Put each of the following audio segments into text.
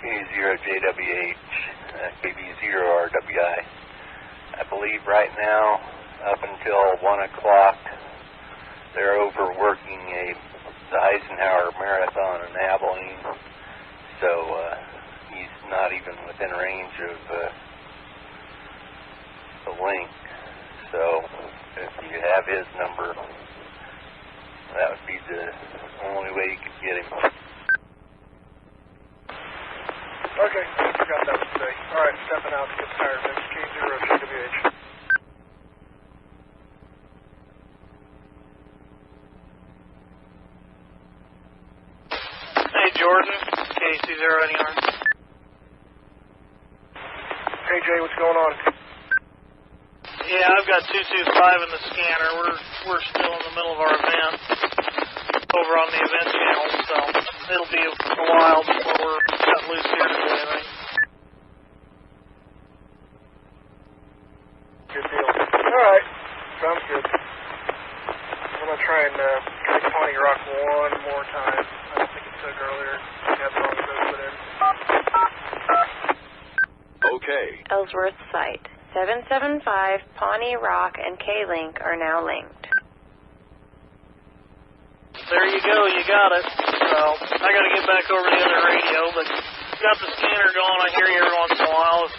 KS0JWH, KB0RWI. I believe right now, up until 1 o'clock, they're overworking the Eisenhower Marathon in Abilene, so he's not even within range of the link. So if you have his number, that would be the only way you could get him. Okay, forgot that was today. Alright, stepping out to get tired. Next K0JWH. Hey Jordan, KS0LNK. Hey Jay, what's going on? Yeah, I've got 225 in the scanner. We're still in the middle of our event over on the event channel, so it'll be a while before we're cut loose here today, I think. Good deal. Alright, sounds good. I'm going to try and try Pawnee Rock one more time. I don't think it took earlier. I had the wrong code put in. Okay. Ellsworth site. 775 Pawnee Rock and K-Link are now linked. There you go, you got it. So I got to get back over to the other radio, but got the scanner going. I hear you every once in a while. If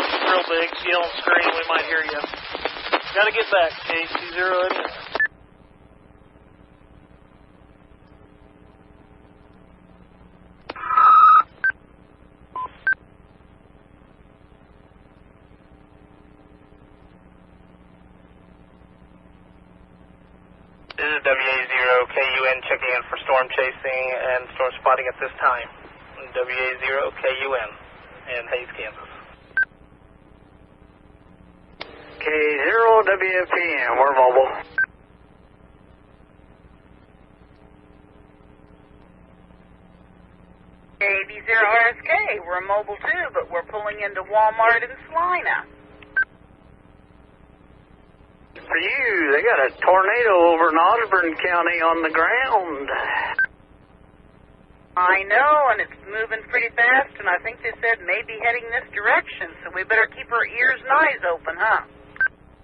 it's real big, yell and scream, we might hear you. Got to get back, KS0LNK. This is WA0KUN checking in for storm chasing and storm spotting at this time. WA0KUN in Hays, Kansas. K0WPN, we're mobile. KB0RSK, we're mobile too, but we're pulling into Walmart in Salina. For you, they got a tornado over in Osborne County on the ground. I know, and it's moving pretty fast, and I think they said maybe heading this direction, so we better keep our ears and eyes open, huh?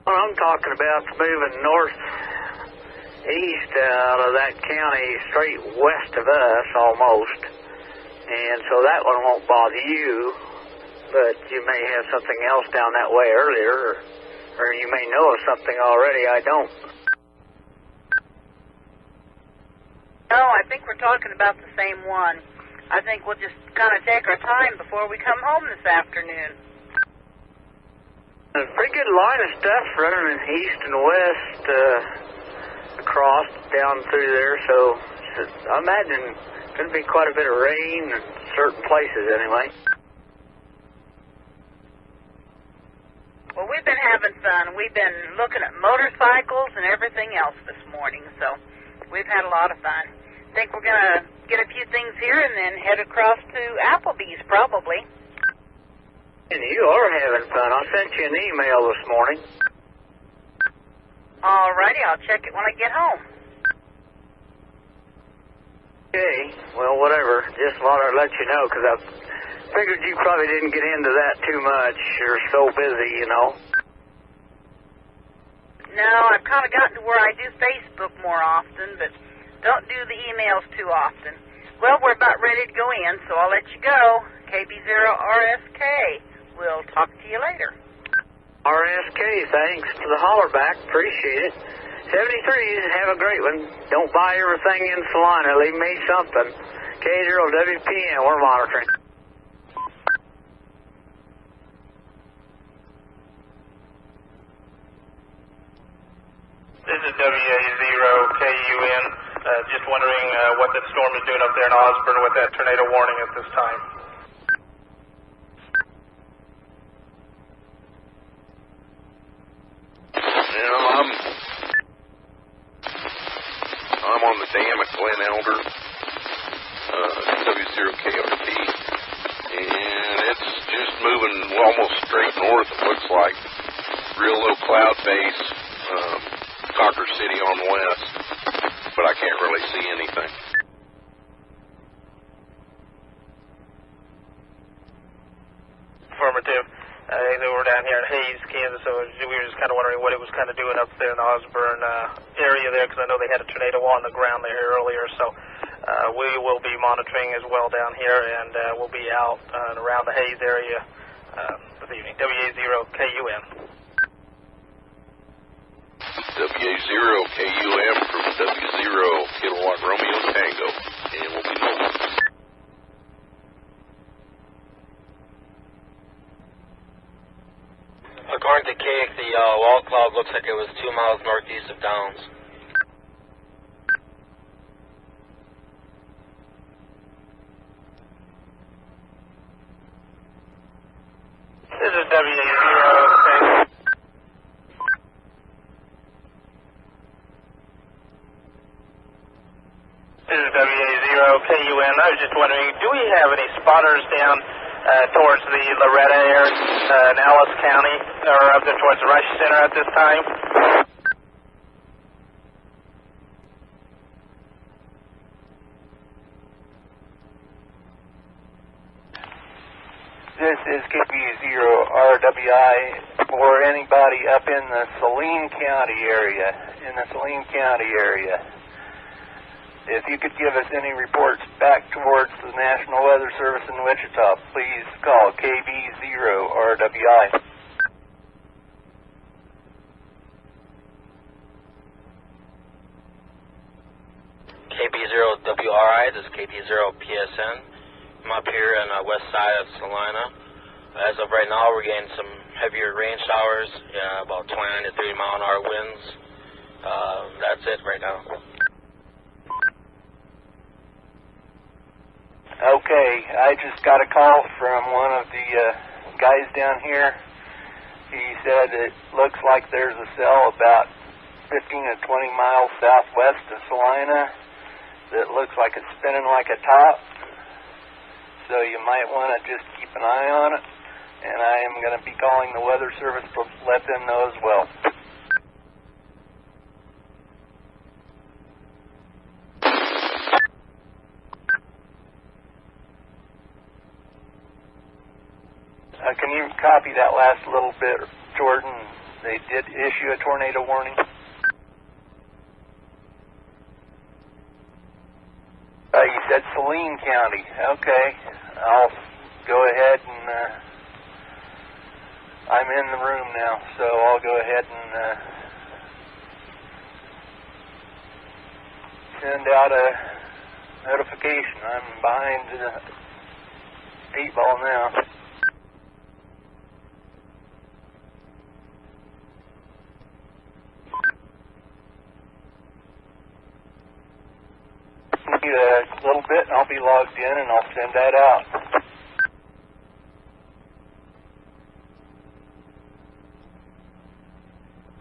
What I'm talking about is moving northeast out of that county, straight west of us almost. And so that one won't bother you, but you may have something else down that way earlier, or you may know of something already I don't. No, I think we're talking about the same one. I think we'll just kind of take our time before we come home this afternoon. There's a pretty good line of stuff running east and west across down through there, so I imagine it's going to be quite a bit of rain in certain places anyway. Well, we've been having fun. We've been looking at motorcycles and everything else this morning, so we've had a lot of fun. I think we're going to get a few things here and then head across to Applebee's, probably. And you are having fun. I sent you an email this morning. All righty, I'll check it when I get home. Okay, well, whatever. Just thought I'd let you know, because I figured you probably didn't get into that too much. You're so busy, you know. No, I've kind of gotten to where I do Facebook more often, but don't do the emails too often. Well, we're about ready to go in, so I'll let you go. KB0RSK. We'll talk to you later. RSK, thanks for the holler back. Appreciate it. 73s, have a great one. Don't buy everything in Salina. Leave me something. K0WPN, we're monitoring. This is WA0KUN. Just wondering what that storm is doing up there in Osborne with that tornado warning at this time. I'm on the dam at Glen Elder, W0KRP, and it's just moving almost straight north, it looks like. Real low cloud base, Conquer City on the west, but I can't really see anything. affirmative. They were down here in Hayes, Kansas, so we were just kind of wondering what it was kind of doing up there in the Osborne area there, because I know they had a tornado on the ground there earlier. So we will be monitoring as well down here, and we'll be out and around the Hayes area this evening. WA0KUN. WA0KUM from W0 Kilowatt Romeo Tango, and we'll be moving. According to KX, the wall cloud looks like it was 2 miles northeast of Downs. This is WA0. This is WA0KUN. I was just wondering, do we have any spotters down towards the Loretta area in Ellis County, or up there towards the Rush Center at this time? This is KP0RWI for anybody up in the Saline County area. If you could give us any reports back towards the National Weather Service in Wichita, please call KB0RWI. KB0WRI, this is KP0PSN. I'm up here on the west side of Salina. As of right now, we're getting some heavier rain showers, about 29 to 30 mile an hour winds. That's it right now. Okay, I just got a call from one of the guys down here. He said it looks like there's a cell about 15 to 20 miles southwest of Salina that looks like it's spinning like a top. So you might want to just keep an eye on it. And I am going to be calling the Weather Service to let them know as well. Can you copy that last little bit, Jordan? They did issue a tornado warning. You said Saline County. Okay. I'll go ahead and I'm in the room now, so I'll go ahead and send out a notification. I'm behind the 8-ball now. A little bit and I'll be logged in and I'll send that out.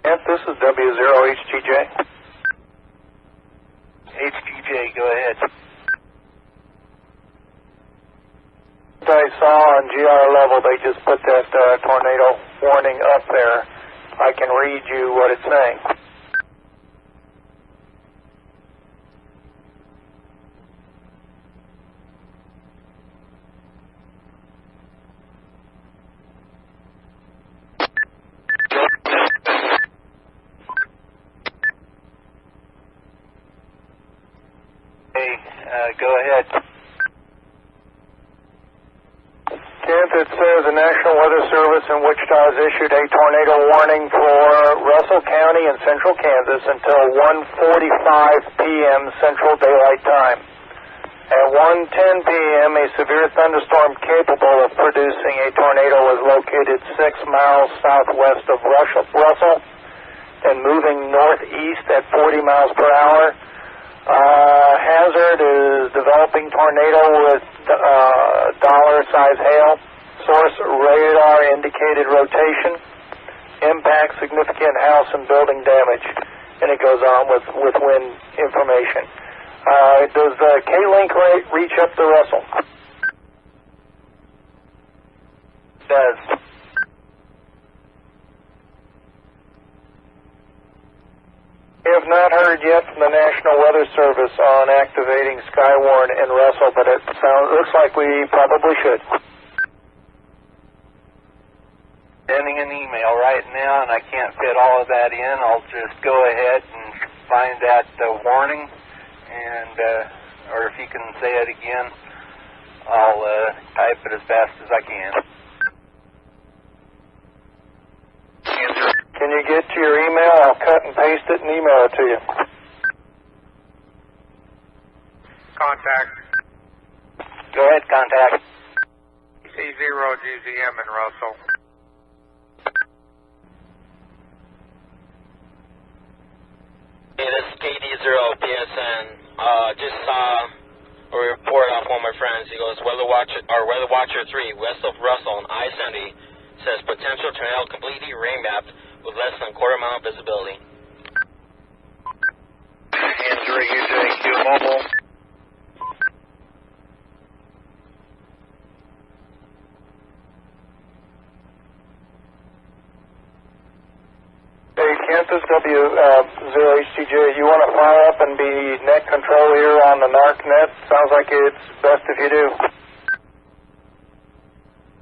Yes, this is W0HGJ. HGJ, go ahead. I saw on GR level they just put that tornado warning up there. I can read you what it's saying. Go ahead. Kent, it says the National Weather Service in Wichita has issued a tornado warning for Russell County and central Kansas until 1:45 p.m. Central Daylight Time. At 1:10 p.m., a severe thunderstorm capable of producing a tornado was located 6 miles southwest of Russell and moving northeast at 40 miles per hour. Hazard is developing tornado with dollar-size hail. Source radar indicated rotation. Impact significant house and building damage. And it goes on with wind information. Does the K-Link reach up to Russell? It does. We have not heard yet from the National Weather Service on activating Skywarn in Russell, but it looks like we probably should. sending an email right now, and I can't fit all of that in. I'll just go ahead and find that warning, and or if you can say it again, I'll type it as fast as I can. Can you get to your email? I'll cut and paste it and email it to you. Contact. Go ahead, contact. C0GZM in Russell. Hey, this is KD0PSN. Just saw a report off one of my friends. He goes, Weather Watcher 3, west of Russell on I-70, says potential tornado completely rain mapped with less than quarter-mile visibility. Andrew, UJQ Mobile. Hey, Kansas W0HTJ, you want to fire up and be net control here on the NARC net? Sounds like it's best if you do.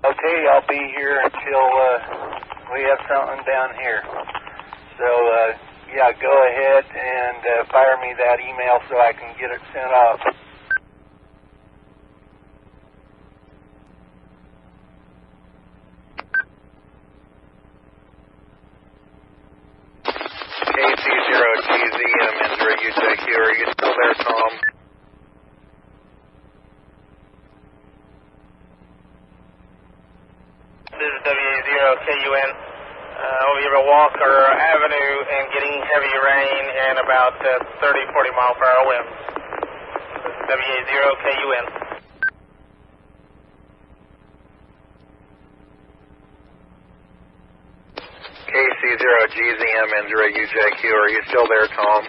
Okay, I'll be here until we have something down here. So, yeah, go ahead and fire me that email so I can get it sent off. KC0GZM, Indra, UJQ, are you still there, Tom? This is WA0KUN. Over here at Walker Avenue and getting heavy rain and about 30-40 mile per hour winds. This is WA0KUN. KC0GZM, Indra, UJQ, are you still there, Tom?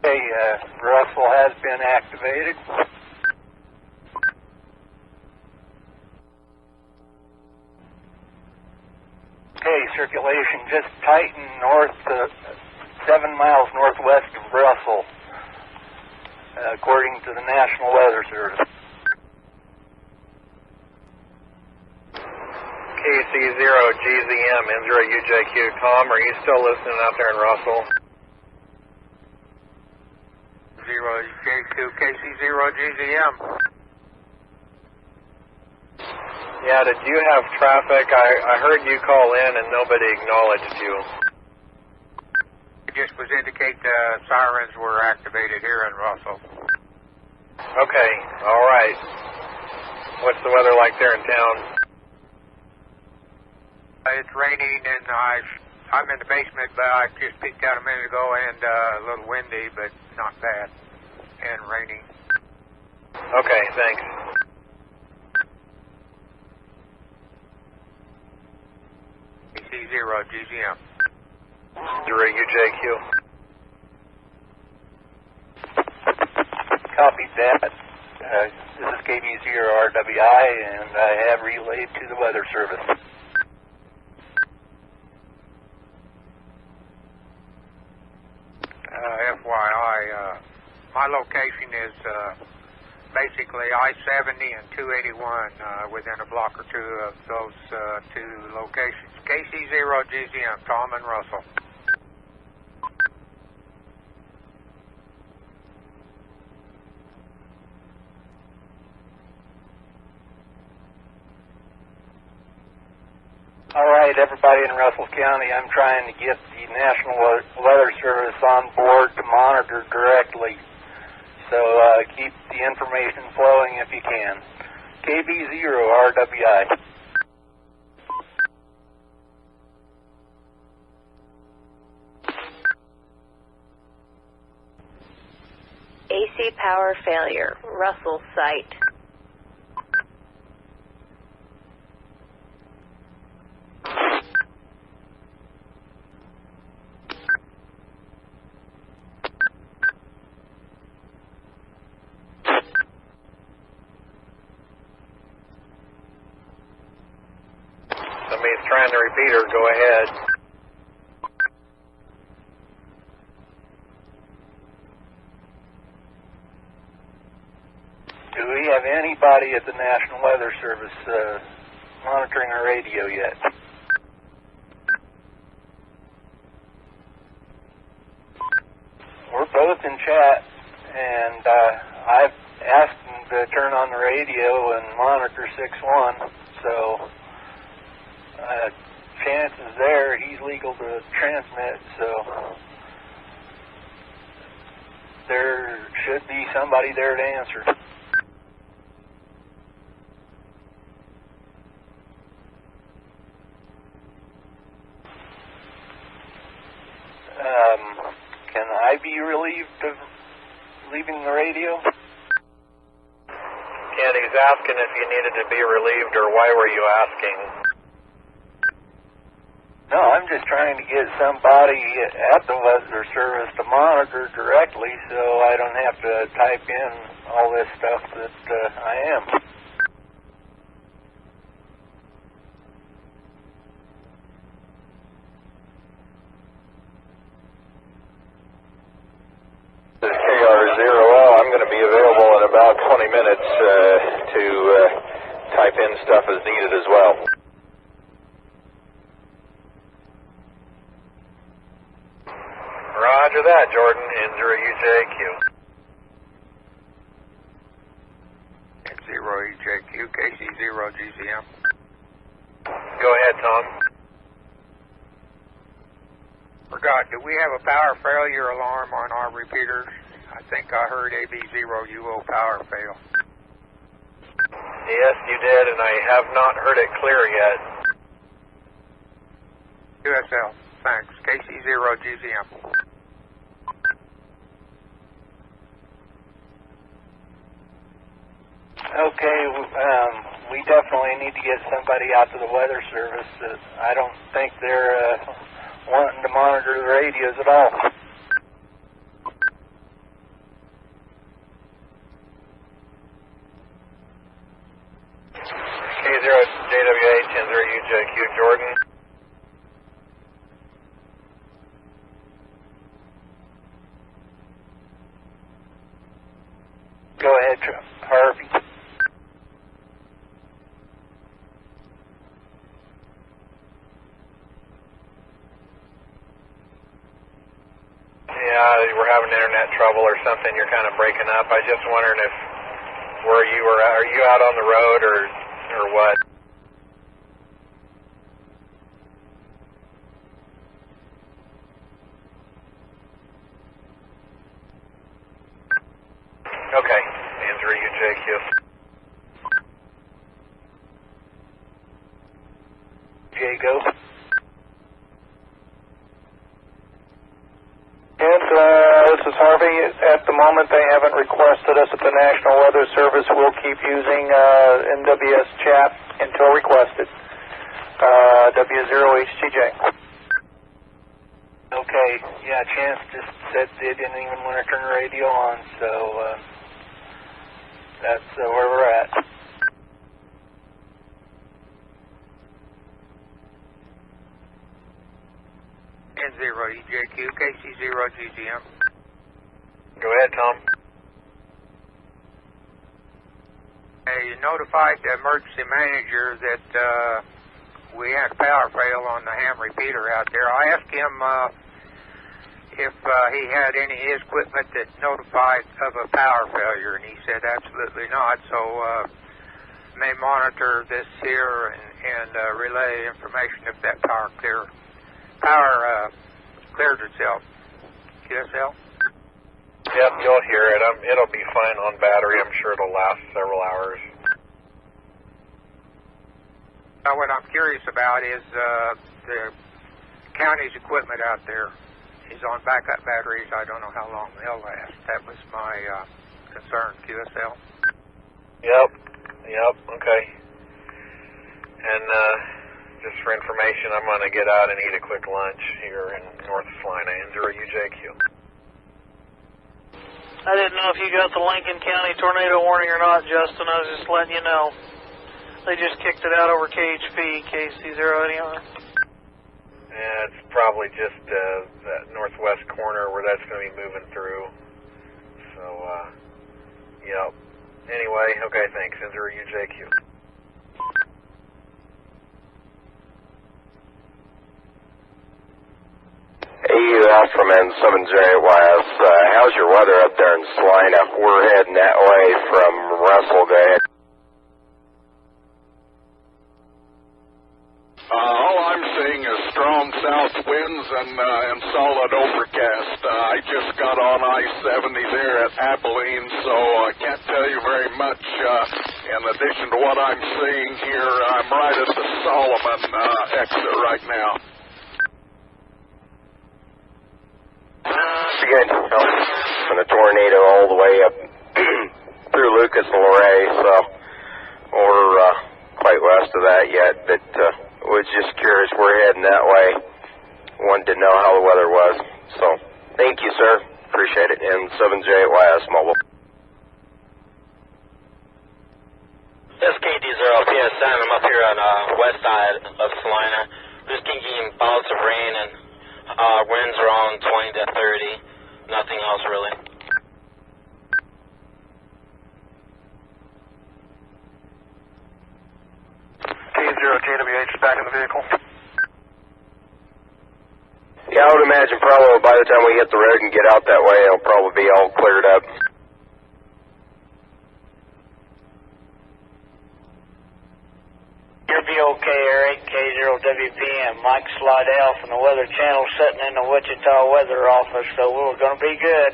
Okay, Russell has been activated. Okay, circulation just tightened north 7 miles northwest of Russell, according to the National Weather Service. KC0GZM, Indra, UJQ, Tom, are you still listening out there in Russell? 0JQ, KC0GZM. Yeah, did you have traffic? I heard you call in and nobody acknowledged you. It just was indicate the sirens were activated here in Russell. Okay, all right. What's the weather like there in town? It's raining and I'm in the basement, but I just peeked out a minute ago and a little windy, but not bad, and raining. Okay, thanks. KC0GZM. Dura UJQ. Copied that. This is KD0RWI, and I have relayed to the Weather Service. FYI, my location is basically I-70 and 281 within a block or two of those two locations. KC0GZM, Tom and Russell. All right, everybody in Russell County, I'm trying to get the National Weather Service on board to monitor directly. So keep the information flowing if you can. KB0RWI. AC power failure, Russell site. Somebody's trying to repeat her. Go ahead. nobody at the National Weather Service monitoring our radio yet. We're both in chat, and I've asked him to turn on the radio and monitor 6-1, so chances there he's legal to transmit, so there should be somebody there to answer. Can I be relieved of leaving the radio? Ken, he's asking if you needed to be relieved, or why were you asking? No, I'm just trying to get somebody at the Weather Service to monitor directly so I don't have to type in all this stuff that I am. This is KR0L. I'm going to be available in about 20 minutes to type in stuff as needed as well. Roger that, Jordan. N0UJQ. N0EJQ, KC0GCM. Go ahead, Tom. Forgot, do we have a power failure alarm on our repeaters? I think I heard AB0UO power fail. Yes, you did, and I have not heard it clear yet. QSL, thanks. KC0GCM. Okay, we definitely need to get somebody out to the Weather Service. I don't think they're wanting to monitor the radios at all. K0JWH, N0UJQ, Jordan. Go ahead, Harvey. Yeah, we're having internet trouble or something. You're kind of breaking up. I just wondering if are you out on the road or what? Okay, N0UJQ. Jago. This is Harvey. At the moment, they haven't requested us at the National Weather Service. We'll keep using NWS chat until requested. W0HTJ. Okay, yeah, Chance just said they didn't even want to turn the radio on, so that's where we're at. N0EJQ, KC0GGM. Go ahead, Tom. I notified the emergency manager that we had a power fail on the ham repeater out there. I asked him if he had any of his equipment that notified of a power failure, and he said absolutely not. So may monitor this here and relay information if that power clears itself. QSL? Yep, you'll hear it. It'll be fine on battery. I'm sure it'll last several hours. What I'm curious about is the county's equipment out there is on backup batteries. I don't know how long they'll last. That was my concern. QSL? Yep, okay. And just for information, I'm going to get out and eat a quick lunch here in North Salina. N0UJQ. I didn't know if you got the Lincoln County tornado warning or not, Justin. I was just letting you know. They just kicked it out over KHP, KC0NK. Yeah, it's probably just that northwest corner where that's going to be moving through. So, yep. Anyway, okay, thanks. N0UJQ. AUF from N7J-YS. How's your weather up there in Salina? We're heading that way from Russell. Go ahead. All I'm seeing is strong south winds and solid overcast. I just got on I-70 there at Abilene, so I can't tell you very much. In addition to what I'm seeing here, I'm right at the Solomon exit right now. Good. From the tornado all the way up through Lucas and Luray, so we're quite west of that yet, but was just curious. We're heading that way. Wanted to know how the weather was. So, thank you, sir. Appreciate it. N7J-YS Mobile. This is KD0PSN. I'm up here on west side of Salina. Just getting bouts of rain and winds around 20 to 30. Nothing else really. K0JWH is back in the vehicle. Yeah, I would imagine probably by the time we hit the road and get out that way, it'll probably be all cleared up. You'll be okay, Eric. K0WPM. Mike Slidell from the Weather Channel sitting in the Wichita Weather Office, so we're going to be good.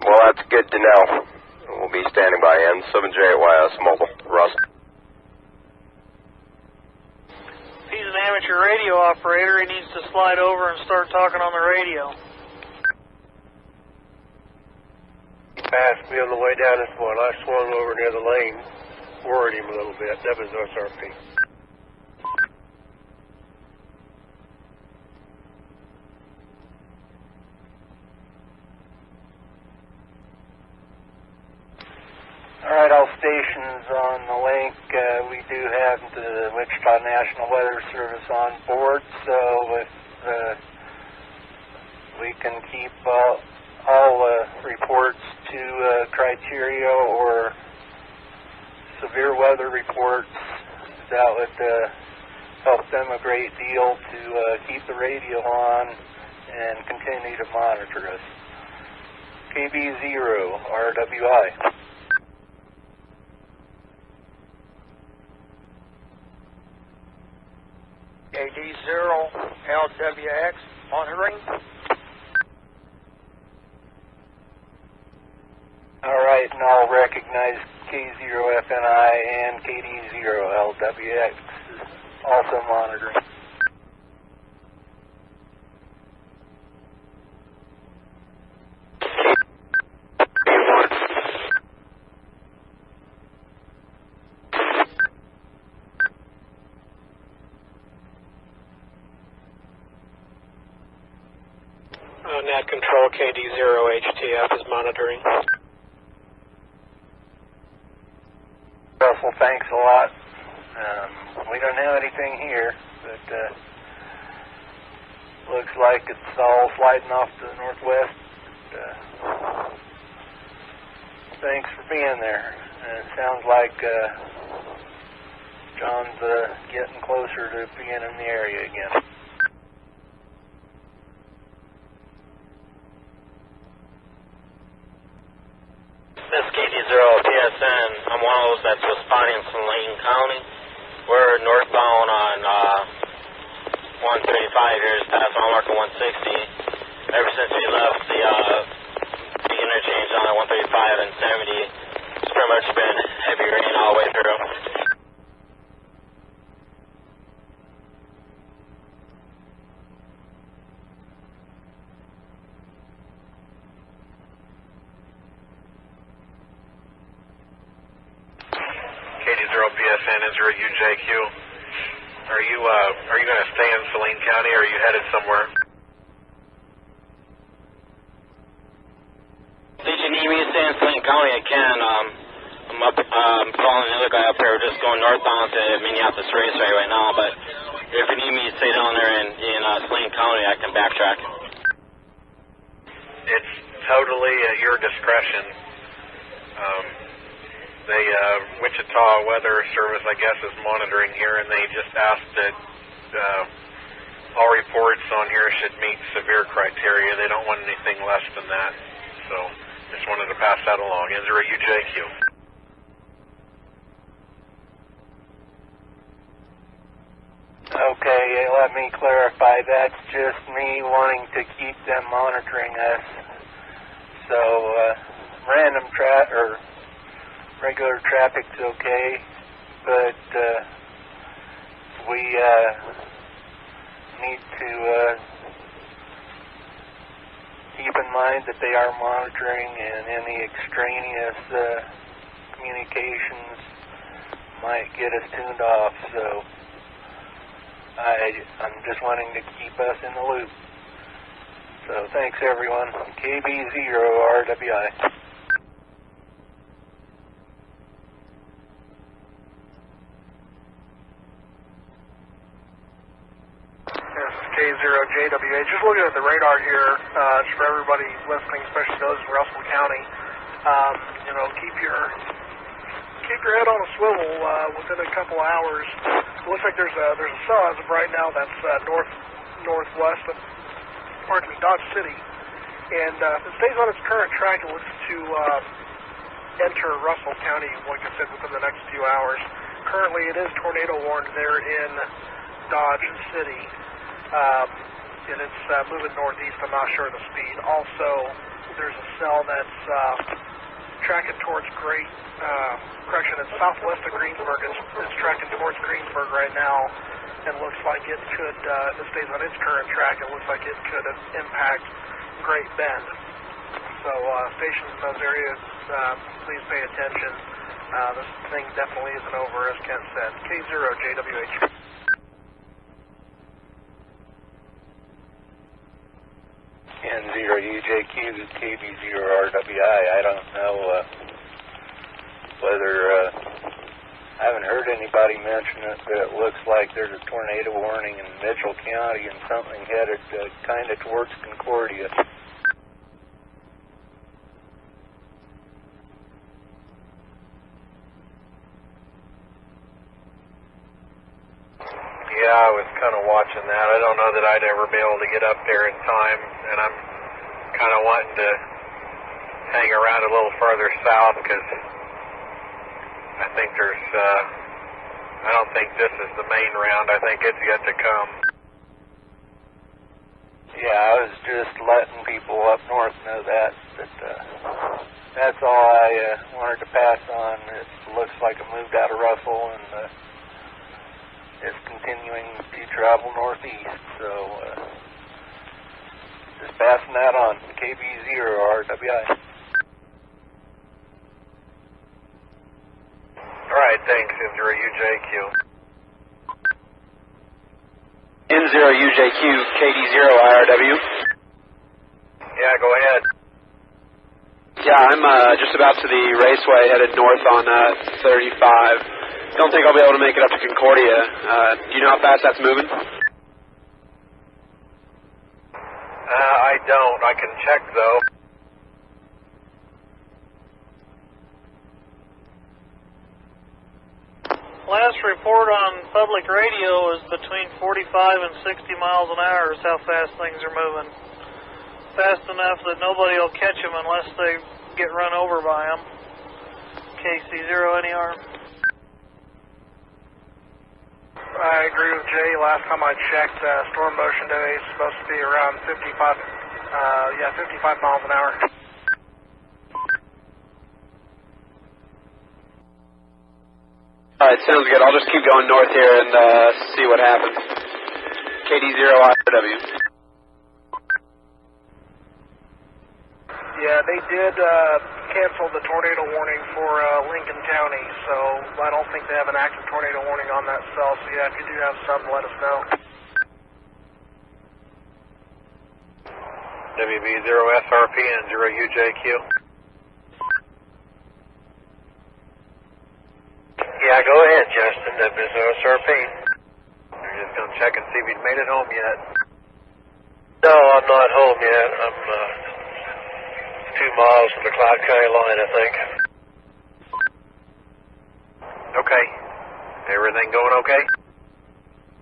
Well, that's good to know. We'll be standing by. N7J-YS Mobile. Russ. He's an amateur radio operator. He needs to slide over and start talking on the radio. Passed me on the way down this one. I swung over near the lane, worried him a little bit. That was SRP. All right, all stations on the link. We do have the Wichita National Weather Service on board, so if we can keep all reports to criteria or severe weather reports, that would help them a great deal to keep the radio on and continue to monitor us. KB0, RWI. KD0LWX, monitoring. All right, and I'll recognize K0FNI and KD0LWX is also monitoring. Net Control KD0HTF is monitoring. Russell, thanks a lot. We don't have anything here, but looks like it's all sliding off to the northwest. Thanks for being there. It sounds like John's getting closer to being in the area again. This is KD0PSN. I'm one of those that's responding in Saline County. We're northbound on 135 here, past on marker 160. Ever since we left the interchange on 135 and 70, it's pretty much been heavy rain all the way through. KD0PSN is 0UJQ. Are you going to stay in Saline County, or are you headed somewhere? If you need me to stay in Saline County, I can. I'm up, calling another guy up here. We're just going northbound to Minneapolis Raceway right now, but if you need me to stay down there in Saline County, I can backtrack. it's totally at your discretion. Wichita Weather Service, I guess, is monitoring here, and they just asked that all reports on here should meet severe criteria. They don't want anything less than that. So just wanted to pass that along. N0UJQ. Okay, let me clarify. That's just me wanting to keep them monitoring us. So random regular traffic's okay, but we need to keep in mind that they are monitoring, and any extraneous communications might get us tuned off. So I'm just wanting to keep us in the loop. So thanks, everyone. KB0RWI. K0JWA. Just looking at the radar here, just for everybody listening, especially those in Russell County, keep your head on a swivel. Within a couple hours, it looks like there's a cell as of right now that's northwest of Dodge City, and if it stays on its current track, it looks to enter Russell County, like I said, within the next few hours. Currently, it is tornado warned there in Dodge City. And it's moving northeast. I'm not sure of the speed. Also, there's a cell that's tracking towards it's southwest of Greensburg. It's tracking towards Greensburg right now, and looks like it could, if it stays on its current track, it looks like it could impact Great Bend. So stations in those areas, please pay attention. This thing definitely isn't over, as Kent said. K0JWH. N0UJQ, KB0RWI. I don't know whether, I haven't heard anybody mention it, but it looks like there's a tornado warning in Mitchell County and something headed kind of towards Concordia. Yeah, I was kind of watching that. I don't know that I'd ever be able to get up there in time, and I'm kind of wanting to hang around a little further south because I think I don't think this is the main round. I think it's yet to come. Yeah, I was just letting people up north know that, but that's all I wanted to pass on. It looks like it moved out of Russell, and it's continuing to travel northeast, so just passing that on. KB0RWI. All right, thanks, N0UJQ. N0UJQ, KD0IRW. Yeah, go ahead. Yeah, I'm just about to the raceway, headed north on 35. Don't think I'll be able to make it up to Concordia. Do you know how fast that's moving? I don't. I can check, though. Last report on public radio is between 45 and 60 miles an hour is how fast things are moving. Fast enough that nobody will catch them unless they get run over by them. KC0NER. I agree with Jay. Last time I checked, storm motion today is supposed to be around 55 miles an hour. Alright, sounds good. I'll just keep going north here and see what happens. KD0IRW. Yeah, they did cancel the tornado warning for Lincoln County, so I don't think they have an active tornado warning on that cell. So yeah, if you do have some, let us know. WB0SRP and 0UJQ. Yeah, go ahead, Justin. WB0SRP. We're just going to check and see if he's made it home yet. No, I'm not home yet. I'm miles from the Cloud County line, I think. Okay. Everything going okay?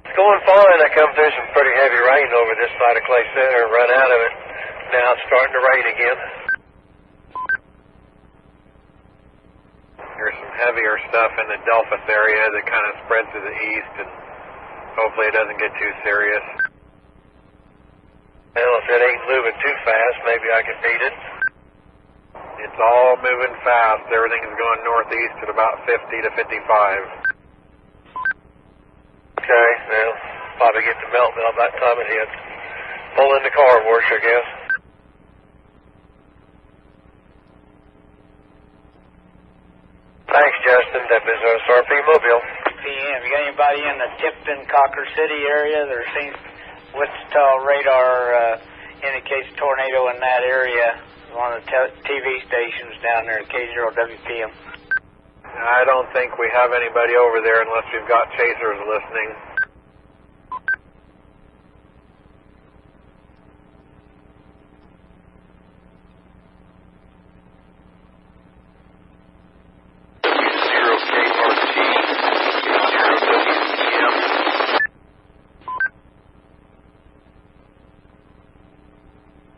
It's going fine. I come through some pretty heavy rain over this side of Clay Center and run out of it. Now it's starting to rain again. There's some heavier stuff in the Delphus area that kind of spreads to the east, and hopefully it doesn't get too serious. Well, if it ain't moving too fast, maybe I can beat it. It's all moving fast. Everything's going northeast at about 50 to 55. Okay, well, probably get to melt by that time it hits. Pull in the car wash, I guess. Thanks, Justin. That is SRP Mobile. PM. You got anybody in the Tipton, Cocker City area? There seems Wichita radar indicates tornado in that area. One of the TV stations down there, KS0LNK. I don't think we have anybody over there unless we've got chasers listening.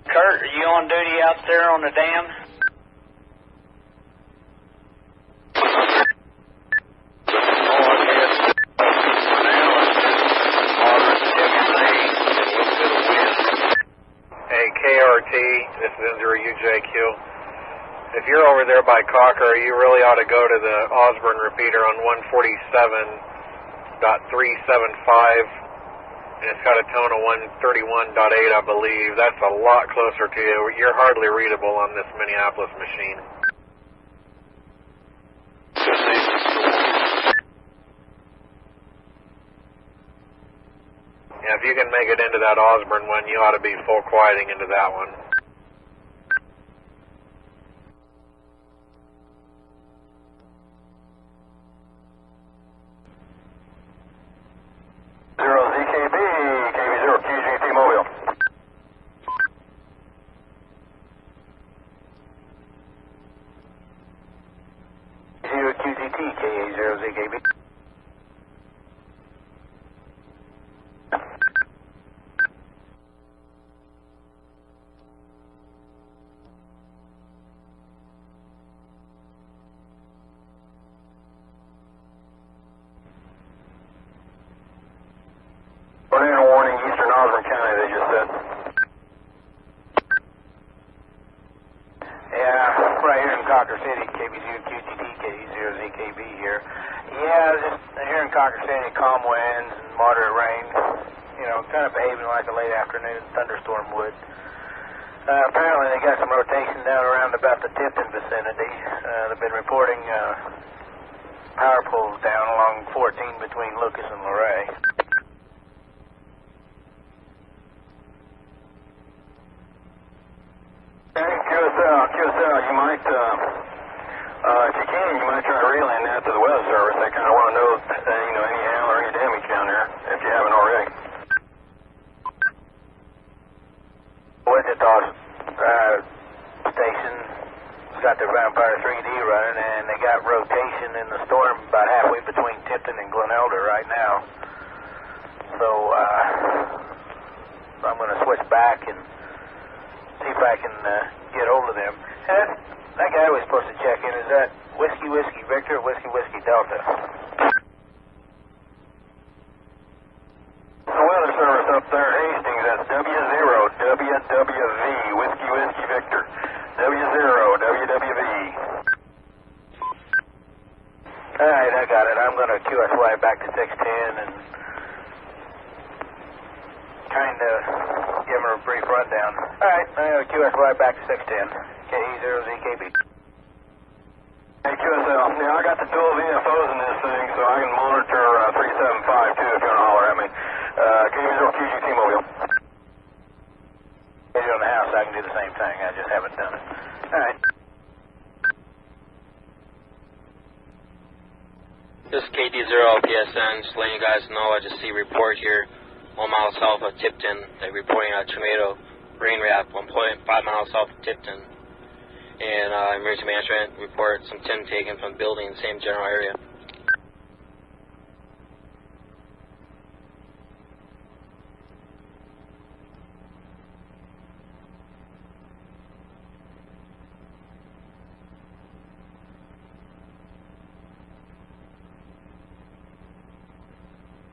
Kurt, are you on duty out there on the dam? Hey, KRT, this is Injury UJQ. If you're over there by Cocker, you really ought to go to the Osborne repeater on 147.375. And it's got a tone of 131.8, I believe. That's a lot closer to you. You're hardly readable on this Minneapolis machine. Yeah, if you can make it into that Osborne one, you ought to be full quieting into that one. KS0LNK. Tornado warning, eastern Osborne County, they just said. Yeah, right here in Cocker City, KBZ-QGT, KS0LNKB here. Yeah, just here in Cocker City, calm winds and moderate rain. You know, kind of behaving like a late afternoon thunderstorm would. Apparently they got some rotation down around about the Tipton vicinity. They've been reporting power poles down along 14 between Lucas and Luray. QSL, you might, if you can, you might try relaying that to the weather service. They kind of want to know, any hail or any damage down there, if you haven't already. Wichita station got their Vampire 3D running, and they got rotation in the storm about halfway between Tipton and Glen Elder right now. So, I'm going to switch back and see if I can get hold of them. That guy was supposed to check in. Is that Whiskey Whiskey Victor or Whiskey Whiskey Delta? The weather service up there at Hastings, that's W0WWV, Whiskey Whiskey Victor. W0WWV. Alright, I got it. I'm going to QSY back to 610 and kind of give her a brief rundown. Alright, I'm going to QSY back to 610. KS0LNK. Hey, QSL. Yeah, I got the dual VFOs in this thing, so I can monitor 375 too if you want to holler at me. KS0QGT Mobile. If you're on the house, I can do the same thing. I just haven't done it. Alright. This is KD0PSN, just letting you guys know. I just see a report here 1 mile south of Tipton. They're reporting a tornado rain wrap 1.5 miles south of Tipton. and emergency management report some tin taken from the building in the same general area.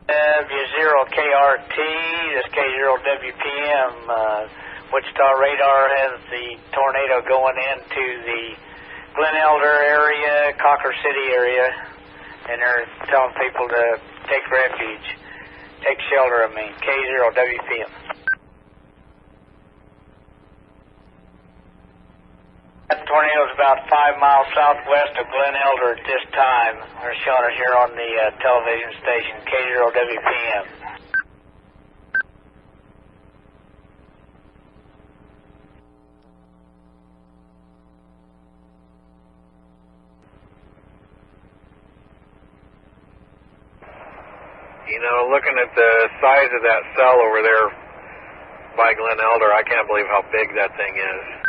W0KRT, this K0WPM, Wichita radar has the tornado going into the Glen Elder area, Cocker City area, and they're telling people to take refuge, take shelter, K0WPM. That tornado is about 5 miles southwest of Glen Elder at this time. They're showing us here on the television station, K0WPM. You know, looking at the size of that cell over there by Glen Elder, I can't believe how big that thing is.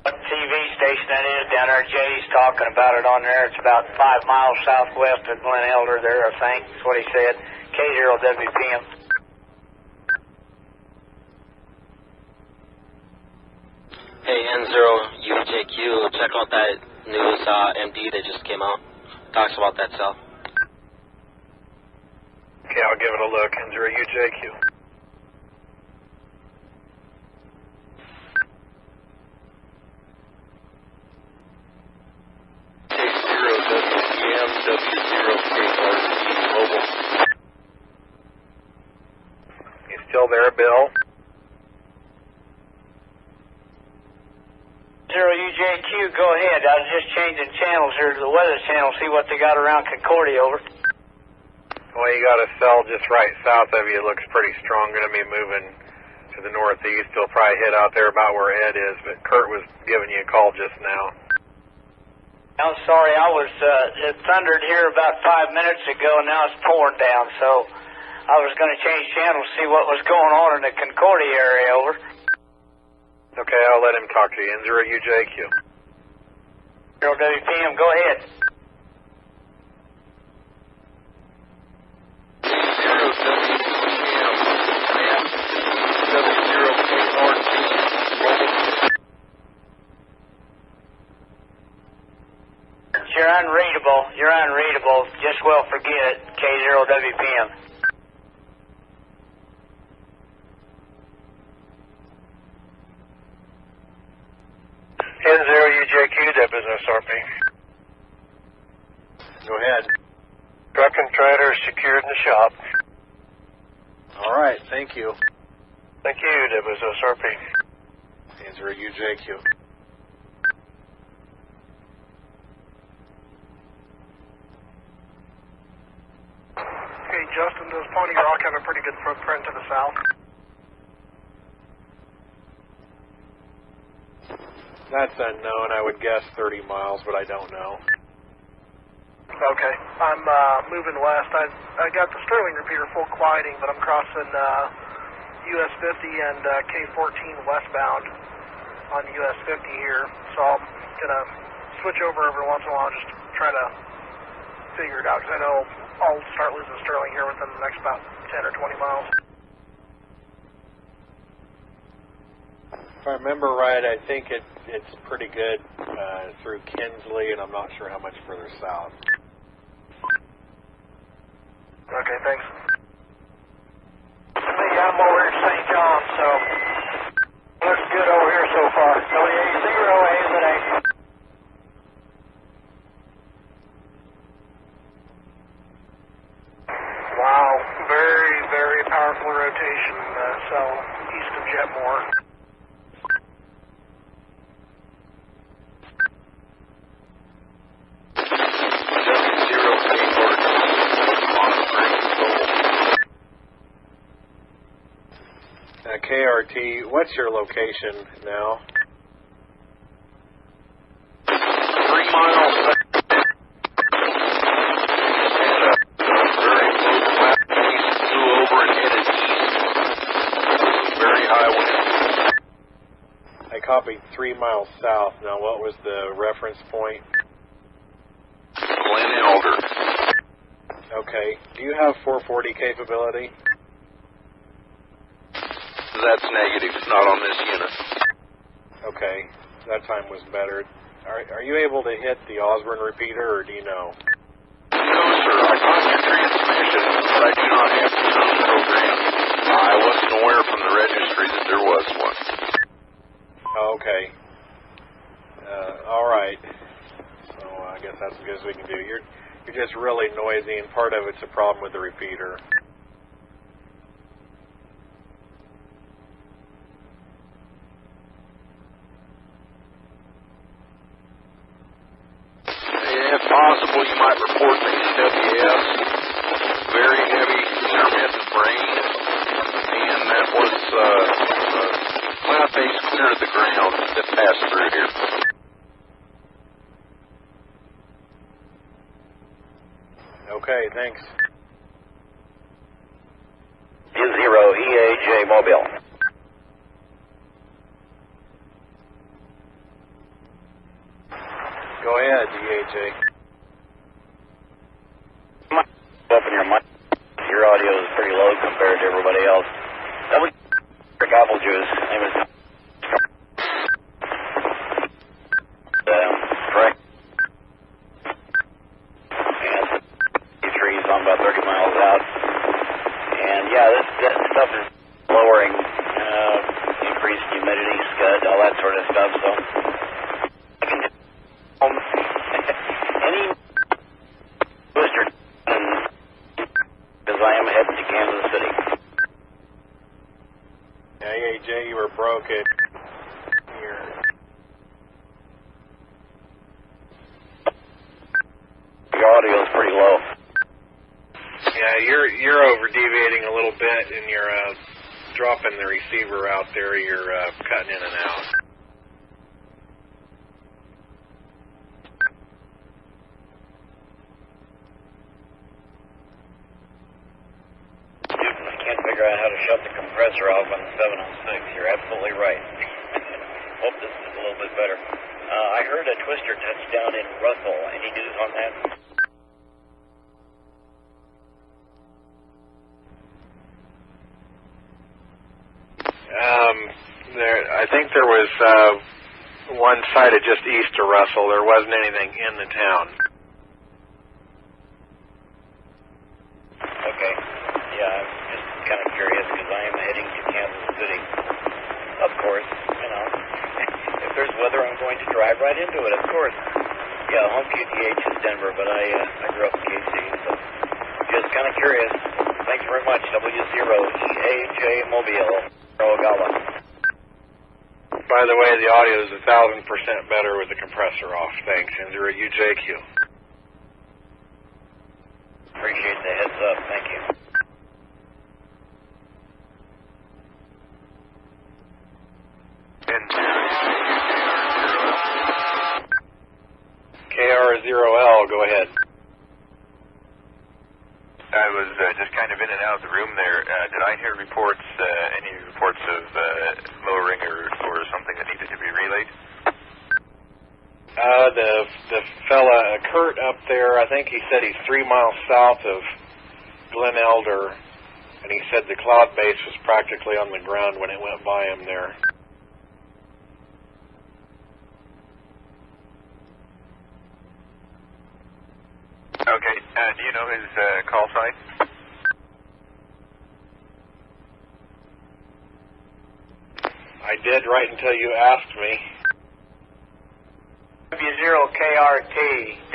What TV station that is down there? Jay's talking about it on there. It's about 5 miles southwest of Glen Elder there, I think. That's what he said. K0WPM. Hey, N0UJQ, check out that news MD that just came out. Talks about that cell. Okay, I'll give it a look. N0UJQ. You still there, Bill? 0UJQ, go ahead. I was just changing channels here to the weather channel, see what they got around Concordia, over. Well, you got a cell just right south of you. It looks pretty strong. Going to be moving to the northeast. It'll probably hit out there about where Ed is, but Kurt was giving you a call just now. I'm sorry, it thundered here about 5 minutes ago, and now it's pouring down, so I was going to change channels, see what was going on in the Concordia area, over. Okay, I'll let him talk to you. N0UJQ. 0WPM, go ahead. You're unreadable. Just well forget it. K0WPM. N0UJQ, that business RP. Go ahead. Truck and trailer secured in the shop. All right, thank you. Thank you, that business RP. N0UJQ. Okay, Justin, does Pony Rock have a pretty good footprint to the south? That's unknown. I would guess 30 miles, but I don't know. Okay, I'm moving west. I got the Sterling repeater full quieting, but I'm crossing US 50 and K14 westbound on US 50 here, so I'm gonna switch over every once in a while, just try to figure it out, because I know I'll start losing Sterling here within the next about 10 or 20 miles. If I remember right, I think it's pretty good through Kinsley, and I'm not sure how much further south. Okay, thanks. I'm over at St. John, so looks good over here so far. WA0AZA. Wow, very, very powerful rotation, so east of Jetmore. KRT, what's your location now? 3 miles. Very low flat piece, flew over and headed east. copied 3 miles south. Now, what was the reference point? Glen Elder. Okay. Do you have 440 capability? That's negative, not on this unit. Okay. That time was better. Are you able to hit the Osborne repeater, or do you know? No, sir. I got your transmission, but I do not have the sound program. I wasn't aware from the registry that there was one. Okay. All right. So I guess that's as good as we can do. You're just really noisy, and part of it's a problem with the repeater. If possible, you might report the NWS. Very heavy intermittent rain, and that was cloud base clear of the ground that passed through here. Okay, thanks. U0 EAJ Mobile. Go ahead, EAJ. Open your mic. Your audio is pretty low compared to everybody else. That was Rick Apple Juice. Name is correct. And trees on about 30 miles out. And yeah, this stuff is lowering, increased humidity, scud, all that sort of stuff. So any booster, because I am heading to Kansas City. Yeah, EAJ, you were broken. The audio is pretty low. Yeah, you're over deviating a little bit, and you're dropping the receiver out there. You're cutting in and out. I can't figure out how to shut the compressor off on the 706. You're absolutely right. Hope this is a little bit better. I heard a twister touch down in Russell. Any news on that? I think there was one sighted just east of Russell. There wasn't anything in the town. Okay. Yeah, I'm just kind of curious because I am heading to Kansas City. Of course, you know. If there's weather, I'm going to drive right into it, of course. Yeah, home QTH is Denver, but I grew up in KC, so just kind of curious. Thanks very much. W0EAJ Mobile, Ogalla. By the way, the audio is 1,000% better with the compressor off. Thanks, N0 UJQ. Appreciate the heads up. Thank you. KR0L, go ahead. I was just kind of in and out of the room there. Did I hear reports, any reports of lowering or something that needed to be relayed? The fella, Kurt, up there, I think he said he's 3 miles south of Glen Elder, and he said the cloud base was practically on the ground when it went by him there. Okay, do you know his call sign? I did right until you asked me. W0KRT.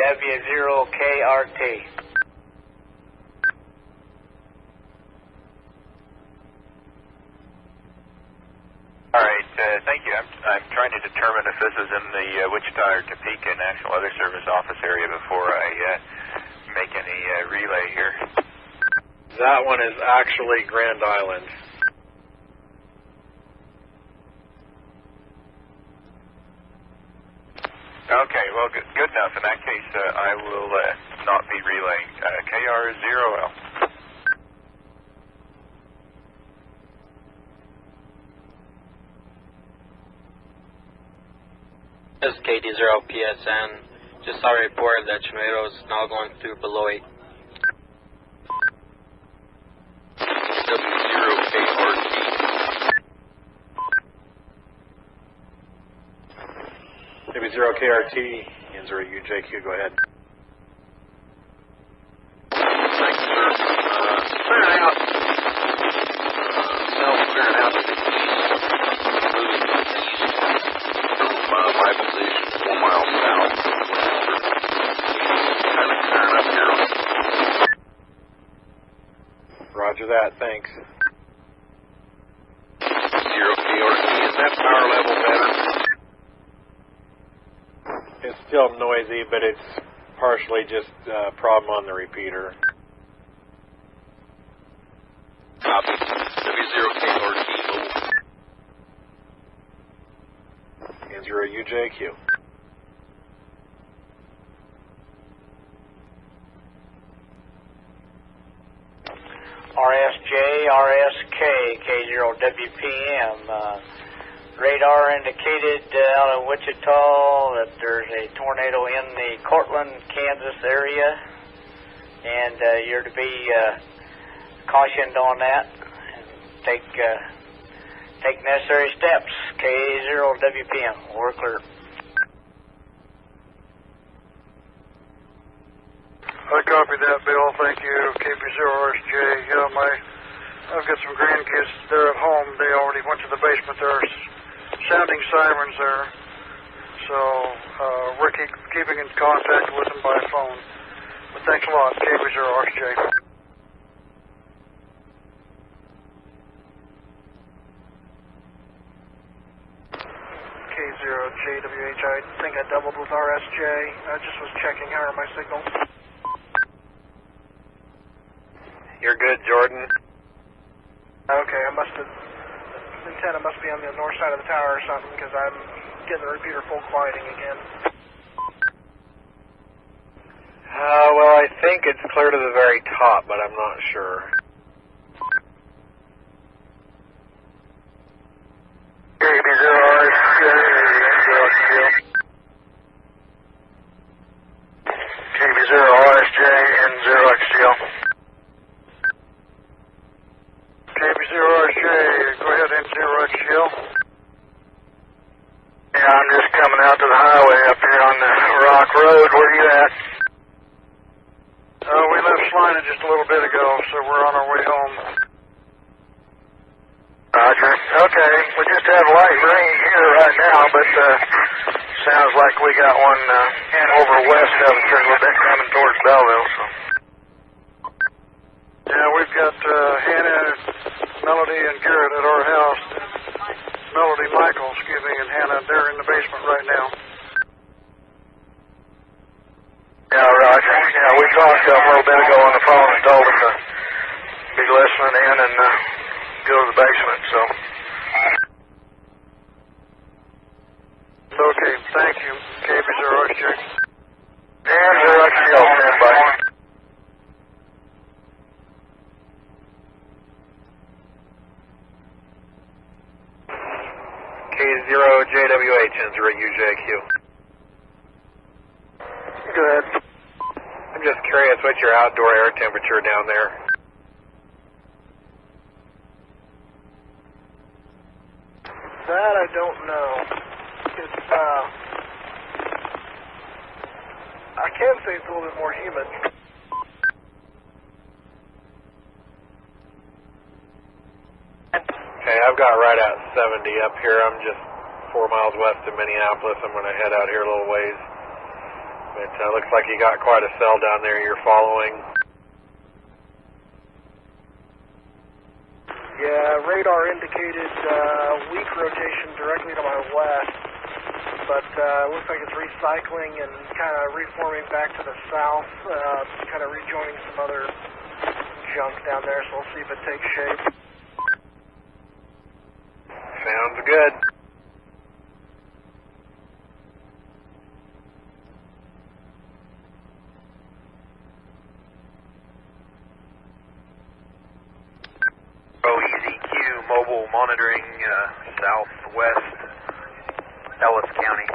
W0KRT. All right, thank you. I'm trying to determine if this is in the Wichita or Topeka National Weather Service office area before I make any relay here. That one is actually Grand Island. Okay, well, good enough. In that case, I will not be relaying. KR0L. This is KD0PSN. Just saw a report that tornado is now going through below 8. W0KRT. W0KRT, N0 UJQ, go ahead. Thanks, sir. Clearing out. Now clearing out to the east. Moving to the east from my position, 4 miles south. Kind of clearing up here. Roger that, thanks. 0KRT, is that power level better? It's still noisy, but it's partially just a problem on the repeater. Copy. W0KRT, mobile. N0 UJQ. RSJ, RSK, K0WPM. Radar indicated out of Wichita that there's a tornado in the Cortland, Kansas area, and you're to be cautioned on that. Take necessary steps. K0WPM. We're clear. I copied that, Bill. Thank you. KP0RSJ. I've got some grandkids there at home. They already went to the basement. There's sounding sirens there. So we're keeping in contact with them by phone. But thanks a lot, KP0RSJ. K0JWH. I think I doubled with RSJ. I just was checking. How are my signals? You're good, Jordan. Okay, the antenna must be on the north side of the tower or something, because I'm getting the repeater full quieting again. Well, I think it's clear to the very top, but I'm not sure. KP0RSJ, N0XGL. KP0RSJ, go ahead, N0XGL. Yeah, I'm just coming out to the highway up here on the Rock Road. Where are you at? We left Salina just a little bit ago, so we're on our way home. Roger. Okay, we just have light rain here right now, but sounds like we got one over west of us a little bit coming towards Belleville. So. Yeah, we've got Hannah, Melody, and Garrett at our house. Melody, Michael, and Hannah, they're in the basement right now. Yeah, Roger. Yeah, we talked to them a little bit ago on the phone and told them to be listening in and go to the basement, so. Okay, thank you. KP0RSJ. N0XGL, stand by. K0JWH, N0 UJQ. Go ahead. I'm just curious, what's your outdoor air temperature down there? That I don't know. It's, I can say it's a little bit more humid. Okay, I've got right at 70 up here. I'm just 4 miles west of Minneapolis. I'm going to head out here a little ways. But looks like you got quite a cell down there you're following. Yeah, radar indicated weak rotation directly to my west, but looks like it's recycling and kind of reforming back to the south, kind of rejoining some other junk down there, so we'll see if it takes shape. Sounds good. EZQ mobile monitoring southwest Ellis County.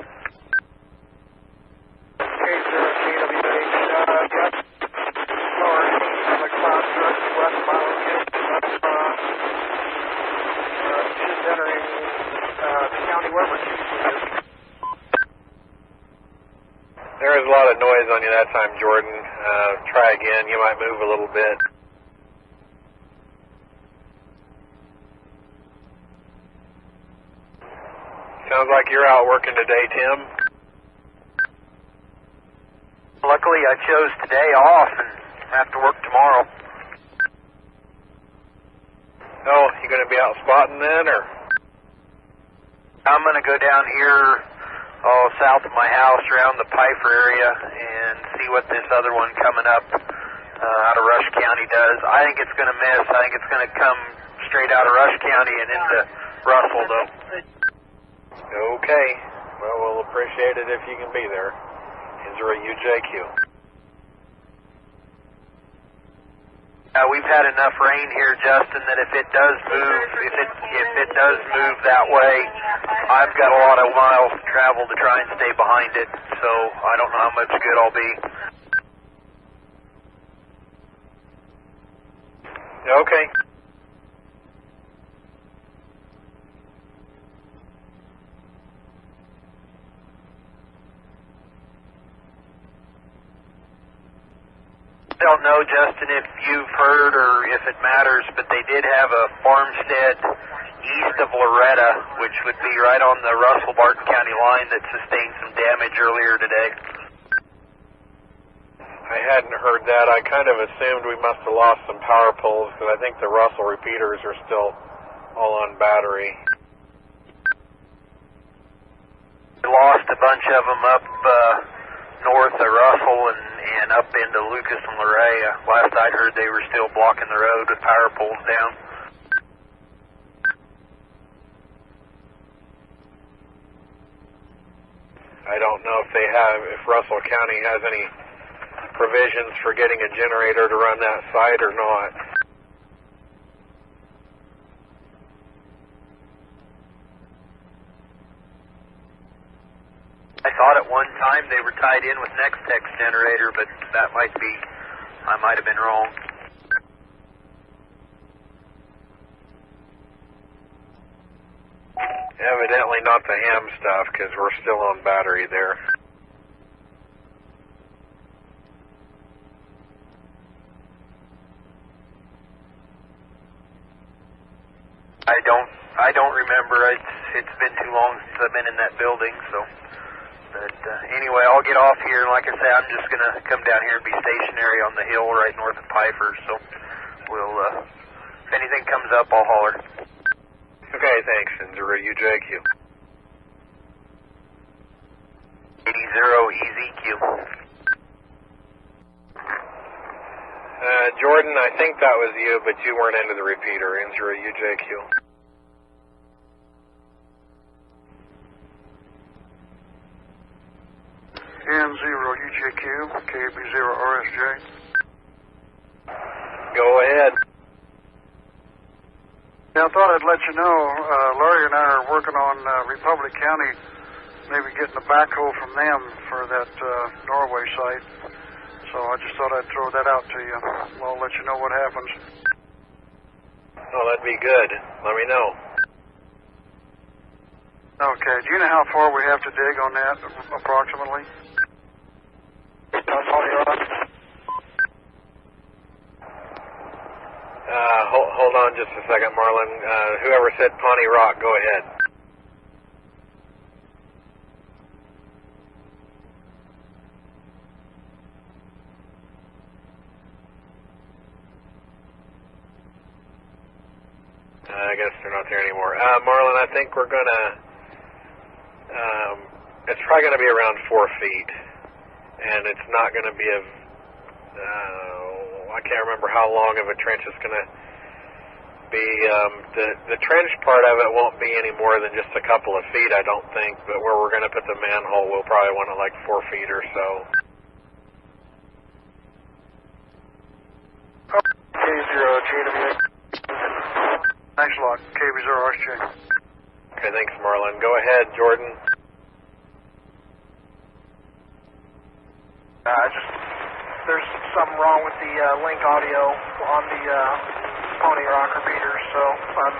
county, wherever it is. There was a lot of noise on you that time, Jordan. Try again. You might move a little bit. Sounds like you're out working today, Tim. Luckily, I chose today off and have to work tomorrow. Oh, you going to be out spotting then, or? I'm going to go down here, south of my house, around the Pfeiffer area, and see what this other one coming up out of Rush County does. I think it's going to miss. I think it's going to come straight out of Rush County and into Russell, though. Okay. Well, we'll appreciate it if you can be there. Enjoy UJQ. We've had enough rain here, Justin, that if it does move that way, I've got a lot of miles to travel to try and stay behind it, so I don't know how much good I'll be. Okay. I don't know, Justin, if you've heard or if it matters, but they did have a farmstead east of Loretta, which would be right on the Russell-Barton County line, that sustained some damage earlier today. I hadn't heard that. I kind of assumed we must have lost some power poles because I think the Russell repeaters are still all on battery. We lost a bunch of them up north of Russell and up into Lucas and Luray. Last I'd heard, they were still blocking the road with power poles down. I don't know if Russell County has any provisions for getting a generator to run that site or not. I thought at one time they were tied in with Nextech's generator, but I might have been wrong. Evidently not the ham stuff, because we're still on battery there. I don't remember. It's been too long since I've been in that building, so. But anyway, I'll get off here, and like I say, I'm just going to come down here and be stationary on the hill right north of Pfeiffer, so we'll, if anything comes up, I'll holler. Okay, thanks, and UJQ. 80EZQ. Jordan, I think that was you, but you weren't into the repeater. Injury UJQ. KM0UJQ, KB0RSJ. Go ahead. Yeah, I thought I'd let you know, Larry and I are working on Republic County, maybe getting a backhoe from them for that Norway site. So I just thought I'd throw that out to you. I'll let you know what happens. Oh, that'd be good. Let me know. Okay, do you know how far we have to dig on that, approximately? Hold on just a second, Marlon. Whoever said Pawnee Rock, go ahead. I guess they're not there anymore. Marlon, I think we're gonna, it's probably gonna be around 4 feet. And it's not gonna be I can't remember how long of a trench it's gonna be. The trench part of it won't be any more than just a couple of feet, I don't think, but where we're gonna put the manhole, we'll probably want it like 4 feet or so. K0GW. Thanks a lot, KB0RSJ. Okay, thanks, Marlon. Go ahead, Jordan. There's something wrong with the link audio on the Pawnee Rock repeater, so I'm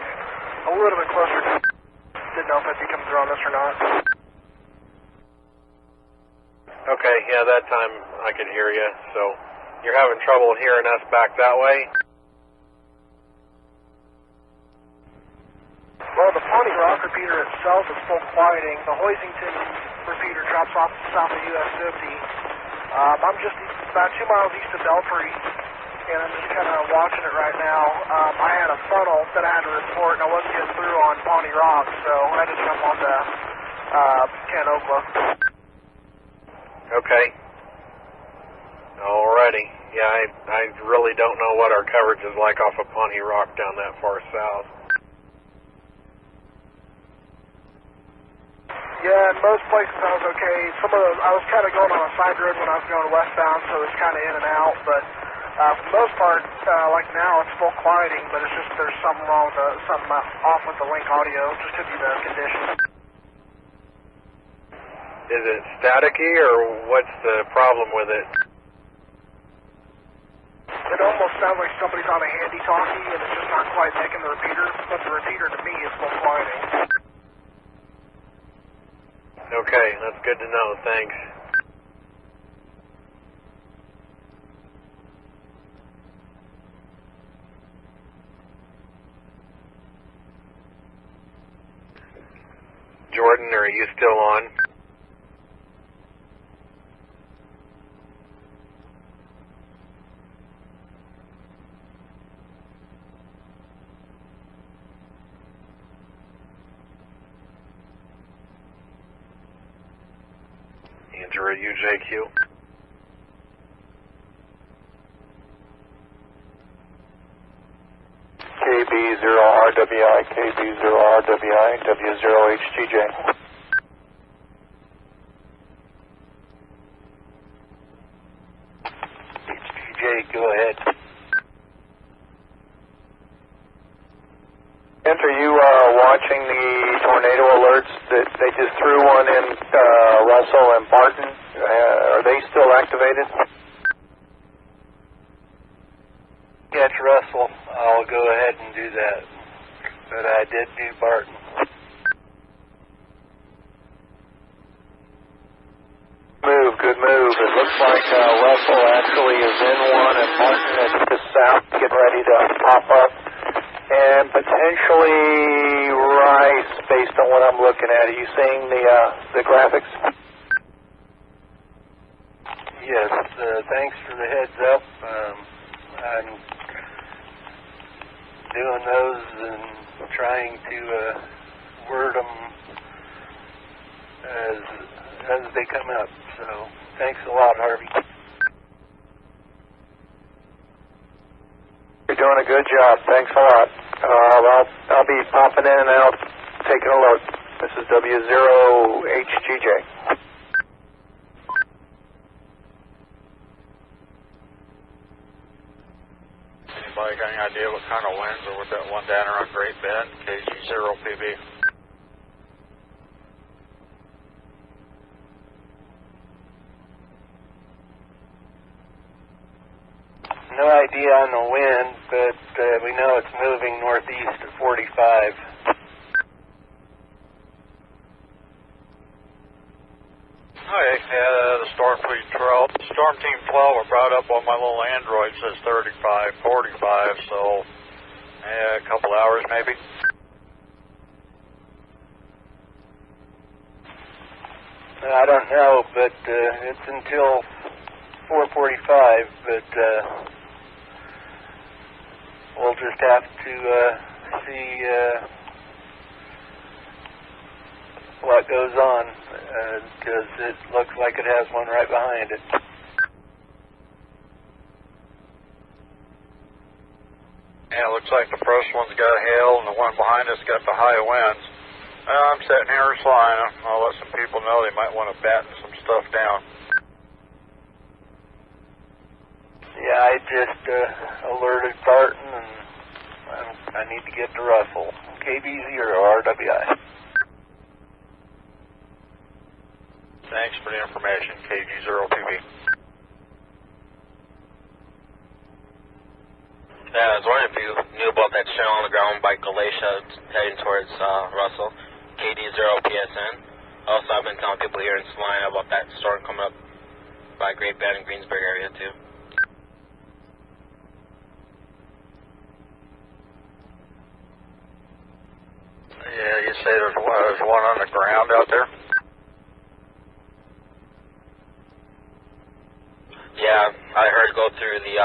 a little bit closer to didn't know if I'd be coming through on this or not. Okay, yeah, that time I could hear you. So you're having trouble hearing us back that way? Well, the Pawnee Rock repeater itself is full quieting. The Hoisington repeater drops off south of US 50. I'm just about 2 miles east of Belfry, and I'm just kind of watching it right now. I had a funnel that I had to report, and I wasn't getting through on Pawnee Rock, so I had to jump on to Ken Okla. Okay. Alrighty. Yeah, I really don't know what our coverage is like off of Pawnee Rock down that far south. Yeah, in most places I was okay. Some of those, I was kind of going on a side road when I was going westbound, so it was kind of in and out. But for the most part, like now, it's full quieting, but it's just there's something wrong with something off with the link audio. It just could be the condition. Is it staticky, or what's the problem with it? It almost sounds like somebody's on a handy-talkie, and it's just not quite making the repeater. But the repeater to me is full quieting. Okay, that's good to know. Thanks. Jordan, are you still on? Andrew, are you JQ? KB0RWI, KB0RWI, W0HTJ. HTJ, go ahead. Kent, are you watching the tornado alerts that they just threw one in Russell and Barton? Are they still activated? Catch Russell, I'll go ahead and do that. But I did do Barton. Good move. It looks like Russell actually is in one, and Martin is just south, getting ready to pop up. And potentially Rice, based on what I'm looking at. Are you seeing the graphics? Yes, thanks for the heads up. I'm doing those and trying to word them as they come up. So thanks a lot, Harvey. You're doing a good job. Thanks a lot. I'll be popping in and out, taking a look. This is W0HGJ. Anybody got any idea what kind of winds or what that one down around Great Bend, KS0LNK? No idea on the wind, but we know it's moving northeast at 45. Hi, the Storm Team 12 I brought up on my little Android says 35, 45, so a couple hours maybe. I don't know, but it's until 4:45, but we'll just have to see what goes on, because it looks like it has one right behind it. Yeah, it looks like the first one's got hail and the one behind us got the high winds. I'm sitting here in Salina. I'll let some people know they might want to batten some stuff down. Yeah, I just alerted Barton, and I need to get to Russell. KB0RWI. Thanks for the information, KG0PB. Yeah, I was wondering if you knew about that shell on the ground by Galatia heading towards Russell. KD0PSN. Also, I've been telling people here in Salina about that storm coming up by Great Bend and Greensburg area too. Yeah, you say there's one on the ground out there? Yeah, I heard go through the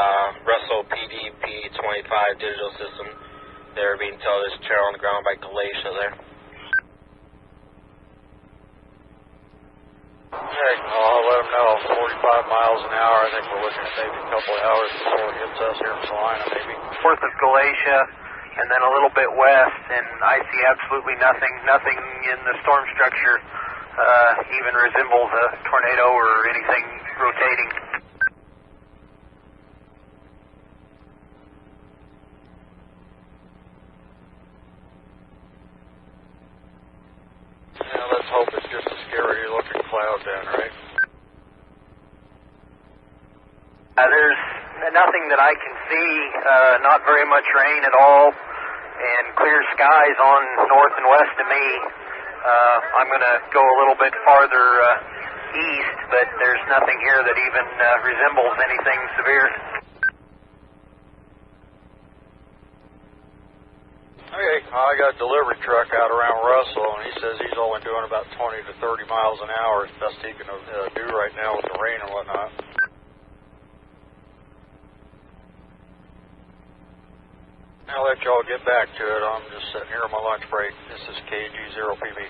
Russell PDP-25 digital system. They were being told there's a chair on the ground by Glacier there. Okay, I'll let them know. 45 miles an hour. I think we're looking at maybe a couple of hours before it hits us here in Salina, maybe. North of Galatia, and then a little bit west, and I see absolutely nothing. Nothing in the storm structure even resembles a tornado or anything rotating. Yeah, let's hope it's just a scary looking cloud then, right? There's nothing that I can see, not very much rain at all, and clear skies on north and west of me. I'm going to go a little bit farther east, but there's nothing here that even resembles anything severe. Okay, I got a delivery truck out around Russell, and he says he's only doing about 20 to 30 miles an hour. It's best he can do right now with the rain and whatnot. I'll let y'all get back to it. I'm just sitting here on my lunch break. This is KG0PB.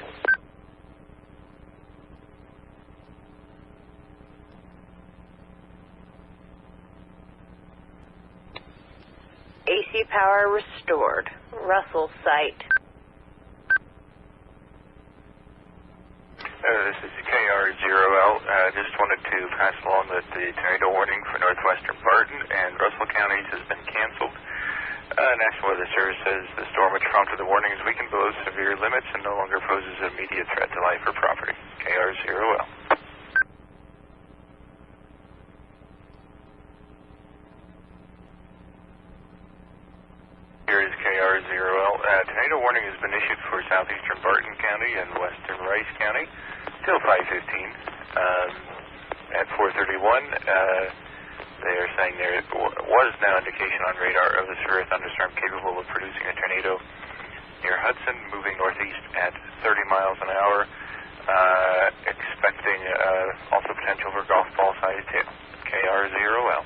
AC power restored. Russell site. This is KR0L. Just wanted to pass along that the tornado warning for northwestern Barton and Russell counties has been canceled. National Weather Service says the storm which prompted the warning is weakened below severe limits and no longer poses an immediate threat to life or property. KR0L. Here is KR0L. Tornado warning has been issued for southeastern Barton County and western Rice County till 5:15. At 4:31, they are saying there was now indication on radar of a severe thunderstorm capable of producing a tornado near Hudson, moving northeast at 30 miles an hour, expecting also potential for golf ball sized hail. KR0L.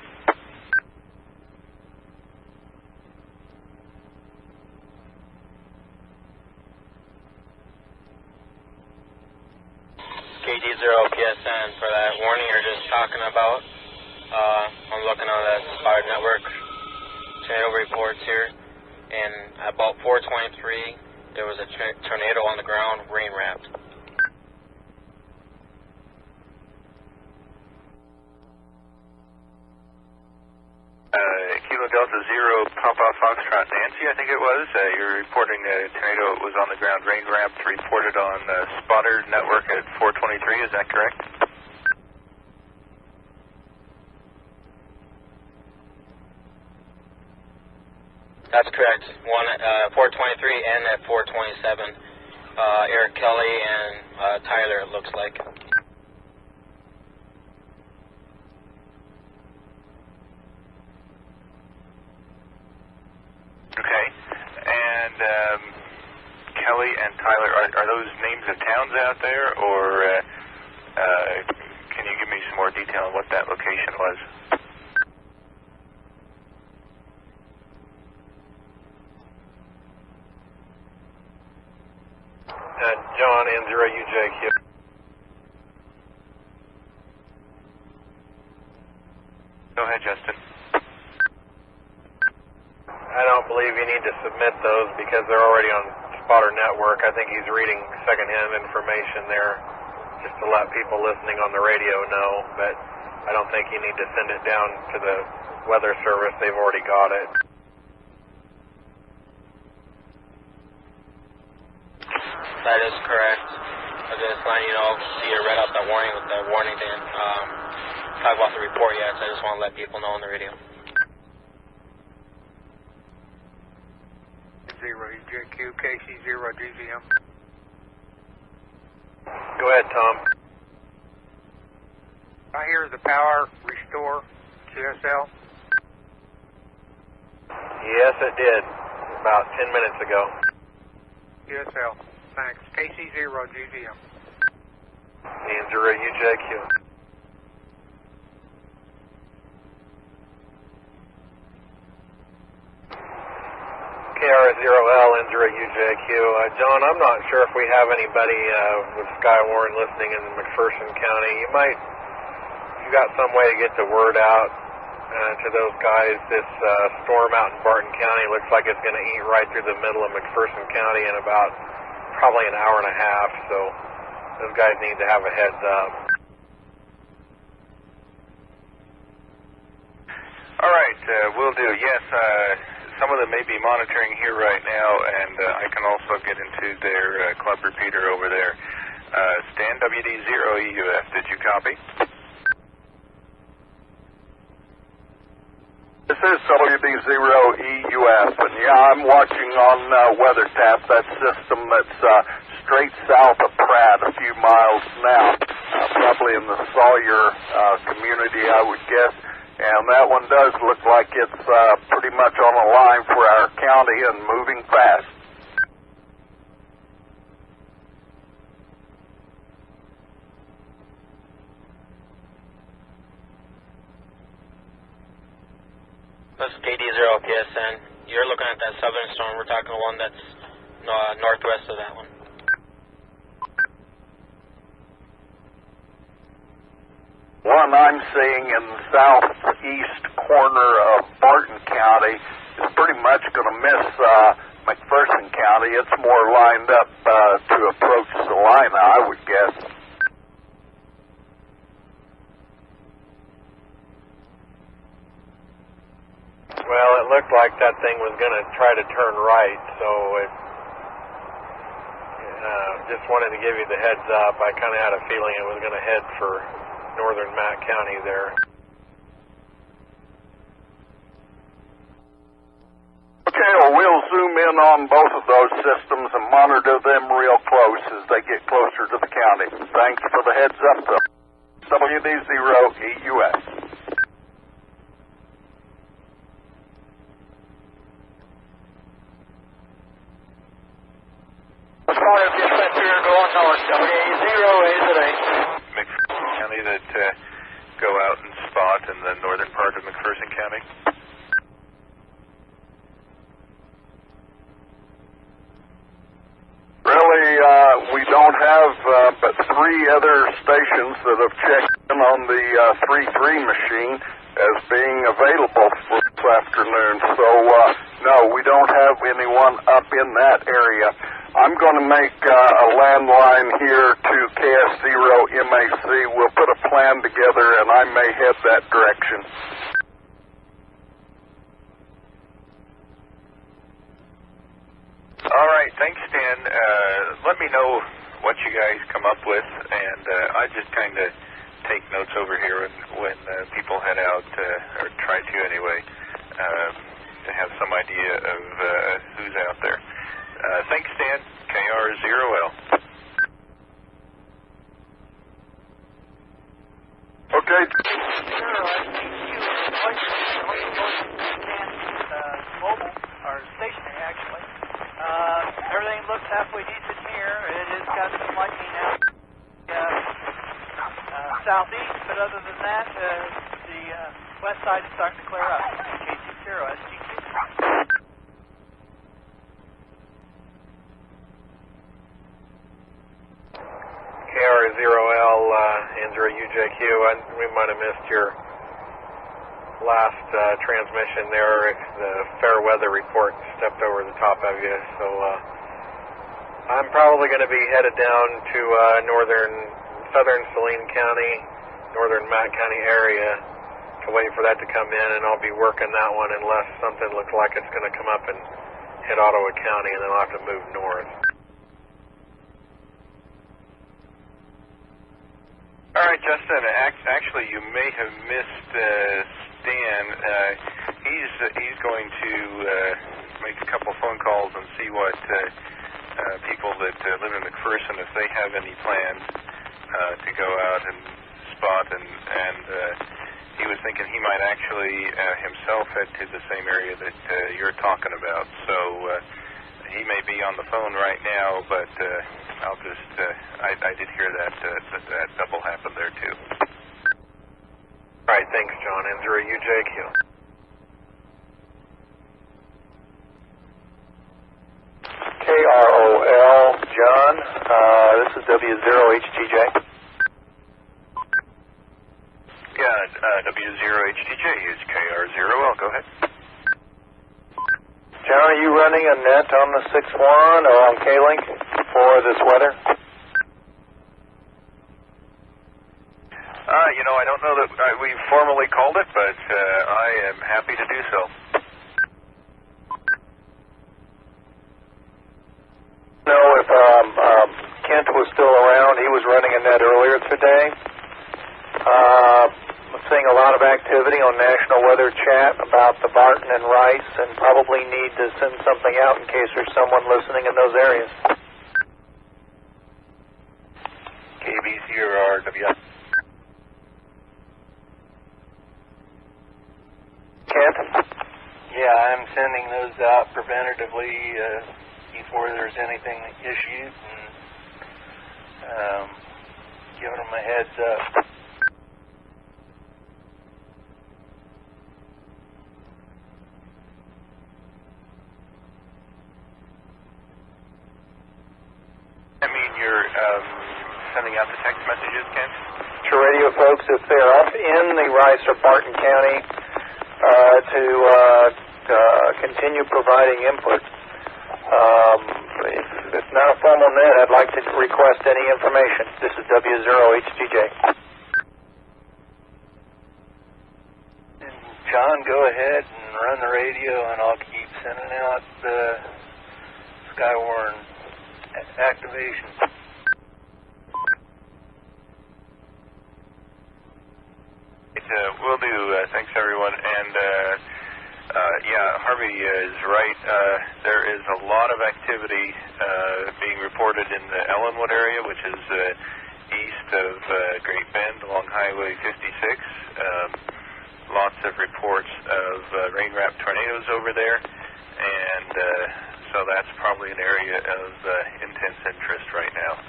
KD0PSN for that warning you're just talking about. I'm looking on the Spire Network tornado reports here, and about 4:23, there was a tornado on the ground, rain wrapped. Kilo Delta Zero, Papa Foxtrot Nancy, I think it was. You're reporting a tornado was on the ground, rain wrapped, reported on Spotter Network at 4:23. Is that correct? That's correct. One at 4:23 and at 4:27. Eric Kelly and Tyler, it looks like. Okay. And Kelly and Tyler, are those names of towns out there, or can you give me some more detail on what that location was? John N0UJQ. Go ahead, Justin. I don't believe you need to submit those because they're already on Spotter Network. I think he's reading secondhand information there just to let people listening on the radio know, but I don't think you need to send it down to the Weather Service. They've already got it. That is correct. I was just letting you know, see you read out that warning with the warning didn't talk about the report yet, so I just want to let people know on the radio. 0EJQ, KC0DVM. ahead, Tom. I hear the power restore QSL. Yes, it did. About 10 minutes ago. QSL. Thanks. KC0GVM. N0UJQ. KR0LNK. John, I'm not sure if we have anybody with Skywarn listening in McPherson County. If you got some way to get the word out to those guys, this storm out in Barton County looks like it's going to eat right through the middle of McPherson County in about probably an hour and a half, so those guys need to have a heads up. All right, will do. Yes, some of them may be monitoring here right now, and I can also get into their club repeater over there. Stan, WD0EUF, did you copy? This is WD0EUF, and yeah, I'm watching on WeatherTap, that system that's straight south of Pratt, a few miles now, probably in the Sawyer community, I would guess. And that one does look like it's pretty much on a line for our county and moving fast. This is KD0PSN. You're looking at that southern storm. We're talking the one that's northwest of that one. One I'm seeing in the southeast corner of Barton County is pretty much going to miss McPherson County. It's more lined up to approach Salina, I would guess. Well, it looked like that thing was going to try to turn right, so it just wanted to give you the heads up. I kind of had a feeling it was going to head for northern Matt County there. Okay, well, we'll zoom in on both of those systems and monitor them real close as they get closer to the county. Thanks for the heads up, though. WD0EUS. Going north, WA0A. McPherson County that go out and spot in the northern part of McPherson County? Really, we don't have but 3 other stations that have checked in on the 3-3 machine as being available for this afternoon. So, no, we don't have anyone up in that area. I'm going to make a landline here to KS0MAC. We'll put a plan together, and I may head that direction. All right, thanks, Stan. Let me know what you guys come up with, and I just kind of take notes over here when people head out, or try to anyway, to have some idea of who's out there. Thanks, Stan. KR0L. Okay. Mobile, or stationary actually. Everything looks halfway decent here. It has got some lightning out southeast, but other than that, the west side is starting to clear up. KC0STQ. KR0L, N0UJQ. We might have missed your last transmission there. The fair weather report stepped over the top of you. So I'm probably going to be headed down to southern Saline County, northern Matt County area to wait for that to come in, and I'll be working that one unless something looks like it's going to come up and hit Ottawa County, and then I'll have to move north. All right, Justin. Actually, you may have missed Stan. He's going to make a couple phone calls and see what people that live in McPherson, if they have any plans to go out and spot, and he was thinking he might actually himself head to the same area that you're talking about. So he may be on the phone right now, but I'll just I did hear that double happened there too. All right, thanks, John. N0 UJQ. KROL, John. This is W0HTJ. Yeah, W0HTJ is KR0L. Go ahead. John, are you running a net on the 6-1 or on K-Link for this weather? I don't know that we've formally called it, but I am happy to do so. No, if Kent was still around, he was running a net earlier today. I'm seeing a lot of activity on National Weather Chat about the Barton and Rice, and probably need to send something out in case there's someone listening in those areas. KB0RW. Kent? Yeah, I'm sending those out preventatively before there's anything issued, and giving them a heads up. I mean, you're sending out the text messages, Kent? To radio folks, if they're up in the Rice or Barton County, to continue providing input. If it's not a formal net, I'd like to request any information. This is W0HTJ. John, go ahead and run the radio, and I'll keep sending out the Skywarn activation. Will do. Thanks, everyone. And yeah, Harvey is right. There is a lot of activity being reported in the Ellenwood area, which is east of Great Bend along Highway 56. Lots of reports of rain-wrapped tornadoes over there, and so that's probably an area of intense interest right now.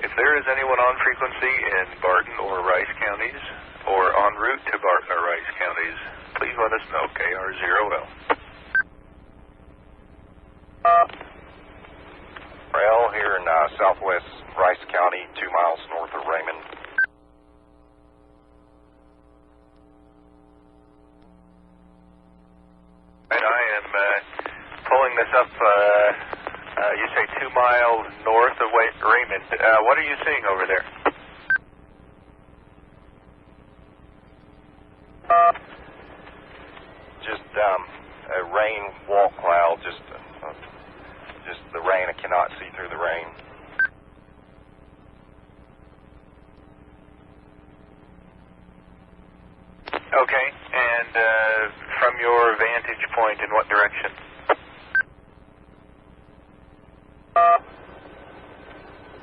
If there is anyone on frequency in Barton or Rice counties, or en route to Barton or Rice counties, please let us know. KR0L. Rail here in southwest Rice County, 2 miles north of Raymond. And I am pulling this up, you say 2 miles north of Raymond. What are you seeing over there? Just a rain wall cloud, just the rain. I cannot see through the rain. Okay, and from your vantage point, in what direction?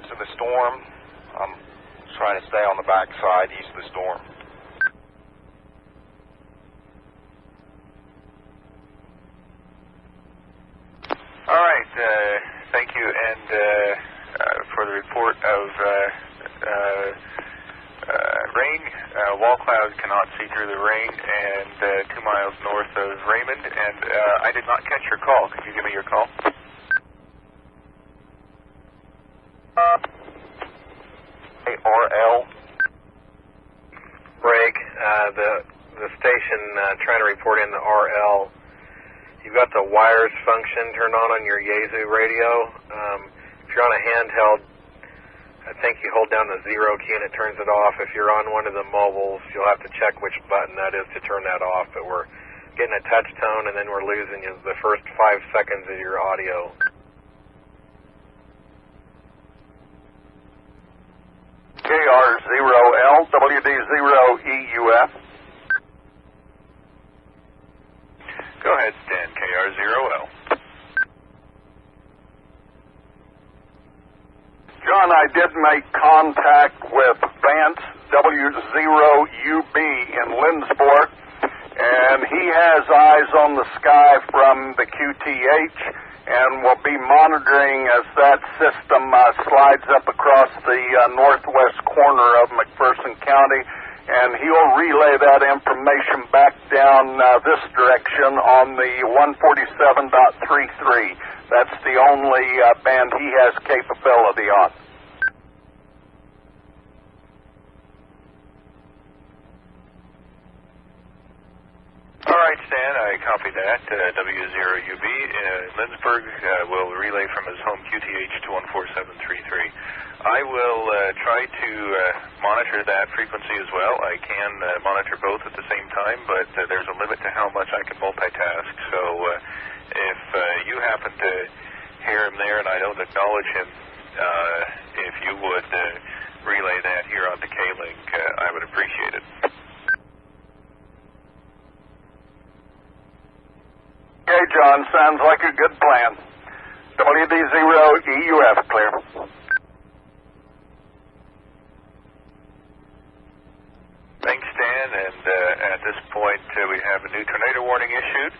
To the storm. I'm trying to stay on the back side, east of the storm. All right, thank you, and for the report of rain, wall cloud cannot see through the rain, and 2 miles north of Raymond, and I did not catch your call. Could you give me your call? RL. Greg, the station trying to report in the RL. You've got the wires function turned on your Yaesu radio. If you're on a handheld, I think you hold down the 0 key and it turns it off. If you're on one of the mobiles, you'll have to check which button that is to turn that off. But we're getting a touch tone, and then we're losing the first 5 seconds of your audio. KR0L, WD0EUF. Go ahead, Stan, KR0L. John, I did make contact with Vance W0UB in Lindsborg, and he has eyes on the sky from the QTH and will be monitoring as that system slides up across the northwest corner of McPherson County, and he'll relay that information back down this direction on the 147.33. That's the only band he has capability on. All right, Stan, I copy that. W0UB Lindsberg will relay from his home QTH to 14733. I will try to monitor that frequency as well. I can monitor both at the same time, but there's a limit to how much I can multitask. So if you happen to hear him there and I don't acknowledge him, if you would relay that here on the K-Link, I would appreciate it. Okay, John, sounds like a good plan. WD0EUF, clear. Thanks, Stan, and at this point we have a new tornado warning issued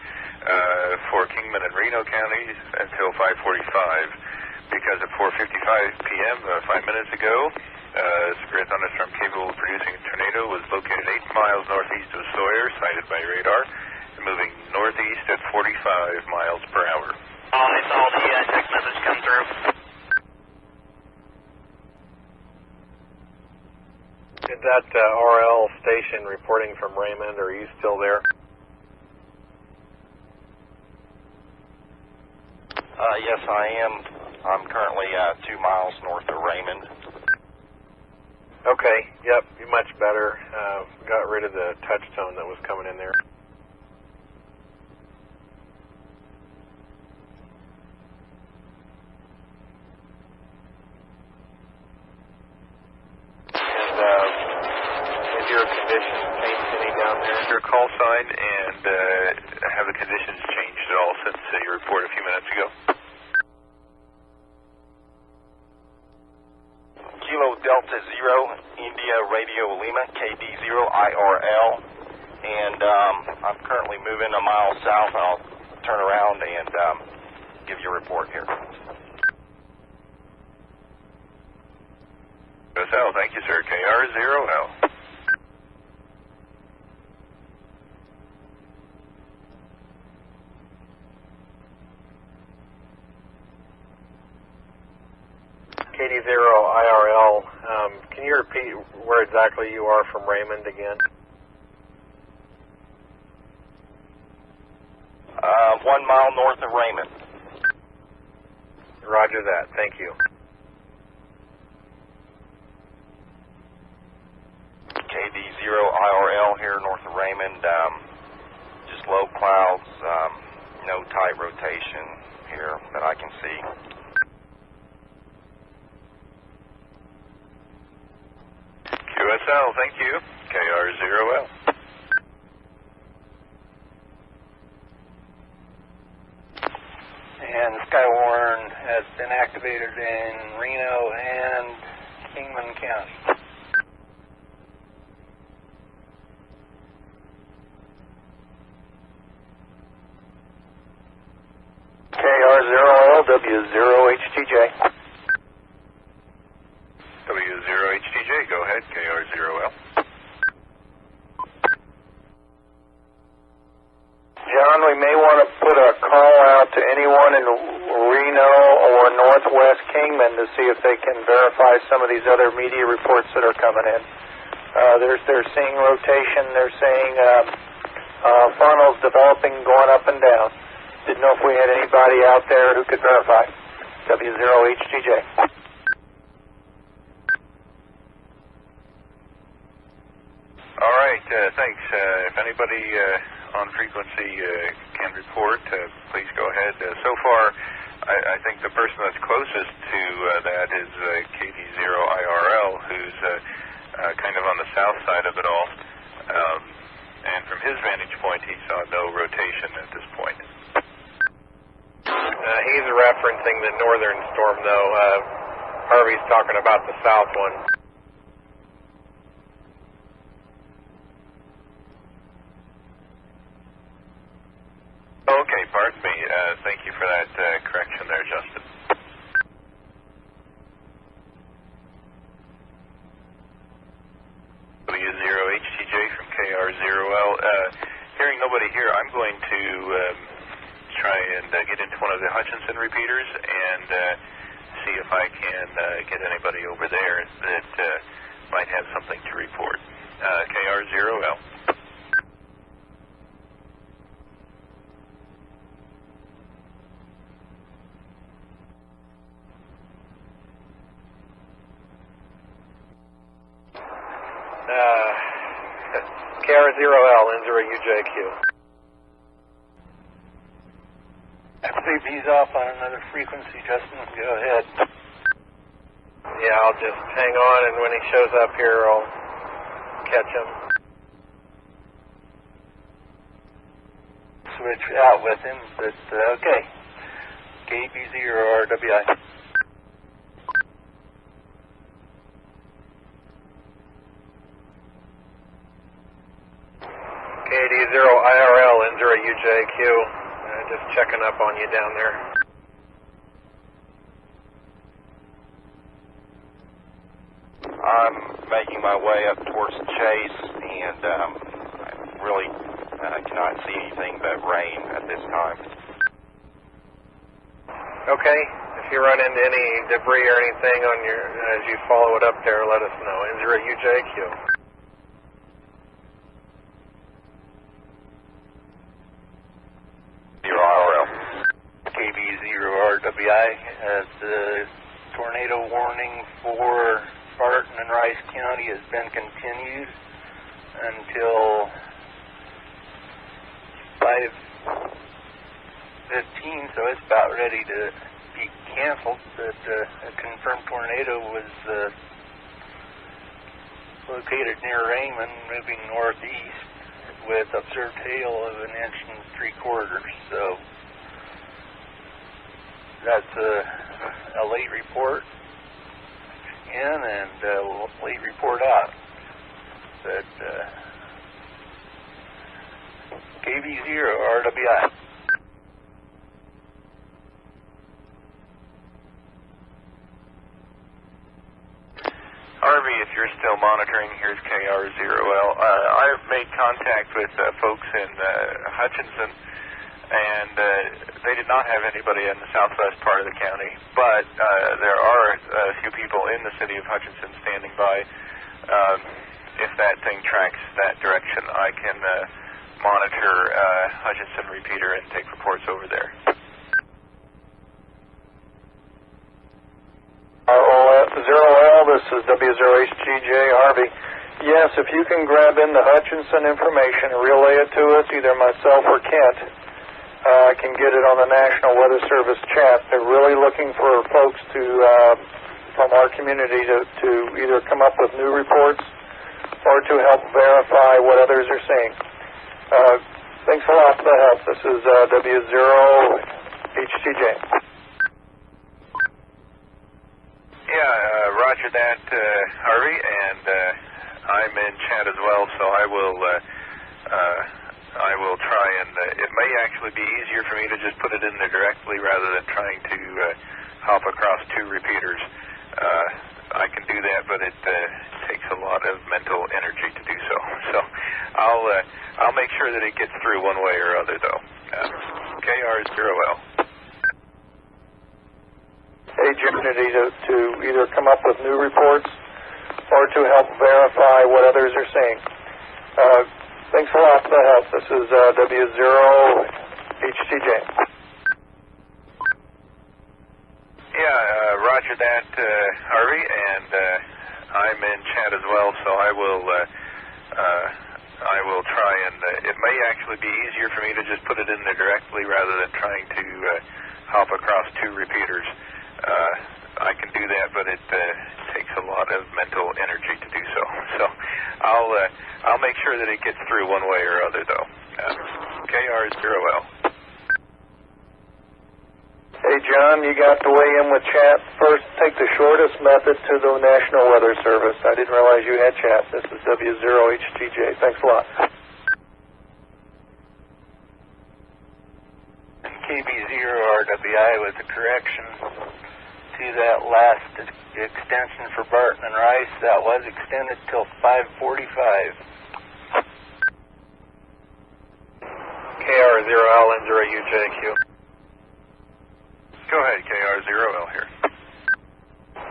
for Kingman and Reno counties until 5:45 because at 4:55 p.m., 5 minutes ago, a severe thunderstorm capable of producing a tornado was located 8 miles northeast of Sawyer, sighted by radar, moving northeast at 45 miles per hour. I saw the text message come through. Is that RL station reporting from Raymond? Are you still there? Yes, I am. I'm currently 2 miles north of Raymond. Okay, yep, much better. Got rid of the touch tone that was coming in there. Your conditions changed any down there? Your call sign and have the conditions changed at all since your report a few minutes ago? Kilo Delta Zero, India Radio Lima, KD0IRL, and I'm currently moving a mile south. I'll turn around and give you a report here. KS0LNK, thank you, sir. KR0L. KD0IRL, can you repeat where exactly you are from Raymond again? 1 mile north of Raymond. Roger that. Thank you. KD0IRL here north of Raymond. Just low clouds, no tight rotation here that I can see. QSL, thank you. KR0L. And Skywarn has been activated in Reno and Kingman County. KR0L, W0HTJ. W0HTJ, go ahead, KR0L. John, we may want to put a call out to anyone in Reno or Northwest Kingman to see if they can verify some of these other media reports that are coming in. They're seeing rotation, they're seeing funnels developing, going up and down. Didn't know if we had anybody out there who could verify. W0HTJ. All right, thanks. If anybody on frequency can report, please go ahead. So far, I think the person that's closest to that is KD0IRL, who's kind of on the south side of it all. And from his vantage point, he saw no rotation at this point. referencing the northern storm, though. Harvey's talking about the south one. Okay, pardon me. Thank you for that correction there, Justin. W0HTJ from KR0L. Hearing nobody here, I'm going to try and get into one of the Hutchinson repeaters and see if I can get anybody over there that might have something to report. KR0L. KR0L, N0UJQ. I believe he's off on another frequency, Justin. Go ahead. Yeah, I'll just hang on, and when he shows up here, I'll catch him. Switch out with him, but okay. KB0RWI. KD0IRL, N0UJQ. Just checking up on you down there. I'm making my way up towards Chase, and I really cannot see anything but rain at this time. Okay. If you run into any debris or anything on your as you follow it up there, let us know. N0UJQ. KB0RWI, the tornado warning for Spartan and Rice County has been continued until 5:15, so it's about ready to be canceled. But a confirmed tornado was located near Raymond, moving northeast with observed hail of 1 3/4 inches. So that's a late report in and a late report out. But KB0RWI. Harvey, if you're still monitoring, here's KR0L. I've made contact with folks in Hutchinson, and they did not have anybody in the southwest part of the county, but there are a few people in the city of Hutchinson standing by. If that thing tracks that direction, I can monitor Hutchinson repeater and take reports over there. ROL, this is W0HTJ Harvey. Yes, if you can grab in the Hutchinson information, relay it to us, either myself or Kent. I can get it on the National Weather Service chat. They're really looking for folks to, from our community to either come up with new reports or to help verify what others are seeing. Thanks a lot for the help. This is W0HTJ. Yeah, roger that, Harvey, and I'm in chat as well, so I will try and it may actually be easier for me to just put it in there directly rather than trying to hop across two repeaters. I can do that, but it takes a lot of mental energy to do so. So I'll make sure that it gets through one way or other, though. KR0L. Opportunity to either come up with new reports or to help verify what others are seeing. Thanks a lot for the help. This is W0HTJ. Yeah, roger that, Harvey, and I'm in chat as well, so I will try and it may actually be easier for me to just put it in there directly rather than trying to hop across two repeaters. I can do that, but it takes a lot of mental energy to do so. So I'll make sure that it gets through one way or other, though. KR0L. John, you got to weigh in with chat. First, take the shortest method to the National Weather Service. I didn't realize you had chat. This is W0HTJ. Thanks a lot. And KB0RWI with a correction to that last extension for Barton and Rice. That was extended till 5:45. KR0LNK. Go ahead, KR0L here.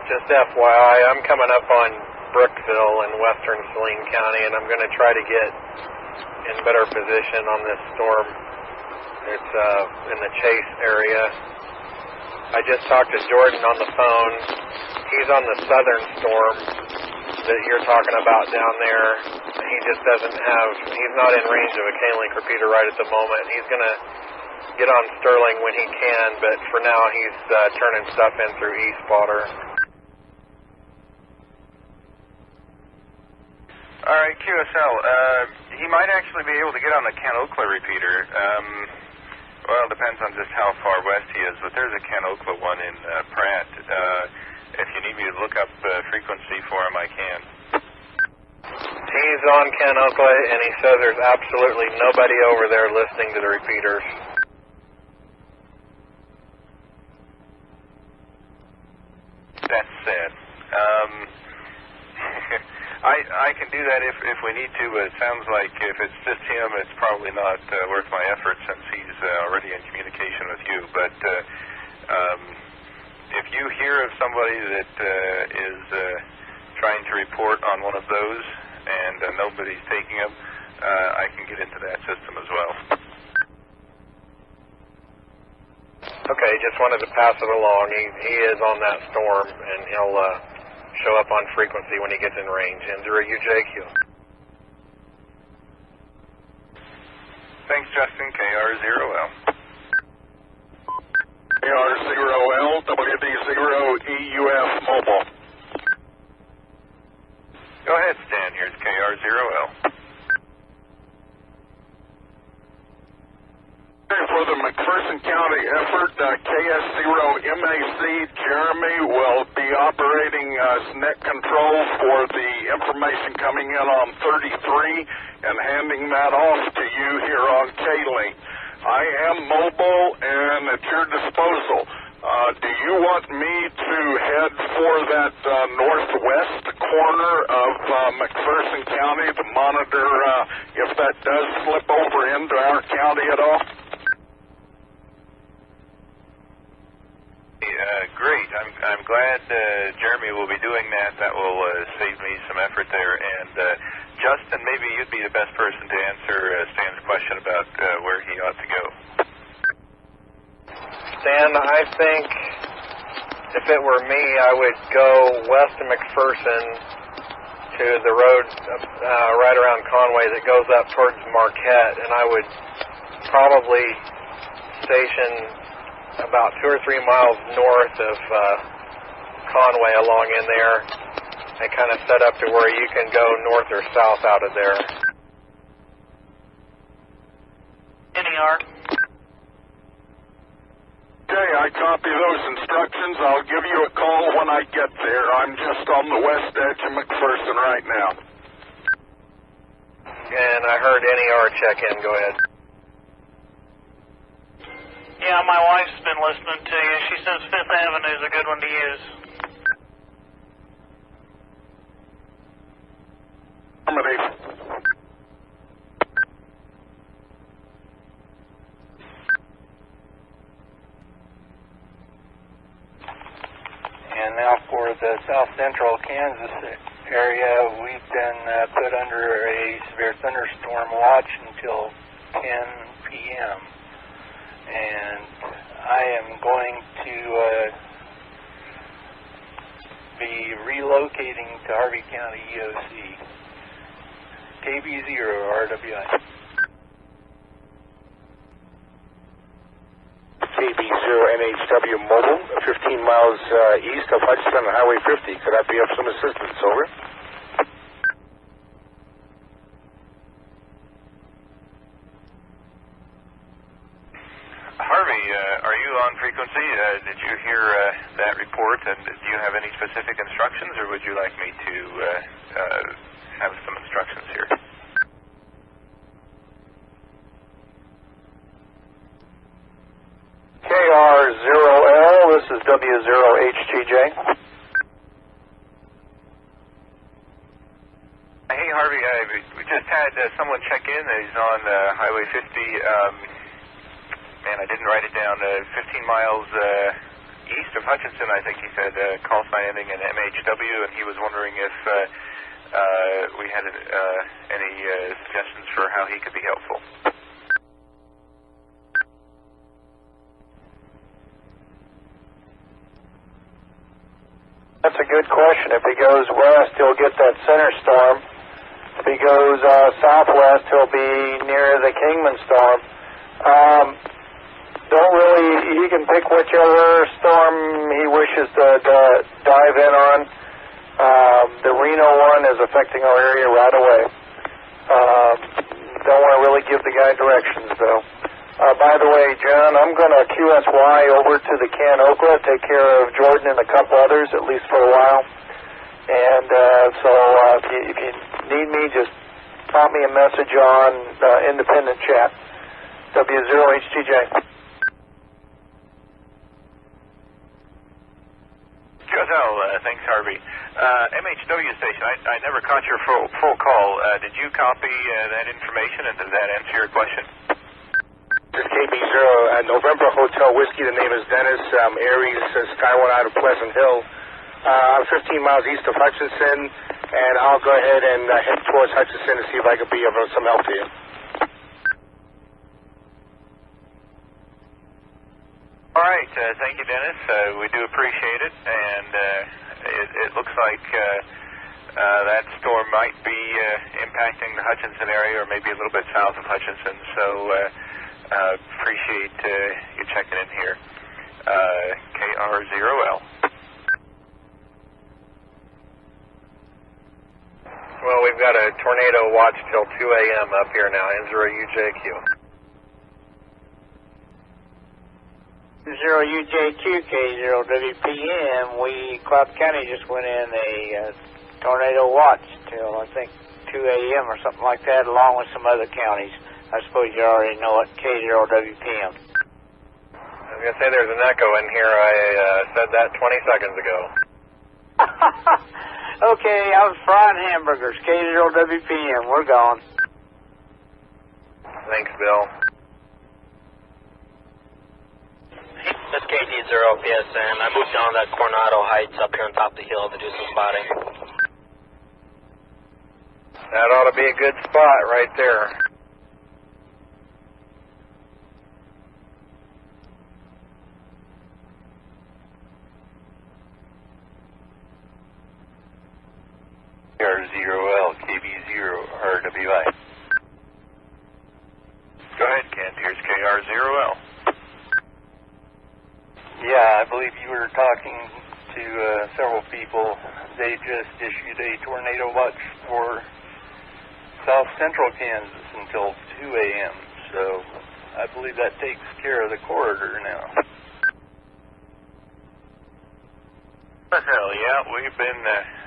Just FYI, I'm coming up on Brookville in western Saline County, and I'm going to try to get in better position on this storm. It's in the Chase area. I just talked to Jordan on the phone. He's on the southern storm that you're talking about down there. He just he's not in range of a K-Link repeater right at the moment. He's going to get on Sterling when he can, but for now he's turning stuff in through East Spotter. All right, QSL. He might actually be able to get on the Can-Okla repeater. Well, it depends on just how far west he is, but there's a Can-Okla one in Pratt. If you need me to look up frequency for him, I can. He's on Can-Okla, and he says there's absolutely nobody over there listening to the repeaters. That's sad. I can do that if we need to, but it sounds like if it's just him, it's probably not worth my effort since he's already in communication with you. But if you hear of somebody that is trying to report on one of those and nobody's taking them, I can get into that system as well. Okay, just wanted to pass it along. He is on that storm, and he'll show up on frequency when he gets in range. N0UJQ. Thanks, Justin. KR0L. KR0L, WD0EUF Mobile. Go ahead, Stan. Here's KR0L. For the McPherson County effort, KS0MAC Jeremy will be operating net control for the information coming in on 33 and handing that off to you here on K-Link. I am mobile and at your disposal. Do you want me to head for that northwest corner of McPherson County to monitor if that does slip over into our county at all? Great. I'm glad Jeremy will be doing that. That will save me some effort there. And Justin, maybe you'd be the best person to answer Stan's question about where he ought to go. Stan, I think if it were me, I would go west of McPherson to the road right around Conway that goes up towards Marquette, and I would probably station about 2 or 3 miles north of Conway along in there and kind of set up to where you can go north or south out of there. NER. Okay, I copy those instructions. I'll give you a call when I get there. I'm just on the west edge of McPherson right now. And I heard NER check in. Go ahead. Yeah, my wife's been listening to you. She says Fifth Avenue is a good one to use. And now for the south central Kansas area, we've been put under a severe thunderstorm watch until 10 p.m. And I am going to be relocating to Harvey County EOC. KB0RWI. KB0NHW Mobile, 15 miles east of Hutchinson on Highway 50. Could I be of some assistance? Over. Harvey Harvey, are you on frequency? Did you hear that report, and do you have any specific instructions, or would you like me to have some instructions here? KR0L, this is W0HGJ. Hey, Harvey, we just had someone check in. He's on Highway 50. Man, I didn't write it down. 15 miles east of Hutchinson, I think he said, call sign ending in MHW, and he was wondering if we had any suggestions for how he could be helpful. That's a good question. If he goes west, he'll get that center storm. If he goes southwest, he'll be near the Kingman storm. He can pick whichever storm he wishes to dive in on. The Reno one is affecting our area right away. Don't want to really give the guy directions, though. By the way, John, I'm going to QSY over to the Can-Okla, take care of Jordan and a couple others, at least for a while. And if you need me, just pop me a message on independent chat. W0HTJ. Thanks, Harvey. MHW station, I never caught your full call. Did you copy that information, and does that answer your question? This is KB0, November Hotel Whiskey. The name is Dennis. Aries, Skyward out of Pleasant Hill. I'm 15 miles east of Hutchinson, and I'll go ahead and head towards Hutchinson to see if I can be of some help to you. All right, thank you, Dennis. We do appreciate it, and it looks like that storm might be impacting the Hutchinson area, or maybe a little bit south of Hutchinson, so appreciate you checking in here. KR0L. Well, we've got a tornado watch till 2 a.m. up here now, N0UJQ. 0UJQ, K0WPM, Clark County just went in a tornado watch till, I think, 2 a.m. or something like that, along with some other counties. I suppose you already know it, K0WPM. I was going to say there's an echo in here. I said that 20 seconds ago. Okay, I was frying hamburgers, K0WPM, we're gone. Thanks, Bill. This KD0PSN. I moved down that Coronado Heights up here on top of the hill to do some spotting. That ought to be a good spot right there. KR0L, KB0RWI. Go ahead, Kent. Here's KR0L. Yeah, I believe you were talking to several people. They just issued a tornado watch for south central Kansas until 2 a.m. So I believe that takes care of the corridor now. Hell yeah, we've been,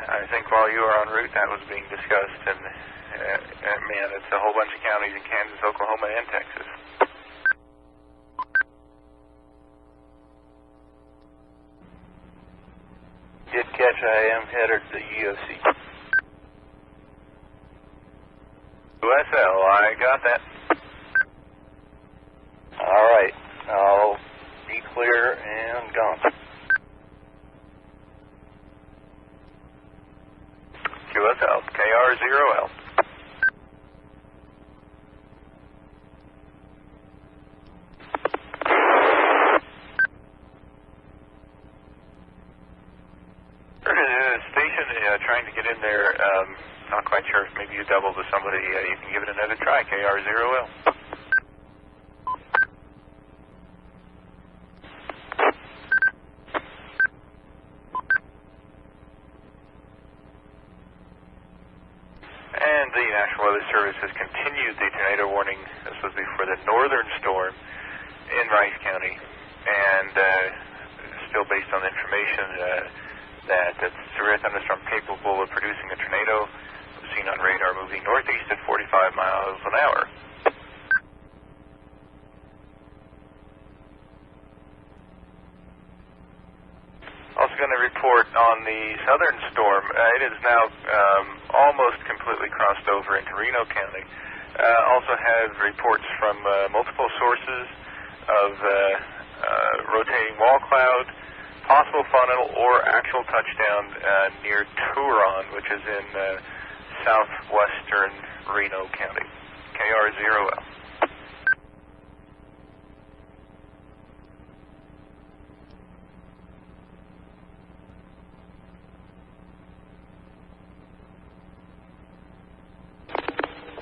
I think while you were en route that was being discussed, and man, it's a whole bunch of counties in Kansas, Oklahoma, and Texas. Did catch I am headed to the EOC. USL, I got that. All right, I'll be clear and gone. QSL, KR0L. Trying to get in there, not quite sure if maybe you doubled with somebody. You can give it another try, KR0L. And the National Weather Service has continued the tornado warning. This was before the northern storm, in Rice County, and still based on the information that a severe thunderstorm capable of producing a tornado was seen on radar moving northeast at 45 miles an hour. Also going to report on the southern storm. It is now almost completely crossed over into Reno County. Also have reports from multiple sources of rotating wall cloud, possible funnel, or actual touchdown near Turon, which is in southwestern Reno County. KR0L.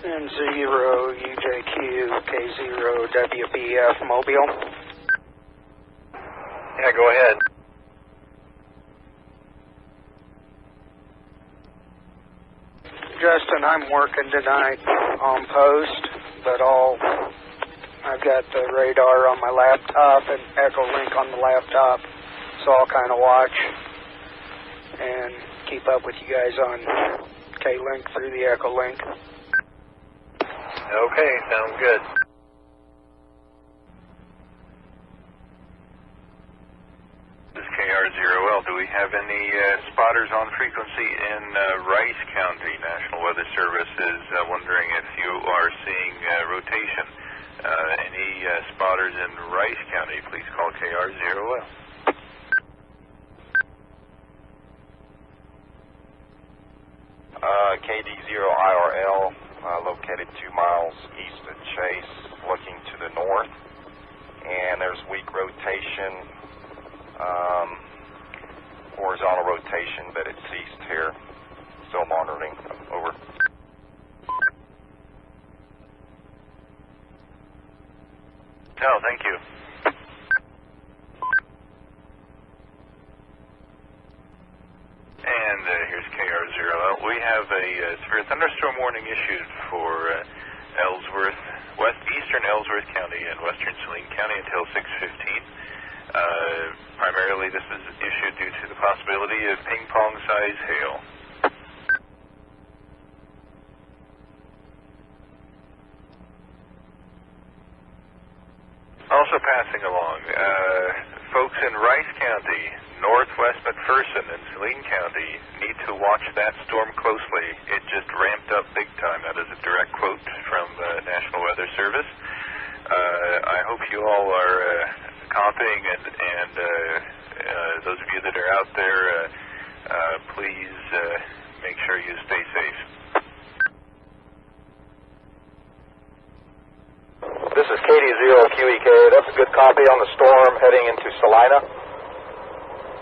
M0 UJQ K0 WBF Mobile. Yeah, go ahead. Justin, I'm working tonight on post, but I've got the radar on my laptop and Echo Link on the laptop, so I'll kind of watch and keep up with you guys on K-Link through the Echo Link. Okay, sounds good. This is KR0L. Do we have any spotters on frequency in Rice County? National Weather Service is wondering if you are seeing rotation. Any spotters in Rice County, please call KR0L. KD0IRL, located 2 miles east of Chase, looking to the north, and there's weak rotation, horizontal rotation, but it ceased here. Still monitoring. Over. No, thank you. And here's KR0L. We have a severe thunderstorm warning issued for Ellsworth, eastern Ellsworth County and western Saline County until 6:15. Primarily, this is issued due to the possibility of ping-pong-size hail. Also passing along, folks in Rice County, northwest McPherson, and Saline County need to watch that storm closely. It just ramped up big time. That is a direct quote from the National Weather Service. I hope you all are copying, and those of you that are out there, please make sure you stay safe. This is KD0QEK. That's a good copy on the storm heading into Salina.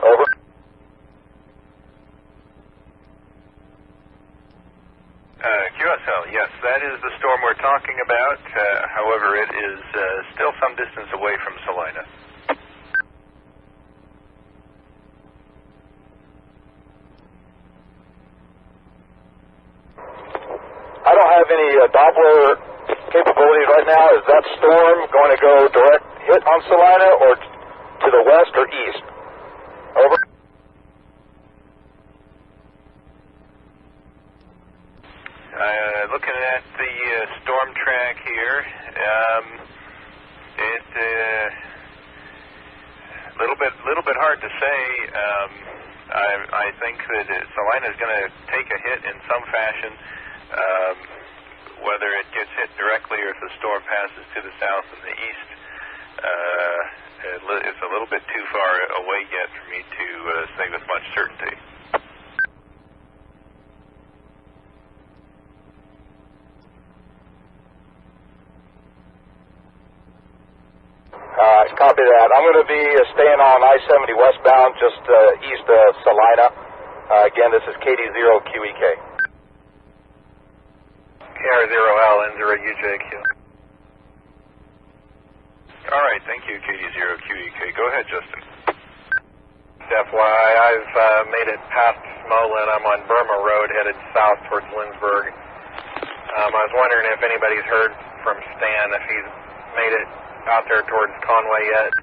Over. QSL, yes, that is the storm we're talking about. However, it is still some distance away from Salina. I don't have any Doppler capabilities right now. Is that storm going to go direct hit on Salina or to the west or east? Over. Looking at the storm track here, little bit hard to say. I think that Salina is going to take a hit in some fashion. Whether it gets hit directly or if the storm passes to the south and the east, it's a little bit too far away yet for me to say with much certainty. Copy that. I'm going to be staying on I-70 westbound, just east of Salina. Again, this is KD0QEK. KR0LN0UJQ. All right, thank you, KD0QEK. Go ahead, Justin. FYI, I've made it past Smolin. I'm on Burma Road, headed south towards Lindsberg. I was wondering if anybody's heard from Stan, if he's made it out there towards Conway yet.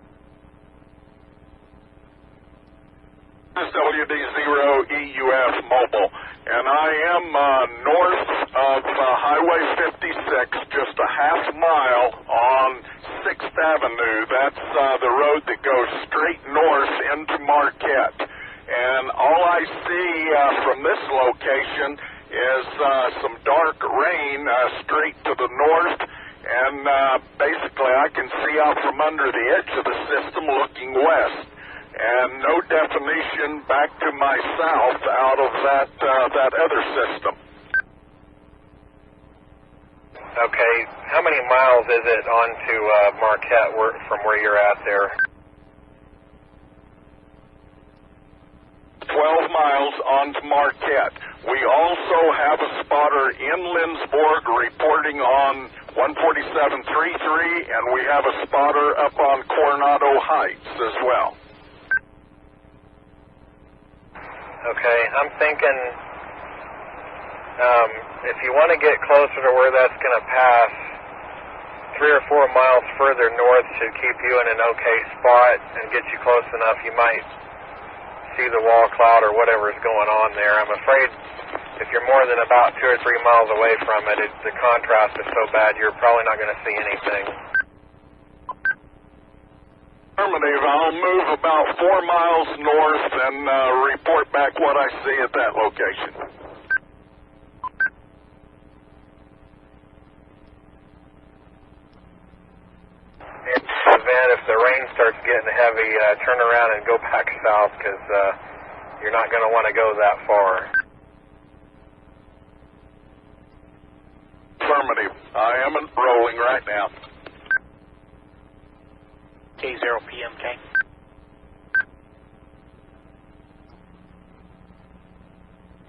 This is WD0EUF Mobile, and I am north of Highway 56, just a half mile on 6th Avenue. That's the road that goes straight north into Marquette. And all I see from this location is some dark rain straight to the north, and basically I can see out from under the edge of the system looking west. And no definition back to my south out of that other system. Okay, how many miles is it onto Marquette from where you're at there? 12 miles onto Marquette. We also have a spotter in Lindsborg reporting on 147.33, and we have a spotter up on Coronado Heights as well. Okay, I'm thinking if you want to get closer to where that's going to pass, 3 or 4 miles further north should keep you in an okay spot and get you close enough you might see the wall cloud or whatever is going on there. I'm afraid if you're more than about 2 or 3 miles away from it, the contrast is so bad you're probably not going to see anything. Affirmative. I'll move about 4 miles north and report back what I see at that location. In the event, if the rain starts getting heavy, turn around and go back south because you're not going to want to go that far. Affirmative. I am rolling right now. K0PMK.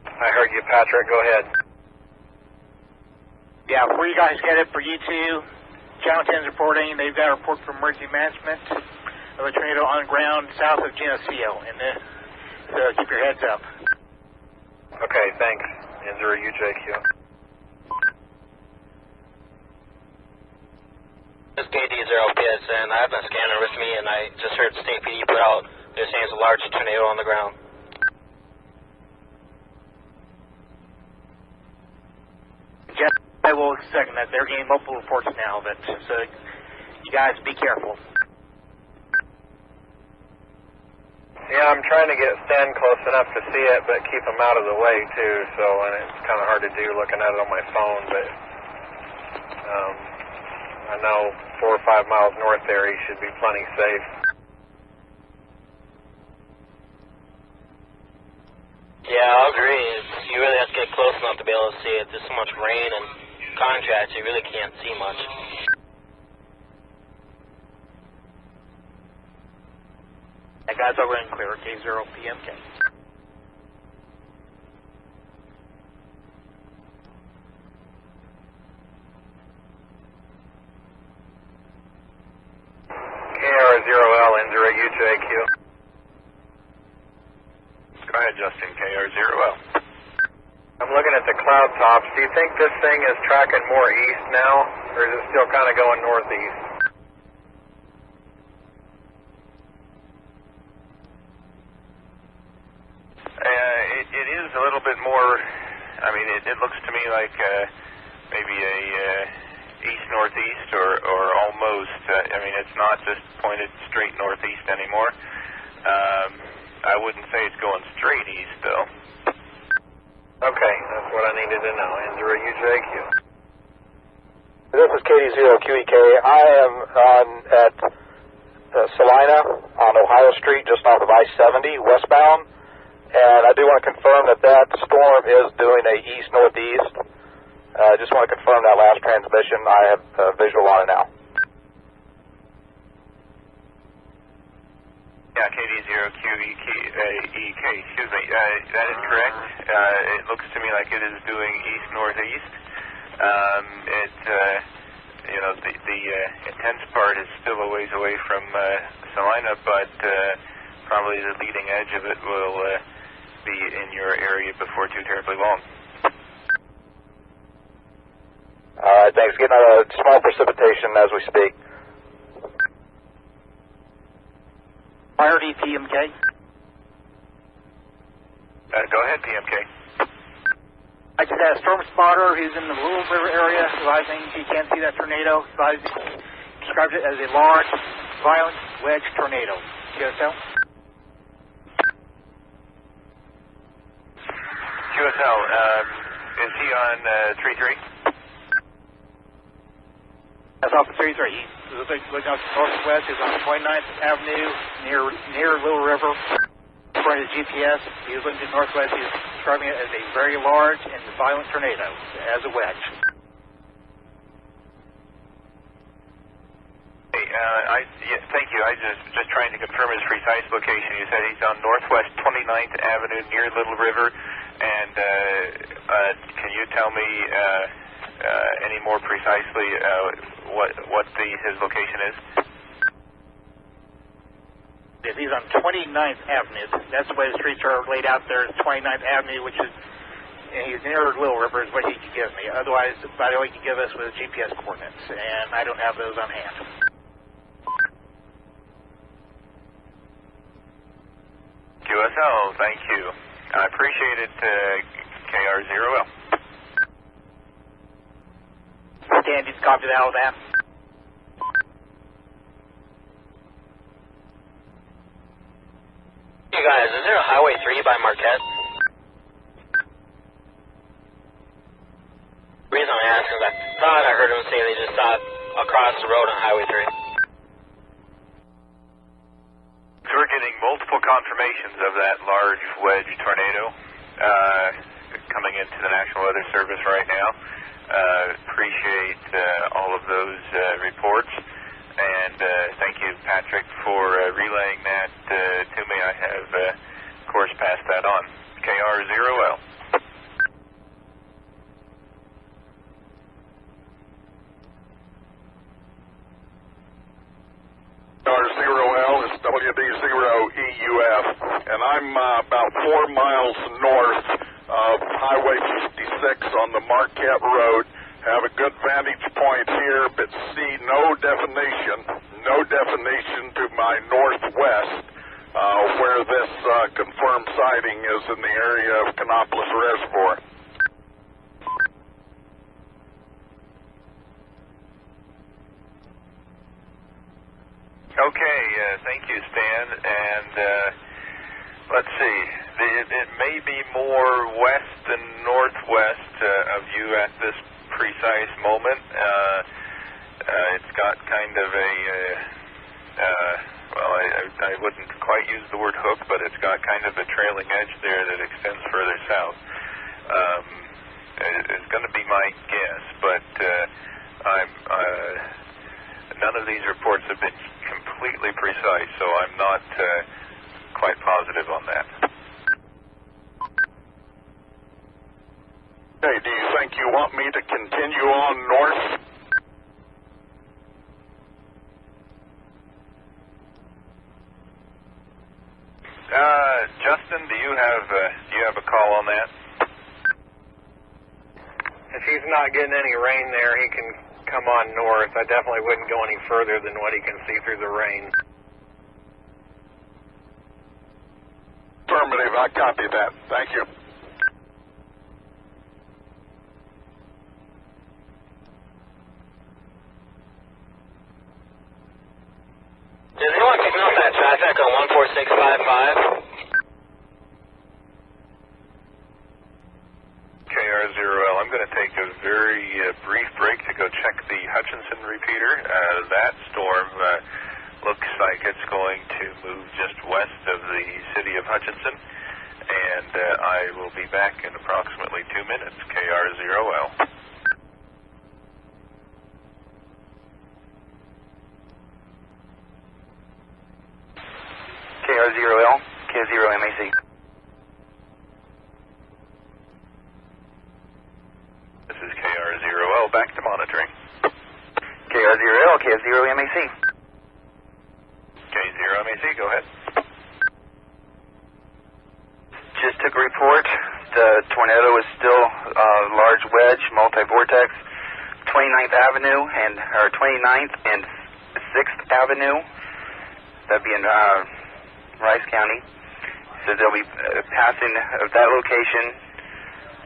I heard you, Patrick. Go ahead. Yeah, where you guys get it for U2, Channel 10's reporting. They've got a report from emergency management of a tornado on ground south of Geneseo. And so keep your heads up. Okay, thanks. N0 UJQ. This is KD0PSN. I have my scanner with me, and I just heard State PD put out, they're saying it's a large tornado on the ground. Jeff, I will second that. They're getting multiple reports now, but so you guys be careful. Yeah, I'm trying to get Stan close enough to see it, but keep him out of the way, too, and it's kind of hard to do looking at it on my phone, but I know 4 or 5 miles north there, he should be plenty safe. Yeah, I'll agree. You really have to get close enough to be able to see it. There's so much rain and contrast, you really can't see much. That guy's over and clear, K0PMK. KR0LNK, UJQ. Go ahead, Justin, KR0L. I'm looking at the cloud tops. Do you think this thing is tracking more east now, or is it still kind of going northeast? It is a little bit more, I mean, it looks to me like maybe a east-northeast or almost. I mean, it's not just pointed straight northeast anymore. I wouldn't say it's going straight east, though. Okay, that's what I needed to know. N0 UJQ. This is KD0QEK. I am at Salina on Ohio Street, just off of I-70, westbound. And I do want to confirm that storm is doing a east-northeast. I just want to confirm that last transmission. I have visual on it now. Yeah, KD0QEK, excuse me, that is correct. It looks to me like it is doing east-northeast. The intense part is still a ways away from Salina, but probably the leading edge of it will be in your area before too terribly long. All right, thanks. Getting a small precipitation as we speak. priority PMK. Go ahead, PMK. I just had a storm spotter who's in the Little River area advising he can't see that tornado. Described it as a large, violent wedge tornado. QSL? QSL, is he on 3-3? That's off of 3-3. He's looking out northwest. He's on 29th Avenue near Little River. According to GPS, he was looking to northwest. He's describing it as a very large and violent tornado, as a wedge. Hey, thank you. I just trying to confirm his precise location. You said he's on northwest 29th Avenue near Little River. And can you tell me any more precisely what his location is? If he's on 29th Avenue, that's the way the streets are laid out there. 29th Avenue, which is, and he's near Little River, is what he could give me. Otherwise, about all he could give us was GPS coordinates, and I don't have those on hand. QSL, thank you. I appreciate it, KR0L. Dan, just copy that, all that. Hey guys, is there a Highway 3 by Marquette? The reason I ask is I thought I heard him say they just saw it across the road on Highway 3. So we're getting multiple confirmations of that large wedge tornado coming into the National Weather Service right now. Appreciate all of those reports. And thank you, Patrick, for relaying that to me. I have, of course, passed that on. KR0L. KR0L is WD0EUF, and I'm about 4 miles north of Highway 56 on the Marquette Road. Have a good vantage point here, but see no definition to my northwest where this confirmed sighting is in the area of Canopolis Reservoir. Okay, thank you, Stan. And let's see, it may be more west than northwest of you at this precise moment. It's got kind of a, well, I wouldn't quite use the word hook, but it's got kind of a trailing edge there that extends further south. It's going to be my guess, but none of these reports have been completely precise, so I'm not quite positive on that. Hey, do you think you want me to continue on north? Justin, do you have a call on that? If he's not getting any rain there, he can come on north. I definitely wouldn't go any further than what he can see through the rain. Affirmative, I copy that. Thank you. Does anyone picking up that traffic on 14655? KR0L, I'm going to take a very brief break to go check the Hutchinson repeater. That storm looks like it's going to move just west of the city of Hutchinson, and I will be back in approximately 2 minutes. KR0L. KR0L, KS0MAC. This is KR0L, back to monitoring. KR0L, KS0MAC. K0MAC, go ahead. Just took a report. The tornado is still a large wedge, multi-vortex, 29th Avenue or 29th and 6th Avenue. That'd be in Rice County. He says they'll be passing of that location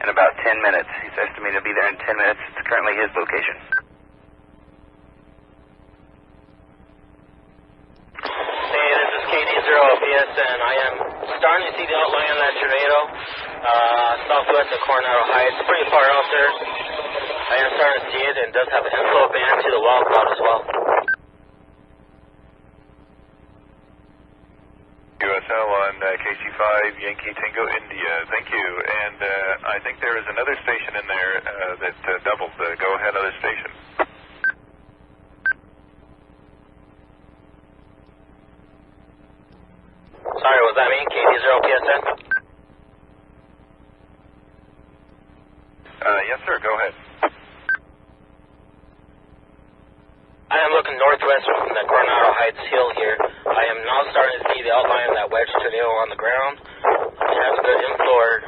in about 10 minutes. He's estimated to be there in 10 minutes. It's currently his location. Hey, this is KD0PSN. I am starting to see the outline of that tornado southwest of Coronado Heights. Pretty far out there. I am starting to see it, and does have an inflow band to the wall cloud as well. USL on KC5 Yankee Tango India. Thank you. And I think there is another station in there that doubled. Go ahead, other station. Sorry, was that me? KD0PSN? Yes, sir. Go ahead. I am looking northwest from the Coronado Heights hill here. I am now starting to see the outline of that wedge tornado on the ground. It has a good inflow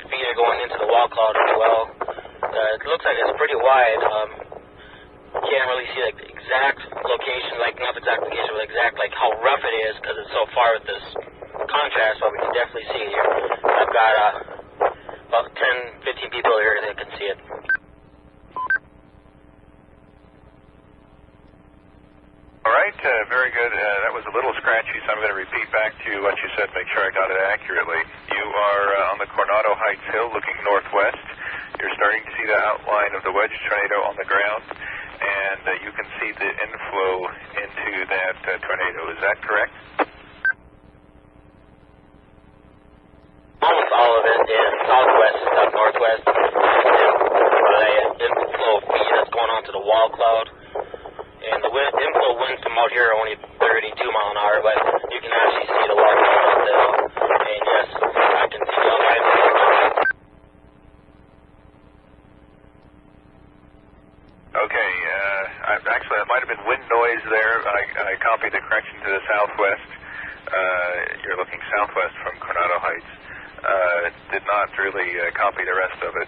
feeder going into the wall cloud as well. It looks like it's pretty wide. Can't really see like the exact location, like not the exact location, but exact like how rough it is because it's so far with this contrast, but we can definitely see it here. I've got about 10, 15 people here that can see it. All right, very good. That was a little scratchy, so I'm going to repeat back to you what you said, make sure I got it accurately. You are on the Coronado Heights Hill looking northwest. You're starting to see the outline of the wedge tornado on the ground, and you can see the inflow into that tornado. Is that correct? Almost all of it is southwest instead of northwest. The inflow feed that's going onto the wall cloud. And the inflow winds from out here are only 32 mile an hour, but you can actually see the wall cloud out there. And yes, I can see the outline. Okay, actually that might have been wind noise there. I copied the correction to the southwest. You're looking southwest from Coronado Heights. Did not really copy the rest of it.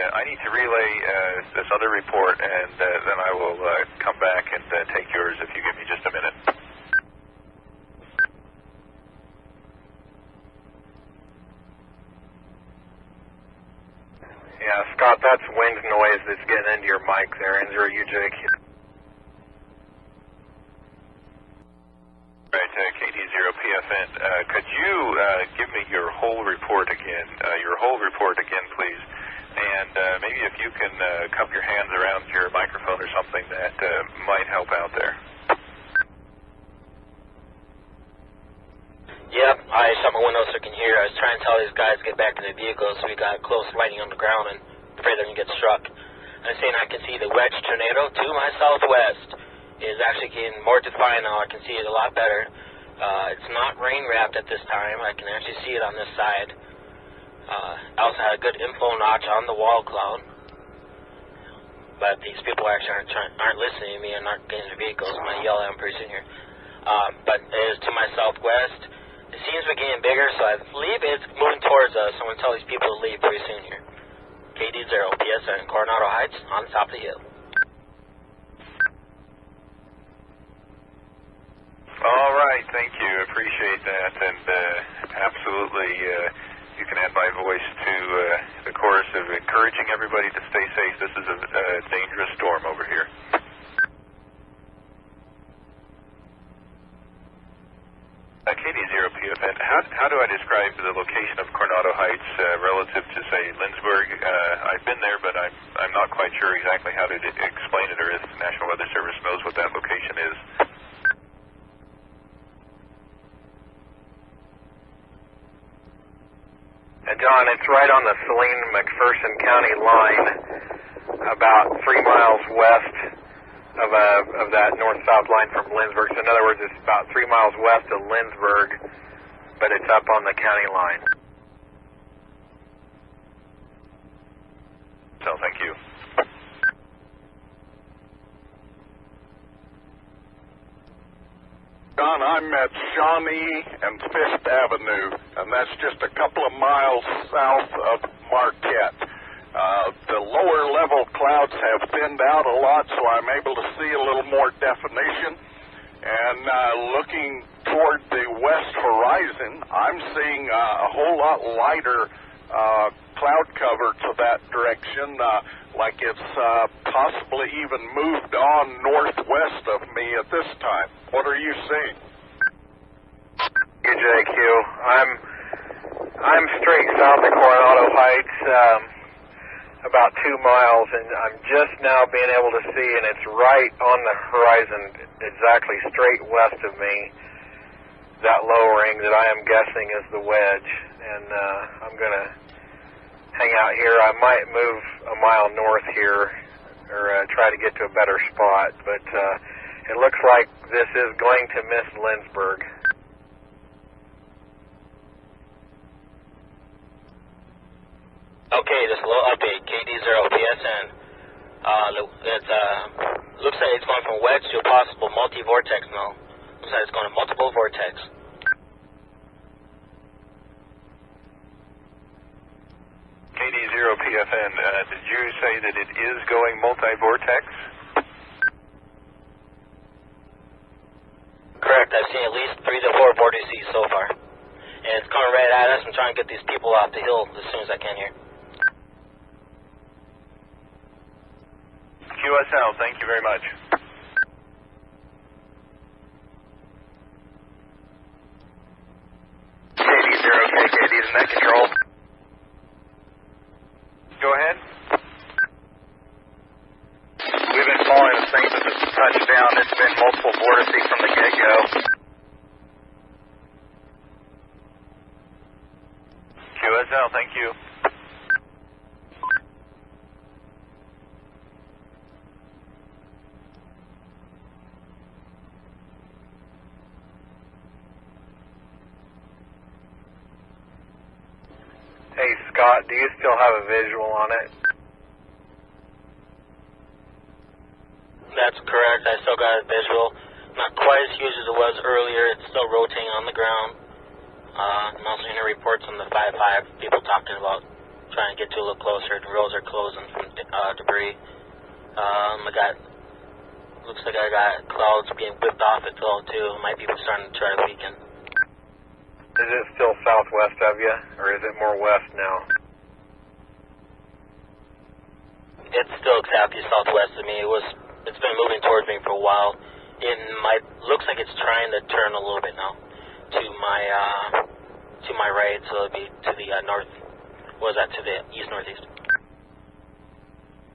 I need to relay this other report, and then I will come back and take yours if you give me just a minute. Yeah, Scott, that's wind noise that's getting into your mic there, Andrew UJQ. Right, KD0PFN. Could you give me your whole report again? Please. And maybe if you can cup your hands around your microphone or something that might help out there. Yep, I shut my window so I can hear. I was trying to tell these guys to get back in their vehicles so we got close lighting on the ground and afraid they're going to get struck. I'm saying I can see the wedge tornado to my southwest is actually getting more defined now. I can see it a lot better. It's not rain wrapped at this time. I can actually see it on this side. I also had a good inflow notch on the wall cloud. But these people actually aren't listening to me and aren't getting in their vehicles. I'm going to yell at them pretty soon here. But it is to my southwest. It seems to be getting bigger, so I believe it's moving towards us. I'm going to tell these people to leave pretty soon here. KD0PSN, Coronado Heights, on the top of the hill. All right, thank you. Appreciate that. And absolutely, you can add my voice to the chorus of encouraging everybody to stay safe. This is a dangerous storm over here. KD0PFN, how do I describe the location of Coronado Heights relative to, say, Lindsborg? I've been there, but I'm not quite sure exactly how to explain it, or if the National Weather Service knows what that location is. John, it's right on the Saline-McPherson County line, about 3 miles west of that north-south line from Lindsborg. So in other words, it's about 3 miles west of Lindsborg, but it's up on the county line. So, thank you. John, I'm at Shawnee and 5th Avenue, and that's just a couple of miles south of Marquette. The lower level clouds have thinned out a lot, so I'm able to see a little more definition. And and looking toward the west horizon, I'm seeing a whole lot lighter cloud cover to that direction, like it's possibly even moved on northwest of me at this time. What are you seeing? JQ, I'm straight south of Coronado Heights, about 2 miles, and I'm just now being able to see, and it's right on the horizon, exactly straight west of me, that lowering that I am guessing is the wedge, and I'm going to hang out here. I might move a mile north here, or try to get to a better spot, but it looks like this is going to miss Lindsberg. Okay, this is a little update, KD0PSN. Looks like it's going from wedge to a possible multi-vortex now. Looks like it's going to multiple vortex. KD0PFN, did you say that it is going multi-vortex? Correct, I've seen at least 3 to 4 vortices so far. And it's coming right at us. I'm trying to get these people off the hill as soon as I can here. QSL, thank you very much. KD0K, KD is net control. Go ahead. We've been following the same since it's touchdown. It's been multiple vortices from the get-go. QSL, thank you. Hey, Scott, do you still have a visual on it? That's correct. I still got a visual. Not quite as huge as it was earlier. It's still rotating on the ground. I'm also hearing reports on the 5-5, people talking about trying to get to a little closer. The roads are closing from debris. Looks like I got clouds being whipped off it though too. Might be starting to try to weaken. Is it still southwest of you, or is it more west now? It's still exactly southwest of me. It's been moving towards me for a while. Looks like it's trying to turn a little bit now to my right, so it'll be to the north. What was that, to the east northeast?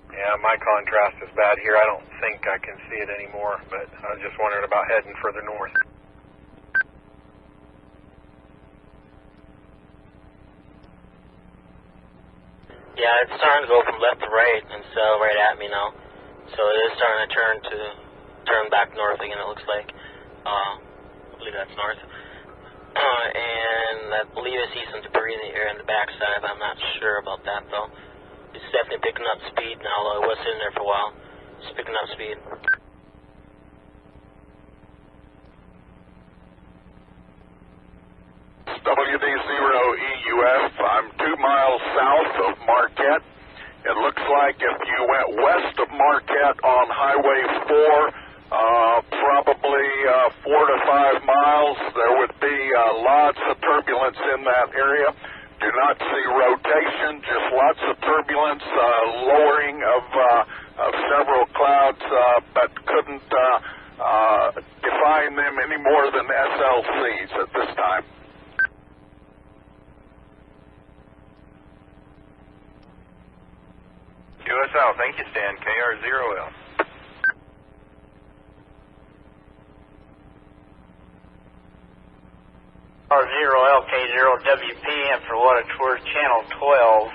Yeah, my contrast is bad here. I don't think I can see it anymore, but I was just wondering about heading further north. Yeah, it's starting to go from left to right instead of right at me now. So it is starting to turn back north again, it looks like. I believe that's north. And I believe I see some debris in the air on the backside. I'm not sure about that though. It's definitely picking up speed now, although it was sitting there for a while. It's picking up speed. WD0EUF, I'm 2 miles south of Marquette. It looks like if you went west of Marquette on Highway 4, probably 4 to 5 miles, there would be lots of turbulence in that area. Do not see rotation, just lots of turbulence, lowering of several clouds, but couldn't define them any more than SLCs at this time. QSL, thank you, Stan. KR0L. KR0LK0WPM, for what it's worth, Channel 12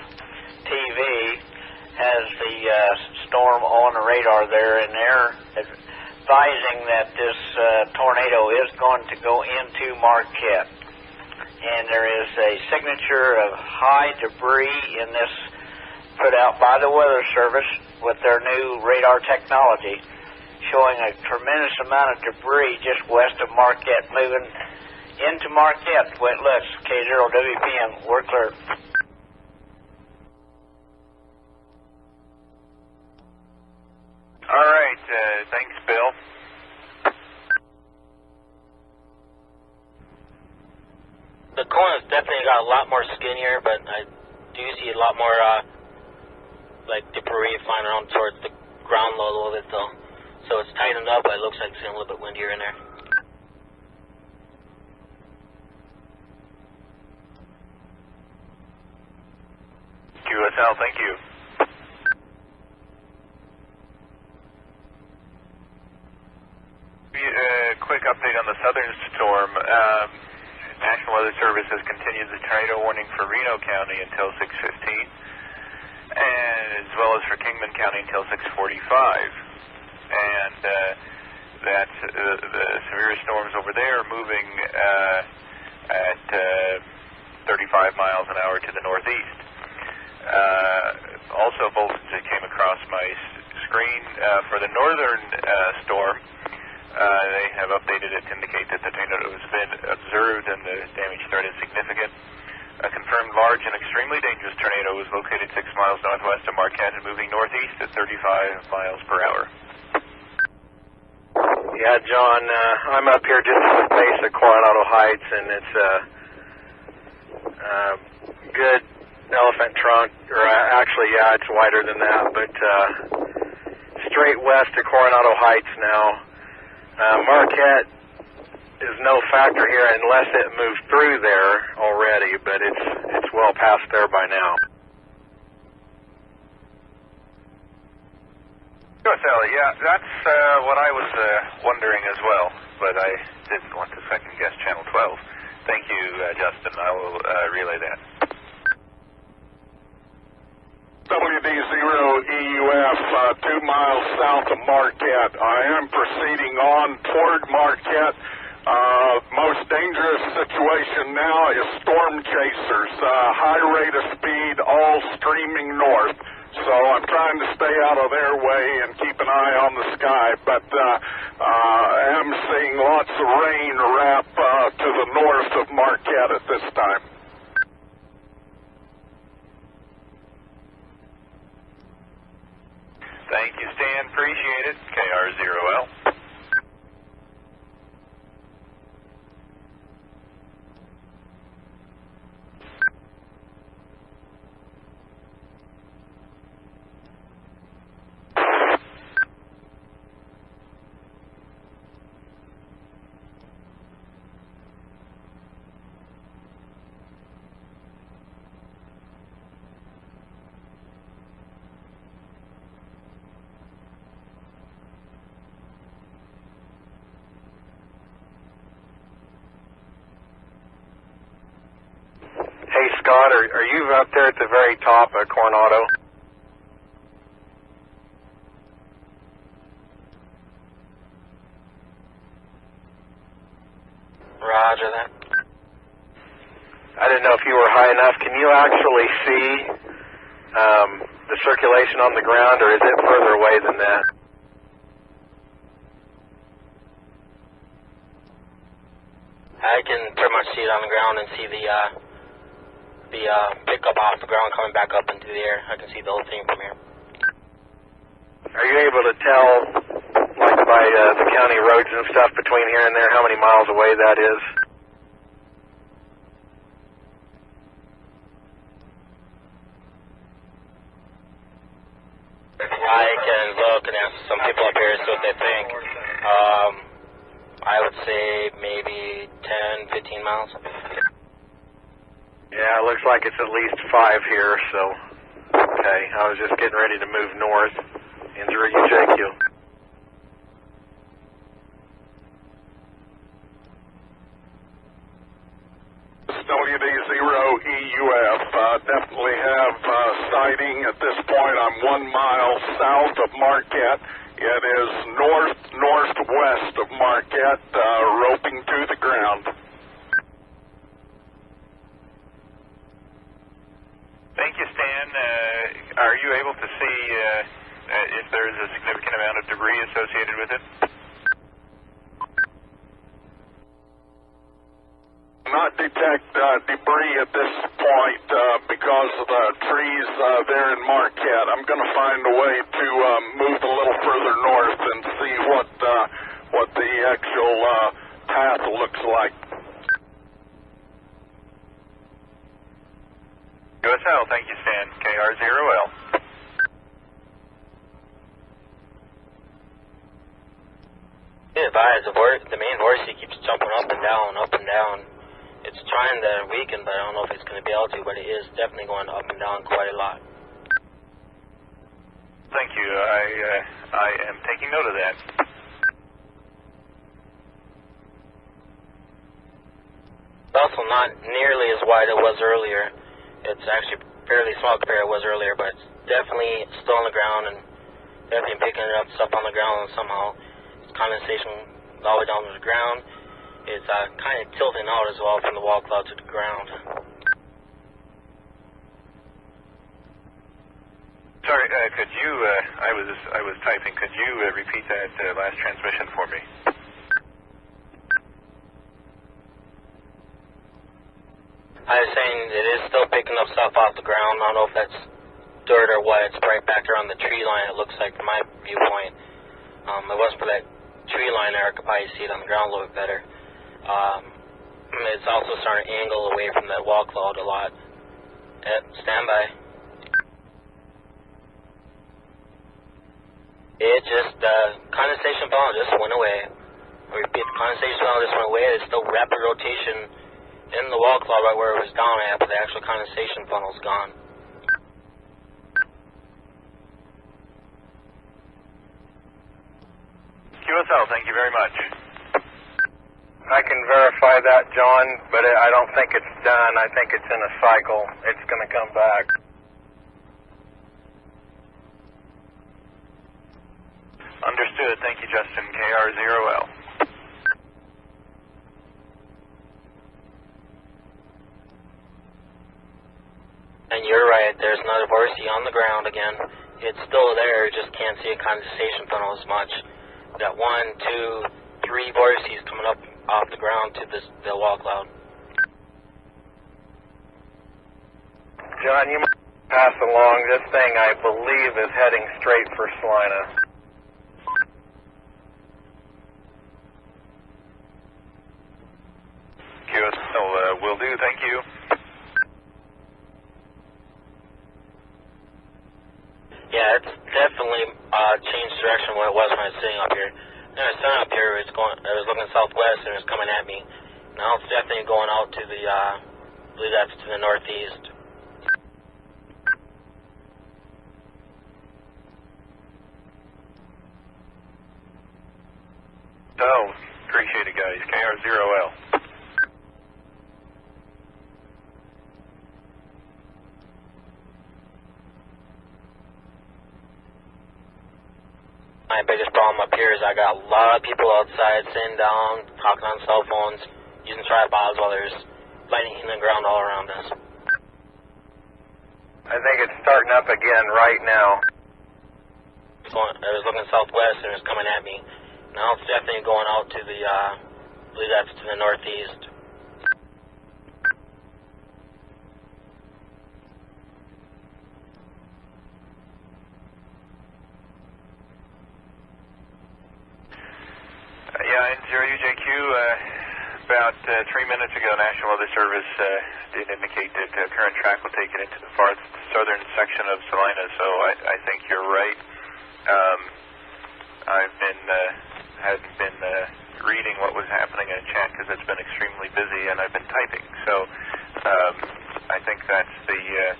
TV has the storm on the radar there, and they're advising that this tornado is going to go into Marquette. And there is a signature of high debris in this put out by the Weather Service with their new radar technology, showing a tremendous amount of debris just west of Marquette moving into Marquette. The way it looks, K0WPM, we're clear. All right, thanks, Bill. definitely got a lot more skinnier, but I do see a lot more like debris flying around towards the ground level a little bit though. So it's tightened up, but it looks like it's getting a little bit windier in there. QSL, thank you. Quick update on the southern storm. National Weather Service has continued the tornado warning for Reno County until 6:15, and as well as for Kingman County until 6:45. And that the severest storms over there are moving at 35 miles an hour to the northeast. Also, bulletins that came across my screen for the northern storm. They have updated it to indicate that the tornado has been observed and the damage threat is significant. A confirmed large and extremely dangerous tornado is located 6 miles northwest of Marquette and moving northeast at 35 miles per hour. Yeah, John, I'm up here just at the base of Coronado Heights, and it's a good elephant trunk, or actually, yeah, it's wider than that, but straight west of Coronado Heights now. Marquette is no factor here unless it moves through there already, but it's well past there by now. QSL, yeah, that's what I was wondering as well, but I didn't want to second guess Channel 12. Thank you, Justin. I will relay that. WD0EUF, 2 miles south of Marquette. I am proceeding on toward Marquette. Most dangerous situation now is storm chasers. High rate of speed, all streaming north. So I'm trying to stay out of their way and keep an eye on the sky. But I am seeing lots of rain wrap to the north of Marquette at this time. Thank you, Stan. Appreciate it. KR0L. Hey, Scott, are you up there at the very top of Coronado? Roger that. I didn't know if you were high enough. Can you actually see the circulation on the ground, or is it further away than that? I can pretty much see it on the ground and see the pickup off the ground coming back up into the air. I can see the whole thing from here. Are you able to tell, like by the county roads and stuff between here and there, how many miles away that is? I can look and ask some people up here, see what they think. I would say maybe 10, 15 miles. Yeah, it looks like it's at least 5 here, so, okay, I was just getting ready to move north. Injury, JQ. WD0EUF, definitely have sighting at this point. I'm 1 mile south of Marquette. It is northwest of Marquette, roping to the ground. Thank you, Stan. Are you able to see if there's a significant amount of debris associated with it? Not detect debris at this point because of the trees there in Marquette. I'm going to find a way to move a little further north and see what the actual path looks like. QSL, thank you, Stan. KR0L. Advise the main horsey keeps jumping up and down, up and down. It's trying to weaken, but I don't know if it's going to be able to, but it is definitely going up and down quite a lot. Thank you. I am taking note of that. It's also not nearly as wide as it was earlier. It's actually fairly small compared to what it was earlier, but it's definitely still on the ground and definitely picking up stuff on the ground and somehow it's condensation all the way down to the ground. It's kind of tilting out as well from the wall cloud to the ground. Sorry, could you, I was typing, could you repeat that last transmission for me? I was saying it is still picking up stuff off the ground. I don't know if that's dirt or what. It's right back there on the tree line, it looks like, from my viewpoint. If it wasn't for that tree line there, I could probably see it on the ground a little bit better. It's also starting to angle away from that wall cloud a lot. Stand by. It just, condensation funnel just went away. I repeat, the condensation funnel just went away. There's still rapid rotation in the wall cloud right where it was down at, but the actual condensation funnel's gone. QSL, thank you very much. I can verify that, John, but I don't think it's done. I think it's in a cycle. It's going to come back. Understood. Thank you, Justin. KR0L. And you're right, there's another horsey on the ground again. It's still there, just can't see a condensation funnel as much. We've got 1, 2, 3 vortices coming up off the ground to the wall cloud. John, you might pass along. This thing, I believe, is heading straight for Salina. QSL, will do. Thank you. Yeah, it's definitely changed direction what it was when I was sitting up here. When I was sitting up here, it was looking southwest and it was coming at me. Now it's definitely going out to the, I believe that's to the northeast. Oh, appreciate it, guys. KR0L. My biggest problem up here is I got a lot of people outside sitting down, talking on cell phones, using tripods while there's lightning hitting the ground all around us. I think it's starting up again right now. It was looking southwest and it was coming at me. Now it's definitely going out to the, I believe that's to the northeast. Yeah, N0UJQ, about 3 minutes ago, National Weather Service did indicate that current track will take it into the far southern section of Salina, so I think you're right. I've hadn't been reading what was happening in chat because it's been extremely busy, and I've been typing, so I think that's the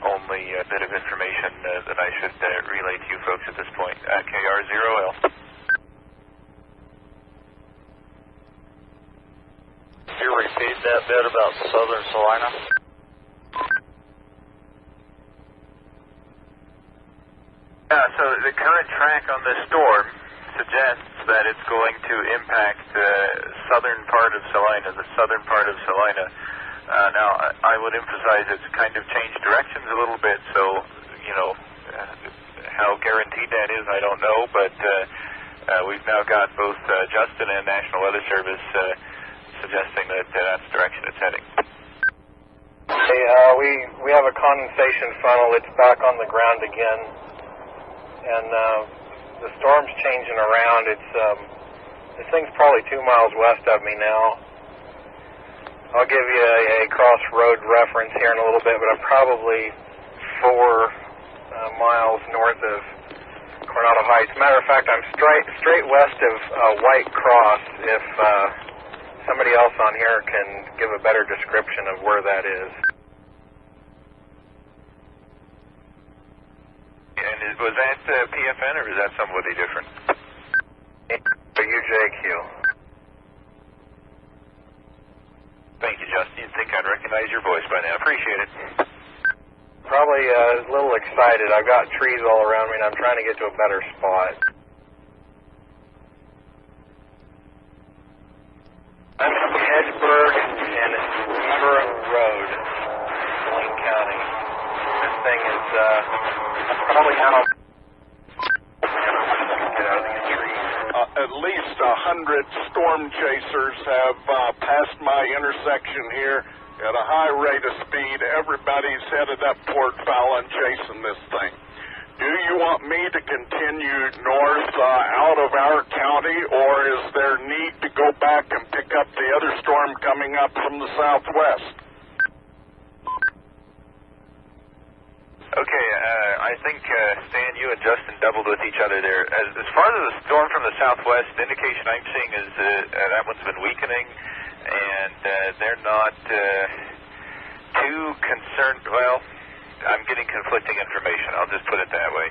only bit of information that I should relay to you folks at this point. KR0L. Can you repeat that bit about southern Salina? Yeah, so the current track on this storm suggests that it's going to impact the southern part of Salina, now, I would emphasize it's kind of changed directions a little bit, so, you know, how guaranteed that is, I don't know, but we've now got both Justin and National Weather Service suggesting that that's the direction it's heading. Hey, we have a condensation funnel. It's back on the ground again, and the storm's changing around. This thing's probably 2 miles west of me now, I'll give you a crossroad reference here in a little bit, but I'm probably 4 miles north of Coronado Heights. Matter of fact, I'm straight west of White Cross. If somebody else on here can give a better description of where that is. And was that PFN or is that somebody different? UJQ. Thank you, Justin. You'd think I'd recognize your voice by now. Appreciate it. Probably a little excited. I've got trees all around me, and I'm trying to get to a better spot. I'm in Edgeburg and Beaver Road, Wayne County. This thing is probably out. Get out of these trees. At least 100 storm chasers have passed my intersection here at a high rate of speed. Everybody's headed up toward Fallon chasing this thing. Do you want me to continue north out of our county, or is there need to go back and pick up the other storm coming up from the southwest? Okay, I think, Stan, you and Justin doubled with each other there. As far as the storm from the southwest, the indication I'm seeing is that one's been weakening, and they're not too concerned. Well, I'm getting conflicting information. I'll just put it that way.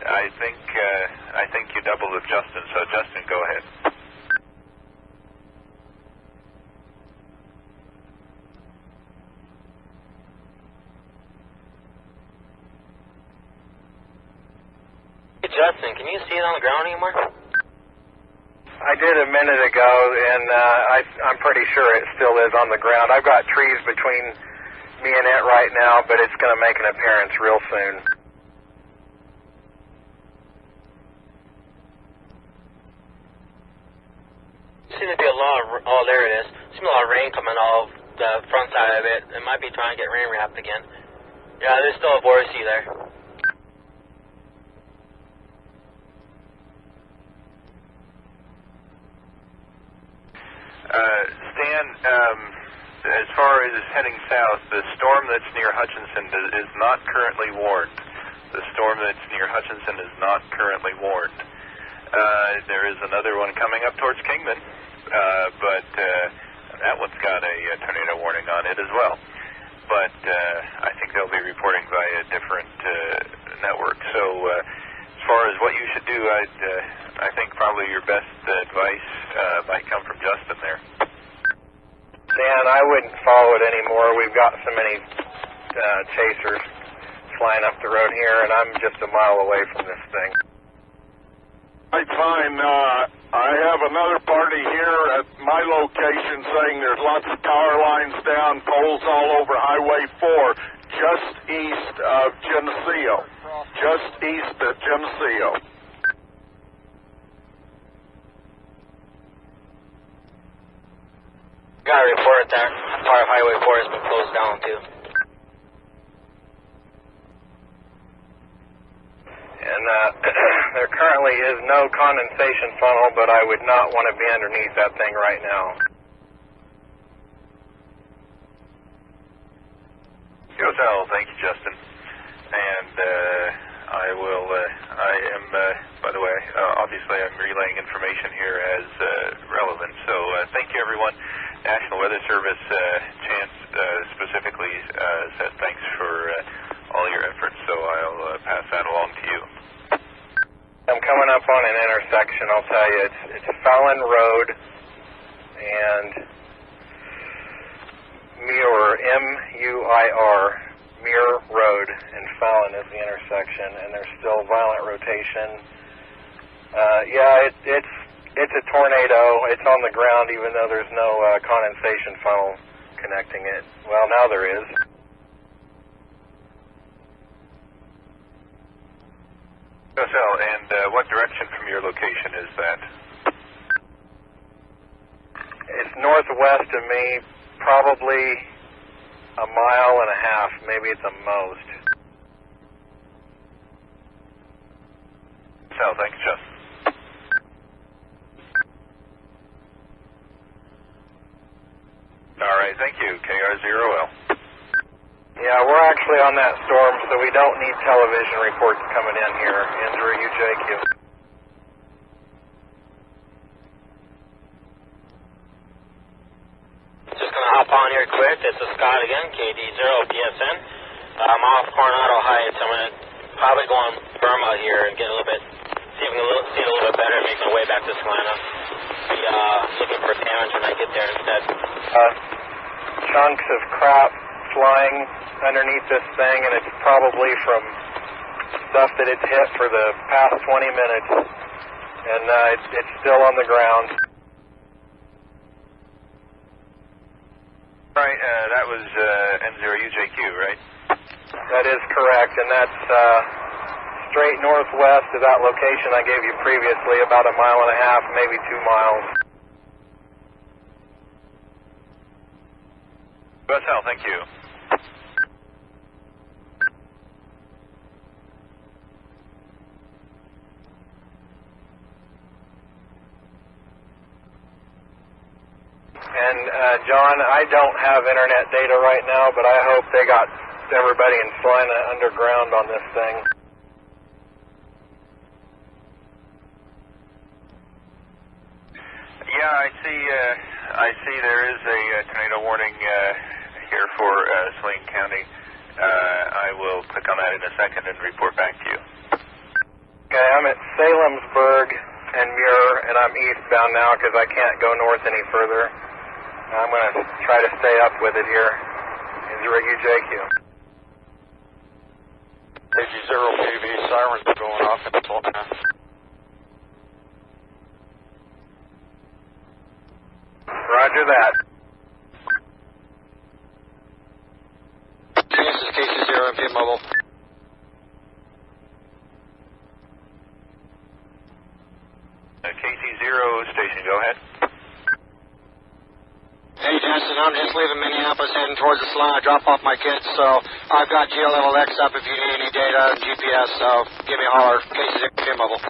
I think you doubled with Justin, so Justin, go ahead. Justin, can you see it on the ground anymore? I did a minute ago, and I'm pretty sure it still is on the ground. I've got trees between me and it right now, but it's going to make an appearance real soon. Seems to be a lot of, oh, there it is. Seems a lot of rain coming off the front side of it. It might be trying to get rain wrapped again. Yeah, there's still a vortice there. Stan, as far as heading south, the storm that's near Hutchinson is not currently warned. The storm that's near Hutchinson is not currently warned. There is another one coming up towards Kingman, but that one's got a tornado warning on it as well. But I think they'll be reporting by a different network. So as far as what you should do, I think probably your best advice might come from Justin there. Dan, I wouldn't follow it anymore. We've got so many chasers flying up the road here, and I'm just a mile away from this thing. Right, fine. I have another party here at my location saying there's lots of power lines down, poles all over Highway 4, just east of Geneseo. Just east of Geneseo. Got a report that part of Highway 4 has been closed down too. And there currently is no condensation funnel, but I would not want to be underneath that thing right now. KS0LNK, thank you, Justin. And I am, by the way, obviously I'm relaying information here as relevant. So thank you, everyone. National Weather Service, Chance specifically said thanks for all your efforts, so I'll pass that along to you. I'm coming up on an intersection, I'll tell you. It's Fallon Road and Muir, M-U-I-R, Muir Road, and Fallon is the intersection, and there's still violent rotation. Yeah, it's a tornado. It's on the ground, even though there's no condensation funnel connecting it. Well, now there is. KS0LNK, and what direction from your location is that? It's northwest of me, probably a mile and a half, maybe at the most. KS0LNK, thanks, Justin. thank you. KR0L. Yeah, we're actually on that storm, so we don't need television reports coming in here. Andrew, UJQ. Just going to hop on here quick. This is Scott again, KD0PSN. I'm off Coronado Heights. I'm going to probably go on Burma here and get a little bit, see if we can see it a little bit better and make my way back to Salina. Be looking for damage when I get there instead. Chunks of crap flying underneath this thing, and it's probably from stuff that it's hit for the past 20 minutes, and it's still on the ground. Right, that was M0UJQ, right? That is correct, and that's straight northwest of that location I gave you previously, about 1.5 miles, maybe 2 miles. USL, thank you. And John, I don't have internet data right now, but I hope they got everybody in Salina underground on this thing. Yeah, I see there is a tornado warning here for Saline County. I will click on that in a second and report back to you. Okay, I'm at Salemsburg and Muir, and I'm eastbound now because I can't go north any further. I'm going to try to stay up with it here. UJQ. KG0PV, sirens are going off in Salina. Roger that. This is KC0MP Mobile. KC0 station, go ahead. Hey, Jensen, I'm just leaving Minneapolis heading towards the Salina, drop off my kids, so I've got GLLX up if you need any data and GPS, so give me a holler. KC0 Mobile.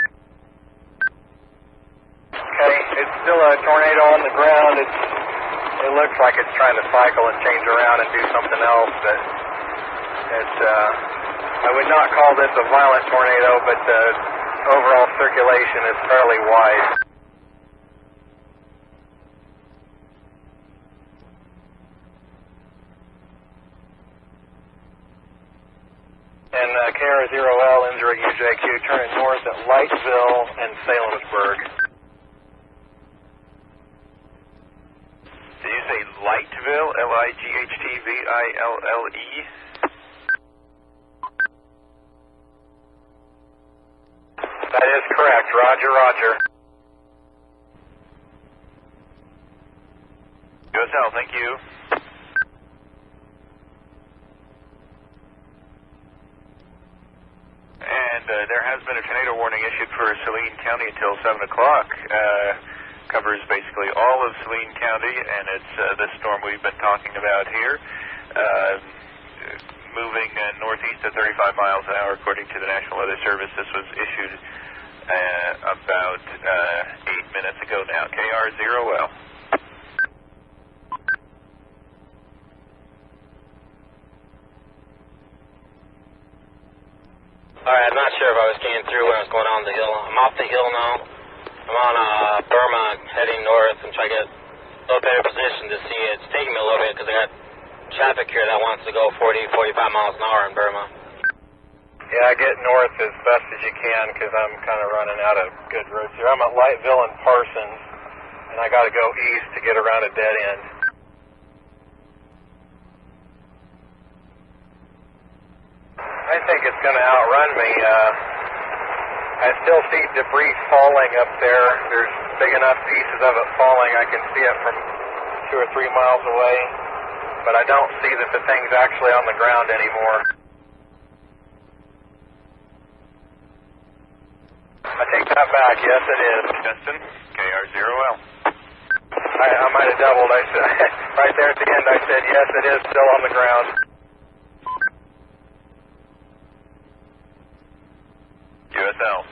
Okay, it's still a tornado on the ground. It looks like it's trying to cycle and change around and do something else, but I would not call this a violent tornado, but the overall circulation is fairly wide. And KR0L, N0UJQ, turning north at Lightville and Salemsburg. Did you say Lightville, Lighttville? That is correct. Roger, roger. USL, thank you. And there has been a tornado warning issued for Saline County until 7 o'clock. Covers basically all of Saline County, and it's this storm we've been talking about here. Moving northeast at 35 miles an hour, according to the National Weather Service. This was issued about 8 minutes ago now. KR0L. Alright, I'm not sure if I was getting through when I was going on the hill. I'm off the hill now. I'm on Burma, heading north and try to get a little better position to see it. It's taking me a little bit because I got traffic here that wants to go 40, 45 miles an hour in Burma. Yeah, get north as best as you can because I'm kind of running out of good roads here. I'm at Lightville and Parsons, and I got to go east to get around a dead end. I think it's going to outrun me. I still see debris falling up there. There's big enough pieces of it falling. I can see it from 2 or 3 miles away, but I don't see that the thing's actually on the ground anymore. I take that back. Yes, it is. Justin, KR0L. I might have doubled. I said right there at the end. I said yes, it is still on the ground. USL.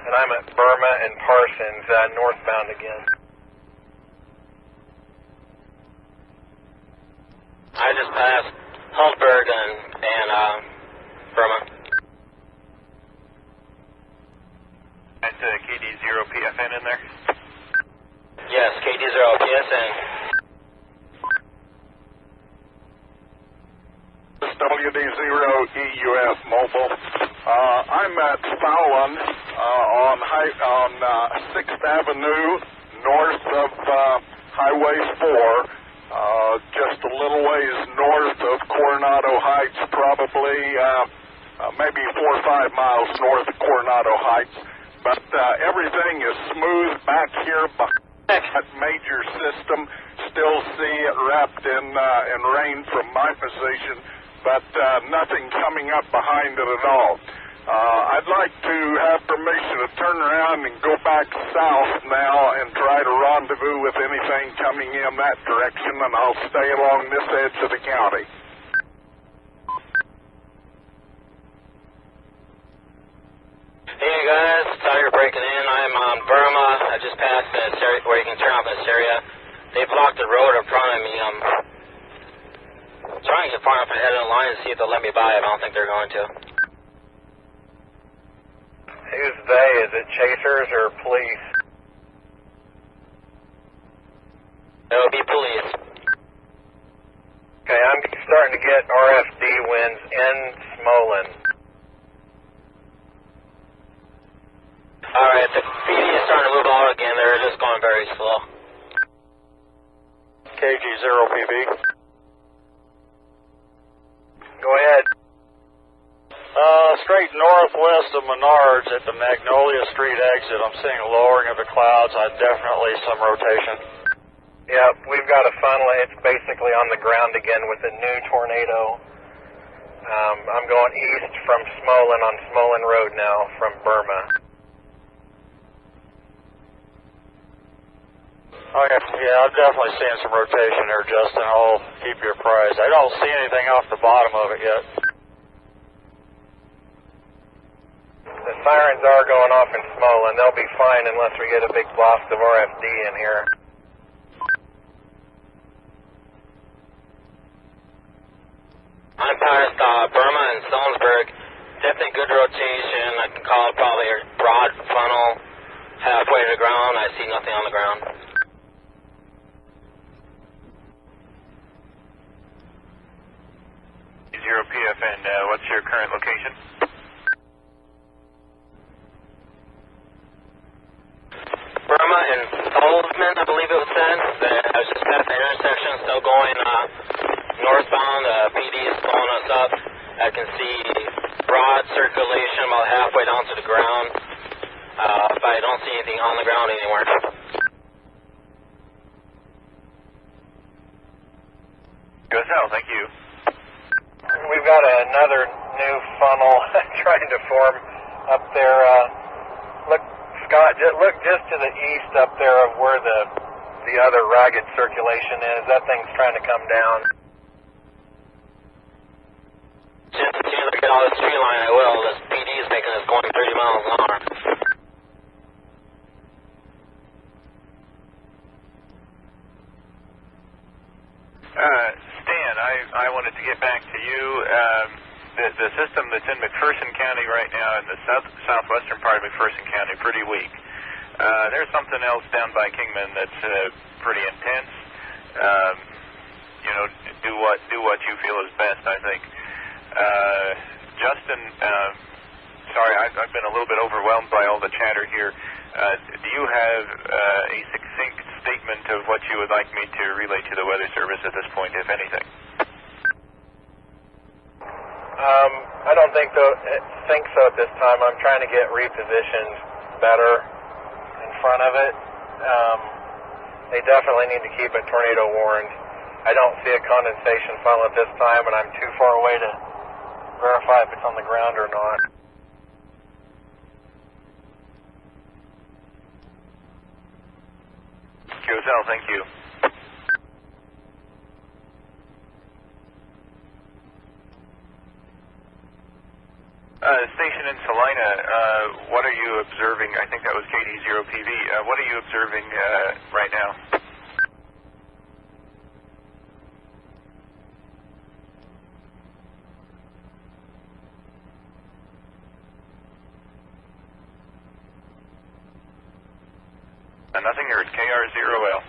and I'm at Burma and Parsons, northbound again. I just passed Hultberg and Burma. That's KD0PFN in there? Yes, KD0PSN. This WD0EUF Mobile. I'm at Fallon on 6th Avenue, north of Highway 4, just a little ways north of Coronado Heights, probably maybe 4 or 5 miles north of Coronado Heights. But everything is smooth back here behind that major system. Still see it wrapped in rain from my position, but nothing coming up behind it at all. I'd like to have permission to turn around and go back south now and try to rendezvous with anything coming in that direction, and I'll stay along this edge of the county. Hey guys, sorry you're breaking in. I'm on Burma. I just passed this area where you can turn off this area. They blocked the road in front of me. I'm trying to get far enough ahead of the line to see if they'll let me by. I don't think they're going to. Who's they? Is it chasers or police? It'll be police. Okay, I'm starting to get RFD winds in Smolin. Alright, the PD is starting to move out again. They're just going very slow. KG0PB. Go ahead. Straight northwest of Menards at the Magnolia Street exit, I'm seeing a lowering of the clouds. Definitely some rotation. Yeah, we've got a funnel. It's basically on the ground again with a new tornado. I'm going east from Smolin on Smolin Road now from Burma. Oh, yeah, I'm definitely seeing some rotation there, Justin. I'll keep you apprised. I don't see anything off the bottom of it yet. The sirens are going off in Smolin. They'll be fine unless we get a big blast of RFD in here. I'm past Burma and Stonsburg. Definitely good rotation. I can call it probably a broad funnel halfway to the ground. I see nothing on the ground. 0PFN, what's your current location? Burma and Oldman, I believe it was said. I was just past the intersection, still going northbound. PD is pulling us up. I can see broad circulation about halfway down to the ground, but I don't see anything on the ground anywhere. Go south, thank you. We've got another new funnel trying to form up there. Look, Scott, look just to the east up there of where the other ragged circulation is. That thing's trying to come down. Just as soon as I get on this tree line, I will. This PD is making us going 30 miles an hour. Stan, I wanted to get back to you. The system that's in McPherson County right now, in the southwestern part of McPherson County, pretty weak. There's something else down by Kingman that's pretty intense. Do what you feel is best, I think. Justin, sorry, I've been a little bit overwhelmed by all the chatter here. Do you have a succinct statement of what you would like me to relay to the Weather Service at this point, if anything? I don't think so at this time. I'm trying to get repositioned better in front of it. They definitely need to keep it tornado warned. I don't see a condensation funnel at this time, and I'm too far away to verify if it's on the ground or not. QSL, thank you. Station in Salina, what are you observing? I think that was KD0PV. What are you observing right now? Nothing, or it's KR0L.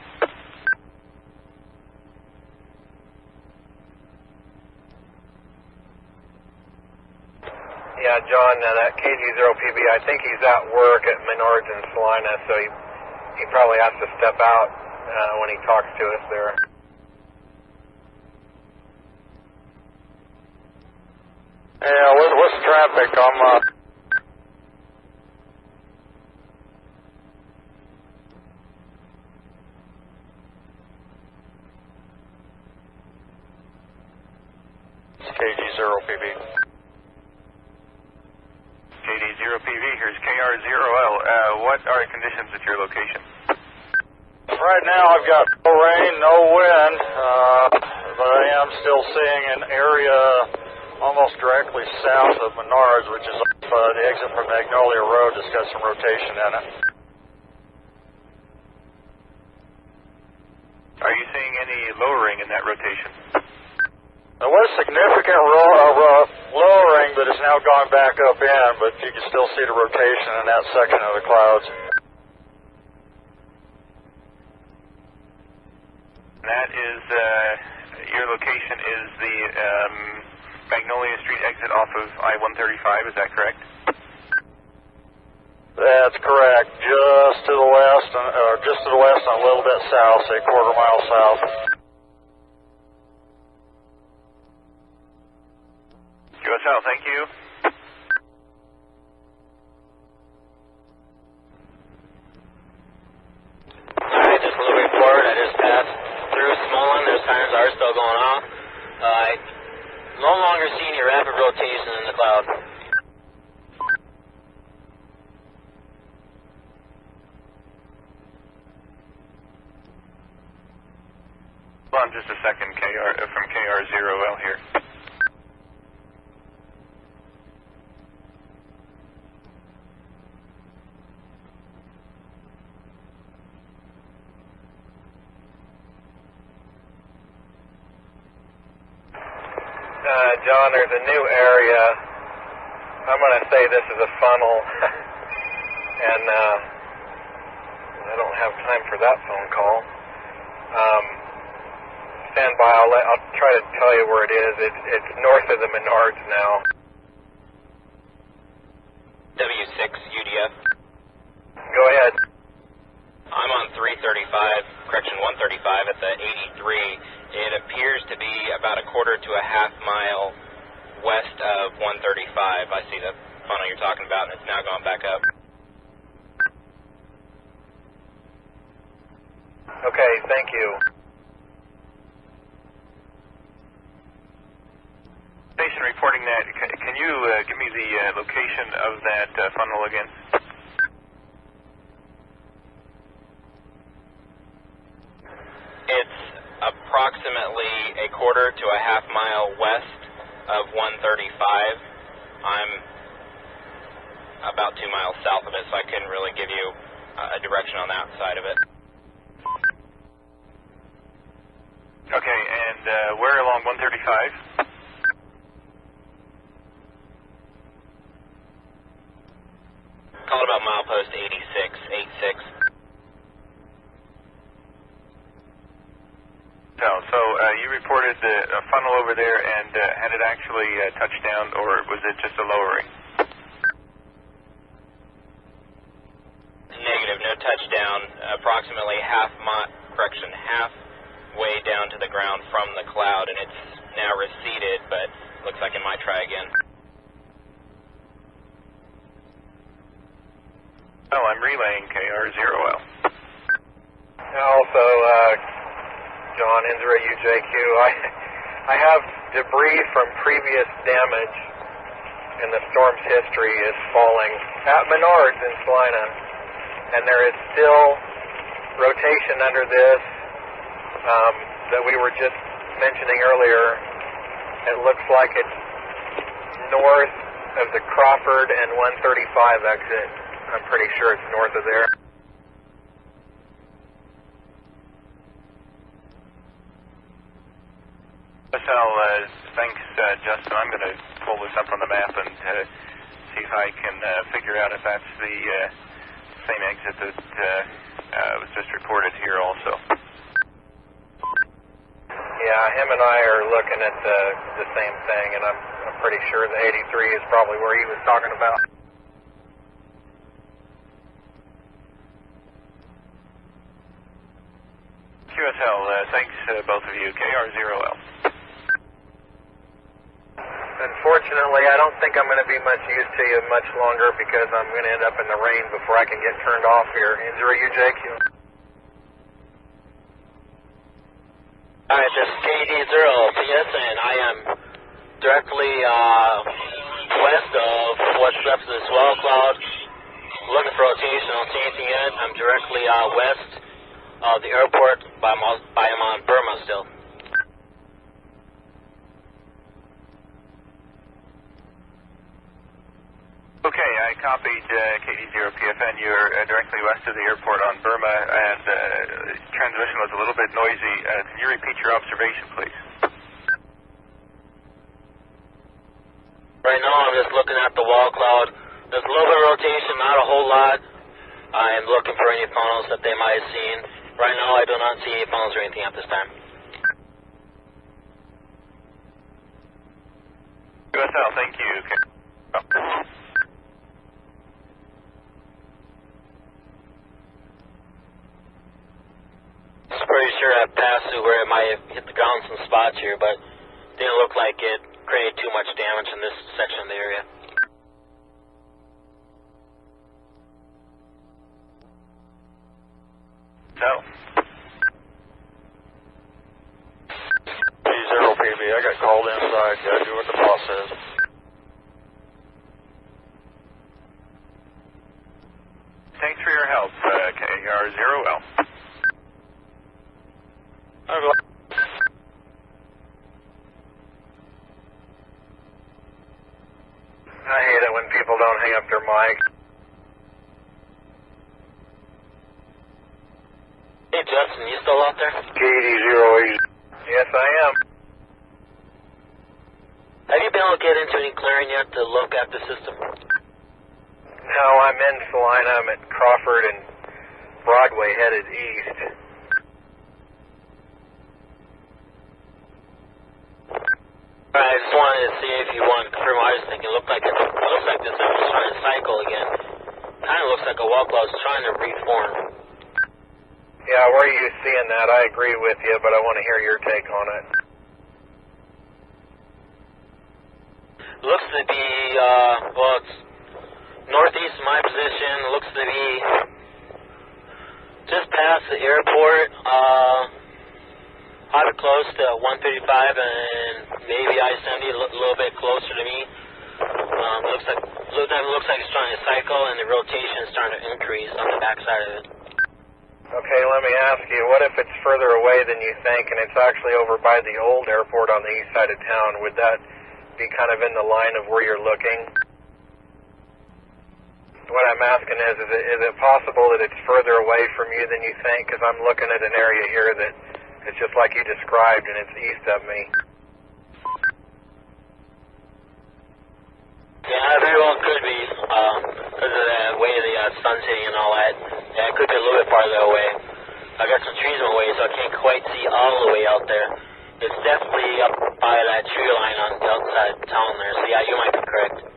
Yeah, John, that KG0PB, I think he's at work at Menards in Salina, so he probably has to step out when he talks to us there. Yeah, what's the traffic? KG0PB. KD0PV, here's KR0L. What are the conditions at your location? Right now I've got no rain, no wind, but I am still seeing an area almost directly south of Menards, which is off the exit from Magnolia Road, that's got some rotation in it. Are you seeing any lowering in that rotation? There was significant lowering, but it's now gone back up in, but you can still see the rotation in that section of the clouds. That is, your location is the Magnolia Street exit off of I-135, is that correct? That's correct. Just to the west, and a little bit south, say a quarter mile south. QSL, thank you. Alright, just a little report. I just passed through Smolin. Those tires are still going off. I no longer see any rapid rotation in the cloud. Hold on just a second, from KR0L here. John, there's a new area. I'm going to say this is a funnel, and I don't have time for that phone call. Stand by. I'll try to tell you where it is. It's north of the Menards now. W6 UDF. Go ahead. I'm on 335, correction 135 at the 83. It appears to be about a quarter to a half mile west of 135. I see the funnel you're talking about, and it's now gone back up. Okay, thank you. Station reporting that. Can you give me the location of that funnel again? It's approximately a quarter to a half mile west of 135. I'm about 2 miles south of it, so I couldn't really give you a direction on that side of it. Okay, and where along 135? Call it about milepost 86. So you reported a funnel over there, and had it actually touched down, or was it just a lowering? Negative, no touchdown. Approximately halfway down to the ground from the cloud, and it's now receded, but looks like it might try again. Oh, I'm relaying KR0L. Also, John, Inzra UJQ, I have debris from previous damage in the storm's history is falling at Menards in Salina, and there is still rotation under this that we were just mentioning earlier. It looks like it's north of the Crawford and 135 exit. I'm pretty sure it's north of there. Thanks, Justin. I'm going to pull this up on the map and see if I can figure out if that's the same exit that was just reported here also. Yeah, him and I are looking at the same thing, and I'm pretty sure the 83 is probably where he was talking about. QSL, thanks both of you. KR0L. Unfortunately, I don't think I'm going to be much use to you much longer because I'm going to end up in the rain before I can get turned off here. Injury you, JQ? Alright, this is KD0PSN. I am directly west of what's left of the swell cloud. Looking for rotation. I don't see anything yet. I'm directly west of the airport, but I'm on Burma still. Okay, I copied KD0PFN. You're directly west of the airport on Burma, and transmission was a little bit noisy. Can you repeat your observation, please? Right now, I'm just looking at the wall cloud. There's a little bit of rotation, not a whole lot. I am looking for any funnels that they might have seen. Right now, I do not see any funnels or anything at this time. QSL, thank you. Okay. I'm pretty sure I passed through where it might have hit the ground some spots here, but didn't look like it created too much damage in this section of the area. No. P0PB, I got called inside. Gotta do what the boss says. Thanks for your help, KR0L. I hate it when people don't hang up their mic. Hey, Justin, you still out there? KD080. Yes, I am. Have you been able to get into any clearing yet to look at the system? No, I'm in Salina. I'm at Crawford and Broadway headed east. Alright, I just wanted to see if you wanted to confirm. I was thinking it looks like this thing was trying to cycle again. Kind of looks like a wall cloud is trying to reform. Yeah, where are you seeing that? I agree with you, but I want to hear your take on it. Looks to be, well, it's northeast of my position. Looks to be just past the airport, probably close to 135 and maybe I-70, a little bit closer to me. Looks like it's trying to cycle, and the rotation is starting to increase on the backside of it. Okay, let me ask you, what if it's further away than you think, and it's actually over by the old airport on the east side of town? Would that be kind of in the line of where you're looking? What I'm asking is it possible that it's further away from you than you think? Because I'm looking at an area here that it's just like you described, and it's east of me. Yeah, it very well could be, because of the way the sun's hitting and all that. Yeah, it could be a little bit farther away. I got some trees in my way, so I can't quite see all the way out there. It's definitely up by that tree line on the outside of town there, so yeah, you might be correct.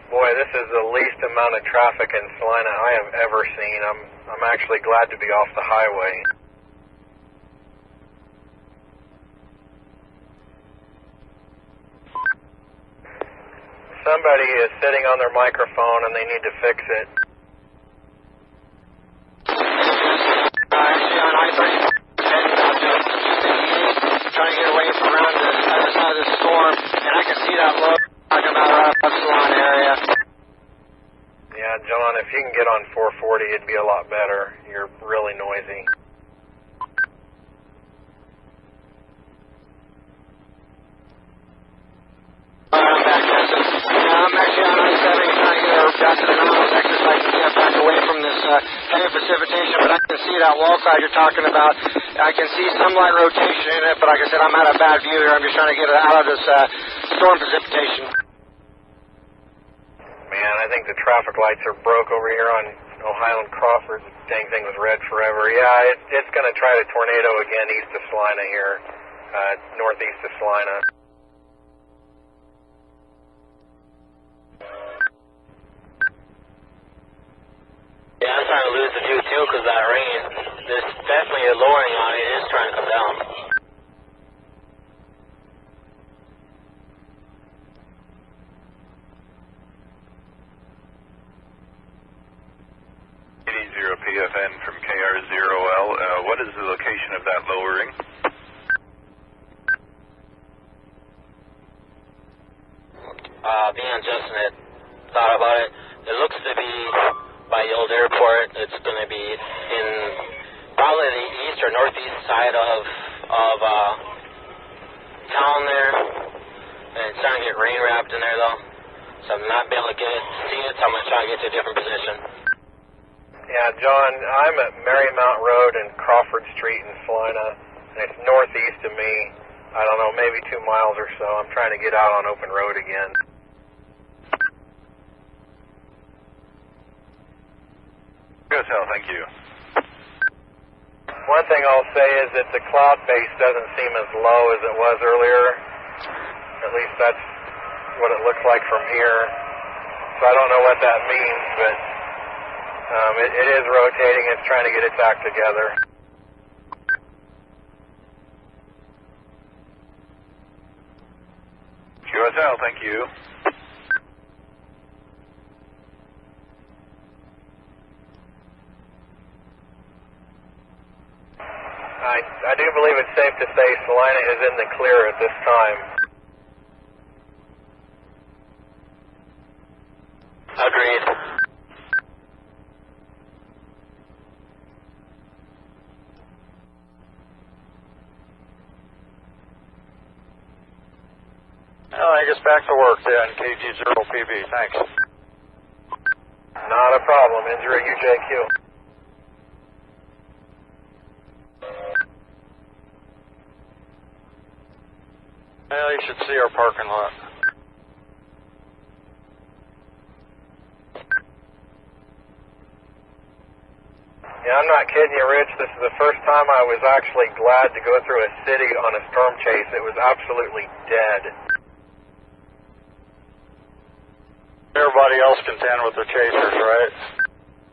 Boy, this is the least amount of traffic in Salina I have ever seen. I'm actually glad to be off the highway. Somebody is sitting on their microphone and they need to fix it. Trying to get away from around the other side of the storm, and I can see that low talking about around the Salina area. Yeah, John, if if you can get on 440, it'd be a lot better. You're really noisy. I'm actually on I-70 trying to get her back to the mountains exercise and get back away from this heavy precipitation, but I can see that wall side you're talking about. I can see some light rotation in it, but like I said, I'm at a bad view here. I'm just trying to get it out of this storm precipitation. Man, I think the traffic lights are broke over here on Ohio and Crawford. The dang thing was red forever. Yeah, it's going to try to tornado again east of Salina here, northeast of Salina. Yeah, I'm trying to lose the view too because of that rain. There's definitely a lowering on it. It is trying to come down. PFN from KR0L. What is the location of that lowering? Me and Justin had thought about it. It looks to be by the old airport. It's going to be in probably the east or northeast side of town there. And it's starting to get rain wrapped in there though. So I'm not being able to see it, so I'm going to try to get to a different position. Yeah, John, I'm at Marymount Road and Crawford Street in Salina, and it's northeast of me. I don't know, maybe 2 miles or so. I'm trying to get out on open road again. Good tell, thank you. One thing I'll say is that the cloud base doesn't seem as low as it was earlier. At least that's what it looks like from here. So I don't know what that means, but it is rotating. It's trying to get its act together. QSL, thank you. I do believe it's safe to say Salina is in the clear at this time. Agreed. I guess back to work then, KG0PB, thanks. Not a problem, injury UJQ. Well, you should see our parking lot. Yeah, I'm not kidding you, Rich. This is the first time I was actually glad to go through a city on a storm chase. It was absolutely dead. Everybody else contend with their chasers, right?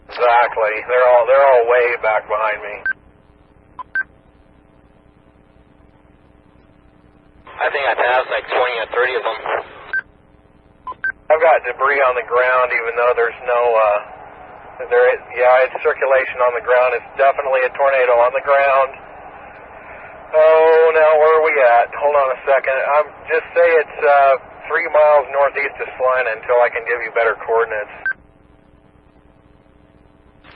Exactly. They're all way back behind me. I think I passed like 20 or 30 of them. I've got debris on the ground, even though there's no, it's circulation on the ground. It's definitely a tornado on the ground. Oh, now where are we at? Hold on a second. Just say it's 3 miles northeast of Salina until I can give you better coordinates.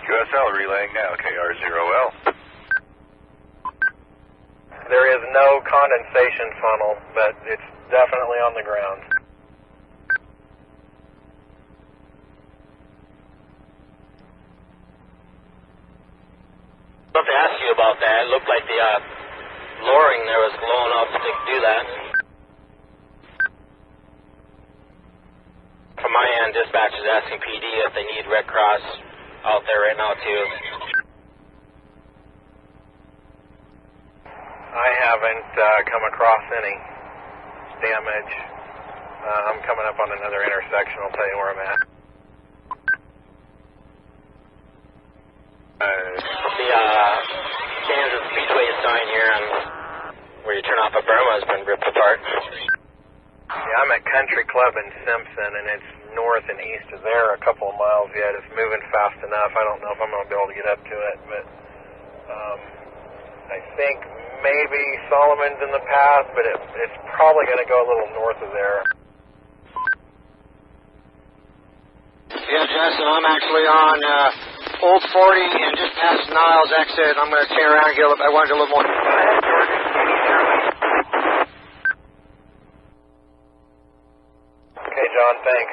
QSL relaying now, KR0L. There is no condensation funnel, but it's definitely on the ground. I have to ask you about that. It looked like the lowering there was low enough to do that. From my end, dispatch is asking PD if they need Red Cross out there right now too. I haven't come across any damage. I'm coming up on another intersection. I'll tell you where I'm at. The Kansas Speedway sign here and where you turn off a Burma has been ripped apart. Yeah, I'm at Country Club in Simpson, and it's north and east of there a couple of miles yet. It's moving fast enough. I don't know if I'm going to be able to get up to it, but I think maybe Solomon's in the path, but it's probably going to go a little north of there. Yeah, Justin, I'm actually on Old 40 and just past Niles exit. I'm going to turn around and get a little, I want to do a little more. Okay, John, thanks.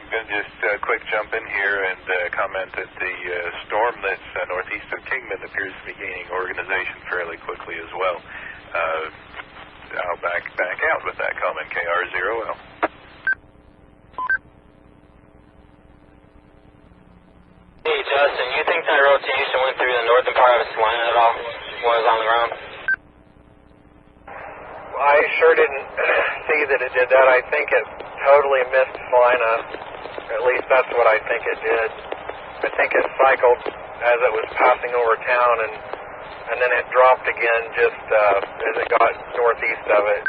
I'm going to just quick jump in here and comment that the storm that's northeast of Kingman appears to be gaining organization fairly quickly as well. I'll back out with that comment, KR0L. Hey, Justin, you think that rotation went through the northern part of Salina at all when it was on the ground? I sure didn't see that it did that. I think it totally missed Salina. At least that's what I think it did. I think it cycled as it was passing over town, and then it dropped again just as it got northeast of it.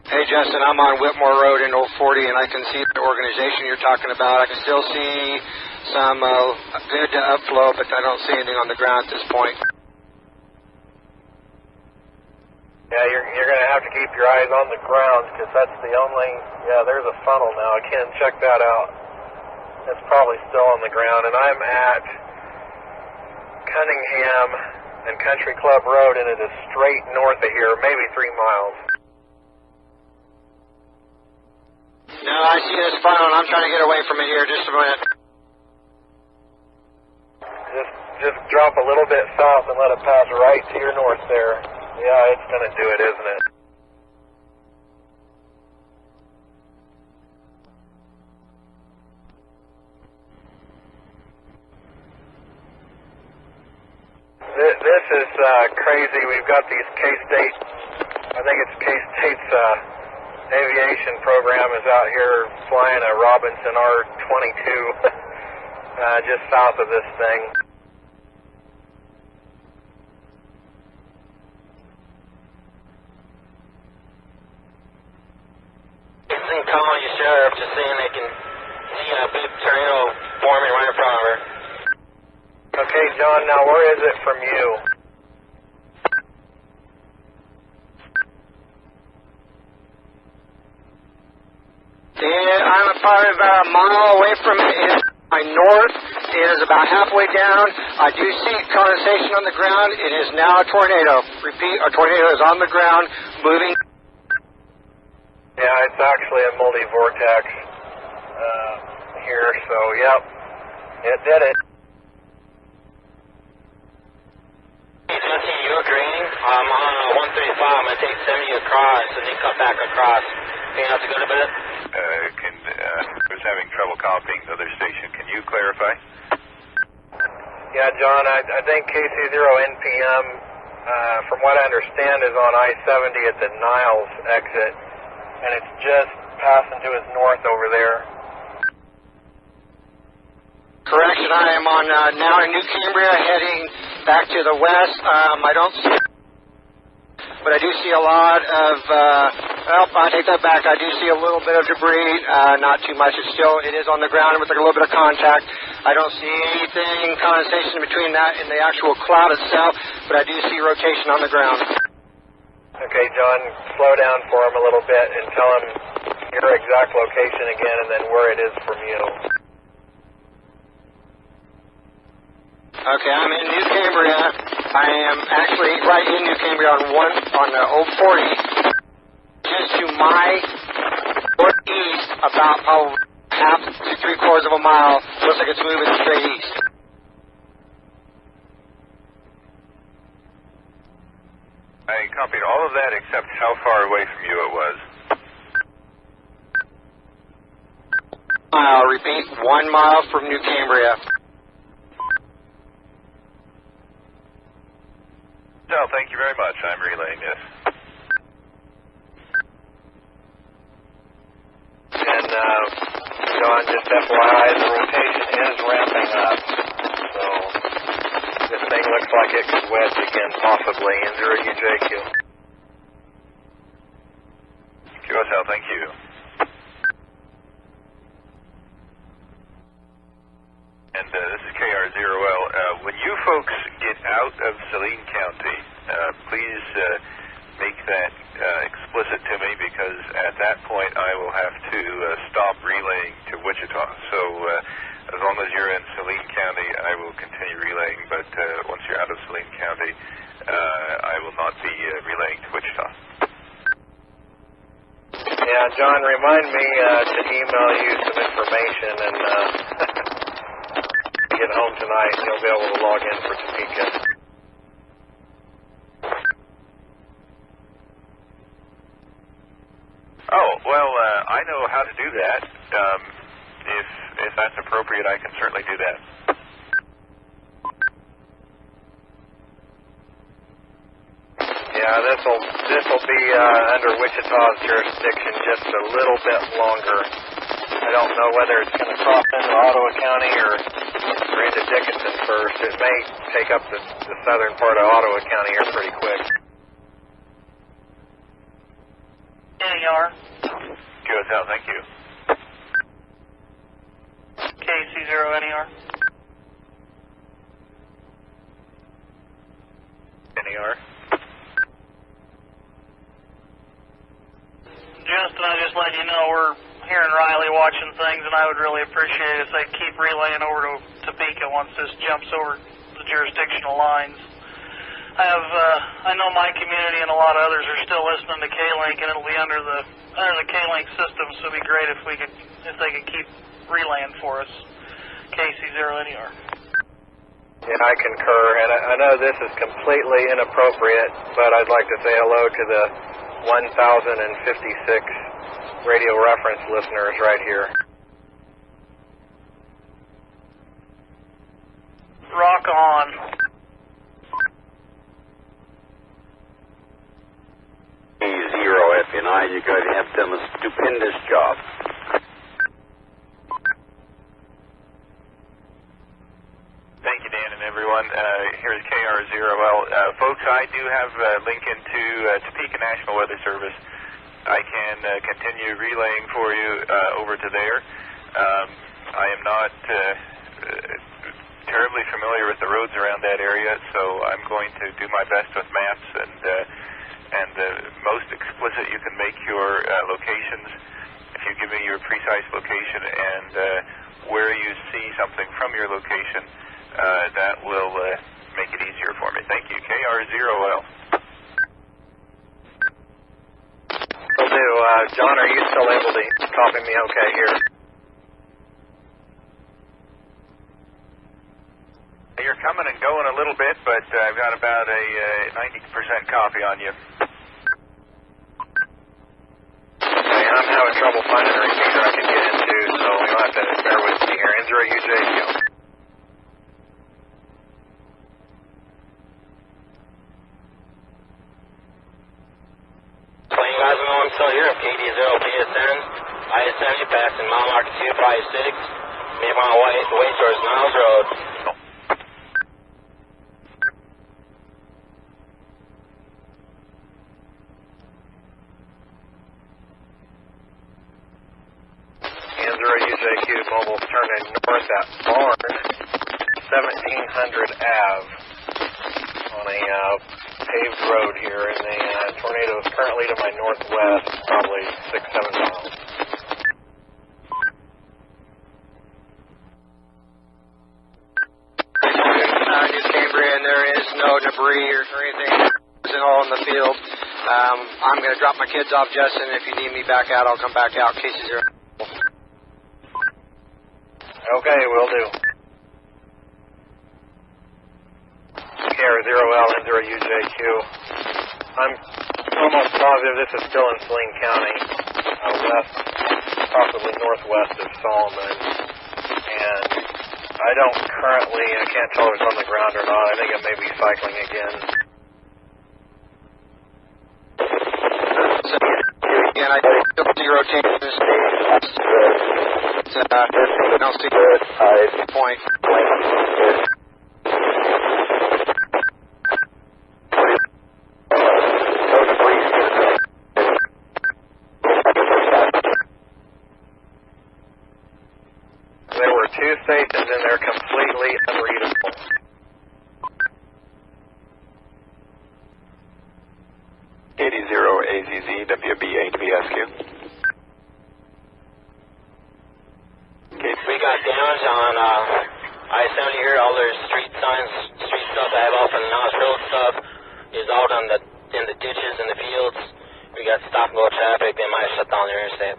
Hey, Justin, I'm on Whitmore Road in Old 40, and I can see the organization you're talking about. I can still see some good upflow, but I don't see anything on the ground at this point. Yeah, you're going to have to keep your eyes on the ground, because that's the only, there's a funnel now. Ken, check that out. It's probably still on the ground, and I'm at Cunningham and Country Club Road, and it is straight north of here, maybe 3 miles. No, I see this funnel, and I'm trying to get away from it here. Just a minute. Just drop a little bit south and let it pass right to your north there. Yeah, it's going to do it, isn't it? This is crazy. We've got these K-State, I think it's K-State's aviation program is out here flying a Robinson R-22 just south of this thing. It's calling your sheriff, just saying they can see a big tornado forming right in front of her. Okay, John, now where is it from you? And I'm probably about a mile away from it. It is my north. It is about halfway down. I do see condensation on the ground. It is now a tornado. Repeat, a tornado is on the ground, moving. Yeah, it's actually a multi-vortex here, so yep, it did it. Hey, Justin, you agreeing? I'm on 135. I'm going to take 70 across and then cut back across. You have to go to bed? I was having trouble copying the other station. Can you clarify? Yeah, John, I think KC0NPM, from what I understand, is on I-70 at the Niles exit, and it's just passing to his north over there. Correction, I am on now in New Cambria, heading back to the west. I don't see, but I do see a lot of, I take that back. I do see a little bit of debris, not too much. It is on the ground with a little bit of contact. I don't see anything, condensation between that and the actual cloud itself, but I do see rotation on the ground. Okay, John, slow down for him a little bit and tell him your exact location again and then where it is from you. Okay, I'm in New Cambria. I am actually right in New Cambria on the Old 40, just to my northeast, about probably half to 3/4 of a mile. Looks like it's moving straight east. I copied all of that except how far away from you it was. I'll repeat, 1 mile from New Cambria. So, thank you very much. I'm relaying this. And, John, just FYI, the rotation is ramping up. So, this thing looks like it could wedge again, possibly, in 0UJQ. QSL, thank you. And this is KR0L. When you folks get out of Saline County, please make that explicit to me, because at that point I will have to stop relaying to Wichita. So as long as you're in Saline County, I will continue relaying, but once you're out of Saline County, I will not be relaying to Wichita. Yeah, John, remind me to email you some information, and get home tonight, you'll be able to log in for Topeka. Oh, well, I know how to do that. If that's appropriate, I can certainly do that. Yeah, this'll be under Wichita's jurisdiction just a little bit longer. I don't know whether it's going to cross into Ottawa County or into Dickinson first. It may take up the southern part of Ottawa County here pretty quick. NER. QSL, thank you. KC0NER. NER. Justin, I just let you know we're here in Riley watching things, and I would really appreciate it if they keep relaying over to Topeka once this jumps over the jurisdictional lines. I know my community and a lot of others are still listening to K-Link, and it'll be under the K-Link system, so it'd be great if they could keep relaying for us. KC0NER. Yeah, I concur, and I know this is completely inappropriate, but I'd like to say hello to the 1,056 radio reference listeners right here. Rock on. K0FNI, you guys have done a stupendous job. Thank you, Dan and everyone. Here's KR0L. Folks, I do have a link into Topeka National Weather Service. I can continue relaying for you over to there. I am not terribly familiar with the roads around that area, so I'm going to do my best with maps, and the most explicit you can make your locations. If you give me your precise location and where you see something from your location, that will make it easier for me. Thank you. KR0L. Will do. John, are you still able to copy me okay here? You're coming and going a little bit, but I've got about a 90% copy on you. Okay, I'm having trouble finding a repeater I can get into, so you'll have to bear with me here. N0UJQ. You guys know I'm still here. KD0PSN, IS70 passing mile marker 256. Meanwhile, way towards Niles Road. N0UJQ mobile turning north at Barn, 1700 Ave on a paved road here, and the tornado is currently to my northwest, probably 6-7 miles. News Cambria, and there is no debris or anything all in the field. I'm going to drop my kids off, Justin. If you need me back out, I'll come back out. KC0. Okay, will do. KR0L, N0UJQ. I'm almost positive this is still in Saline County, west, possibly northwest of Solomon. And I can't tell if it's on the ground or not. I think it may be cycling again. Again, I don't see rotation. I don't see the point. There were two stations and they're completely unreadable. KD0A AZZ, WBA to BSQ. We got damage on I-70 here. All their street signs, street stuff I have off on the Notch Road stuff is out on in the ditches and the fields. We got stop and go traffic. They might shut down the interstate.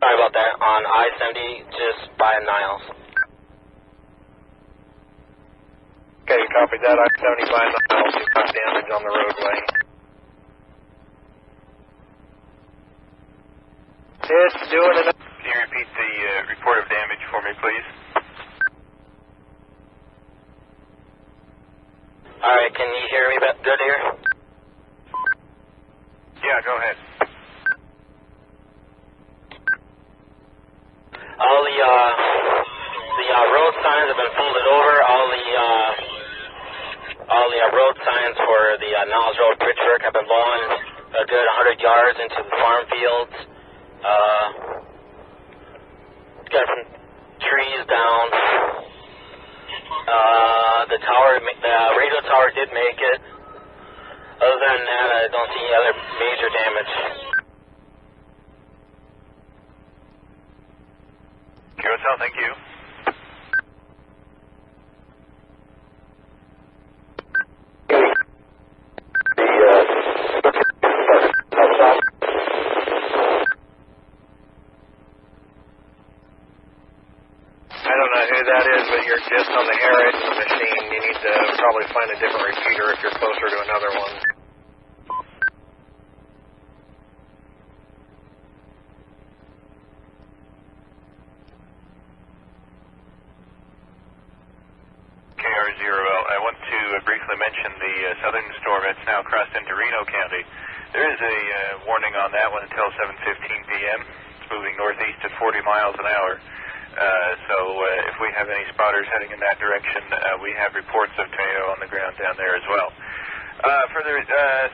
Sorry about that. On I-70, just by Niles. Okay, copy that. I-70 by Niles. You've got damage on the roadway. It's doing enough. Can you repeat the report of damage for me, please? All right, can you hear me good here? Yeah, go ahead. All the road signs have been folded over. All the road signs for the Niles Road bridge work have been blown a good 100 yards into the farm fields. Got some trees down. The radio tower did make it. Other than that, I don't see any other major damage. QSL, thank you. I don't know who that is, but you're just on the air edge of the machine. You need to probably find a different repeater if you're closer to another one. KR0L, I want to briefly mention the southern storm that's now crossed into Reno County. There is a warning on that one until 7:15 p.m. It's moving northeast at 40 miles an hour. So if we have any spotters heading in that direction, we have reports of tornado on the ground down there as well. For the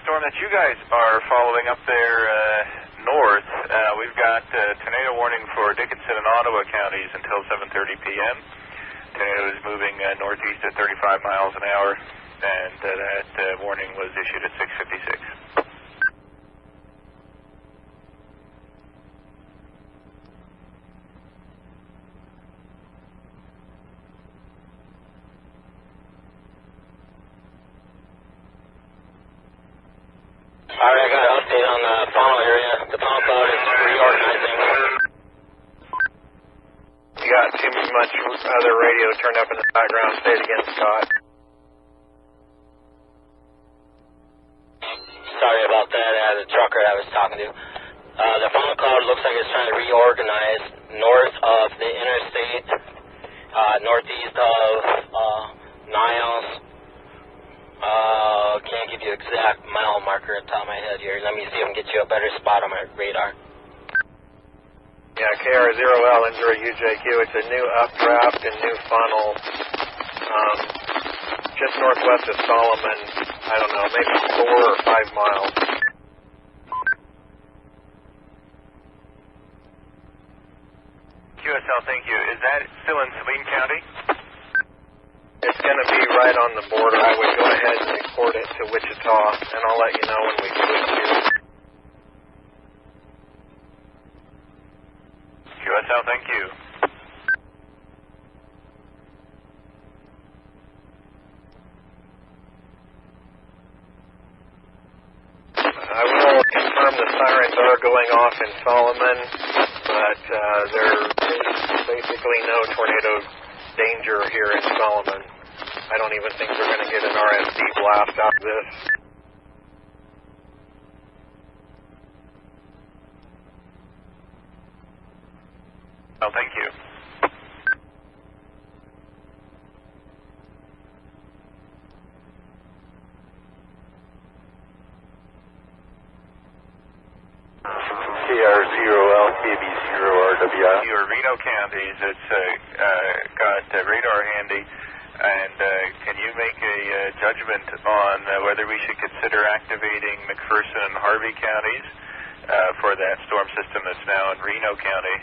storm that you guys are following up there north, we've got tornado warning for Dickinson and Ottawa counties until 7:30 p.m. Tornado is moving northeast at 35 miles an hour, and that warning was issued at 6:56. All right, I got an update on the funnel area. The funnel cloud is reorganizing. You got too much other radio turned up in the background. Say it again, Scott. Sorry about that. The trucker I was talking to. The funnel cloud looks like it's trying to reorganize north of the interstate, northeast of Niles. Can't give you exact mile marker at the top of my head here. Let me see if I can get you a better spot on my radar. Yeah, KR0L NK UJQ. It's a new updraft and new funnel. Just northwest of Solomon. I don't know, maybe 4 or 5 miles. QSL, thank you. Is that still in Saline County? It's going to be right on the border. I would go ahead and report it to Wichita, and I'll let you know when we switch here. QSL, thank you. I will confirm the sirens are going off in Solomon, but there is basically no tornado danger here in Solomon. I don't even think we're going to get an RSD blast out of this. Oh, thank you. KR0LKB0RWI. Your Reno counties, it's got radar handy, and can you make a judgment on whether we should consider activating McPherson and Harvey counties for that storm system that's now in Reno County?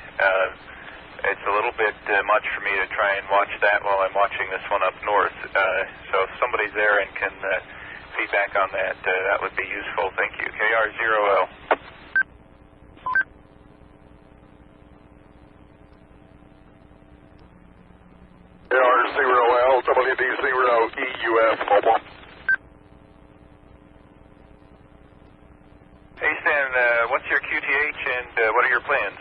It's a little bit much for me to try and watch that while I'm watching this one up north. So if somebody's there and can feedback on that, that would be useful. Thank you. KR0L. KR0L, WD0EUF, mobile. Hey, Stan, what's your QTH and what are your plans?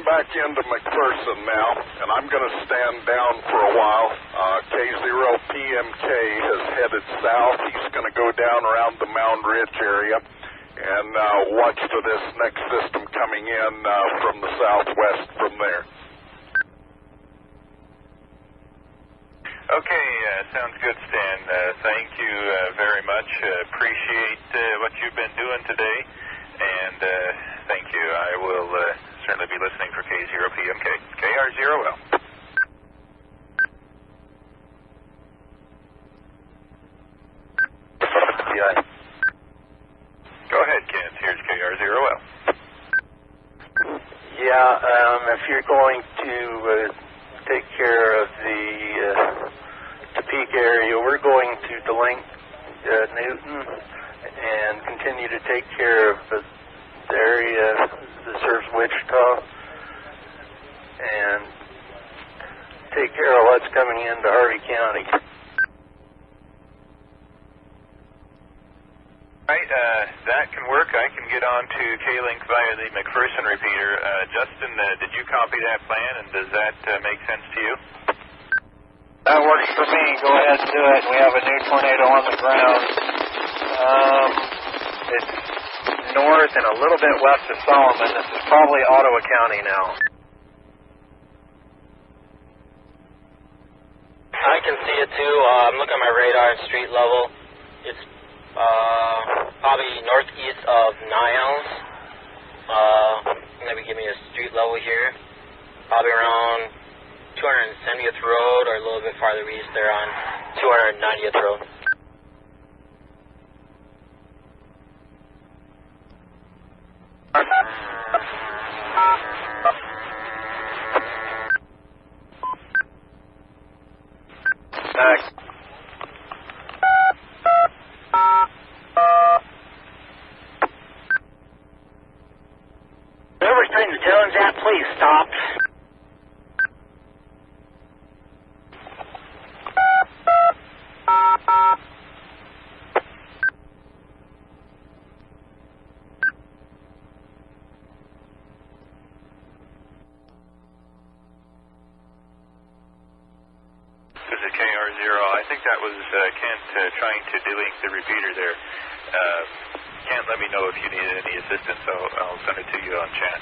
Back into McPherson now, and I'm going to stand down for a while. KS0LNK has headed south. He's going to go down around the Mound Ridge area and watch for this next system coming in from the southwest from there. Okay, sounds good, Stan. Thank you very much. Appreciate what you've been doing today, and thank you. I will certainly be listening for K0PMK. KR0L. Yeah. Go ahead, Kent. Here's KR0L. Yeah, if you're going to take care of the Topeka area, we're going to delink Newton and continue to take care of the area that serves Wichita and take care of what's coming into Harvey County. Right, that can work. I can get on to K-Link via the McPherson repeater. Justin, did you copy that plan, and does that make sense to you? That works for me. Go ahead and do it. We have a new tornado on the ground. It's north and a little bit west of Solomon. This is probably Ottawa County now. I can see it too. I'm looking at my radar at street level. It's probably northeast of Niles. Maybe give me a street level here. Probably around 270th Road or a little bit farther east there on 290th Road. Next. Whoever's trying to Jones at, please stop. This is KR0. I think that was Kent trying to delink the repeater there. Kent, let me know if you need any assistance. I'll send it to you on chat.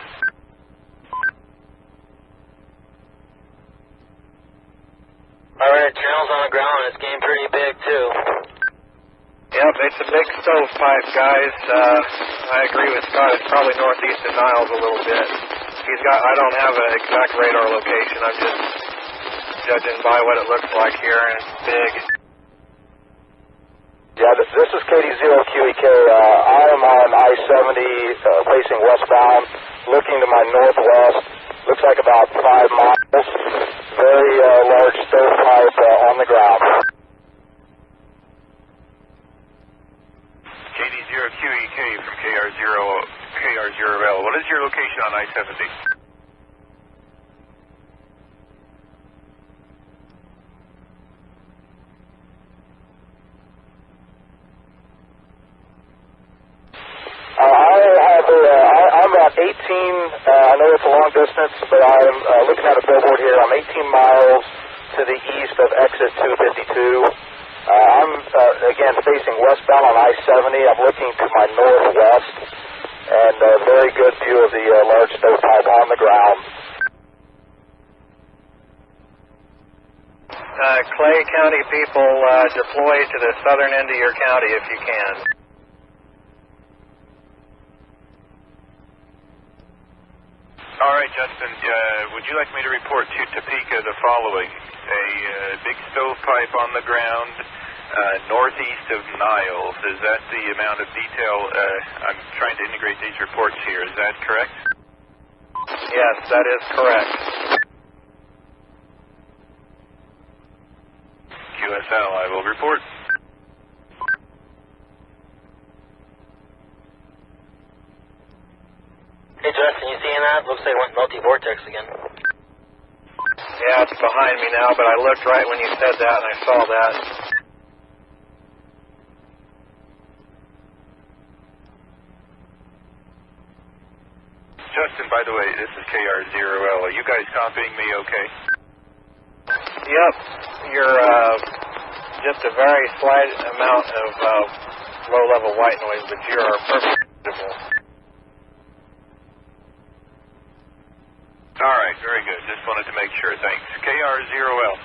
Alright, channel's on the ground. It's getting pretty big too. Yep, it's a big stovepipe, guys. I agree with Scott. It's probably northeast of Niles a little bit. I don't have an exact radar location. I'm just judging by what it looks like here, and it's big. Yeah, this is KD0QEK. I am on I-70 facing westbound, looking to my northwest. Looks like about 5 miles. Very large stovepipe on the ground. KD0QEK from KR0L. What is your location on I-70? I'm about 18, I know it's a long distance, but I'm looking at a billboard here. I'm 18 miles to the east of exit 252. I'm, again, facing westbound on I-70. I'm looking to my northwest, and a very good view of the large stovepipe on the ground. Clay County people, deploy to the southern end of your county if you can. All right, Justin, would you like me to report to Topeka the following? A big stovepipe on the ground northeast of Niles. Is that the amount of detail? I'm trying to integrate these reports here. Is that correct? Yes, that is correct. Hey, Justin, you seeing that? Looks like it went multi-vortex again. Yeah, it's behind me now, but I looked right when you said that, and I saw that. Justin, by the way, this is KR0L. Are you guys copying me okay? Yep, you're just a very slight amount of low-level white noise, but you're perfectly audible. All right, very good. Just wanted to make sure. Thanks. KR0L.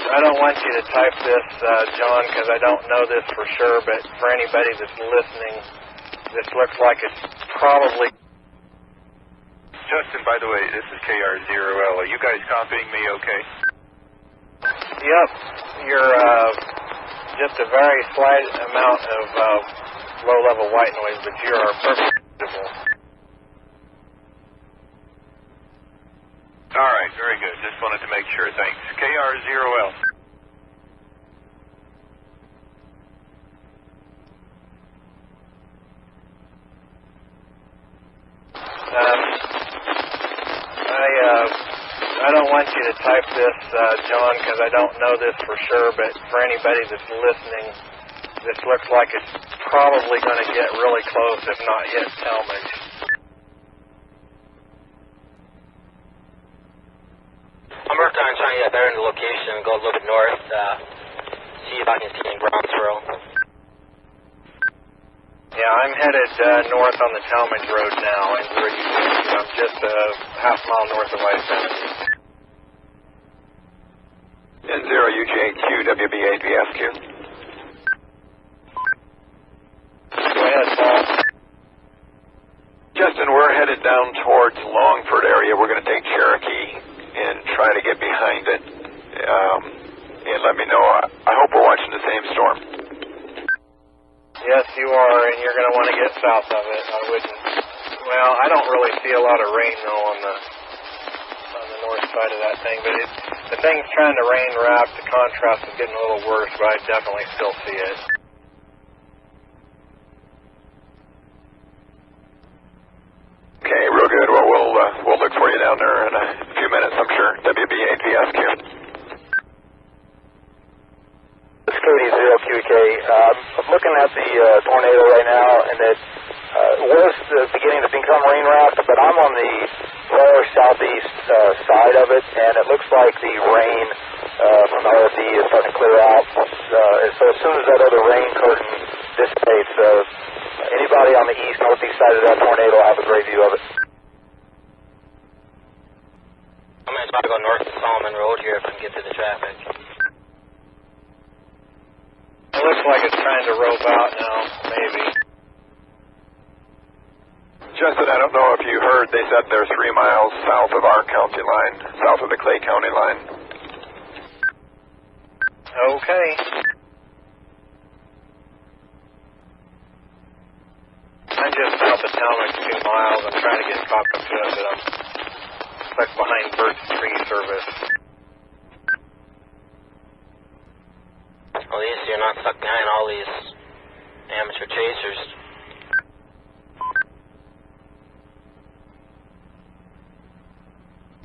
I don't want you to type this, John, because I don't know this for sure, but for anybody that's listening, this looks like it's probably... Justin, by the way, this is KR0L. Are you guys copying me okay? Yep, you're just a very slight amount of low-level white noise, but you're perfectly audible. All right, very good. Just wanted to make sure. Thanks. KR0L. I don't want you to type this, John, because I don't know this for sure, but for anybody that's listening, this looks like it's probably going to get really close, if not yet Talmadge. I'm working on trying to get better in the location and go a little bit north, see if I can see in Brownsboro. Yeah, I'm headed north on the Talmadge Road now, and I'm just a half mile north of I-70. N0 UJQ WB8VFQ. Go ahead, Paul. Justin, we're headed down towards Longford area. We're going to take Cherokee and try to get behind it. And let me know. I hope we're watching the same storm. Yes, you are, and you're going to want to get south of it. I wouldn't. Well, I don't really see a lot of rain though on the north side of that thing, but the thing's trying to rain wrap. The contrast is getting a little worse, but I definitely still see it. Okay, real good. Well, we'll look for you down there in a few minutes, I'm sure. WB8VFQ. It's Cody 0QK. I'm looking at the tornado right now, and it was beginning to become rain wrapped, but I'm on the far southeast side of it, and it looks like the rain from the RFE is starting to clear out. So as soon as that other rain curtain dissipates, anybody on the east, northeast side of that tornado will have a great view of it. I'm going to try to go north of Solomon Road here if I can get through the traffic. It looks like it's trying to rope out now, maybe. Justin, I don't know if you heard, they said they're 3 miles south of our county line, south of the Clay County line. Okay. I'm just south of town like 2 miles. I'm trying to get caught up to it, but I'm stuck behind Burt's tree service. At least you're not stuck behind all these amateur chasers.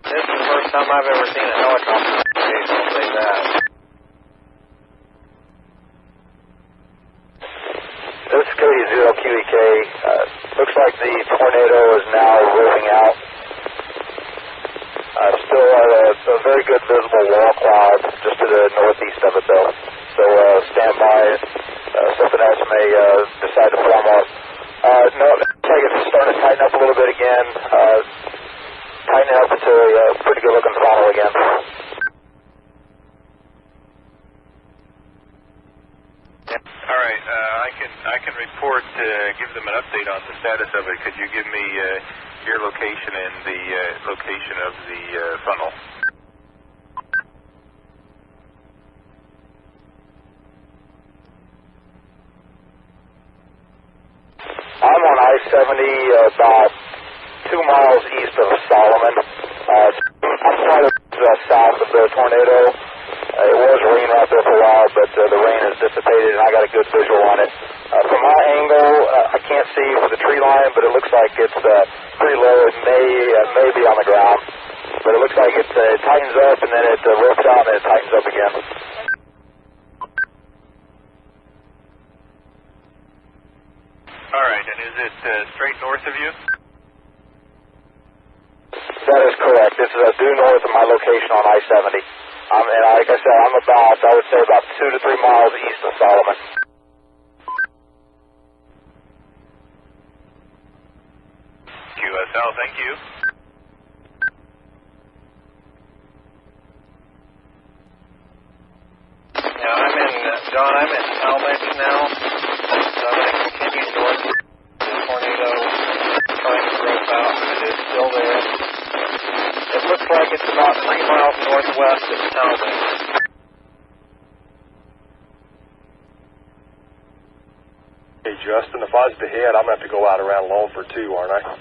This is the first time I've ever seen a helicopter chase, I'll say that. This is Cody 0QEK. Looks like the tornado is now rolling out. Still a very good visible wall cloud just to the northeast of it, though. So stand by. Something else may decide to form up. No, it looks like it's starting to tighten up a little bit again. Tighten up into a pretty good-looking funnel again. All right, I can report, give them an update on the status of it. Could you give me your location and the location of the funnel? I'm on I-70 about 2 miles east of Solomon. I'm sorry, south of the tornado. It was raining right there for a while, but the rain has dissipated, and I got a good visual on it. From my angle, I can't see for the tree line, but it looks like it's pretty low. It may be on the ground, but it looks like it tightens up, and then it ropes out, and it tightens up again. All right, and is it straight north of you? That is correct. This is due north of my location on I-70. And like I said, I'm I would say about 2 to 3 miles east of Solomon. QSL, thank you. Yeah, I'm in Talmadge now, so I'm going to continue north of the tornado, trying to rope out, but it is still there. It looks like it's about 3 miles northwest of Talmadge. Hey, Justin, if I was to head, I'm going to have to go out around Longford too, aren't I?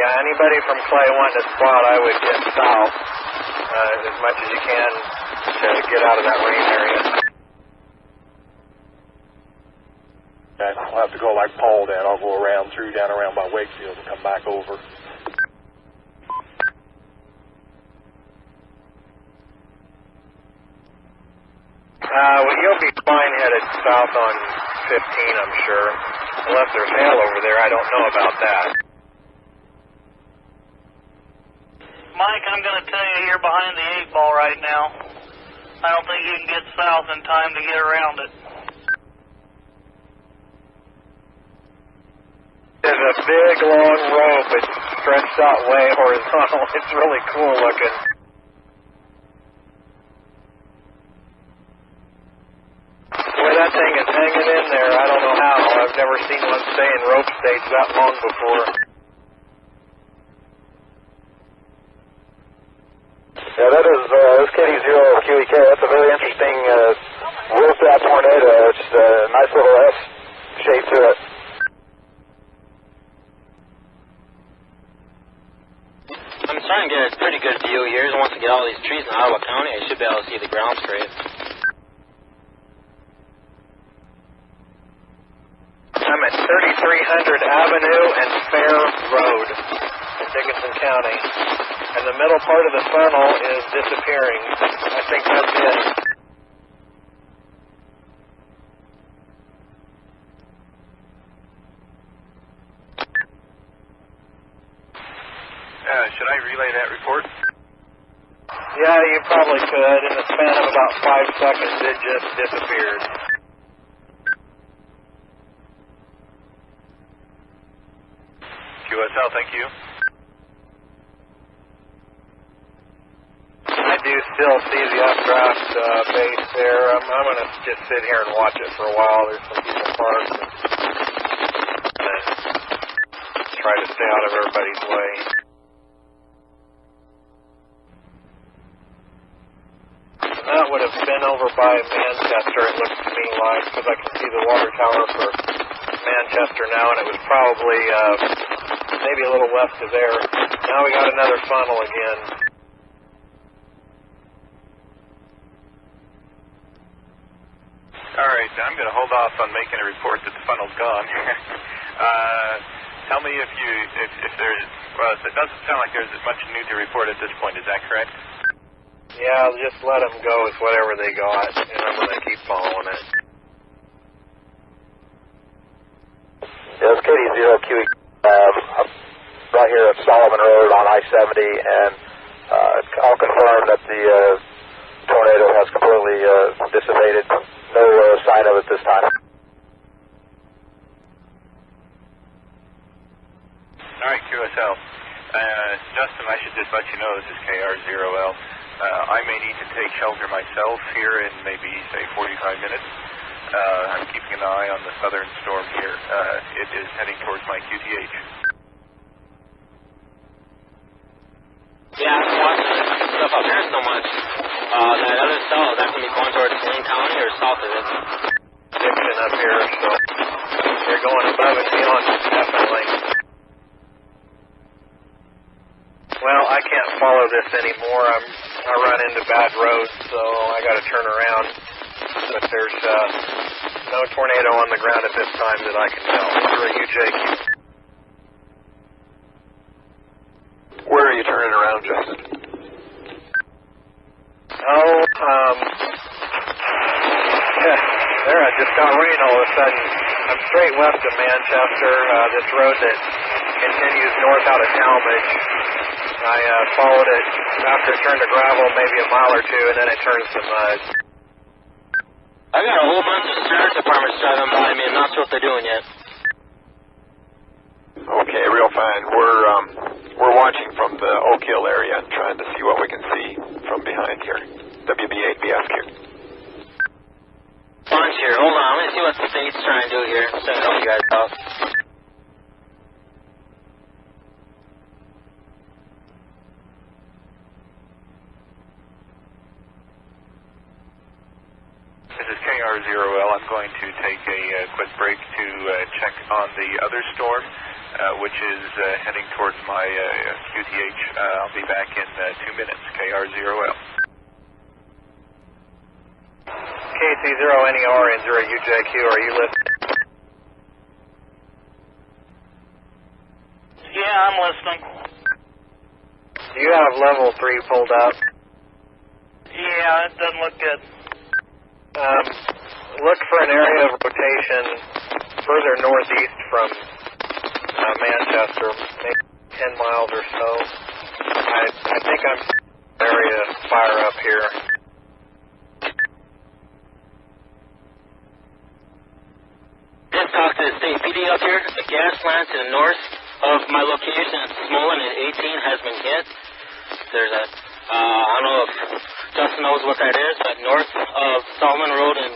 Yeah, anybody from Clay wanting to spot, I would get south as much as you can to get out of that rain area. Okay, I'll have to go like Paul then. I'll go down around by Wakefield and come back over. Well, you'll be fine headed south on 15, I'm sure. Unless there's hail over there, I don't know about that. Mike, I'm going to tell you you're behind the 8 ball right now. I don't think you can get south in time to get around it. There's a big, long rope. It's stretched out way horizontal. It's really cool looking. Boy, that thing is hanging in there. I don't know how. I've never seen one stay in rope stage that long before. Yeah, that is KS0LNK. That's a very interesting roped out tornado. It's a nice little S shape to it. I'm trying to get a pretty good view here. Once I get all these trees in Ottawa County, I should be able to see the ground straight. I'm at 3300 Avenue and Fair Road in Dickinson County. And the middle part of the funnel is disappearing. I think that's it. Should I relay that report? Yeah, you probably could. In the span of about 5 seconds, it just disappeared. QSL, thank you. I do still see the updraft base there. I'm going to just sit here and watch it for a while. There's some people parked. And try to stay out of everybody's way. That would have been over by Manchester, it looks to me like, because I can see the water tower for Manchester now, and it was probably maybe a little west of there. Now we got another funnel again. All right, I'm going to hold off on making a report that the funnel's gone. Tell me if there's, well, it doesn't sound like there's much new to report at this point. Is that correct? Yeah, just let them go with whatever they got, and I'm going to keep following it. Yeah, it's KS0LNK. I'm right here at Solomon Road on I-70, and I'll confirm that the tornado has completely dissipated. No sign of it this time. All right, QSL. Justin, I should just let you know this is KR0L. I may need to take shelter myself here in maybe, say, 45 minutes. I'm keeping an eye on the southern storm here. It is heading towards my QTH. Yeah, I'm watching stuff up here so much. That other cell, is that going to be going towards Wayne County or south of it? Dixon up here, so they're going above and beyond, definitely. Well, I can't follow this anymore. I run into bad roads, so I got to turn around. But there's no tornado on the ground at this time that I can tell. You're a UJQ. Where are you turning around, Justin? Oh, there, I just got rain all of a sudden. I'm straight west of Manchester, this road that continues north out of Talmadge. I followed it after it turned to gravel, maybe a mile or two, and then it turns to mud. I got a whole bunch of sheriff's departments driving by me. I'm not sure what they're doing yet. Okay, real fine. We're watching from the Oak Hill area and trying to see what we can see from behind here. WB8BSQ. Bunch here. Hold on. I'm going to see what the state's trying to do here. Send it all you guys out. This is KR0L. I'm going to take a quick break to check on the other storm, which is heading towards my QTH. I'll be back in 2 minutes. KR0L. KC0NER and 0UJQ, are you listening? Yeah, I'm listening. Do you have level 3 pulled up? Yeah, it doesn't look good. Look for an area of rotation further northeast from Manchester, maybe 10 miles or so. I think I'm area fire up here. Just talked to the state PD up here. The gas plant to the north of my location at Smolin at 18 has been hit. There's a, I don't know if Justin knows what that is, but north of Solomon Road and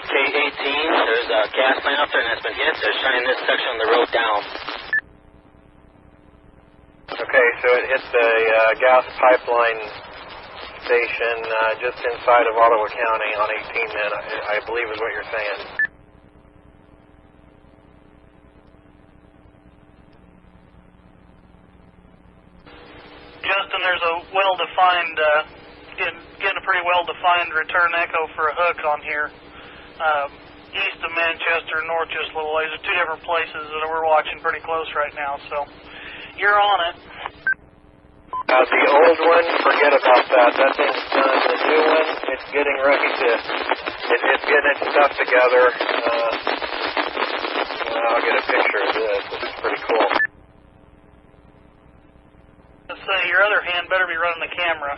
K18, there's a gas plant up there and it's been hit. They're shutting this section of the road down. Okay, so it hit the gas pipeline station just inside of Ottawa County on 18 then, I believe is what you're saying. Justin, there's a well-defined, getting a pretty well-defined return echo for a hook on here. East of Manchester, north just a little ways. There's two different places that we're watching pretty close right now, so you're on it. The old one, forget about that. That thing's done. The new one, it's getting ready to, it's getting its stuff together. I'll get a picture of this. This is pretty cool. Let's say your other hand better be running the camera.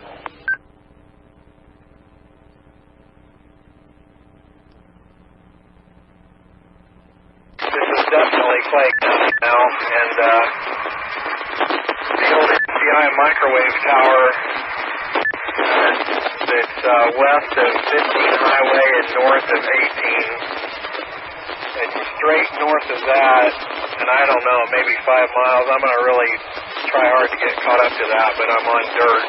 This is definitely Clay County now, and the old CI microwave tower that's west of 15 Highway and north of 18. It's straight north of that, and I don't know, maybe 5 miles. I'm going to really try hard to get caught up to that, but I'm on dirt.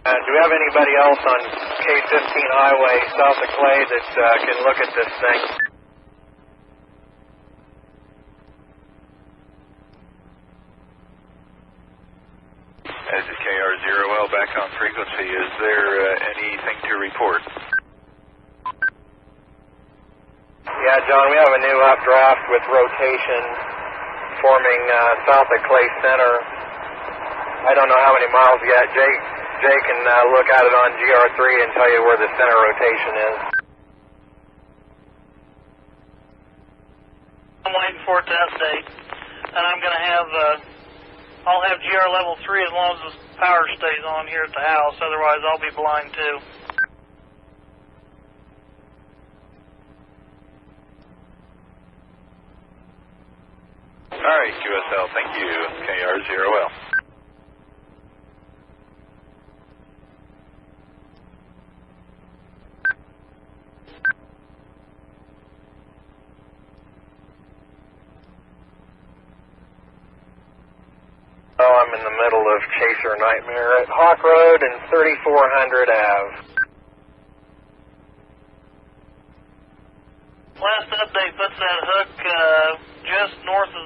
Do we have anybody else on K15 Highway south of Clay that can look at this thing? This is KR0L back on frequency. Is there anything to report? Yeah, John, we have a new updraft with rotation forming south of Clay Center. I don't know how many miles yet. Jay can look at it on GR3 and tell you where the center rotation is. I'm waiting for it to update, and I'm going to have, I'll have GR level 3 as long as the power stays on here at the house, otherwise I'll be blind too. All right, QSL, thank you. KR0L. Oh, I'm in the middle of Chaser Nightmare at Hawk Road and 3400 Ave. Last update puts that hook just north of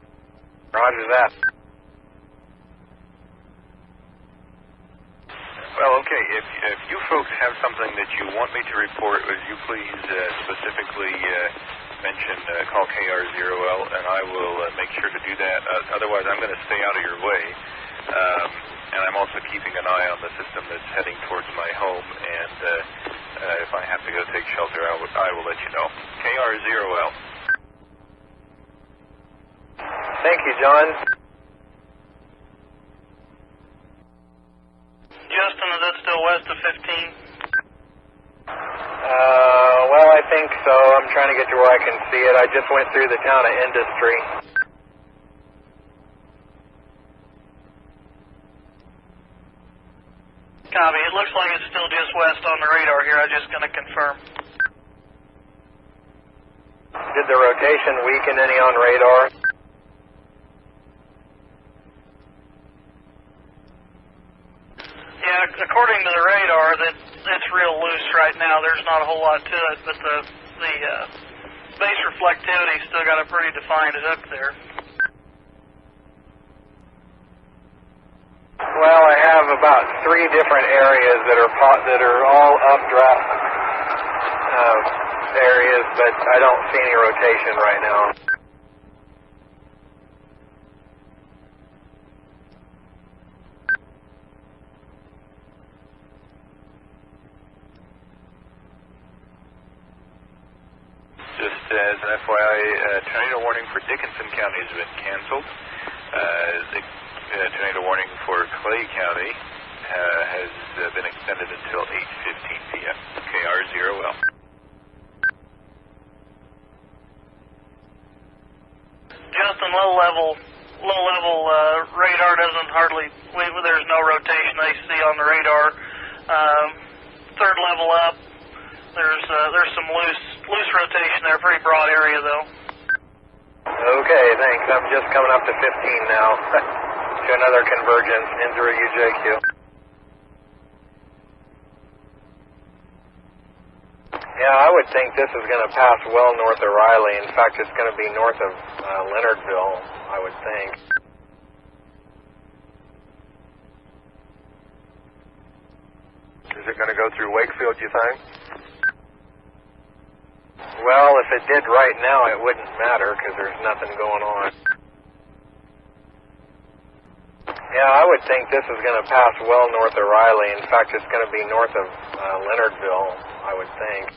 Roger that. Well, okay, if you folks have something that you want me to report, would you please specifically mention, call KR0L, and I will make sure to do that. Otherwise, I'm going to stay out of your way. And I'm also keeping an eye on the system that's heading towards my home, and if I have to go take shelter, I will let you know. KR0L. Thank you, John. Justin, is that still west of 15? Well, I think so. I'm trying to get to where I can see it. I just went through the town of Industry. Copy. It looks like it's still just west on the radar here. I'm just going to confirm. Did the rotation weaken any on radar? Yeah, according to the radar, it's real loose right now. There's not a whole lot to it, but the base reflectivity still got a pretty defined hook there. Well, I have about 3 different areas that are all updraft areas, but I don't see any rotation right now. Just as an FYI, tornado warning for Dickinson County has been canceled. The tornado warning for Clay County has been extended until 8:15 p.m. KR0L. Justin, low level radar doesn't hardly. There's no rotation they see on the radar. Third level up, there's some loose rotation there. Pretty broad area though. Okay, thanks. I'm just coming up to 15 now. To another convergence into a UJQ. Yeah, I would think this is going to pass well north of Riley. In fact, it's going to be north of Leonardville, I would think. Is it going to go through Wakefield, you think? Well, if it did right now, it wouldn't matter because there's nothing going on. Yeah, I would think this is going to pass well north of Riley. In fact, it's going to be north of Leonardville, I would think.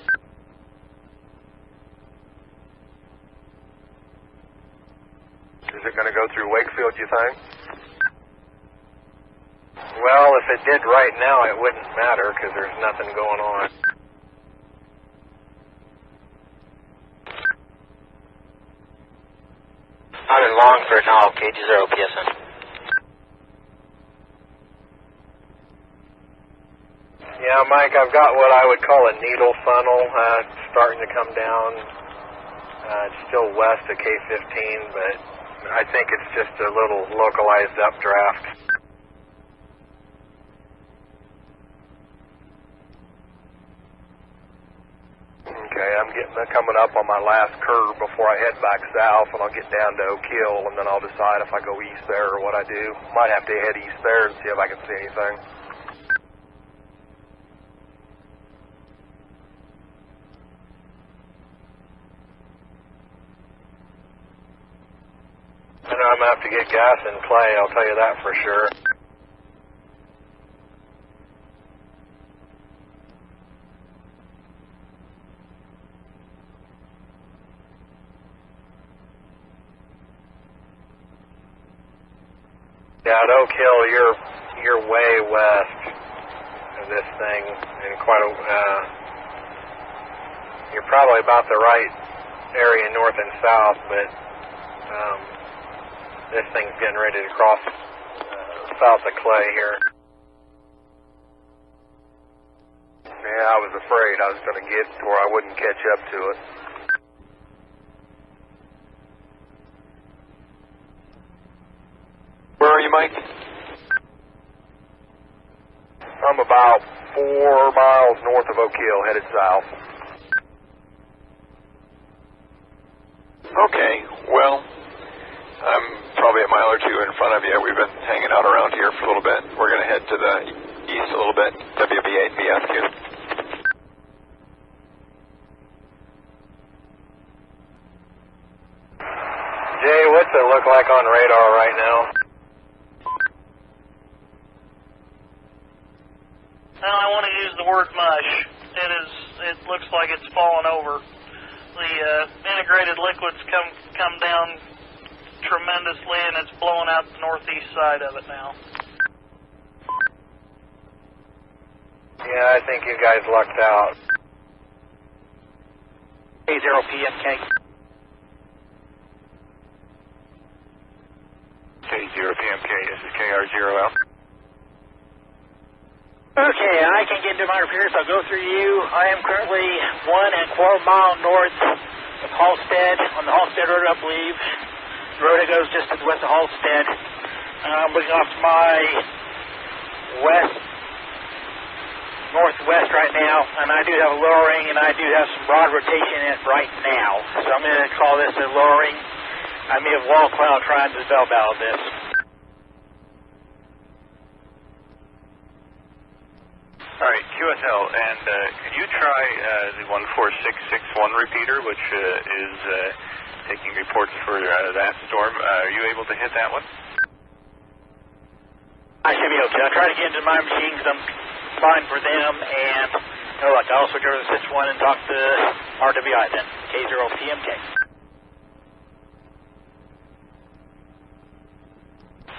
Is it going to go through Wakefield, you think? Well, if it did right now, it wouldn't matter because there's nothing going on. I'm in Longford now, KD0PSN. Yeah, Mike, I've got what I would call a needle funnel starting to come down. It's still west of K15, but I think it's just a little localized updraft. Okay, I'm coming up on my last curve before I head back south, and I'll get down to Oak Hill, and then I'll decide if I go east there or what I do. Might have to head east there and see if I can see anything. I know I'm going to have to get gas in Clay, I'll tell you that for sure. Yeah, at Oak Hill, you're way west of this thing, and you're probably about the right area north and south, but this thing's getting ready to cross south of Clay here. Yeah, I was afraid I was going to get to where I wouldn't catch up to it. Where are you, Mike? I'm about 4 miles north of Oak Hill, headed south. Okay, well, I'm probably a mile or two in front of you. We've been hanging out around here for a little bit. We're going to head to the east a little bit, WB8 BSQ. Jay, what's it look like on radar right now? Well, I want to use the word mush. It looks like it's fallen over. The integrated liquids come down tremendously, and it's blowing out the northeast side of it now. Yeah, I think you guys lucked out. KS0LNK. KS0LNK, this is KR0L. Okay, I can get into my repairs. I'll go through you. I am currently 1¼ mile north of Halstead, on the Halstead Road, I believe. The road that goes just to the west of Halstead. I'm looking off to my northwest right now, and I do have a lowering, and I do have some broad rotation in it right now. So I'm going to call this a lowering. I may have wall cloud trying to develop out of this. All right, QSL, and can you try the 14661 repeater, which is taking reports for that storm? Are you able to hit that one? I should be able to. I'll try to get into my machine because I'm fine for them, and I'll switch over to the 61 and talk to RWI then, K0LNK.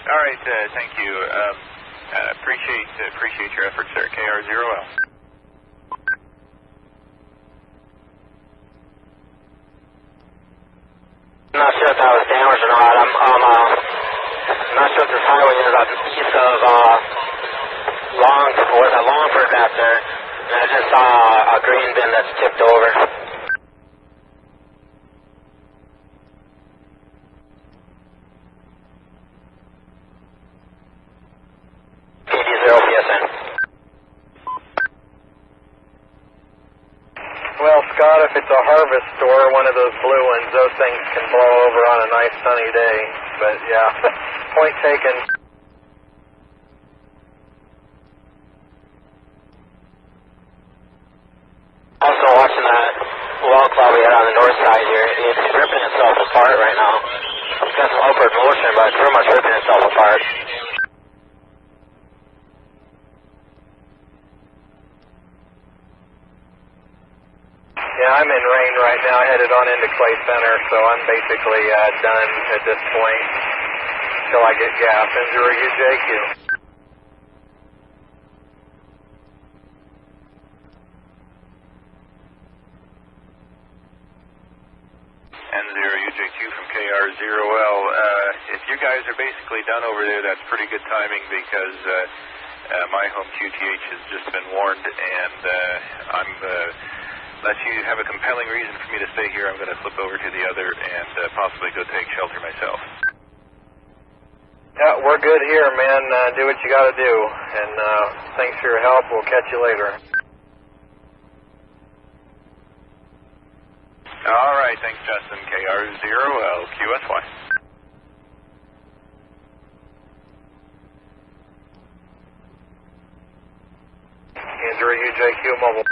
All right, thank you. Appreciate your efforts there, KR0L. I'm not sure if that was damaged or not. I'm not sure if this highway is east of Longford back there, and I just saw a green bin that's tipped over. KD0PSN. Well, Scott, if it's a harvest store, one of those blue ones, those things can blow over on a nice sunny day. But yeah, point taken. Also watching that wall cloud we had on the north side here, it's ripping itself apart right now. It's got some upward motion, but it's pretty much ripping itself apart. Yeah, I'm in rain right now, headed on into Clay Center, so I'm basically done at this point until I get gas. Enjoy you, JQ. N0UJQ from KR0L. If you guys are basically done over there, that's pretty good timing because my home QTH has just been warned, and unless you have a compelling reason for me to stay here, I'm going to flip over to the other and possibly go take shelter myself. Yeah, we're good here, man. Do what you got to do, and thanks for your help. We'll catch you later. All right, thanks, Justin. KR0L, QSY. Andrew, UJQ Mobile.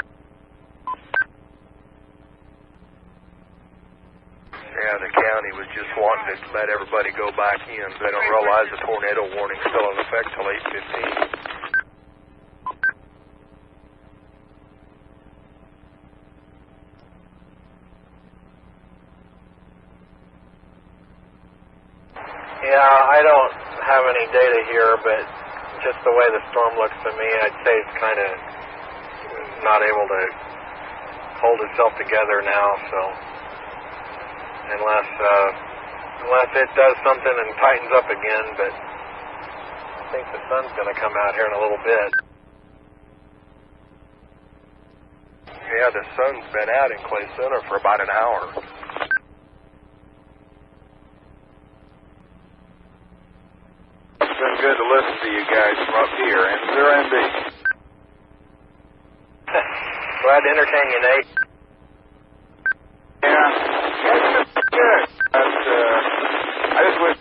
Yeah, the county was just wanting to let everybody go back in. They don't realize the tornado warning's still in effect till 8:15. Yeah, I don't have any data here, but just the way the storm looks to me, I'd say it's kind of not able to hold itself together now, so unless it does something and tightens up again, but I think the sun's going to come out here in a little bit. Yeah, the sun's been out in Clay Center for about an hour. It's been good to listen to you guys from up here, N0NB. Glad to entertain you, Nate. Yeah, that's good. I just wish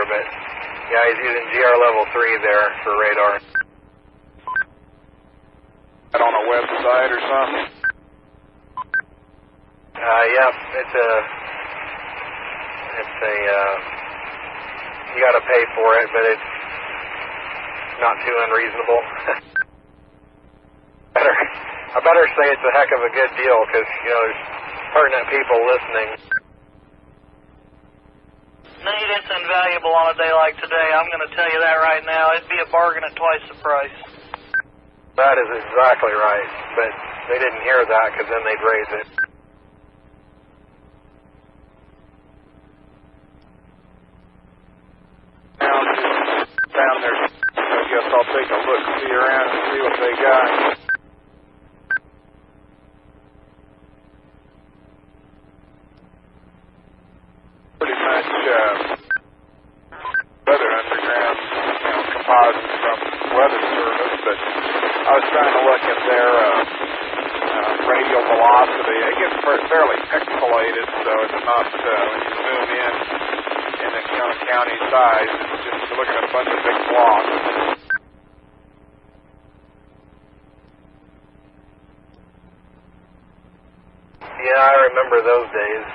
but yeah, he's using GR level 3 there for radar. On a website or something? Yep, you gotta pay for it, but it's not too unreasonable. I better say it's a heck of a good deal, because, you know, there's pertinent people listening. Nate, it's invaluable on a day like today. I'm going to tell you that right now. It'd be a bargain at twice the price. That is exactly right, but they didn't hear that, because then they'd raise it. Down there, I guess I'll take a look, see around, and see what they got. Pretty much weather underground, composites from Weather Service, but I was trying to look at their radial velocity. It gets fairly pixelated, so it's not, when you zoom in the county size, it's just you're looking at a bunch of big blocks. Yeah, I remember those days.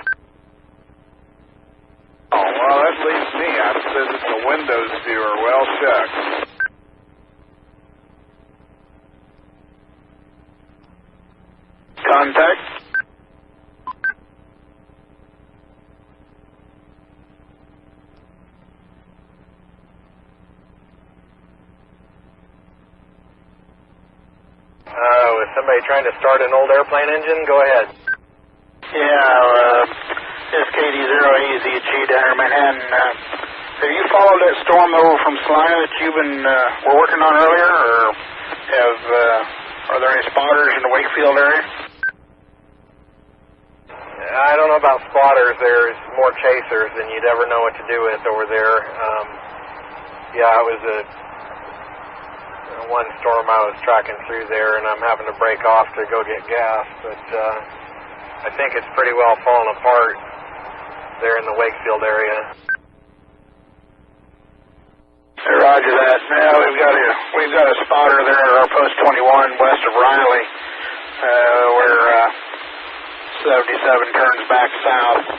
Oh, well, that leaves me. I said it's a Windows viewer. Well, checked. Contact. Is somebody trying to start an old airplane engine? Go ahead. Yeah, this KD0LNK down here in Manhattan. Have you followed that storm over from Salina that you've been were working on earlier, or are there any spotters in the Wakefield area? I don't know about spotters. There's more chasers than you'd ever know what to do with over there. Yeah, it was one storm I was tracking through there, and I'm having to break off to go get gas, but I think it's pretty well fallen apart there in the Wakefield area. Roger that. Now we've got a spotter there at our post 21 west of Riley, where 77 turns back south.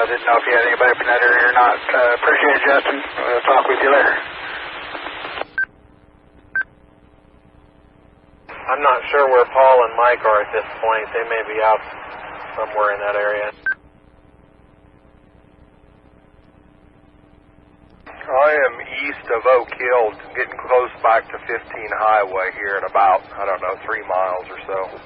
Didn't know if you had anybody up in that area or not. Appreciate it, Justin. We'll talk with you later. I'm not sure where Paul and Mike are at this point. They may be out somewhere in that area. I am east of Oak Hill, getting close back to 15 Highway here in about, 3 miles or so.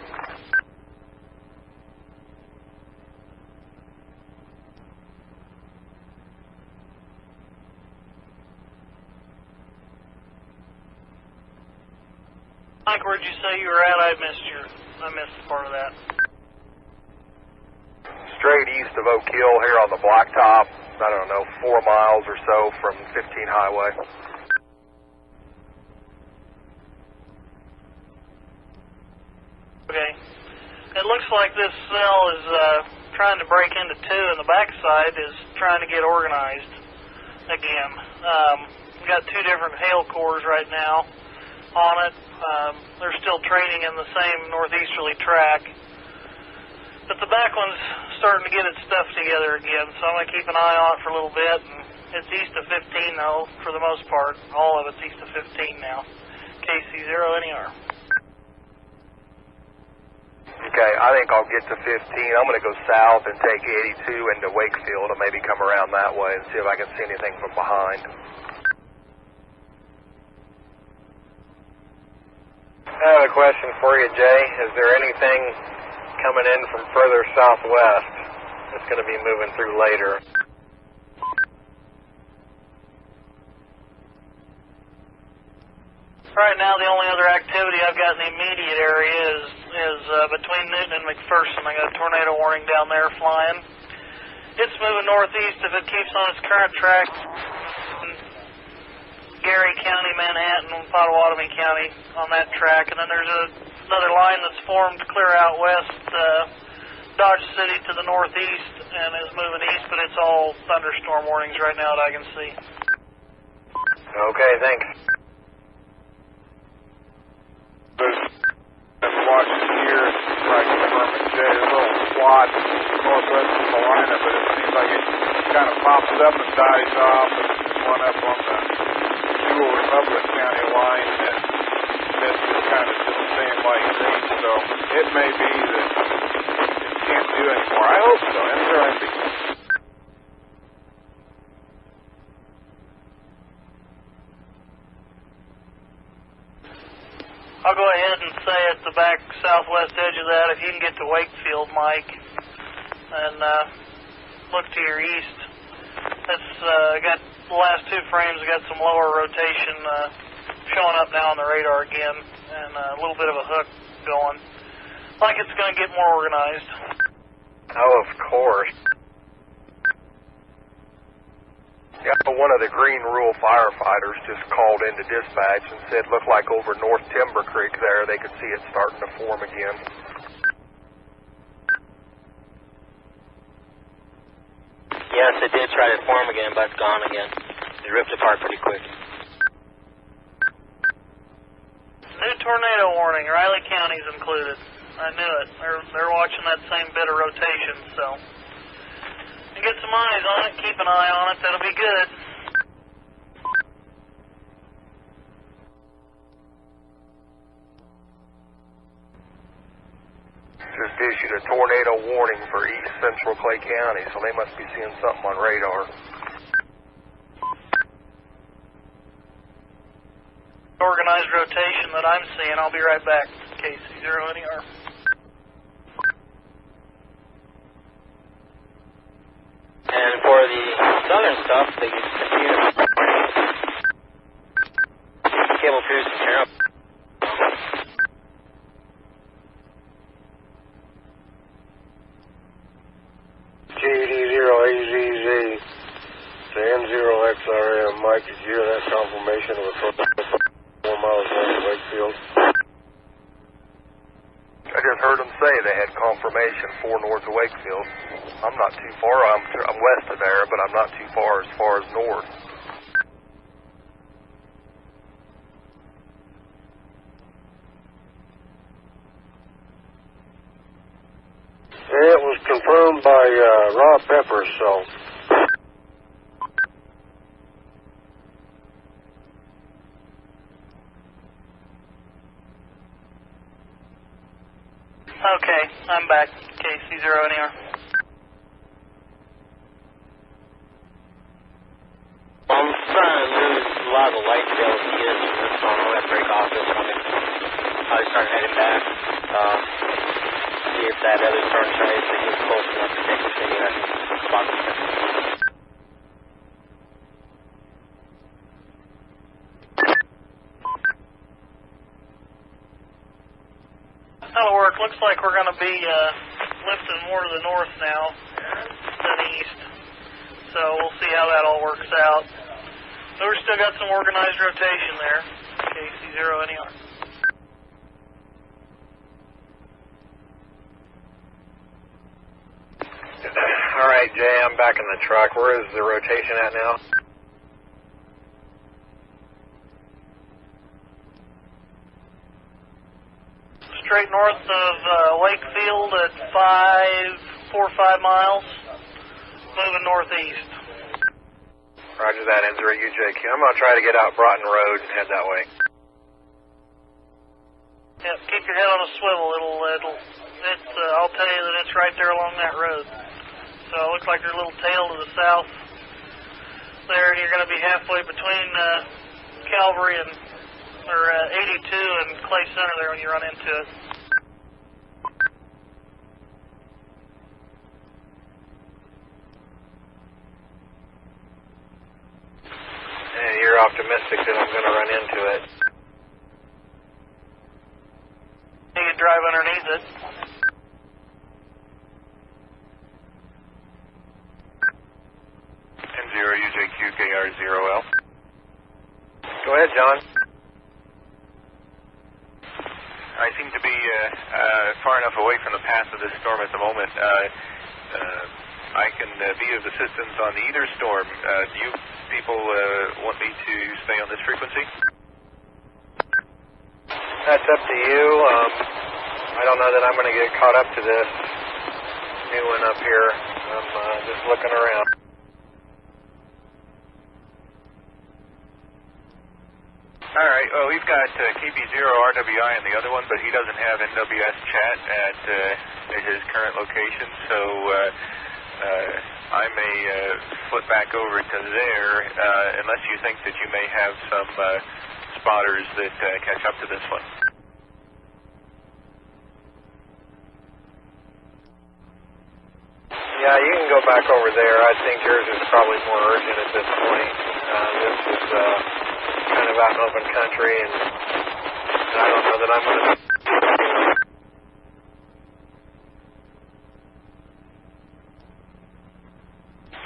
Mike, where'd you say you were at? I missed part of that. Straight east of Oak Hill here on the blacktop, 4 miles or so from 15 Highway. Okay. It looks like this cell is trying to break into two, and the backside is trying to get organized again. We've got two different hail cores right now on it. They're still training in the same northeasterly track. But the back one's starting to get its stuff together again, so I'm going to keep an eye on it for a little bit. And it's east of 15, though, for the most part. All of it's east of 15 now. KC0LNK. Okay, I think I'll get to 15. I'm going to go south and take 82 into Wakefield and maybe come around that way and see if I can see anything from behind. I have a question for you, Jay. Is there anything coming in from further southwest that's going to be moving through later? Right now, the only other activity I've got in the immediate area is between Newton and McPherson. I got a tornado warning down there flying. It's moving northeast if it keeps on its current track. Gary County, Manhattan, Pottawatomie County on that track, and then there's another line that's formed clear out west Dodge City to the northeast and is moving east, but it's all thunderstorm warnings right now that I can see. Okay, thanks. I'm watching here, right from it, Jay, a little spot northwest of Salina, but it seems like it kind of pops up and dies off. There's one up on the Jewel Republic County line that just kind of just staying light green, so it may be that it can't do anymore. I hope so. NZRNK. I'll go ahead and say at the back southwest edge of that, if you can get to Wakefield, Mike, and look to your east. That's got the last two frames got some lower rotation showing up now on the radar again, and a little bit of a hook going. Like it's going to get more organized. Oh, of course. Yeah, one of the Green Rural firefighters just called into dispatch and said, looked like over North Timber Creek there, they could see it starting to form again. Yes, it did try to form again, but it's gone again. It ripped apart pretty quick. New tornado warning. Riley County's included. I knew it. They're watching that same bit of rotation, so you get some eyes on it, keep an eye on it, that'll be good. Just issued a tornado warning for east central Clay County, so they must be seeing something on radar. Organized rotation that I'm seeing. I'll be right back. KS0LNK. And for the southern stuff, the cable appears to tear up. KD0AZZ to N0XRM. Mike, did you hear that confirmation of a tornado 4 miles north of Wakefield? I just heard them say they had confirmation 4 north of Wakefield. I'm not too far. I'm west of there, but I'm not too far as north. It was confirmed by Rob Pepper, so. Okay, I'm back. KS0LNK. I'm trying to lose a lot of the light tails he is, so I'm going to break off this one and probably start heading back. See if that other turn tries to get close enough to take the city. I can spot the city. That'll work. Looks like we're going to be lifting more to the north now than east. So we'll see how that all works out. So we've still got some organized rotation there. KS0LNK. All right, Jay, I'm back in the truck. Where is the rotation at now? Straight north of Wakefield at 4 or 5 miles, moving northeast. Roger that, N0UJQ. I'm going to try to get out Broughton Road and head that way. Yep, keep your head on a swivel. I'll tell you that it's right there along that road. So it looks like there's a little tail to the south there, and you're going to be halfway between Calvary and 82 and Clay Center there when you run into it. And you're optimistic that I'm going to run into it. You can drive underneath it. N0UJQ KR0L. Go ahead, John. I seem to be far enough away from the path of this storm at the moment. I can be of assistance on either storm. Do you people want me to stay on this frequency? That's up to you. I don't know that I'm going to get caught up to this new one up here. I'm just looking around. All right. Well, we've got KB0RWI in the other one, but he doesn't have NWS chat at his current location, so I may flip back over to there unless you think that you may have some spotters that catch up to this one. Yeah, you can go back over there. I think yours is probably more urgent at this point. This is kind of out in open country, and I don't know that I'm going to...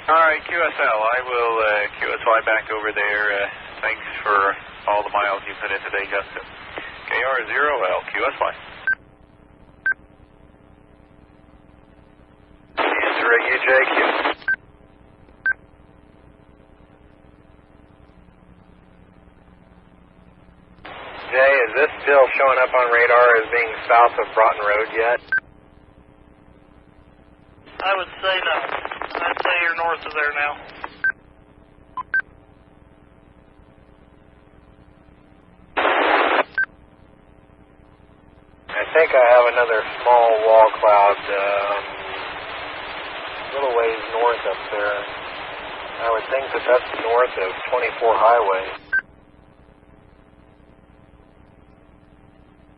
All right, QSL, I will QSY back over there. Thanks for all the miles you put in today, Justin. KR0L, QSY. Answer at UJQ. Jay, is this still showing up on radar as being south of Broughton Road yet? I would say no. I'd say you're north of there now. I think I have another small wall cloud a little ways north up there. I would think that that's north of 24 Highway.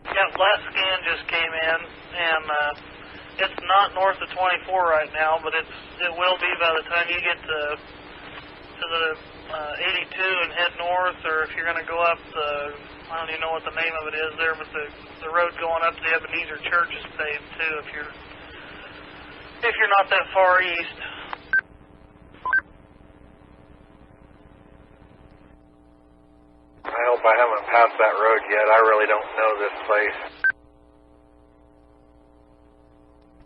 Yeah, last scan just came in, and it's not north of 24 right now, but it will be by the time you get to the 82 and head north, or if you're going to go up the, I don't even know what the name of it is there, but the road going up to the Ebenezer Church is paved too if you're not that far east. I hope I haven't passed that road yet. I really don't know this place.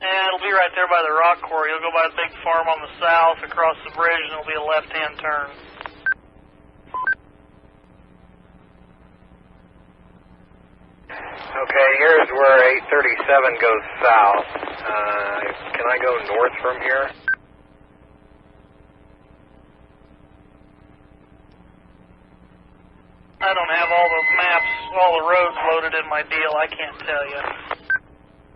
Yeah, it'll be right there by the rock quarry. You'll go by the big farm on the south, across the bridge, and it'll be a left-hand turn. Okay, here's where 837 goes south. Can I go north from here? I don't have all the maps, all the roads loaded in my deal. I can't tell you.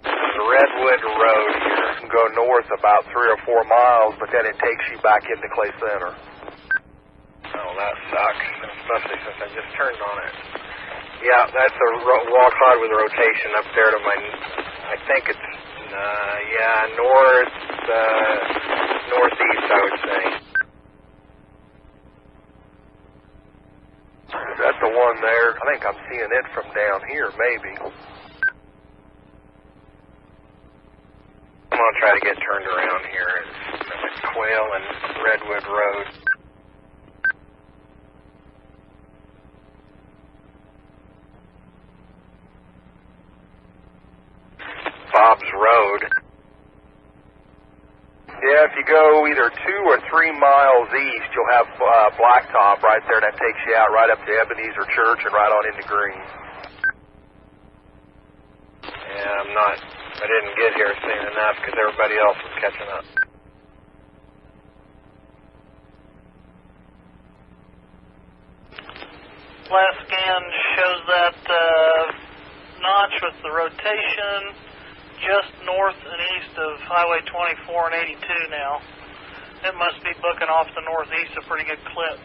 The Redwood Road here. You can go north about 3 or 4 miles, but then it takes you back into Clay Center. Oh, that sucks, especially since I just turned on it. Yeah, that's a wall cloud with a rotation up there to my, I think it's, northeast, I would say. Is that the one there? I think I'm seeing it from down here, maybe. I'm going to try to get turned around here. It's Quail and Redwood Road. Bob's Road. Yeah, if you go either 2 or 3 miles east, you'll have Blacktop right there. That takes you out right up to Ebenezer Church and right on into Green. Yeah, I didn't get here soon enough because everybody else was catching up. Last scan shows that notch with the rotation just north and east of Highway 24 and 82 now. It must be booking off the northeast a pretty good clip.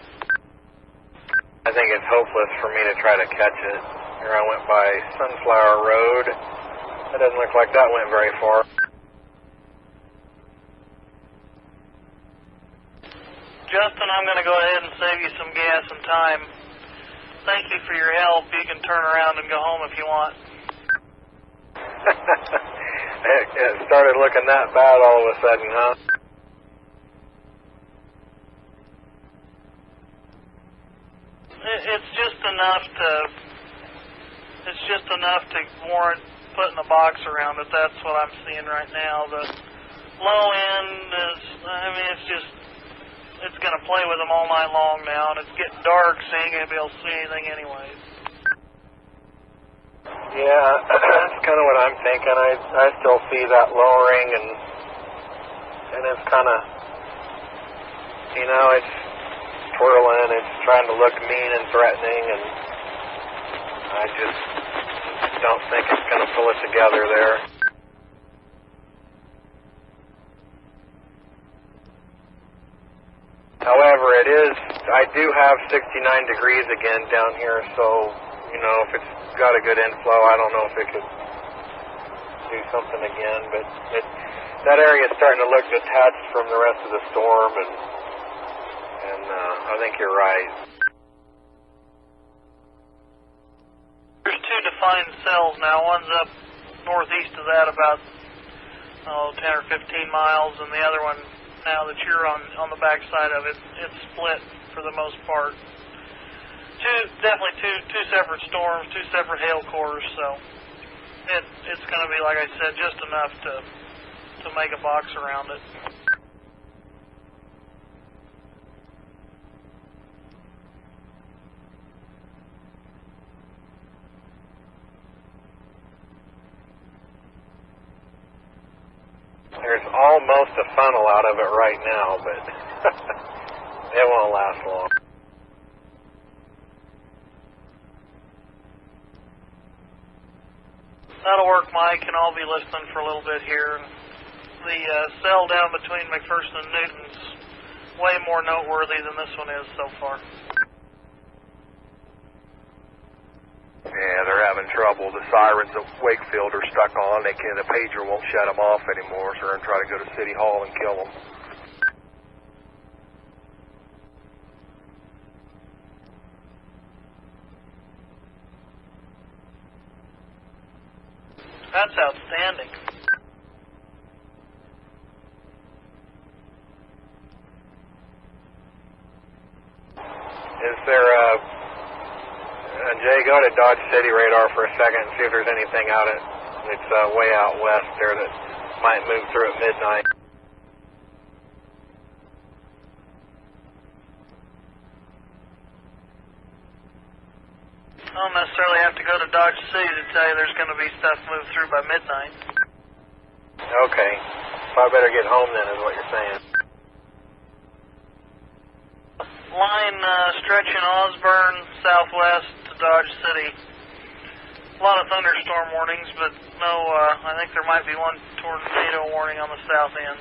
I think it's hopeless for me to try to catch it. Here I went by Sunflower Road. It doesn't look like that went very far. Justin, I'm going to go ahead and save you some gas and time. Thank you for your help. You can turn around and go home if you want. It started looking that bad all of a sudden, huh? It's just enough to warrant putting a box around it. That's what I'm seeing right now. The low end is, I mean, it's going to play with them all night long now, and it's getting dark, so you ain't going to be able to see anything anyways. Yeah, that's kind of what I'm thinking. I still see that lowering, and it's kind of, you know, it's twirling, it's trying to look mean and threatening, and I just don't think it's going to pull it together there. However, I do have 69 degrees again down here, so, you know, if it's got a good inflow, I don't know if it could do something again, but that area is starting to look detached from the rest of the storm, and I think you're right. There's two defined cells now. One's up northeast of that about 10 or 15 miles, and the other one, now that you're on the backside of it, it's split for the most part. Definitely two separate storms, two separate hail cores, so it's going to be, like I said, just enough to make a box around it. There's almost a funnel out of it right now, but it won't last long. That'll work, Mike, and I'll be listening for a little bit here. The cell down between McPherson and Newton's way more noteworthy than this one is so far. Yeah, they're having trouble. The sirens at Wakefield are stuck on. The pager won't shut them off anymore, so they're going to try to go to City Hall and kill them. That's outstanding. Is there Jay, go to Dodge City radar for a second and see if there's anything out it's way out west there that might move through at midnight. I don't necessarily have to go to Dodge City to tell you there's going to be stuff moved through by midnight. Okay. So I better get home then, is what you're saying. Line stretching Osborne southwest to Dodge City. A lot of thunderstorm warnings, but no, I think there might be one tornado warning on the south end.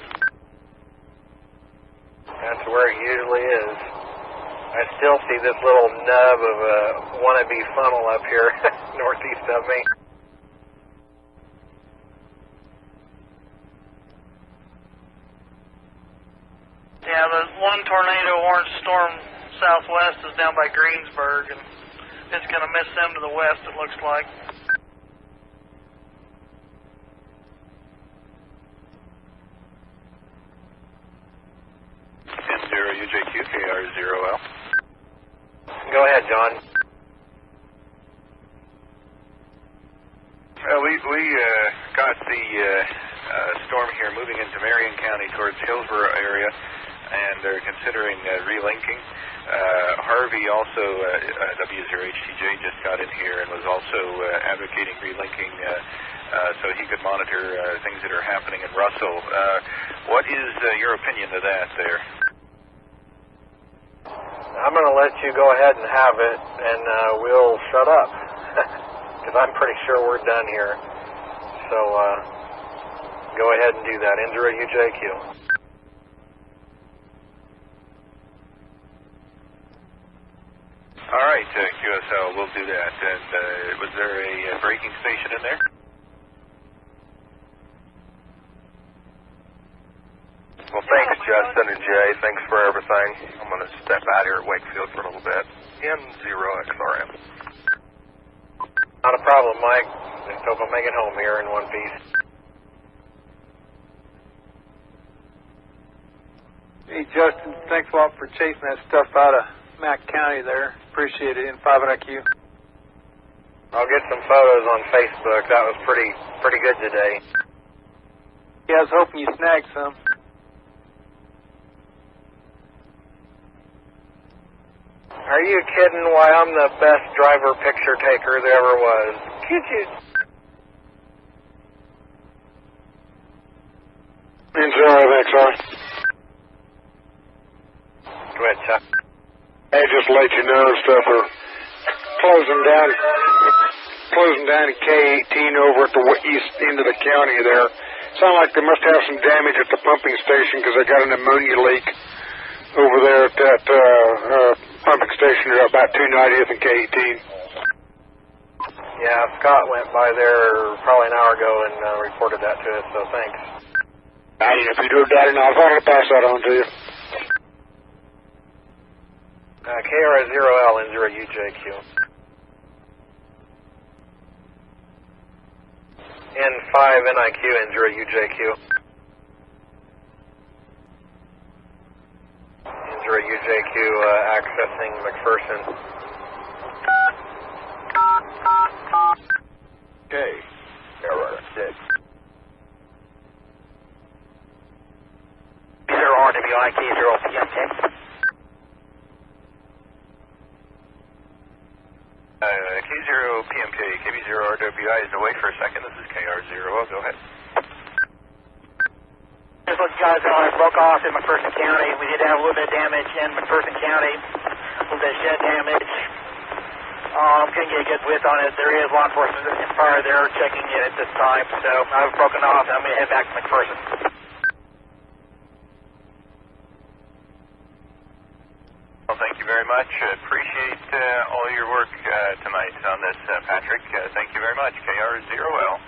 That's where it usually is. I still see this little nub of a wannabe funnel up here northeast of me. Yeah, the one tornado warned storm southwest is down by Greensburg, and it's going to miss them to the west, it looks like. KS0LNK KR0L. Go ahead, John. We got the storm here moving into Marion County towards Hillsborough area, and they're considering relinking. Harvey also, W0HTJ, just got in here and was also advocating relinking so he could monitor things that are happening in Russell. What is your opinion of that there? I'm going to let you go ahead and have it, and we'll shut up, because I'm pretty sure we're done here. So go ahead and do that. Indra UJQ. All right, QSL, we'll do that. And was there a braking station in there? Well, thanks, Justin and Jay. Thanks for everything. I'm going to step out here at Wakefield for a little bit. N0XRM. Not a problem, Mike. Just hope I make it home here in one piece. Hey, Justin, thanks a lot for chasing that stuff out of Mack County there. Appreciate it in 5IQ. I'll get some photos on Facebook. That was pretty good today. Yeah, I was hoping you snagged some. Are you kidding? Why, I'm the best driver picture taker there ever was. Could you? KS0LNK, sorry. Go ahead, Chuck. Hey, just to let you know, stuff are closing down at K18 over at the east end of the county there. Sound like they must have some damage at the pumping station because they got an ammonia leak over there at that pumping station about 290th and K18. Yeah, Scott went by there probably an hour ago and reported that to us, so thanks. I didn't know if you heard that or not. I thought I'd pass that on to you. KS0LNK. N5NIQ N0UJQ. N0UJQ accessing McPherson. Okay. Error 6. KS0RWI K0PMK. K0PMK, KB0RWI is away for a second. This is KR0. Go ahead. Just let you guys know I broke off in McPherson County. We did have a little bit of damage in McPherson County, a little bit of shed damage. Couldn't get a good width on it. There is law enforcement in fire there checking it at this time, so I've broken off and I'm going to head back to McPherson. Well, thank you very much. Appreciate all your work tonight on this, Patrick. Thank you very much. KR0L.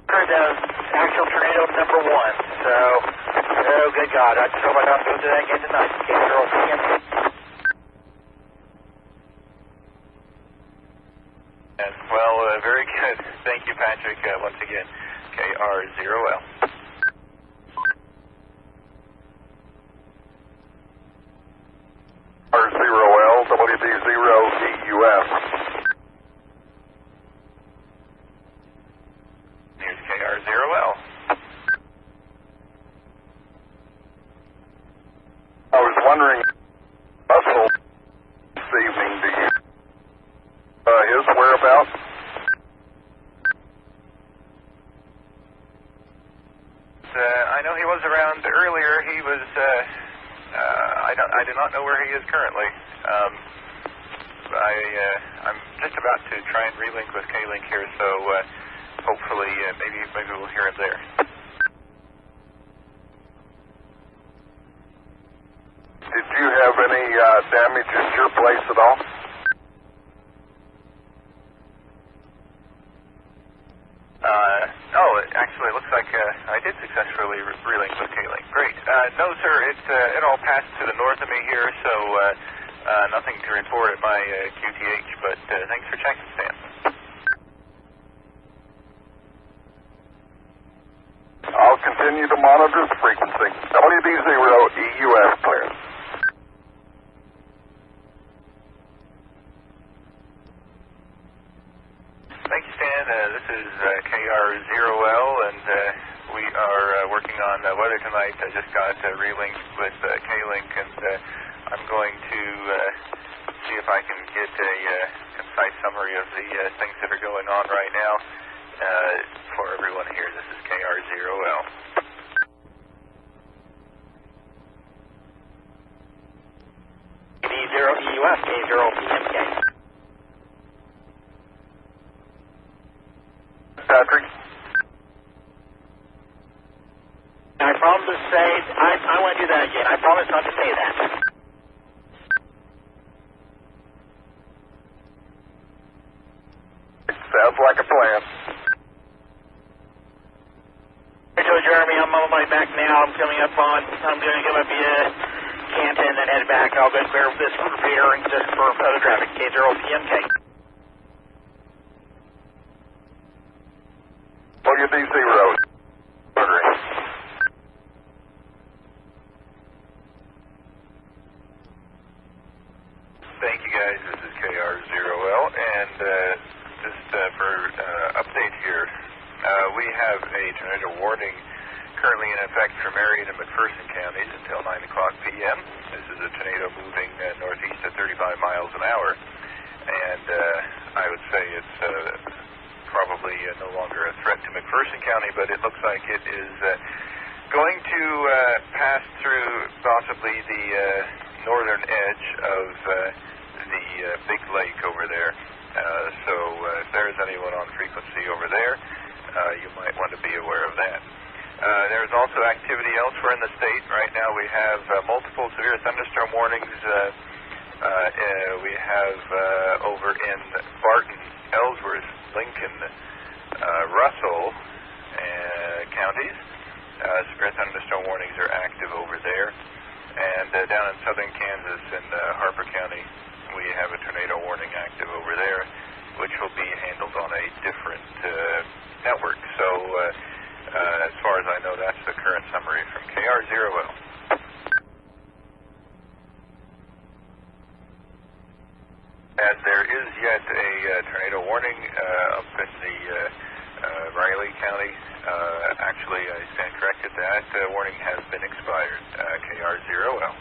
Heard actual tornado number 1, so, oh, good God. I just hope I don't go to that again tonight. KS0PMK. Well, very good. Thank you, Patrick. Once again, KR0L. R0L, WB0EUS. Here's KR0L. I was wondering, Russell, this evening, do you his whereabouts? I know he was around earlier. He was, I do not know where he is currently. I'm just about to try and relink with K-Link here, so hopefully maybe we'll hear him there. Did you have any damage at your place at all? Actually, it looks like I did successfully relink with K-Link. Great. No, sir, it all passed to the north of me here, so nothing to report at my QTH, but thanks for checking, Stan. I'll continue to monitor the frequency. WB0EUS clear. Thank you, Stan. This is KR0L, and we are working on weather tonight. I just got relinked with K-Link, and I'm going to see if I can get a concise summary of the things that are going on right now for everyone here. This is KR0L. KD0EUS, K0PMK. Patrick? I promise to say, I want to do that again. I promise not to say that. Sounds like a plan. So, Jeremy, I'm on my way back now. I'm going to go up via Canton and then head back. I'll go clear this repeater and just for other traffic. K0PMK. WB0. Thank you, guys. This is KR0L, and just for update here, we have a tornado warning currently in effect for Marion and McPherson counties until 9 o'clock p.m. This is a tornado moving northeast at 35 miles an hour, and I would say it's probably no longer a threat to McPherson County, but it looks like it is going to pass through possibly the northern edge of the big lake over there. So if there's anyone on frequency over there, you might want to be aware of that. There's also activity elsewhere in the state. Right now we have multiple severe thunderstorm warnings. We have over in Barton, Ellsworth, Lincoln, Russell counties. Severe thunderstorm warnings are active over there. And down in southern Kansas in Harper County, we have a tornado warning active over there, which will be handled on a different network. So as far as I know, that's the current summary from KR0L. As there is yet a tornado warning up in the Riley County. Actually, I stand corrected. That warning has been expired. KR0L.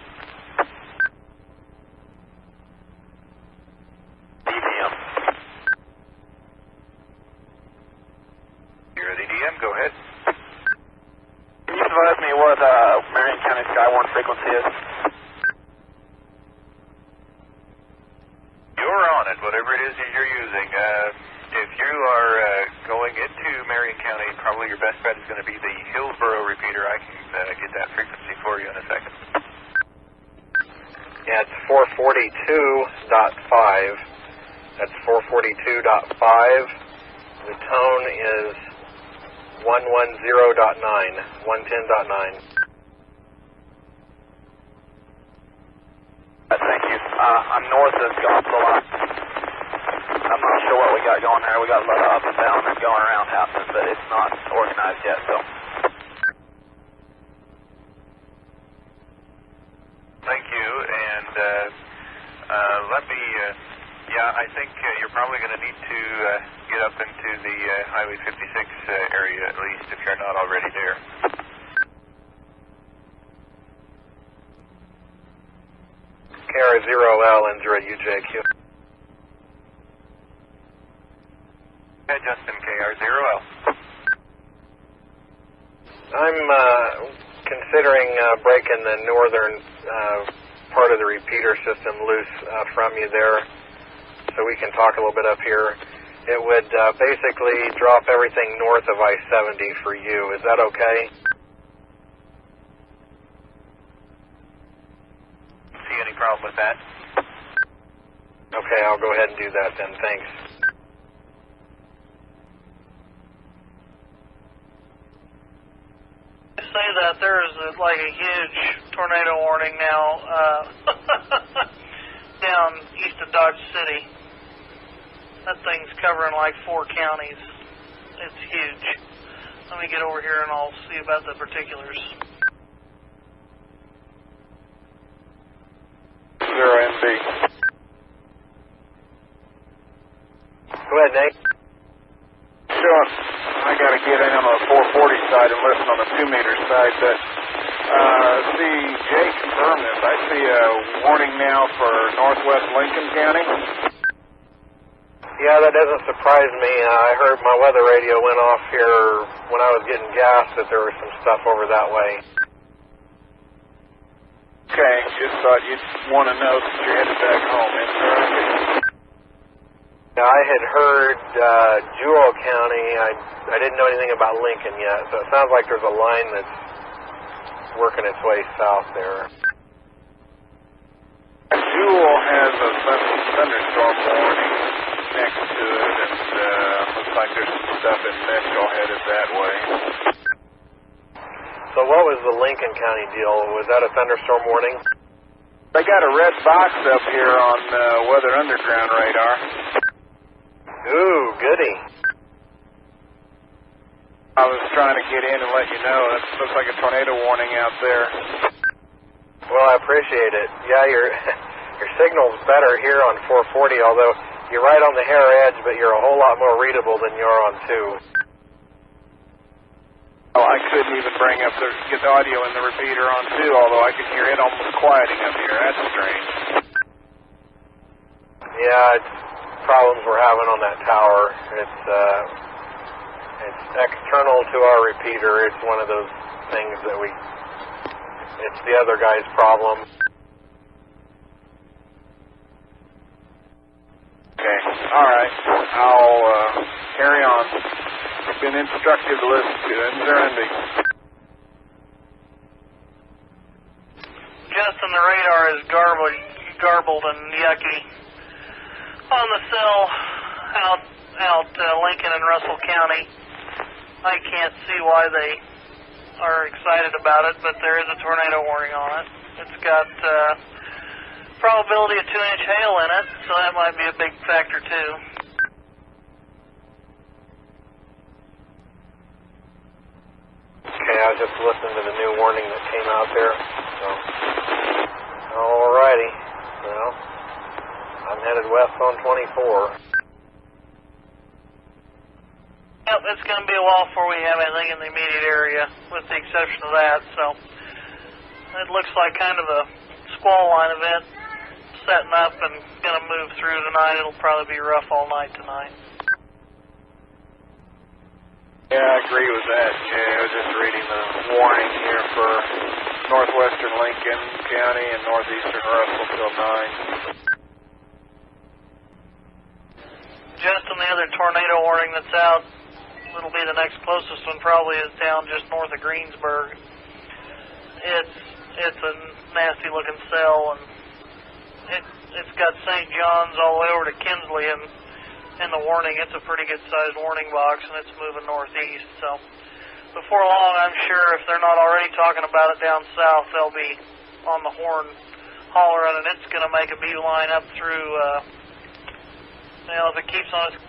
DDM. You're at EDM. Go ahead. Can you advise me what Marion County Skywarn frequency is? You're on it, whatever it is that you're using. If you are going into Marion County, probably your best bet is going to be the Hillsboro repeater. I can get that frequency for you in a second. Yeah, it's 442.5. That's 442.5. The tone is 110.9. 110.9. Thank you. I'm north of Gospel. I'm not sure what we got going there. We got a lot of up and down and going around happening, but it's not organized yet, so. Thank you, and let me, I think you're probably going to need to get up into the Highway 56 area, at least, if you're not already there. KR0LNK. Hey, Justin, KR0L. I'm considering breaking the northern part of the repeater system loose from you there, so we can talk a little bit up here. It would basically drop everything north of I-70 for you. Is that okay? See any problem with that? Okay, I'll go ahead and do that then. Thanks. Say that there is like a huge tornado warning now down east of Dodge City. That thing's covering like 4 counties. It's huge. Let me get over here and I'll see about the particulars. 0NB. Go ahead, Nate. Sure. I got to get in on the 440 side and listen on the 2-meter side, but see, Jay confirmed this. I see a warning now for northwest Lincoln County. Yeah, that doesn't surprise me. I heard my weather radio went off here when I was getting gas that there was some stuff over that way. Okay, just thought you'd want to know since you're headed back home. Is there anything? Yeah, I had heard Jewel County. I didn't know anything about Lincoln yet, so it sounds like there's a line that's working its way south there. Jewel has a thunderstorm warning next to it, and looks like there's some stuff in Metro headed that way. So what was the Lincoln County deal? Was that a thunderstorm warning? They got a red box up here on Weather Underground radar. Ooh, goody. I was trying to get in and let you know. It looks like a tornado warning out there. Well, I appreciate it. Yeah, you're signal's better here on 440, although you're right on the hair edge, but you're a whole lot more readable than you are on 2. Oh, I couldn't even get the audio in the repeater on 2, although I can hear it almost quieting up here. That's strange. Yeah, it's problems we're having on that tower. It's external to our repeater. It's one of those things that it's the other guy's problem. Okay, all right. I'll carry on. It's been instructive to listen to. Inzerendi. Justin, the radar is garbled and yucky. On the cell out Lincoln and Russell County, I can't see why they are excited about it, but there is a tornado warning on it. It's got probability of 2-inch hail in it, so that might be a big factor too. Okay, I was just listening to the new warning that came out there. So, alrighty. Well, I'm headed west on 24. Yep, it's going to be a while before we have anything in the immediate area, with the exception of that. So, it looks like kind of a squall line event setting up and going to move through tonight. It'll probably be rough all night tonight. Yeah, I agree with that. Yeah, I was just reading the warning here for northwestern Lincoln County and northeastern Russell till 9. Justin, the other tornado warning that's out, it'll be the next closest one, probably is down just north of Greensburg. It's a nasty looking cell, and it's got St. John's all the way over to Kinsley, and in the warning, it's a pretty good sized warning box, and it's moving northeast. So before long, I'm sure if they're not already talking about it down south, they'll be on the horn hollering, and it's going to make a beeline up through. If it keeps on its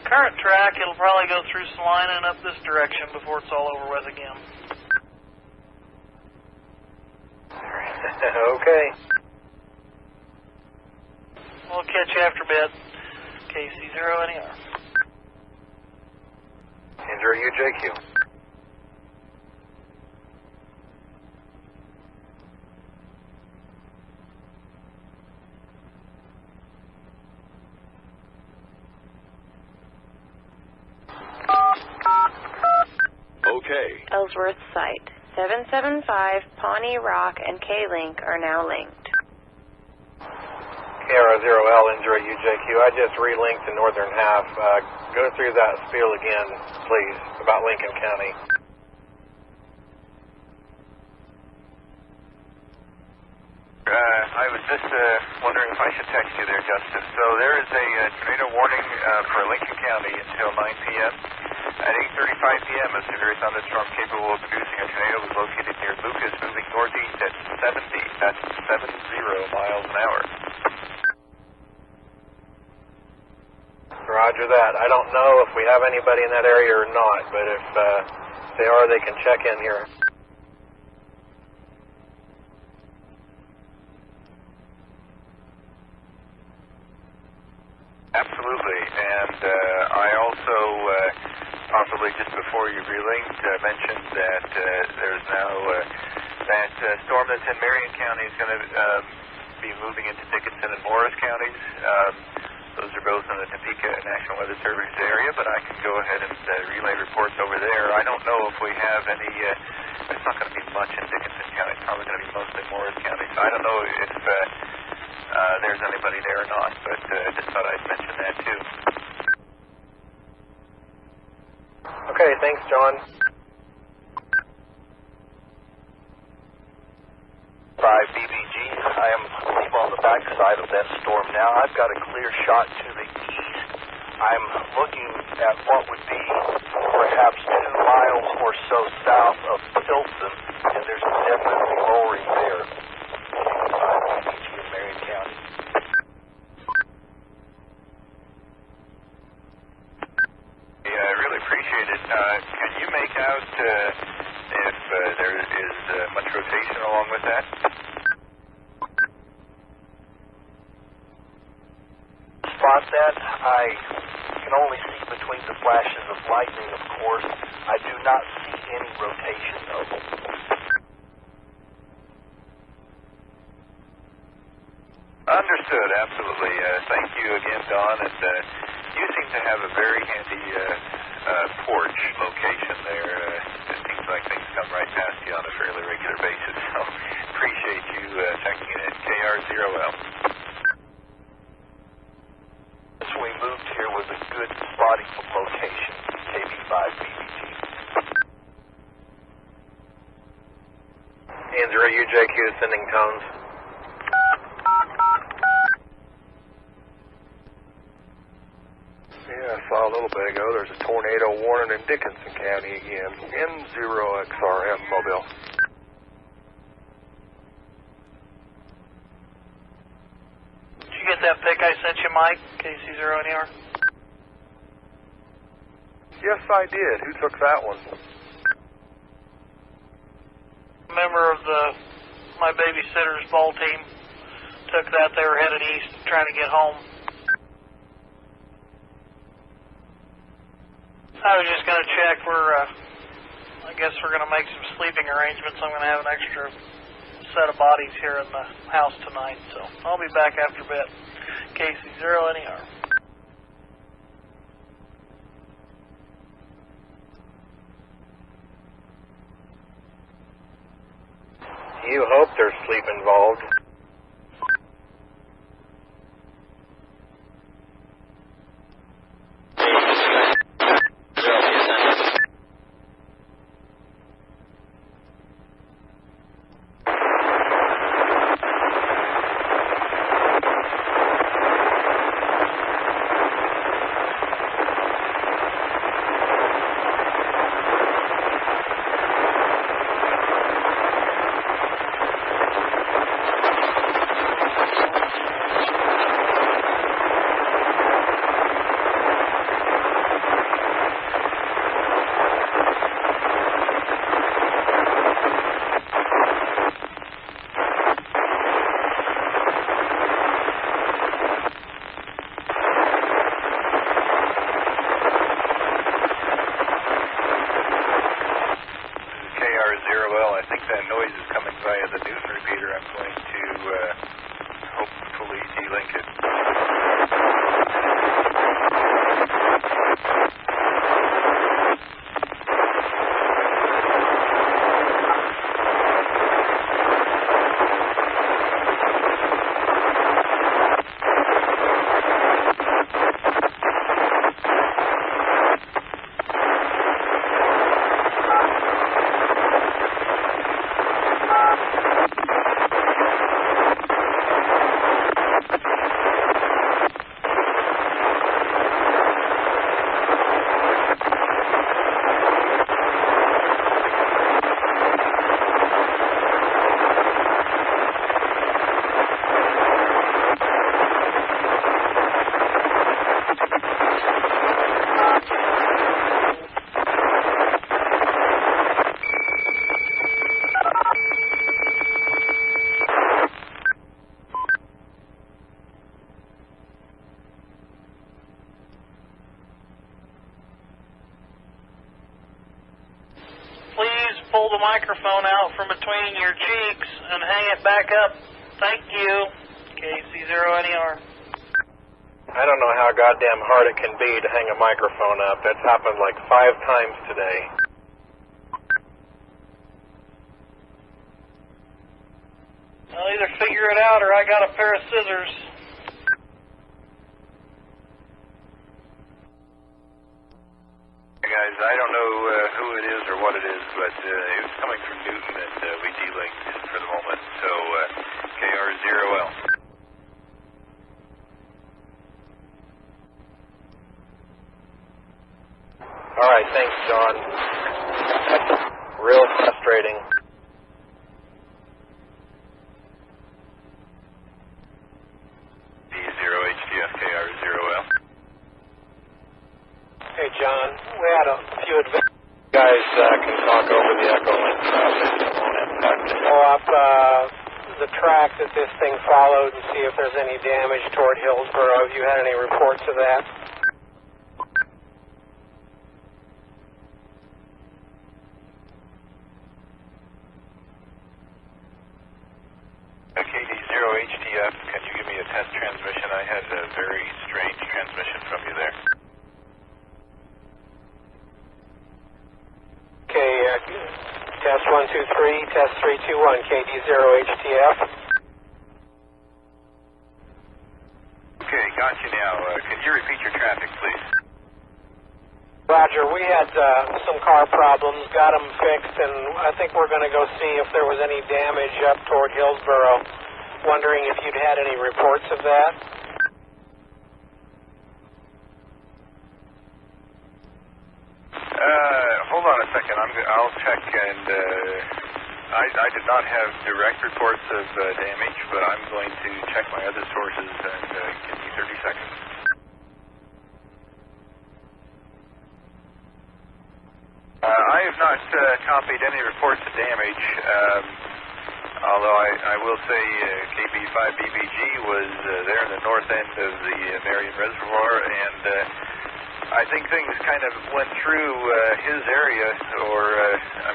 current track, it'll probably go through Salina and up this direction before it's all over with again. Okay. We'll catch you after bed. KS0LNK. Andrew UJQ. Okay. Ellsworth site. 775 Pawnee Rock and K-Link are now linked. KS0LNK UJQ. I just relinked the northern half. Go through that spiel again, please, about Lincoln County. I was just wondering if I should text you there, Justin. So there is a tornado warning for Lincoln County until 9 p.m. At 8:35 p.m., a severe thunderstorm capable of producing a tornado was located near Lucas, moving northeast at 70. That's 70 miles an hour. Roger that. I don't know if we have anybody in that area or not, but if they are, they can check in here. Absolutely, and I also, possibly just before you relinked, mentioned that there's now that storm that's in Marion County is going to be moving into Dickinson and Morris counties. Those are both in the Topeka National Weather Service area, but I can go ahead and relay reports over there. I don't know if we have any, it's not going to be much in Dickinson County. It's probably going to be mostly Morris County, so I don't know if there's anybody there or not, but I just thought I'd mention that too. Okay, thanks, John. By BBG, I am on the backside of that storm now. I've got a clear shot to the east. I'm looking at what would be perhaps 2 miles or so south of Pilsen, and there's definitely lowering there. BBG in Marion County. Yeah, I really appreciate it. Can you make out if there is much rotation along with that? spot that. I can only see between the flashes of lightning, of course. I do not see any rotation, though. Understood, absolutely. Thank you again, Don. And you seem to have a very handy porch location there. It seems like things come right past you on a fairly regular basis. So appreciate you checking it in. KR0L. Since we moved here was a good spotting location. KB5BBT. Andrew, UJQ sending tones. Yeah, I saw a little bit ago. There's a tornado warning in Dickinson County again. N0XRM Mobile. Did you get that pic I sent you, Mike? KC0NER? Yes, I did. Who took that one? A member of my babysitter's ball team took that. They were headed east, trying to get home. I was just going to check. I guess we're going to make some sleeping arrangements. I'm going to have an extra set of bodies here in the house tonight, so I'll be back after bed. KC0NER. You hope there's sleep involved. KR0L, I think that noise is coming via the Newton repeater. I'm going to hopefully de-link it. Pull the microphone out from between your cheeks and hang it back up. Thank you. KC0NER. I don't know how goddamn hard it can be to hang a microphone up. That's happened like 5 times today. I'll either figure it out or I got a pair of scissors. Guys, I don't know who it is or what it is, but it was coming from Newton, and we de-linked for the moment. So, KR0L. All right, thanks, John. Real frustrating. D0HDF KR0L. Hey, John, we had a few advances. You guys can talk over the Echo Link if you want it. The track that this thing followed and see if there's any damage toward Hillsboro. Have you had any reports of that? KD0HTF, can you give me a test transmission? I had a very strange transmission from you there. Okay, test 1, 2, 3, test 3, 2, 1, KD0HTF. Okay, got you now. Can you repeat your traffic, please? Roger, we had some car problems, got them fixed, and I think we're going to go see if there was any damage up toward Hillsboro. Wondering if you'd had any reports of that? Hold on a second. I'll check, and I did not have direct reports of damage, but I'm going to check my other sources, and give me 30 seconds. I have not copied any reports of damage, although I will say KB5BBG was there in the north end of the Marion Reservoir, and I think things kind of went through his area, or I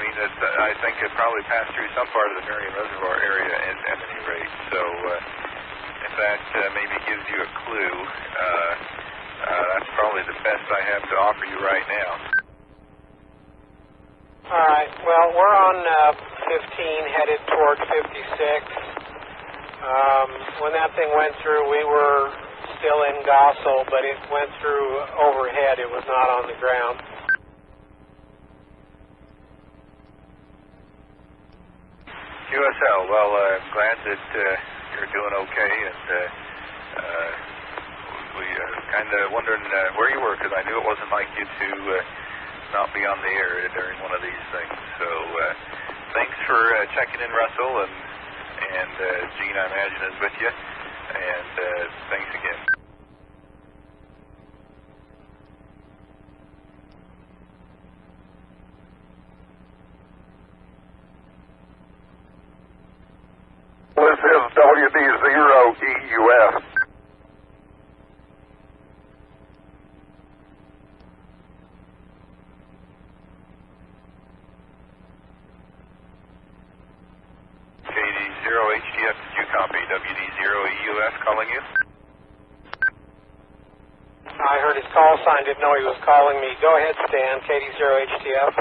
think it probably passed through some part of the Marion Reservoir area at any rate. So if that maybe gives you a clue, that's probably the best I have to offer you right now. All right. Well, we're on 15, headed toward 56. When that thing went through, we were still in Gossel, but it went through overhead. It was not on the ground. QSL, well, I'm glad that you're doing okay, and we kind of wondering where you were, because I knew it wasn't like you to not be on the air during one of these things. So thanks for checking in, Russell, and Gene, I imagine, is with you, and thanks again. This is WD0EUF. KD0HTF, did you copy? WD0EUF calling you? I heard his call sign, didn't know he was calling me. Go ahead, Stan, KD0HTF.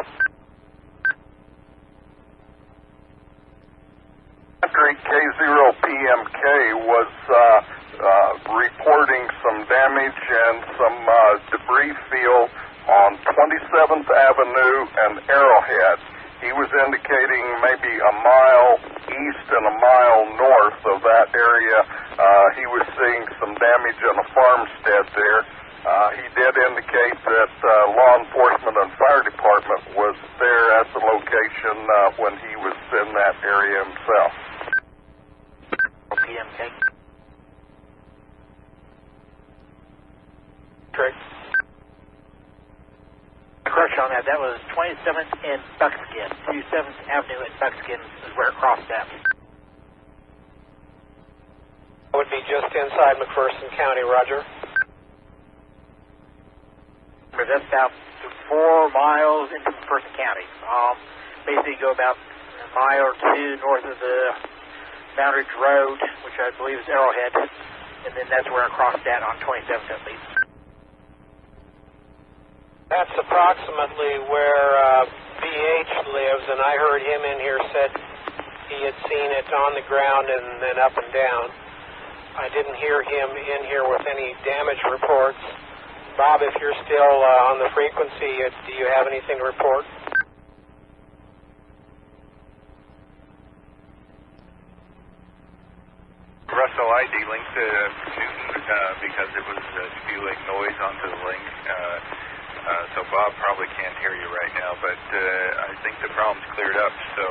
K0PMK was reporting some damage and some debris field on 27th Avenue and Arrowhead. He was indicating maybe a mile east and a mile north of that area. He was seeing some damage on a farmstead there. He did indicate that law enforcement and fire department was there at the location when he was in that area himself. PMK. Correct. Correction on that. That was 27th and Buckskin. 27th Avenue and Buckskin is where it crossed that. That would be just inside McPherson County, Roger. That's about 4 miles into McPherson County. Basically go about a mile or two north of the Boundary Road, which I believe is Arrowhead, and then that's where I crossed that on 27th at least. That's approximately where BH lives, and I heard him in here said he had seen it on the ground and then up and down. I didn't hear him in here with any damage reports. Bob, if you're still on the frequency, do you have anything to report? Russell, I delinked Newton because it was spewing noise onto the link. So Bob probably can't hear you right now, but I think the problem's cleared up, so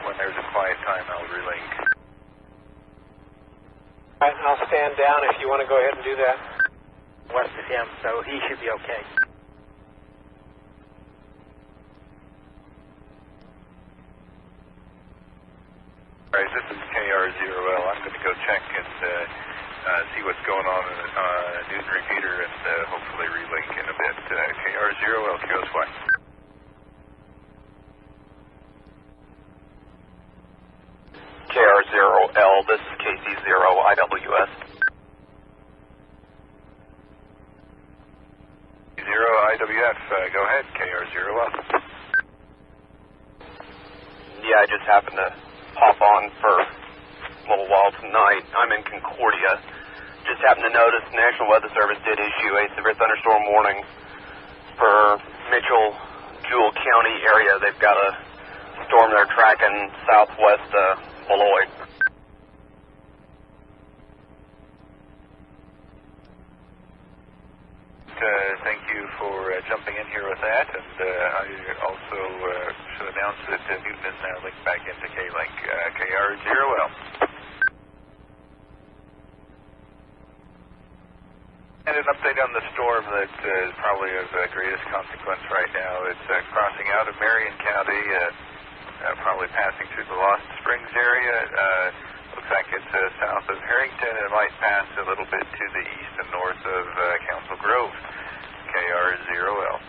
when there's a quiet time, I'll relink. All right, I'll stand down if you want to go ahead and do that. West of him, so he should be okay. All right, this is KR0L. I'm going to go check and see what's going on in news repeater and hopefully relink in a bit. KR0L, QSY. KR0L, this is KC0IWS. 0IWF, go ahead, KR0L. Yeah, I just happened to hop on for a little while tonight. I'm in Concordia. Just happened to notice the National Weather Service did issue a severe thunderstorm warning for Mitchell, Jewell County area. They've got a storm they're tracking southwest Beloit. Thank you for jumping in here with that, and I also should announce that Newton is now linked back into K-Link, KR0L. And an update on the storm that is probably of greatest consequence right now. It's crossing out of Marion County, probably passing through the Lost Springs area. Looks like it's south of Harrington, and it might pass a little bit to the east and north of Council Grove, KR0L.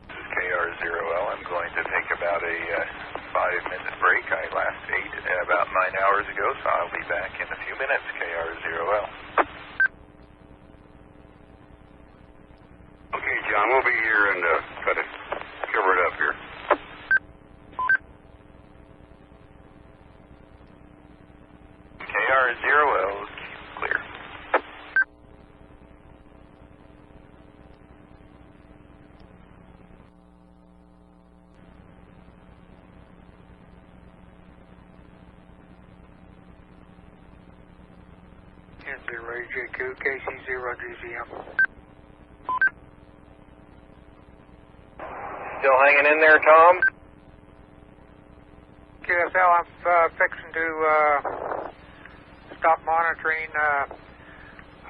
This is KR0L. I'm going to take about a 5-minute break. I last ate about 9 hours ago, so I'll be back in a few minutes, KR0L. Okay, John, we'll be here and try to cover it up here. KR0L is clear. N0AJQ, KC0GZM. Still hanging in there, Tom? QSL, I'm fixing to stop monitoring.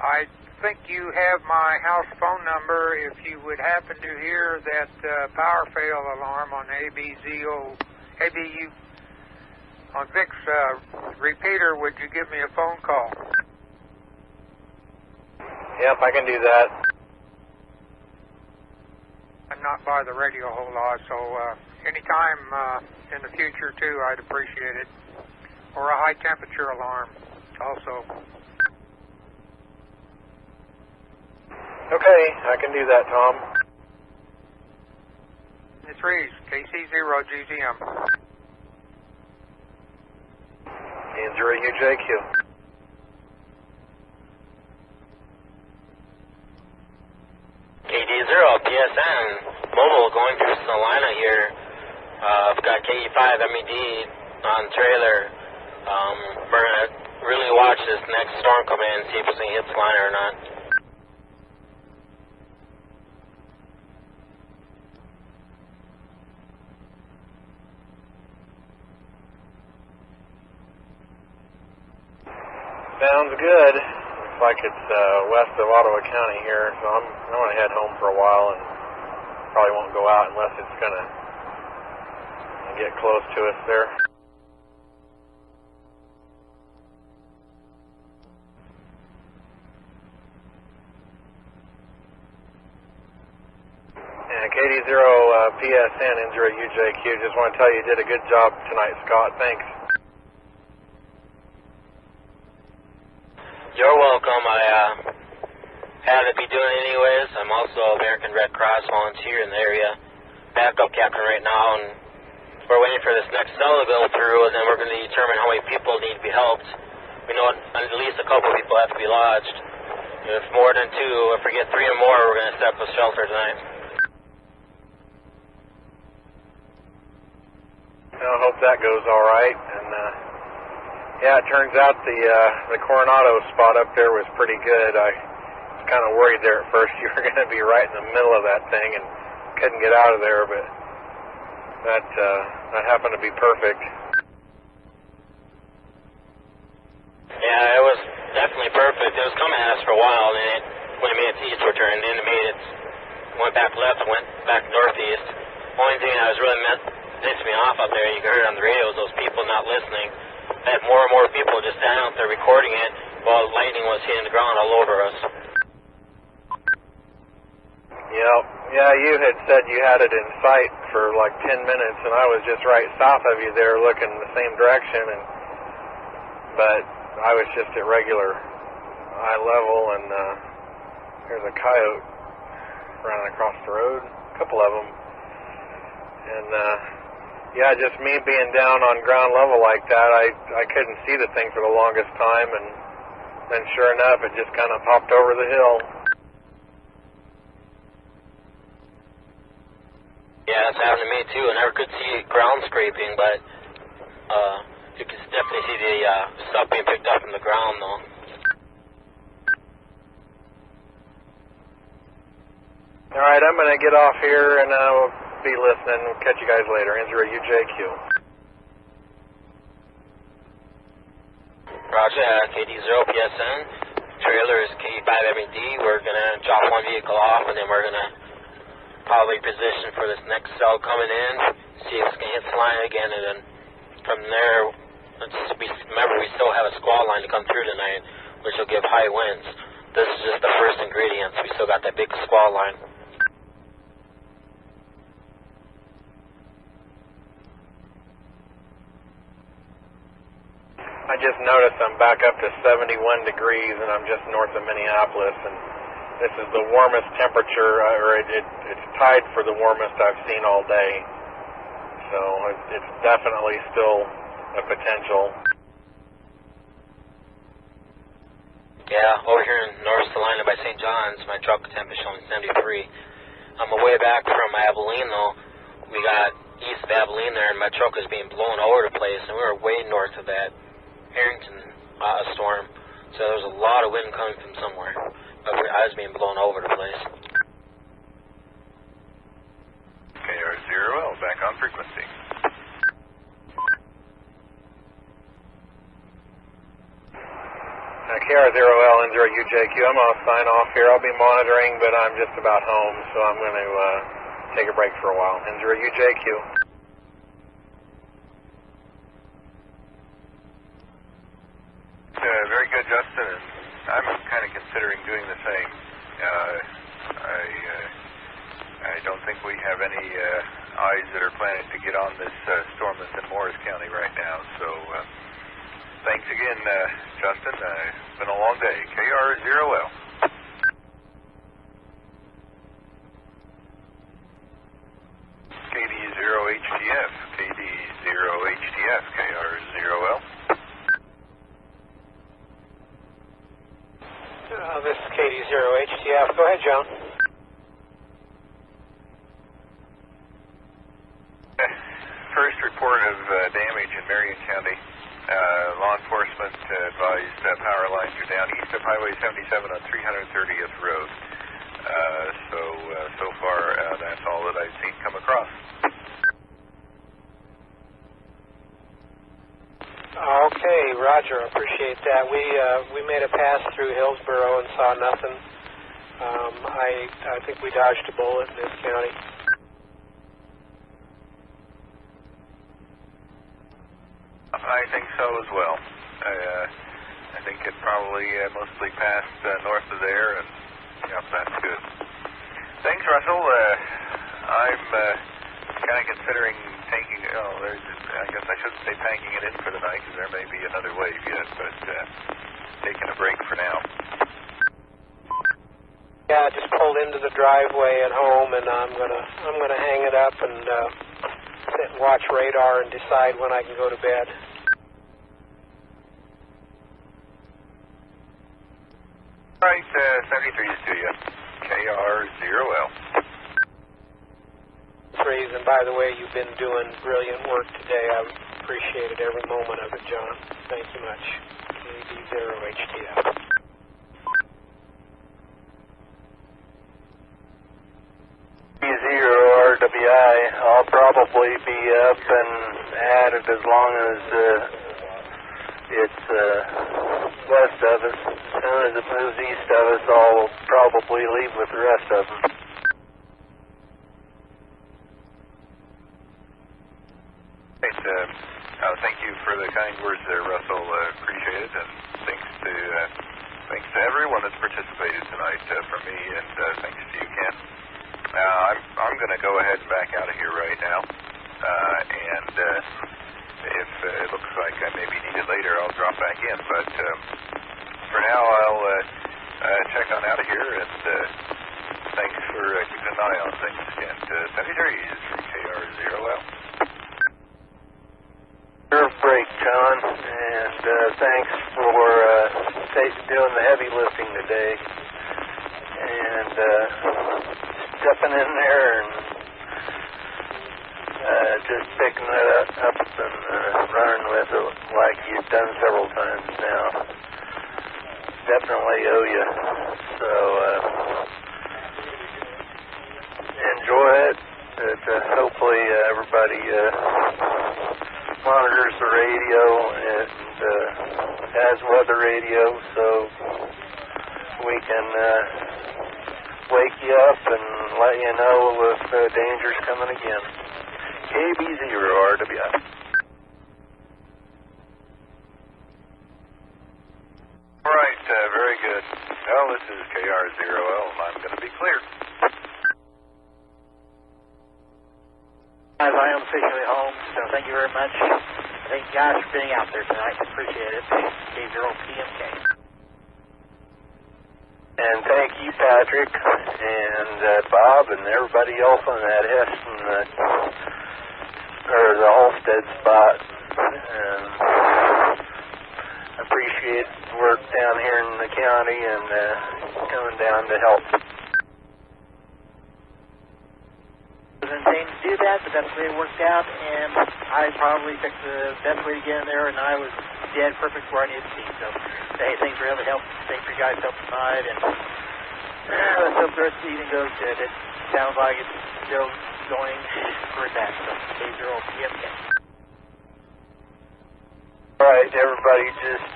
I think you have my house phone number. If you would happen to hear that power fail alarm on ABU on Vic's repeater, would you give me a phone call? Yep, I can do that. I'm not by the radio a whole lot, so anytime in the future, too, I'd appreciate it. Or a high temperature alarm, also. Okay, I can do that, Tom. The 3s, KC0GZM. N0UJQ. KD0 PSN mobile going through Salina here. I've got KE5 MED on trailer. We're gonna really watch this next storm come in and see if it's gonna hit Salina or not. Sounds good. Looks like it's west of Ottawa County here, so I'm going to head home for a while and probably won't go out unless it's going to get close to us there. And KD0 PSN N0UJQ, just want to tell you did a good job tonight, Scott. Thanks. You're welcome. I had to be doing it anyways. I'm also American Red Cross volunteer in the area, backup captain right now, and we're waiting for this next cell to go through, and then we're going to determine how many people need to be helped. We know at least a couple people have to be lodged. If more than 2, if we get 3 or more, we're going to set up a shelter tonight. I hope that goes all right. And yeah, it turns out the Coronado spot up there was pretty good. I was kind of worried there at first you were going to be right in the middle of that thing and couldn't get out of there, but that happened to be perfect. Yeah, it was definitely perfect. It was coming at us for a while, and then when it made its eastward turn, then it went back left, went back northeast. Only thing that was really off up there. You can hear it on the radios, those people not listening. I had more and more people just standing out there recording it while lightning was hitting the ground all over us. Yep. Yeah, you had said you had it in sight for like 10 minutes, and I was just right south of you there looking in the same direction, but I was just at regular eye level, and there's a coyote running across the road, a couple of them, and yeah, just me being down on ground level like that, I couldn't see the thing for the longest time, and then sure enough, it just kind of popped over the hill. Yeah, that's happened to me too. I never could see ground scraping, but you can definitely see the stuff being picked up from the ground, though. All right, I'm going to get off here, and I'll be listening. We'll catch you guys later. N0 UJQ. Roger, KD0PSN. Trailer is K5MD. We're going to drop one vehicle off, and then we're going to probably position for this next cell coming in, see if it's going to hit the line again, and then from there, remember we still have a squall line to come through tonight, which will give high winds. This is just the first ingredients. We still got that big squall line. I just noticed I'm back up to 71 degrees, and I'm just north of Minneapolis, and this is the warmest temperature, or it's tied for the warmest I've seen all day. So it's definitely still a potential. Yeah, over here in North Salina by St. John's, my truck temp is showing 73. On my way back from Abilene, though, we got east of Abilene there, and my truck was being blown all over the place, and we were way north of that Harrington storm. So there was a lot of wind coming from somewhere. But I was being blown over the place. KR0L, back on frequency. KR0L, N0 UJQ. I'm going to sign off here. I'll be monitoring, but I'm just about home, so I'm going to take a break for a while. N0 UJQ. Very good, Justin. I'm kind of considering doing the same. I don't think we have any eyes that are planning to get on this storm that's in Morris County right now. So thanks again, Justin. It's been a long day. KR0L. KD0HTF. KD0HTF. KR0L. This is KD0HTF. Go ahead, John. First report of damage in Marion County. Law enforcement advised power lines are down east of Highway 77 on 330th Road. So far, that's all that I've seen come across. Okay, Roger. Appreciate that. We made a pass through Hillsboro and saw nothing. I think we dodged a bullet in this county. I think so as well. I think it probably mostly passed north of there, and yep, that's good. Thanks, Russell. I'm kind of considering taking, I guess I shouldn't say packing it in for the night, because there may be another wave yet, but taking a break for now. Yeah, I just pulled into the driveway at home, and I'm gonna hang it up and sit and watch radar and decide when I can go to bed. All right, 73's to you. KR0L. And by the way, you've been doing brilliant work today. I've appreciated every moment of it, John. Thank you much. KD0HTF. KD0RWI. I'll probably be up and at it as long as it's west of us. As soon as it moves east of us, I'll probably leave with the rest of them. going to go ahead and back out of here right now. And if it looks like I may be needed later, I'll drop back in. But for now, I'll check on out of here. And thanks for keeping an eye on things. And 73 is from KR0L. Nerve break, John, and thanks for doing the heavy lifting today and stepping in there and just picking it up and running with it like you've done several times now. Definitely owe you. So enjoy it. Hopefully everybody monitors the radio and has weather radio so we can wake you up and let you know if danger's coming again. KB0RWI. All right, very good. Well, this is KR0L, and I'm going to be clear. Guys, I am officially home, so thank you very much. Thank you guys for being out there tonight. Appreciate it. KS0LNK. And thank you, Patrick, and Bob, and everybody else on that Heston, or the Halstead spot. And appreciate work down here in the county and coming down to help. Wasn't intending to do that, but that's the way it worked out, and I probably picked the best way to get in there, and I was dead perfect where I needed to be. So, hey, thanks for having help. Thanks for you guys helping tonight, and let's hope the rest of the evening goes good. It sounds like it's still going for that. So, KS0LNK. All right, everybody, just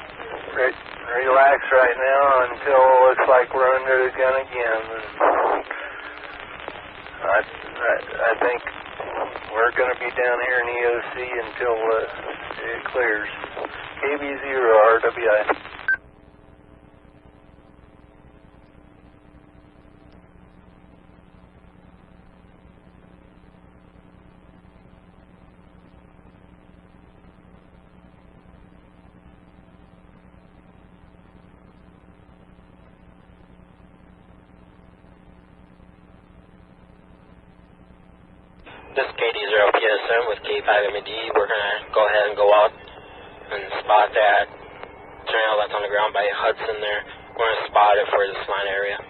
relax right now until it looks like we're under the gun again. I think we're going to be down here in EOC until it clears. KB0RWI. This is KD0PSM with K5MED. We're going to go ahead and go out and spot that trail that's on the ground by Hudson there. We're going to spot it for this line area.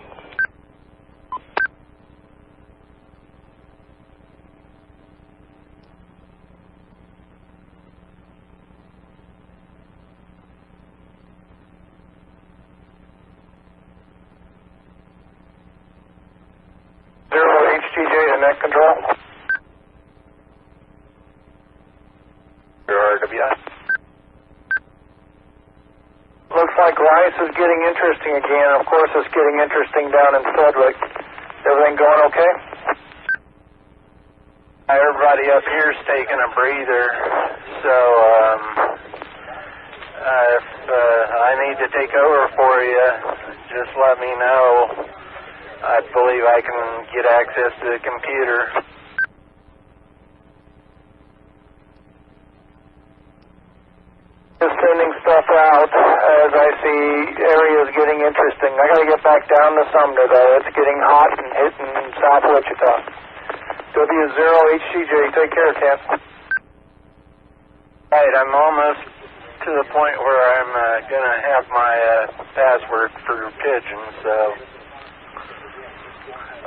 HTJ to net control. RWI. Looks like Rice is getting interesting again. Of course, it's getting interesting down in Frederick. Everything going okay? Everybody up here's taking a breather, so if I need to take over for you, just let me know. I believe I can get access to the computer. Just sending stuff out as I see areas getting interesting. I got to get back down to Sumner, though. It's getting hot and hitting South Wichita. W0HCJ, take care, Ken. Right, I'm almost to the point where I'm going to have my password for Pigeon, so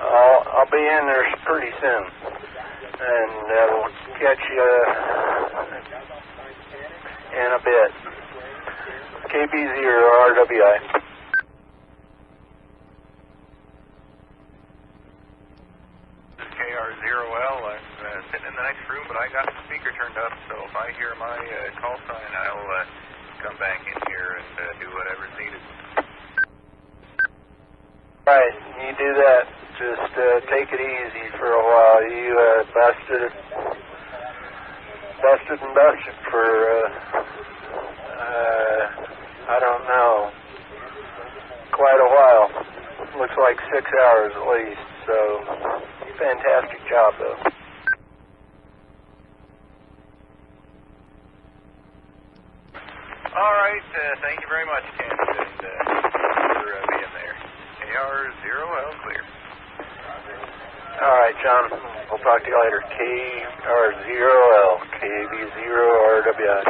I'll be in there pretty soon. And we'll catch you in a bit. KB0RWI. This is KR0L. I'm sitting in the next room, but I got the speaker turned up, so if I hear my call sign, I'll come back in here and do whatever's needed. Right, you do that. Just take it easy for a while. You busted for, I don't know, quite a while. Looks like 6 hours at least, so fantastic job, though. All right, thank you very much, Kansas, and for being there. KR0L clear. All right, John. We'll talk to you later. KR0L, KB0RWI.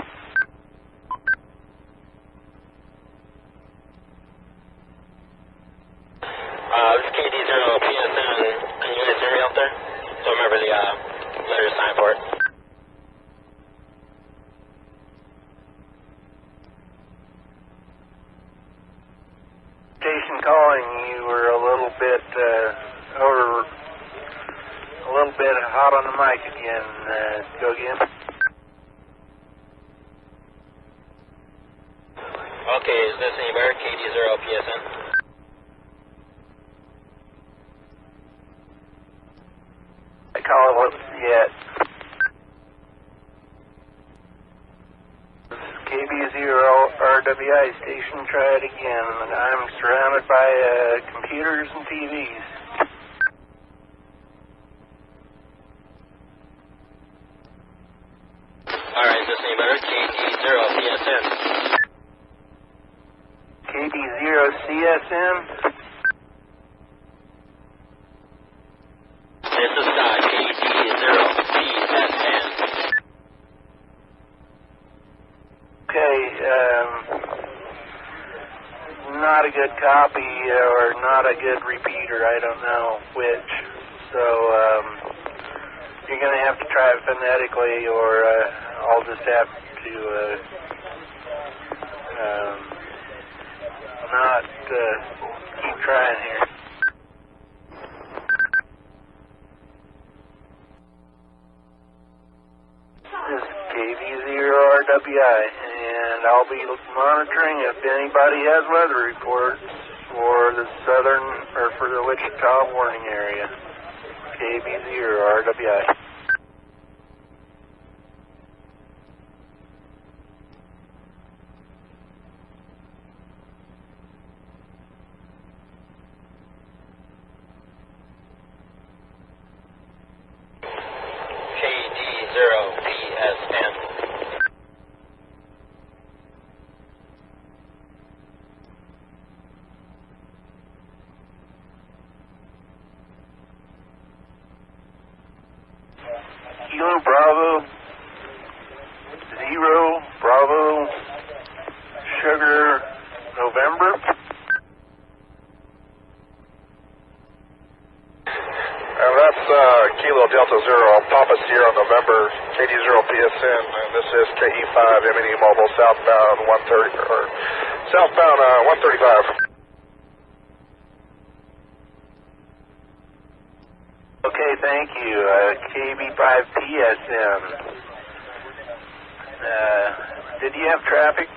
This is KD0PSN. Can you guys hear me out there? So remember the letter sign for it. Station calling. You were a little bit hot on the mic again. Go again. Okay, is this any better? KD0PSN. I call it yet. KB0RWI station, try it again. I'm surrounded by computers and TVs. Alright, is this any better? KD0PSN. KB0CSM. This is KD0PSN. Okay, not a good copy or not a good repeater, I don't know which. So, you're going to have to try it phonetically, or I'll just have to not keep trying here. This is KV0RWI, and I'll be monitoring if anybody has weather reports for the southern, or for the Wichita warning area. KV0RWI. KD0PSN. Kilo Bravo, Zero, Bravo, Sugar, November. That's Kilo Delta Zero, Papa Sierra November, KD0PSN, and this is KE5 M&E Mobile, southbound 130, or southbound 135. Okay, thank you. KB5PSM. Did you have traffic?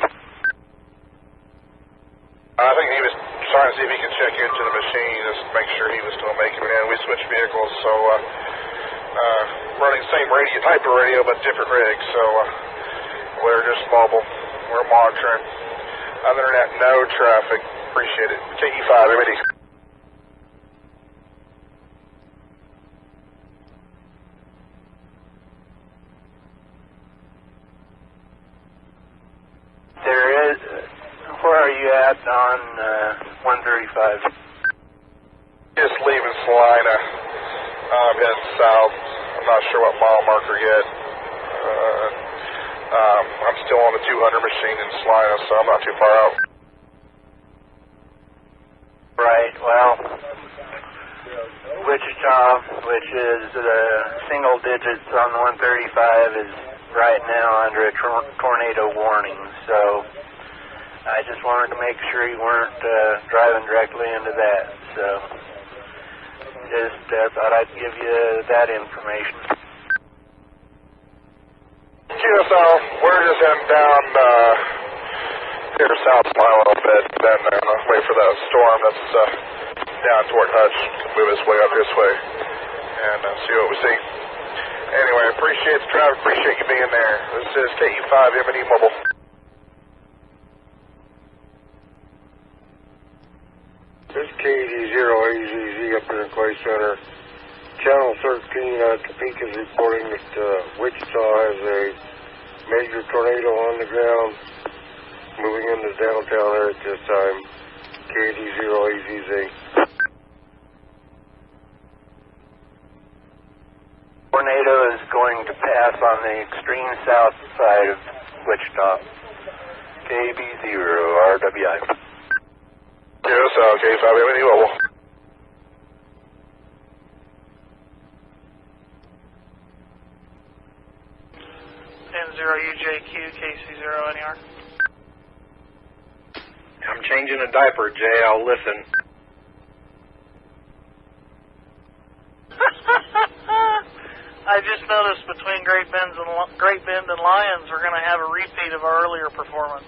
I think he was trying to see if he could check into the machine, just to make sure he was still making it in. We switched vehicles, so running same radio, type of radio, but different rigs, so we're just mobile. We're monitoring. Other than that, no traffic. Appreciate it. KE5, everybody. There is. Where are you at on 135? Just leaving Salina. I'm heading south. I'm not sure what mile marker yet. I'm still on the 200 machine in Salina, so I'm not too far out. Right, well, Wichita, which is single digits on the 135, is right now under a tornado warning, so I just wanted to make sure you weren't driving directly into that, so just thought I'd give you that information. QSL, we're just heading down here south Salina a little bit, then wait for that storm that's down toward Hutch to move its way up this way, and see what we see. Anyway, appreciate the traffic, appreciate you being there. This is KE5 M&E Mobile. This is KD0AZZ up here in Clay Center. Channel 13, Topeka is reporting that Wichita has a major tornado on the ground moving into downtown there at this time. KD0AZZ. Tornado is going to pass on the extreme south side of Wichita. KB0 RWI. Yes, okay, sabe venido. N0UJQ, KC0NER. I'm changing a diaper, Jay. I'll listen. I just noticed between Great Bend and Lyons, we're going to have a repeat of our earlier performance.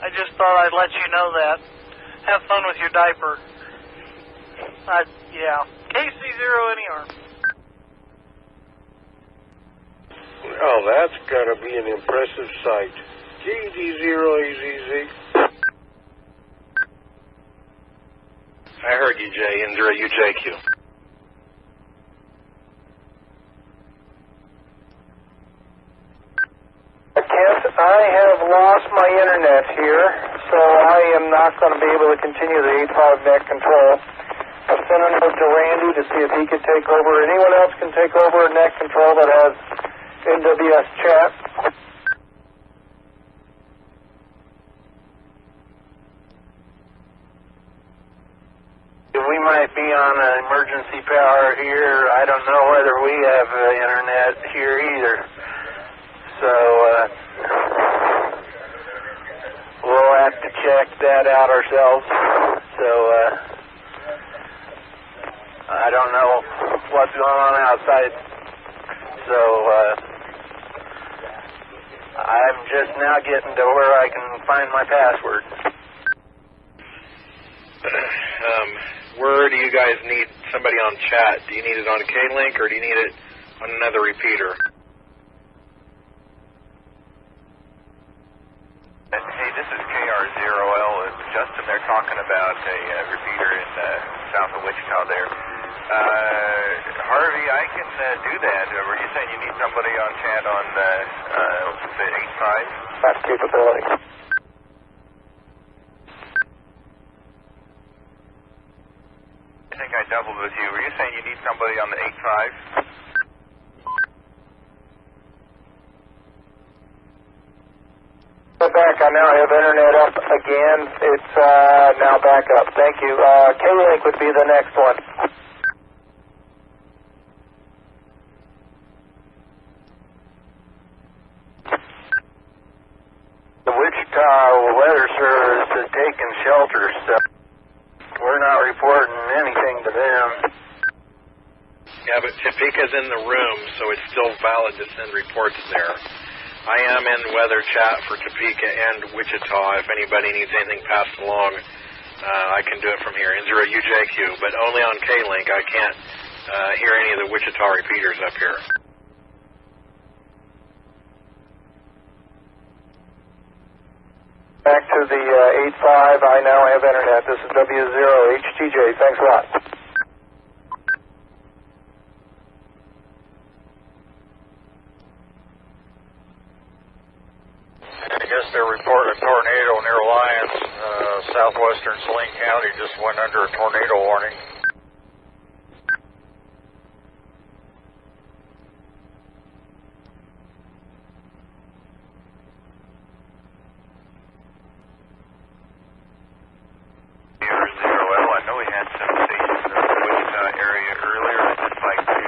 I just thought I'd let you know that. Have fun with your diaper. Yeah. KC0NER. Oh, that's got to be an impressive sight. KD0AZZ. I heard you, Jay. N0UJQ. Kent, I have lost my internet here, so I am not going to be able to continue the 8.5 net control. I've sent a note to Randy to see if he could take over. Anyone else can take over net control that has NWS chat. We might be on an emergency power here. I don't know whether we have internet here either. So we'll have to check that out ourselves. So I don't know what's going on outside. So I'm just now getting to where I can find my password. Where do you guys need somebody on chat? Do you need it on K-Link or do you need it on another repeater? Hey, this is KR0L. It's Justin. They're talking about a repeater in south of Wichita there. Harvey, I can do that. Were you saying you need somebody on chat on the 8.5? That's capability. I think I doubled with you. Were you saying you need somebody on the 8.5? Back. I now have internet up again. It's now back up. Thank you. K-Link would be the next one. The Wichita Weather Service has taken shelter, so we're not reporting anything to them. Yeah, but Topeka's in the room, so it's still valid to send reports there. I am in weather chat for Topeka and Wichita. If anybody needs anything passed along, I can do it from here. N0UJQ, but only on K-Link. I can't hear any of the Wichita repeaters up here. Back to the 8.5. I now have internet. This is W0HTJ. Thanks a lot. I guess they're reporting a tornado near Lyons. Southwestern Saline County just went under a tornado warning. I know we had some stations in the Wichita area earlier. I'd just like to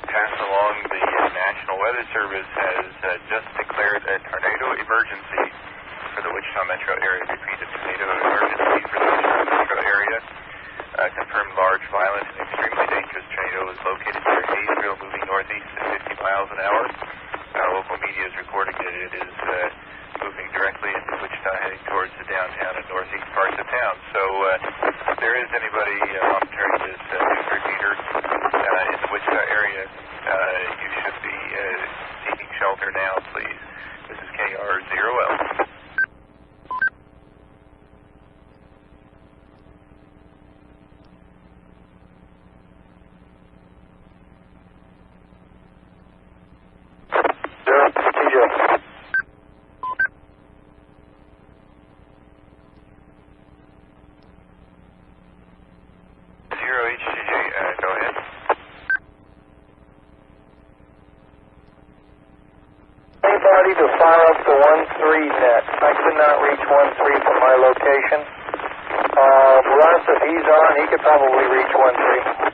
pass along the National Weather Service has just declared a tornado emergency for the Wichita metro area. Repeated tornado emergency for the Wichita metro area. Confirmed large, violent, and extremely dangerous tornado is located near Hayesville, moving northeast at 50 miles an hour. Local media is reporting that it is moving directly into Wichita, heading towards the downtown and northeast parts of town. So if there is anybody monitoring this news repeater in the Wichita area, you should be seeking shelter now, please. This is KR0L. anybody to fire up the 1-3 net. I could not reach 1-3 from my location. Russ, if he's on, he could probably reach 1-3.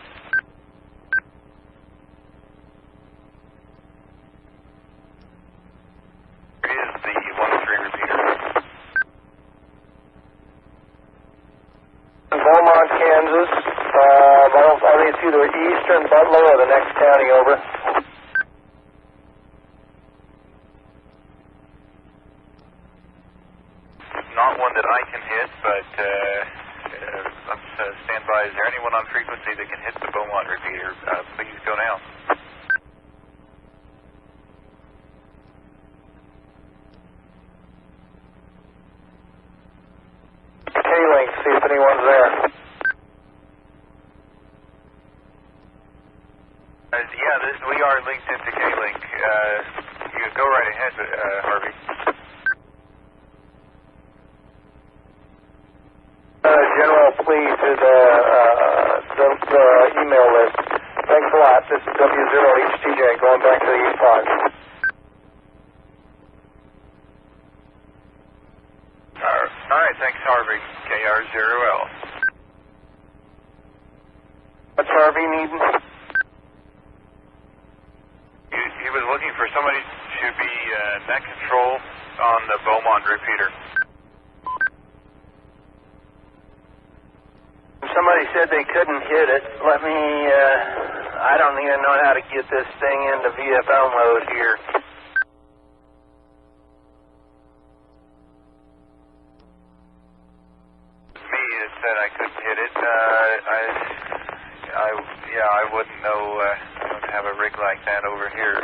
Beaumont, Kansas. I think it's either Eastern Butler or the next county over. Not one that I can hit, but let's stand by. Is there anyone on frequency that can hit the Beaumont repeater? Please go now. K-Link, see if anyone's there. We are linked into K-Link. You go right ahead, Harvey. General, please, to the email list. Thanks a lot. This is W0HTJ going back to the East Pod. All right, thanks, Harvey. KR0L. What's Harvey needing? He was looking for somebody to be net control on the Beaumont repeater. Somebody said they couldn't hit it. Let me, I don't even know how to get this thing into VFL mode here. Me, it said I couldn't hit it. I wouldn't know, I don't have a rig like that over here.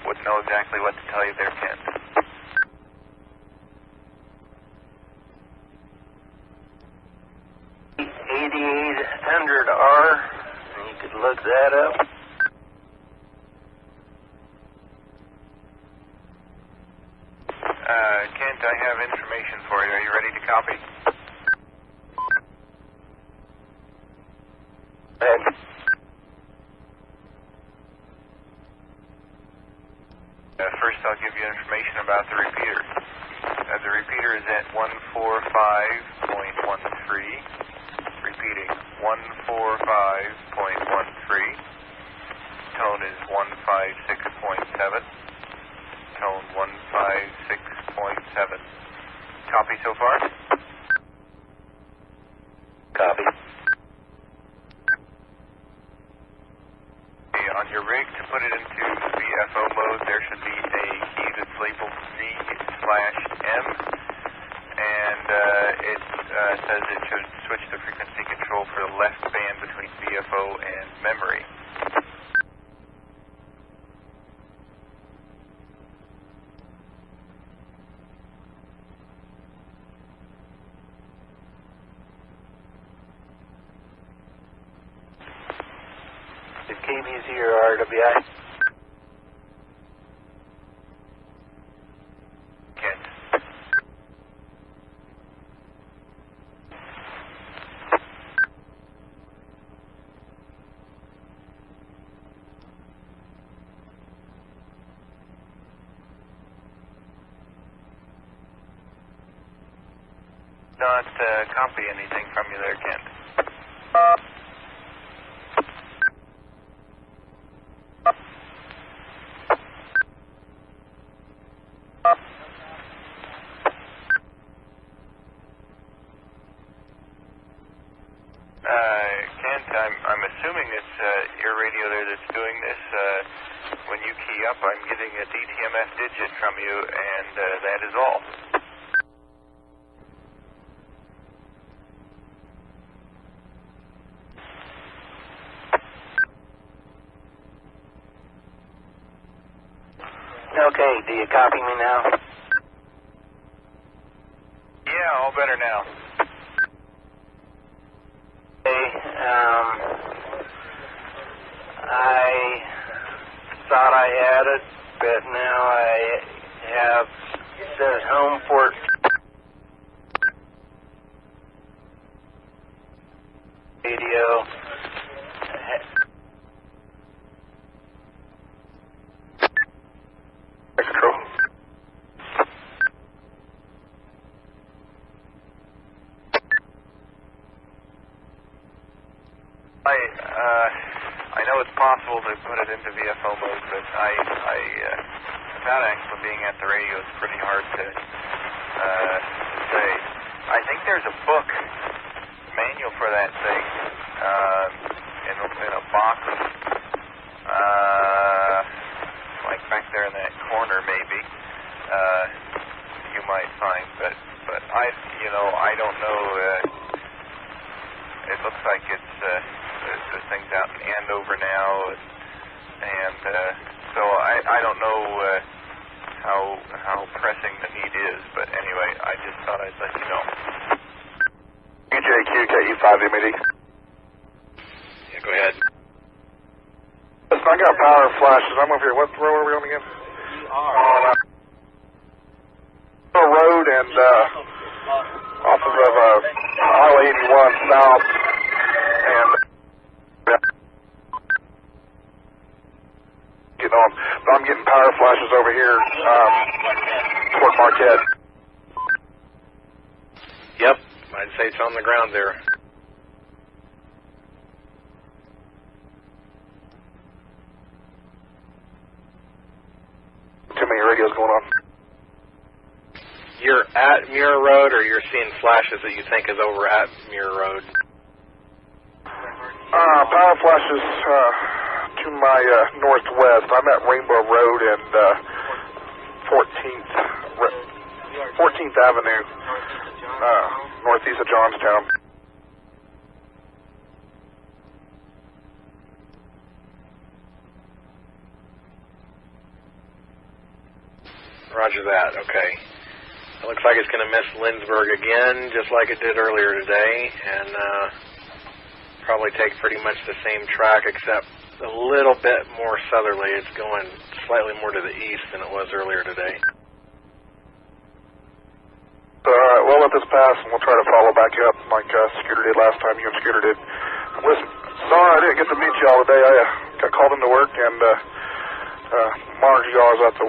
Wouldn't know exactly what to tell you there, Ken. $8,800R. You could look that up. Kent, I have information for you. Are you ready to copy? First, I'll give you information about the repeater. The repeater is at 145.13. Repeating, 145.13. Tone is 156.7. Tone 156.7. Copy so far? Copy. On your rig, to put it into VFO mode, there should be a key that's labeled Z/M, and it says it should switch the frequency control for the left band between VFO and memory. KBZ or RWI? Kent. Not copy anything from you there, Kent. Kent, I'm assuming it's your radio there that's doing this. When you key up, I'm getting a DTMF digit from you, and that is all. Okay, do you copy me now? Yeah, all better now. I thought I had it, but now I have, it says home port. Radio. Control I know it's possible to put it into VFO mode, but without actually being at the radio, it's pretty hard to say. I think there's a book manual for that thing in a box, like back there in that corner, maybe. You might find, but I don't know. It looks like it's the thing's out in Andover now, and so I don't know how pressing the need is. But anyway, I just thought I'd let you know. UJQ KE5MD. Yeah, go ahead. Listen, I got power flashes. I'm over here. What road are we on again? On a road and off of Highway 81 south, and getting on. But I'm getting power flashes over here toward Marquette. Yep, I'd say it's on the ground there. Too many radios going on. You're at Muir Road, or you're seeing flashes that you think is over at Muir Road? Power flashes to my northwest. I'm at Rainbow Road and 14th Avenue, northeast of Johnstown. Roger that, okay. It looks like it's going to miss Lindsberg again, just like it did earlier today, and probably take pretty much the same track, except a little bit more southerly. It's going slightly more to the east than it was earlier today. All right, we'll let this pass, and we'll try to follow back up like Scooter did last time, you and Scooter did. Listen, sorry I didn't get to meet y'all today. I got called into work, and monitored y'all out the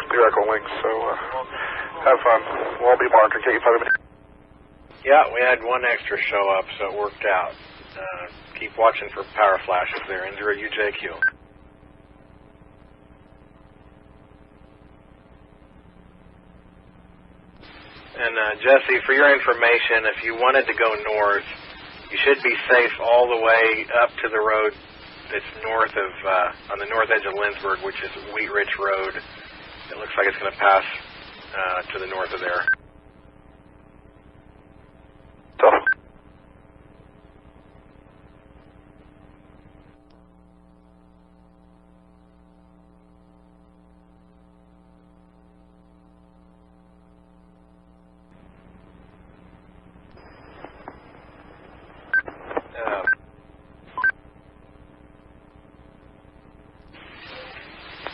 Echo Link, so have fun. We'll all be monitoring KE5MD. Yeah, we had one extra show up, so it worked out. Keep watching for power flashes there, N0UJQ. And Jesse, for your information, if you wanted to go north, you should be safe all the way up to the road that's north of, on the north edge of Lindsberg, which is Wheat Ridge Road. It looks like it's going to pass to the north of there.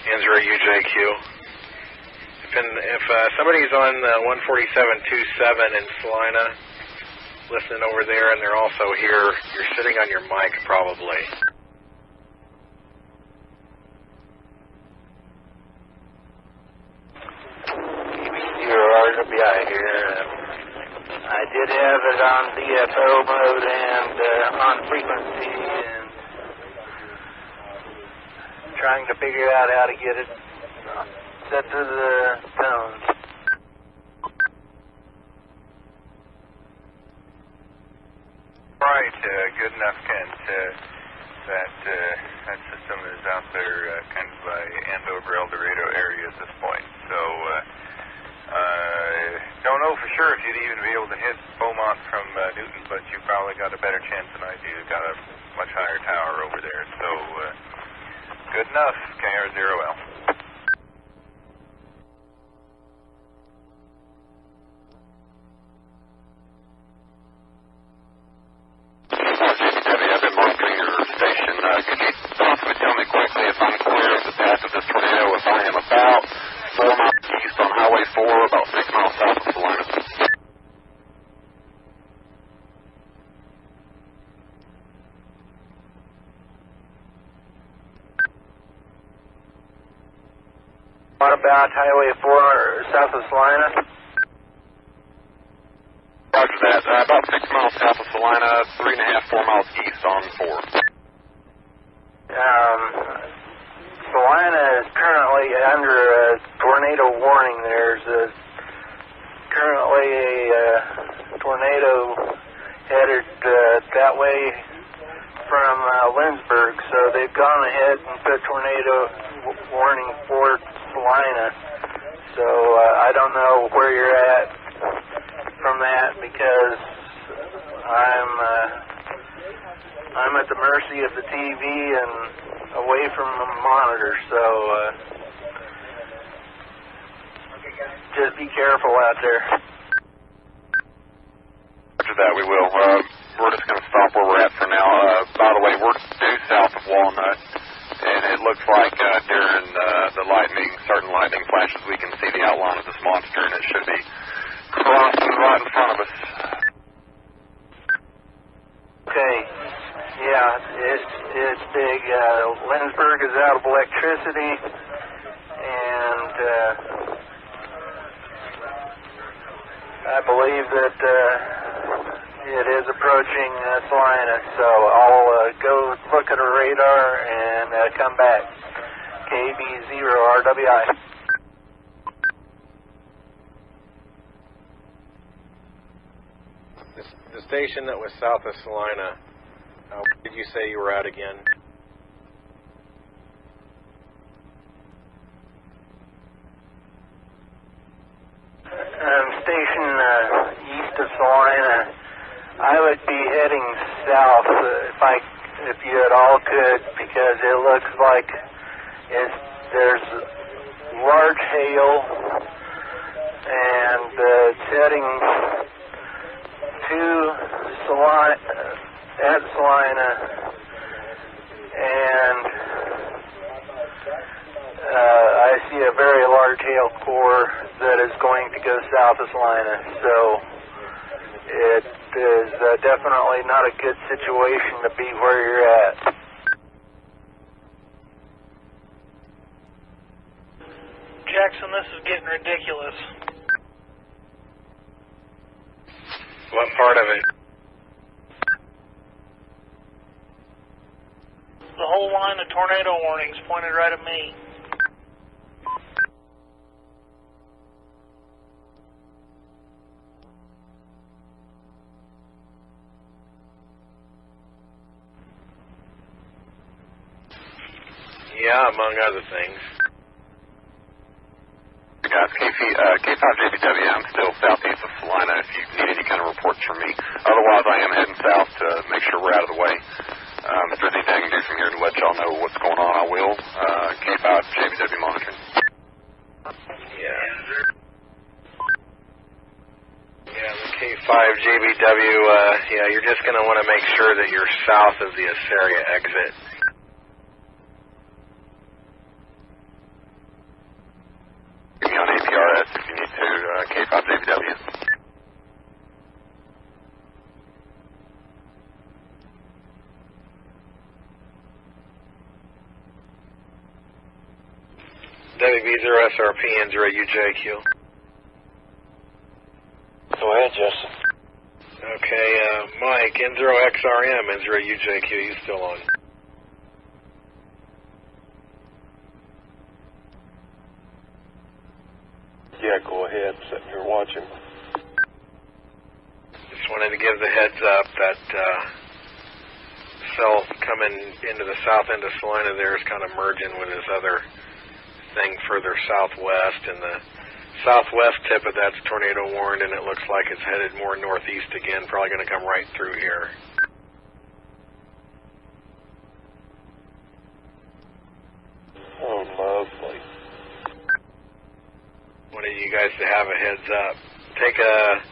N0UJQ. If somebody's on 147.27 in Salina, listening over there, and they're also here, you're sitting on your mic probably. KB0RWI here. I did have it on VFO mode and on frequency, and trying to figure out how to get it set to the tones. Right, good enough, Kent. That system is out there kind of by Andover, El Dorado area at this point. So, don't know for sure if you'd even be able to hit Beaumont from Newton, but you probably got a better chance than I do. You've got a much higher tower over there. So, good enough, KR0L. I've been monitoring your station. Could you possibly tell me quickly if I'm clear of the path of this tornado, if I am about 4 miles east on Highway 4, about 6 miles south of Salina? What about Highway 4 south of Salina? Roger that. About 6 miles south of Salina, 3.5, 4 miles east on 4. Salina is currently under a tornado warning. There's currently a tornado headed that way from Lindsberg, so they've gone ahead and put tornado warning for Salina. So I don't know where you're at from that, because I'm at the mercy of the TV and away from the monitor, so just be careful out there. After that, we will. We're just going to stop where we're at for now. By the way, we're due south of Walnut, and it looks like during the lightning, certain lightning flashes, we can see the outline of this monster, and it should be crossing right in front of us. Okay. Yeah, it's big. Lindsberg is out of electricity, and I believe that it is approaching Salina, so I'll go look at a radar and come back. KB0RWI. The station that was south of Salina, where did you say you were at again? Station east of Salina. I would be heading south if you at all could, because it looks like there's large hail, and it's heading to Salina, and I see a very large hail core that is going to go south of Salina, so it is definitely not a good situation to be where you're at. Jackson, this is getting ridiculous. What part of it? The whole line of tornado warnings pointed right at me. Yeah, among other things. Guys, K5JBW, I'm still southeast of Salina if you need any kind of reports from me. Otherwise, I am heading south to make sure we're out of the way. If there's anything I can do from here to let y'all know what's going on, I will. K5JBW monitoring. Yeah, the K5JBW, you're just going to want to make sure that you're south of the Assyria exit. Give me on APRS if you need to, K5JBW. WB0SRP N0UJQ. Go ahead, Justin. Okay, Mike, N0XRM N0UJQ, you still on? Yeah, go ahead. Sitting here watching. Just wanted to give the heads up that cell coming into the south end of Salina there is kind of merging with this other thing further southwest, and the southwest tip of that's tornado warned, and it looks like it's headed more northeast again, probably going to come right through here. Oh, lovely. Wanted you guys to have a heads up. Take a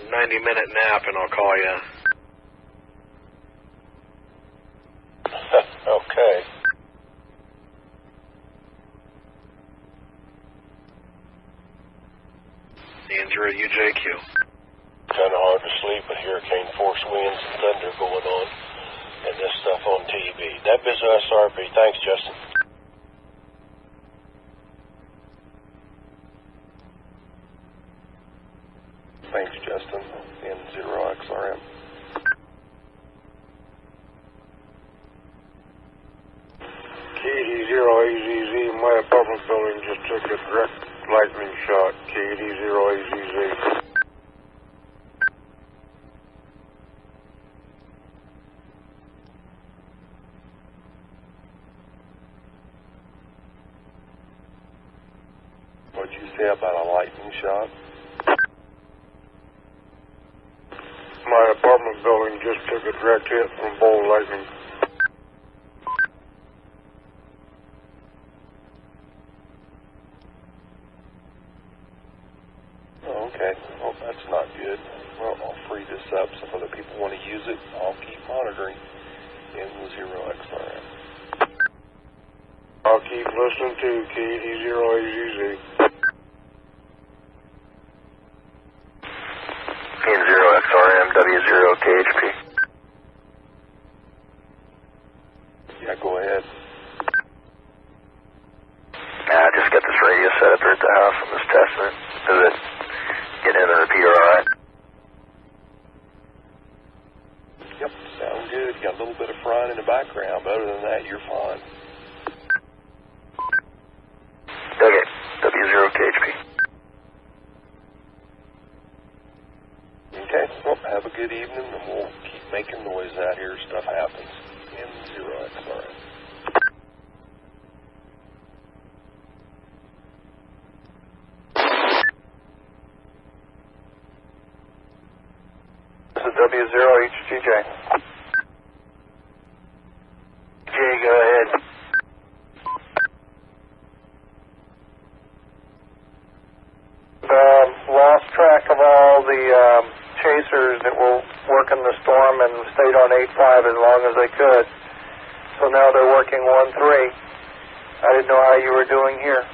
90-minute nap, and I'll call you. Okay. N0UJQ. Kind of hard to sleep with hurricane force winds and thunder going on, and this stuff on TV. That is SRP. Thanks, Justin. Thanks, Justin. N0XRM. took a direct lightning shot, KD0AZZ. What'd you say about a lightning shot? My apartment building just took a direct hit from bolt lightning. Oh, okay. Well, that's not good. Well, I'll free this up so if other people want to use it, I'll keep monitoring in the 0XRM. I'll keep listening to KD0AZZ. KS0LNK W0KHP. Yeah, go ahead. I just got this radio set up here at the house. I'm just testing it. Does it get in the repeater all right? Yep, sound good. Got a little bit of frying in the background, but other than that, you're fine. Okay, W0KHP. Okay, well, have a good evening, and we'll keep making noise out here. Stuff happens in 0XRM. This is W0HGJ. Jay, go ahead. Lost track of all the chasers that were working the storm and stayed on 8.5 as long as they could. So now they're working 1.3. I didn't know how you were doing here.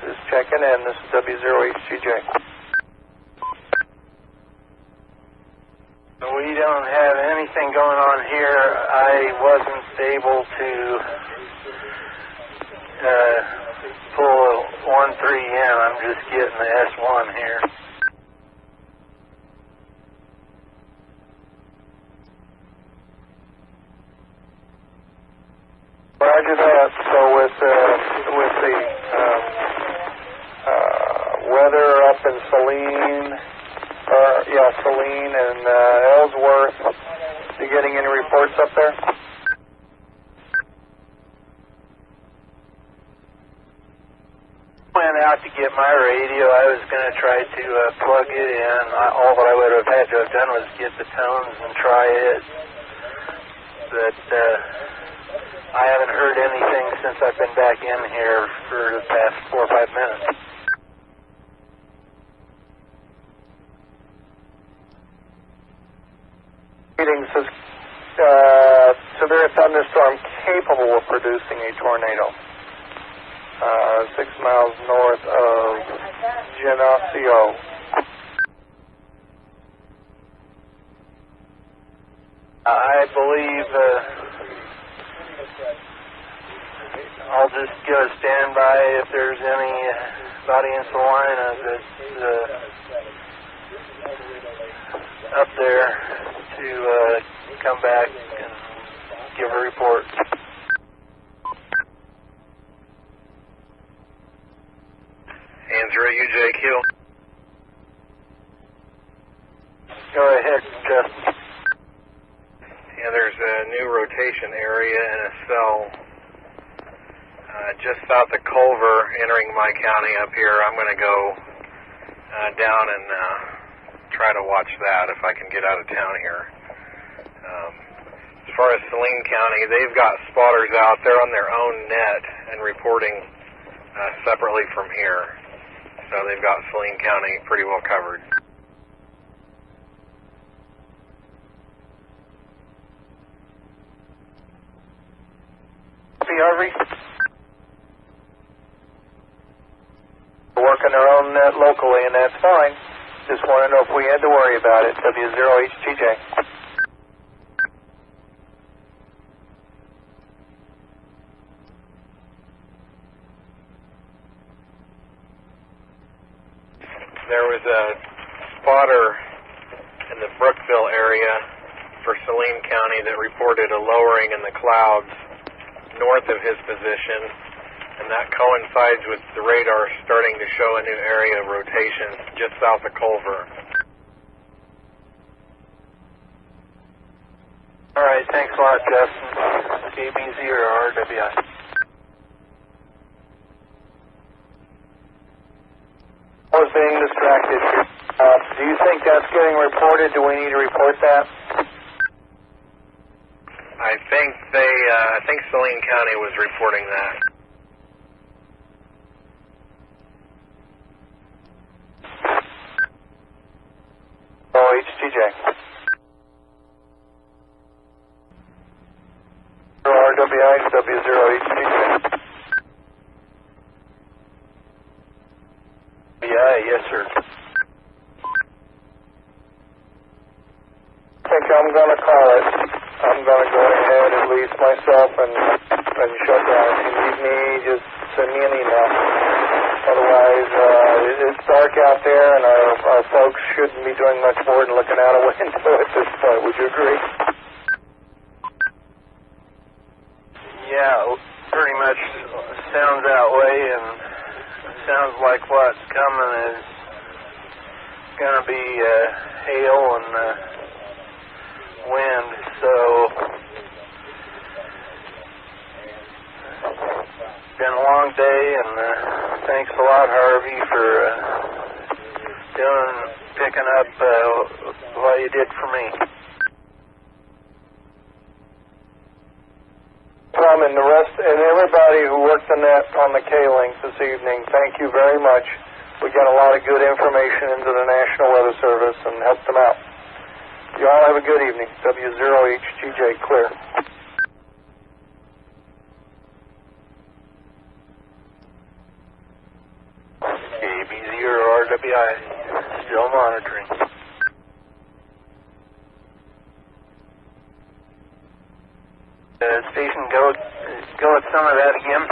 Just checking in. This is W0HGJ. We don't have anything going on here. I wasn't able to pull a 1.3 in. I'm just getting the S1 here. Roger that. So with the weather up in Saline and Ellsworth, you getting any reports up there? Went out to get my radio. I was going to try to plug it in. All that I would have had to have done was get the tones and try it. But I haven't heard anything since I've been back in here for the past 4 or 5 minutes. Says severe thunderstorm capable of producing a tornado. 6 miles north of Geneseo. I believe I'll just go standby if there's anybody in Salina that's up there to come back and give a report. Andrew, UJQ. Go ahead, Justin. Yeah, there's a new rotation area in a cell just south of Culver entering my county up here. I'm going to go down and try to watch that if I can get out of town here. As far as Saline County, they've got spotters out there on their own net and reporting separately from here. So they've got Saline County pretty well covered. Harvey? They're working their own net locally, and that's fine. Just want to know if we had to worry about it. W0HGJ. There was a spotter in the Brookville area for Saline County that reported a lowering in the clouds north of his position and that coincides with the radar starting to show a new area of rotation just south of Culver. All right, thanks a lot, Justin. KB0RWI. I was being distracted. Do you think that's getting reported? Do we need to report that? I think Saline County was reporting that. Oh, HTJ. RWI W0HTJ. Yeah, yes, sir. I think I'm going to call it. I'm going to go ahead, at least myself, and shut down. If you need me, just send me an email. Otherwise, it's dark out there, and our folks shouldn't be doing much more than looking out a window at this point. Would you agree? Yeah, pretty much sounds that way, and sounds like what's coming is going to be hail and wind, so been a long day, and thanks a lot, Harvey, for picking up what you did for me. Tom and the rest, and everybody who worked on the K-Link this evening, thank you very much. We got a lot of good information into the National Weather Service and helped them out. You all have a good evening. W0HTJ, clear. KB0RWI, still monitoring. Station, go with some of that again.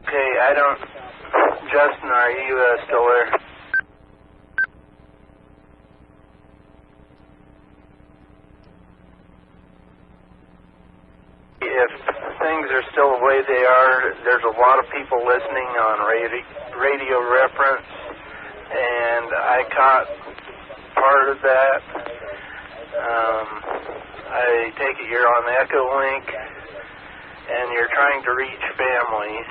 Okay, I don't... Justin, are you still there? If things are still the way they are, there's a lot of people listening on radio reference, and I caught part of that. I take it you're on Echo Link, and you're trying to reach family.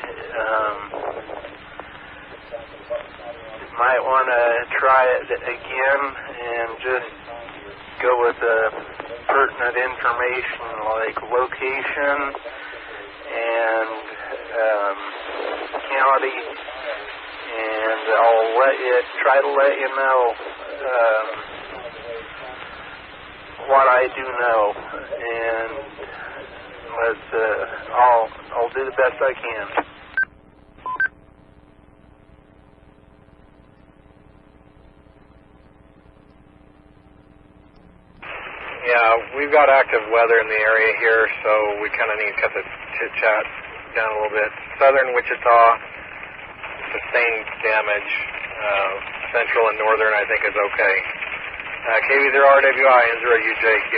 Might want to try it again and just go with pertinent information like location and county, and I'll try to let you know what I do know, and I'll do the best I can. Yeah, we've got active weather in the area here, so we kind of need to cut the chit-chat down a little bit. Southern Wichita, sustained damage. Central and northern, I think, is okay. KV0RWI and 0UJQ.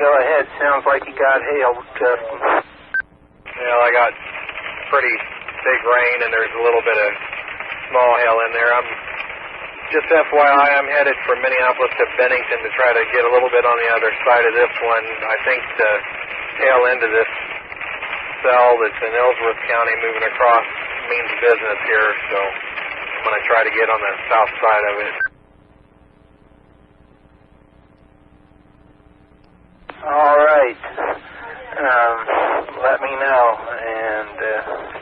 Go ahead. Sounds like you got hail, Justin. Yeah, I got pretty big rain, and there's a little bit of small hail in there. Just FYI, I'm headed from Minneapolis to Bennington to try to get a little bit on the other side of this one. I think the tail end of this cell that's in Ellsworth County moving across means business here, so I'm going to try to get on the south side of it. All right. Let me know. And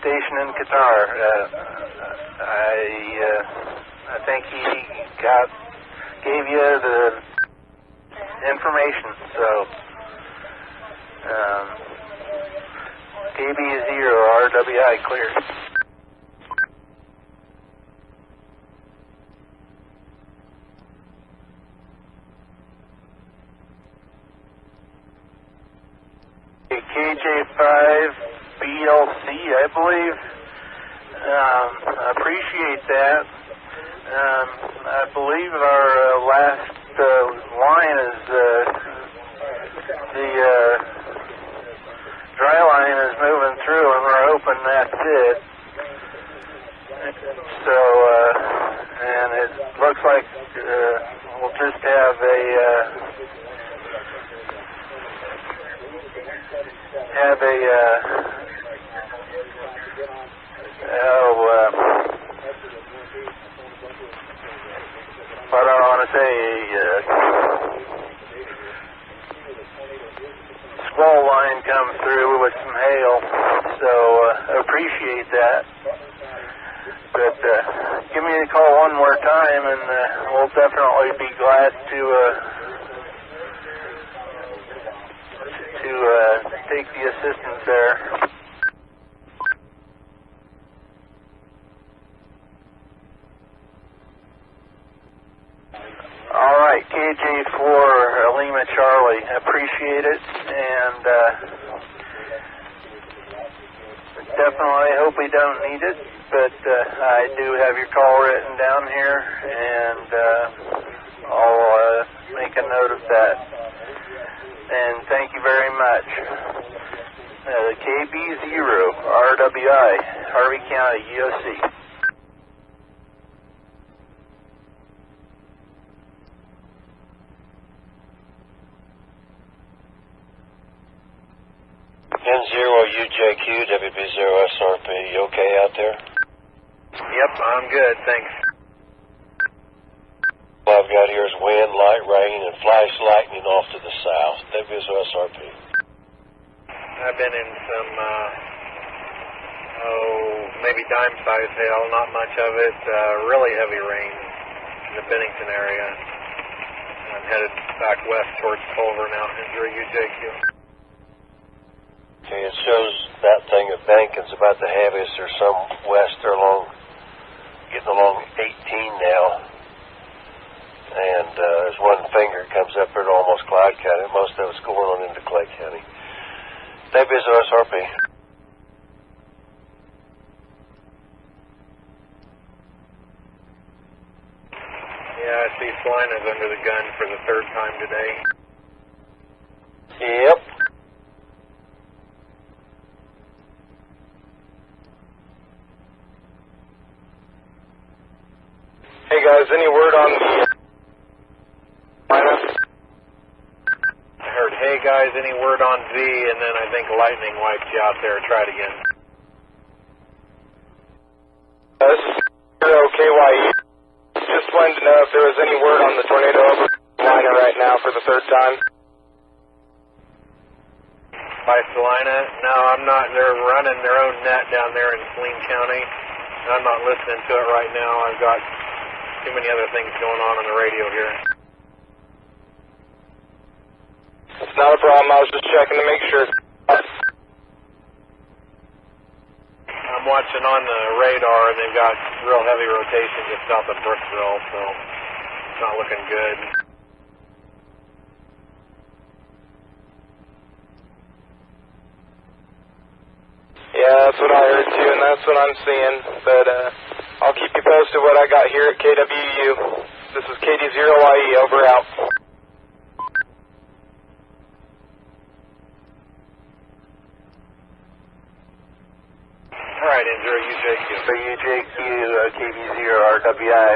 station in Qatar, I think he gave you the information, so KB0RWI clear. KJ5BLC, I believe. I appreciate that. I believe our last line is, the dry line is moving through, and we're hoping that's it. So, and it looks like we'll just have what I want to say, squall line come through with some hail, so appreciate that. But give me a call one more time, and we'll definitely be glad to take the assistance there. All right, KJ4 Lima Charlie, appreciate it, and definitely hope we don't need it, but I do have your call written down here, and I'll make a note of that. And thank you very much. KB0 RWI, Harvey County, USC. N0UJQ, WB0SRP, you okay out there? Yep, I'm good, thanks. All I've got here is wind, light rain, and flash lightning off to the south. WB0SRP. I've been in some, maybe dime-sized hail, not much of it. Really heavy rain in the Bennington area. I'm headed back west towards Culver now, N0UJQ. Okay, it shows that thing at Bennington's about the heaviest. There's some west, they're getting along 18 now. And there's one finger comes up there to almost Clyde County. Most of it's going on into Clay County. WSRP. Yeah, I see Salina's under the gun for the third time today. Yep. Hey guys, any word on the minus? I heard, hey guys, any word on V, and then I think lightning wiped you out there. Try it again. KYE. Just wanted to know if there was any word on the tornado over Salina right now for the third time. By Salina? No, I'm not. They're running their own net down there in Saline County, and I'm not listening to it right now. I've got too many other things going on the radio here. It's not a problem. I was just checking to make sure. I'm watching on the radar, and they've got real heavy rotation just south of Brooksville, so it's not looking good. Yeah, that's what I heard too, and that's what I'm seeing. But I'll keep you posted what I got here at KWU. This is KD0YE, over out. All right, N0UJQ. For UJQ, KB0RWI,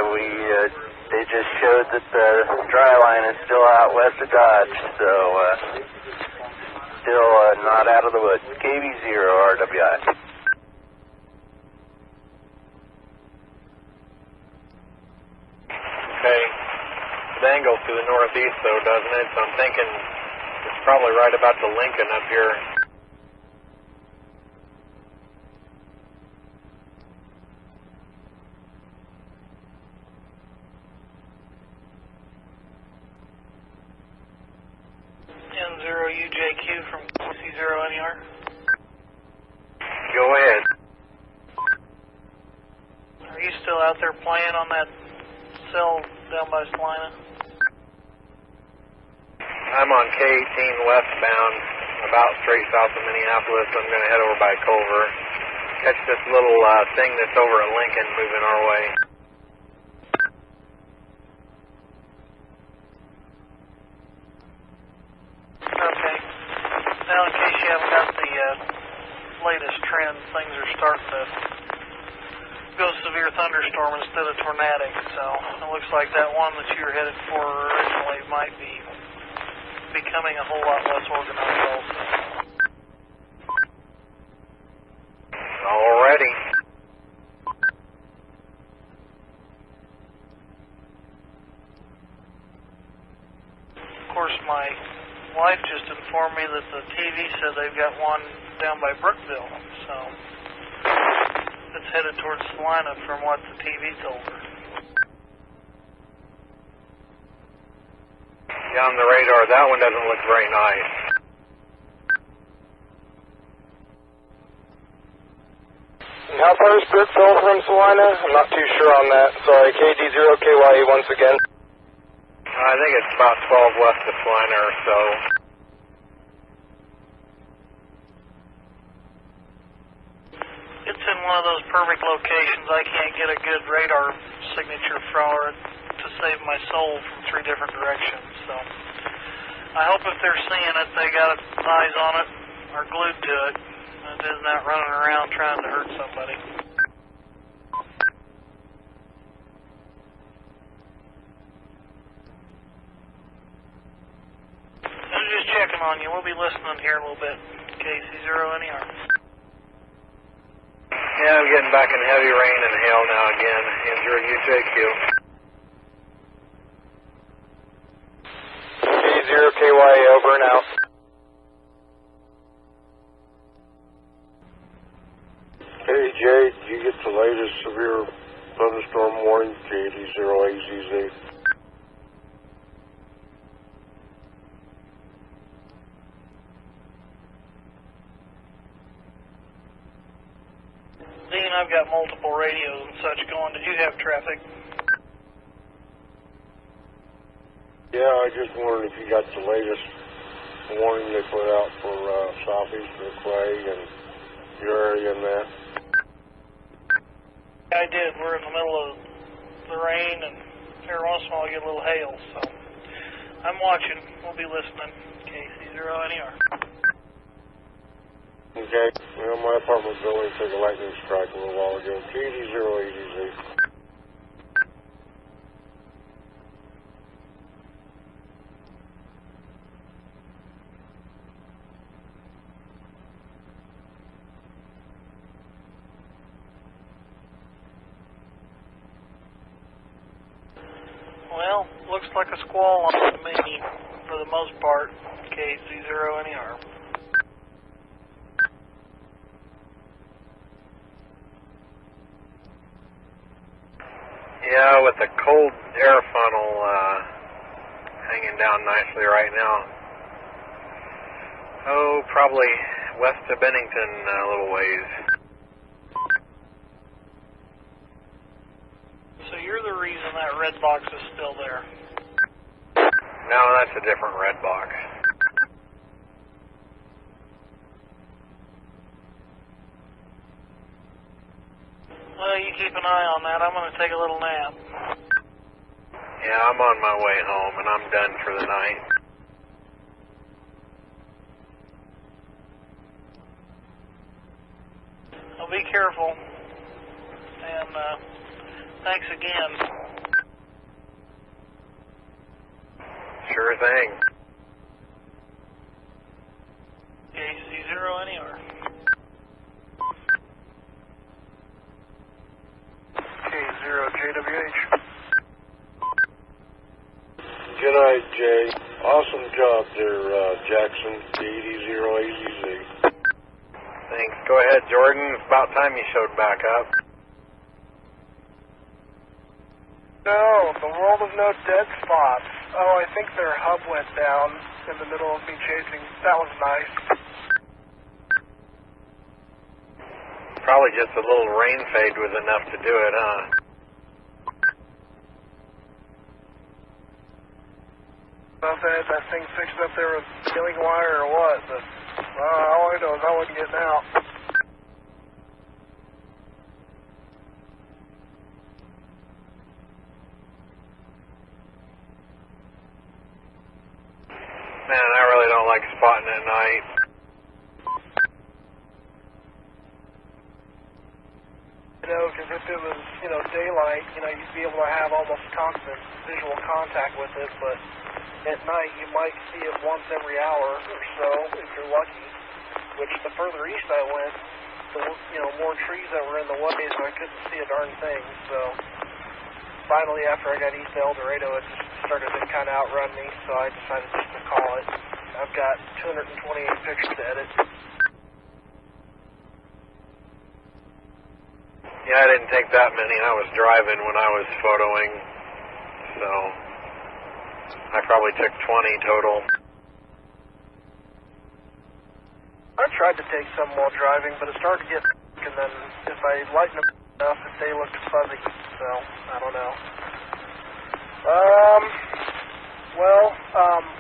they just showed that the dry line is still out west of Dodge, so still not out of the woods. KB0RWI. Okay. It angles to the northeast, though, doesn't it? So I'm thinking it's probably right about the Lincoln up here. N0UJQ from KS0LNK. Go ahead. Are you still out there playing on that cell down by Salina? I'm on K18 westbound, about straight south of Minneapolis. I'm going to head over by Culver. Catch this little thing that's over at Lincoln moving our way. and things are starting to go severe thunderstorm instead of tornadic. So it looks like that one that you were headed for originally might be becoming a whole lot less organized also. Alrighty. Of course, my wife just informed me that the TV said they've got one down by Brookville, so it's headed towards Salina from what the TV told her. Yeah, on the radar, that one doesn't look very nice. And how far is Brookville from Salina? I'm not too sure on that. Sorry, KD0KYE once again. I think it's about 12 west of Salina or so. It's in one of those perfect locations. I can't get a good radar signature from her to save my soul from 3 different directions. So I hope if they're seeing it, they got eyes on it or glued to it. And it isn't out running around trying to hurt somebody. I'm just checking on you. We'll be listening here in a little bit. KC0NER. Yeah, I'm getting back in heavy rain and hail now again. Andrew, UJQ. KD0KYE over and out. Hey, Jay, did you get the latest severe thunderstorm warning, KD0AZZ? Dean, I've got multiple radios and such going. Did you have traffic? Yeah, I just wondered if you got the latest warning they put out for southeast Clay and your area and that. I did. We're in the middle of the rain, and every once in a while I get a little hail, so I'm watching. We'll be listening. KC0NER. Okay. Well, my apartment building took a lightning strike a little while ago. KD0AZZ. Well, looks like a squall on to me, for the most part. KC0NER. Yeah, with the cold air funnel hanging down nicely right now. Oh, probably west of Bennington a little ways. So you're the reason that red box is still there. No, that's a different red box. Well, you keep an eye on that. I'm going to take a little nap. Yeah, I'm on my way home, and I'm done for the night. Well, be careful. And thanks again. Sure thing. KC0NER. K0JWH. Good night, Jay. Awesome job there, Jackson. KD0AZZ. Thanks. Go ahead, Jordan. It's about time you showed back up. No, the world of no dead spots. Oh, I think their hub went down in the middle of me chasing. That was nice. Probably just a little rain fade was enough to do it, huh? I don't know if they had that thing fixed up there with killing wire or what, but all I know is I wasn't getting out. Man, I really don't like spotting at night. if it was, daylight, you'd be able to have almost constant visual contact with it, but at night you might see it once every hour or so if you're lucky, which the further east I went, the more trees that were in the way, so I couldn't see a darn thing. So finally, after I got east of El Dorado, it just started to kind of outrun me, so I decided just to call it. I've got 228 pictures to edit. Yeah, I didn't take that many. I was driving when I was photoing, so I probably took 20 total. I tried to take some while driving, but it started to get and then if I lighten them enough, they looked fuzzy, so I don't know.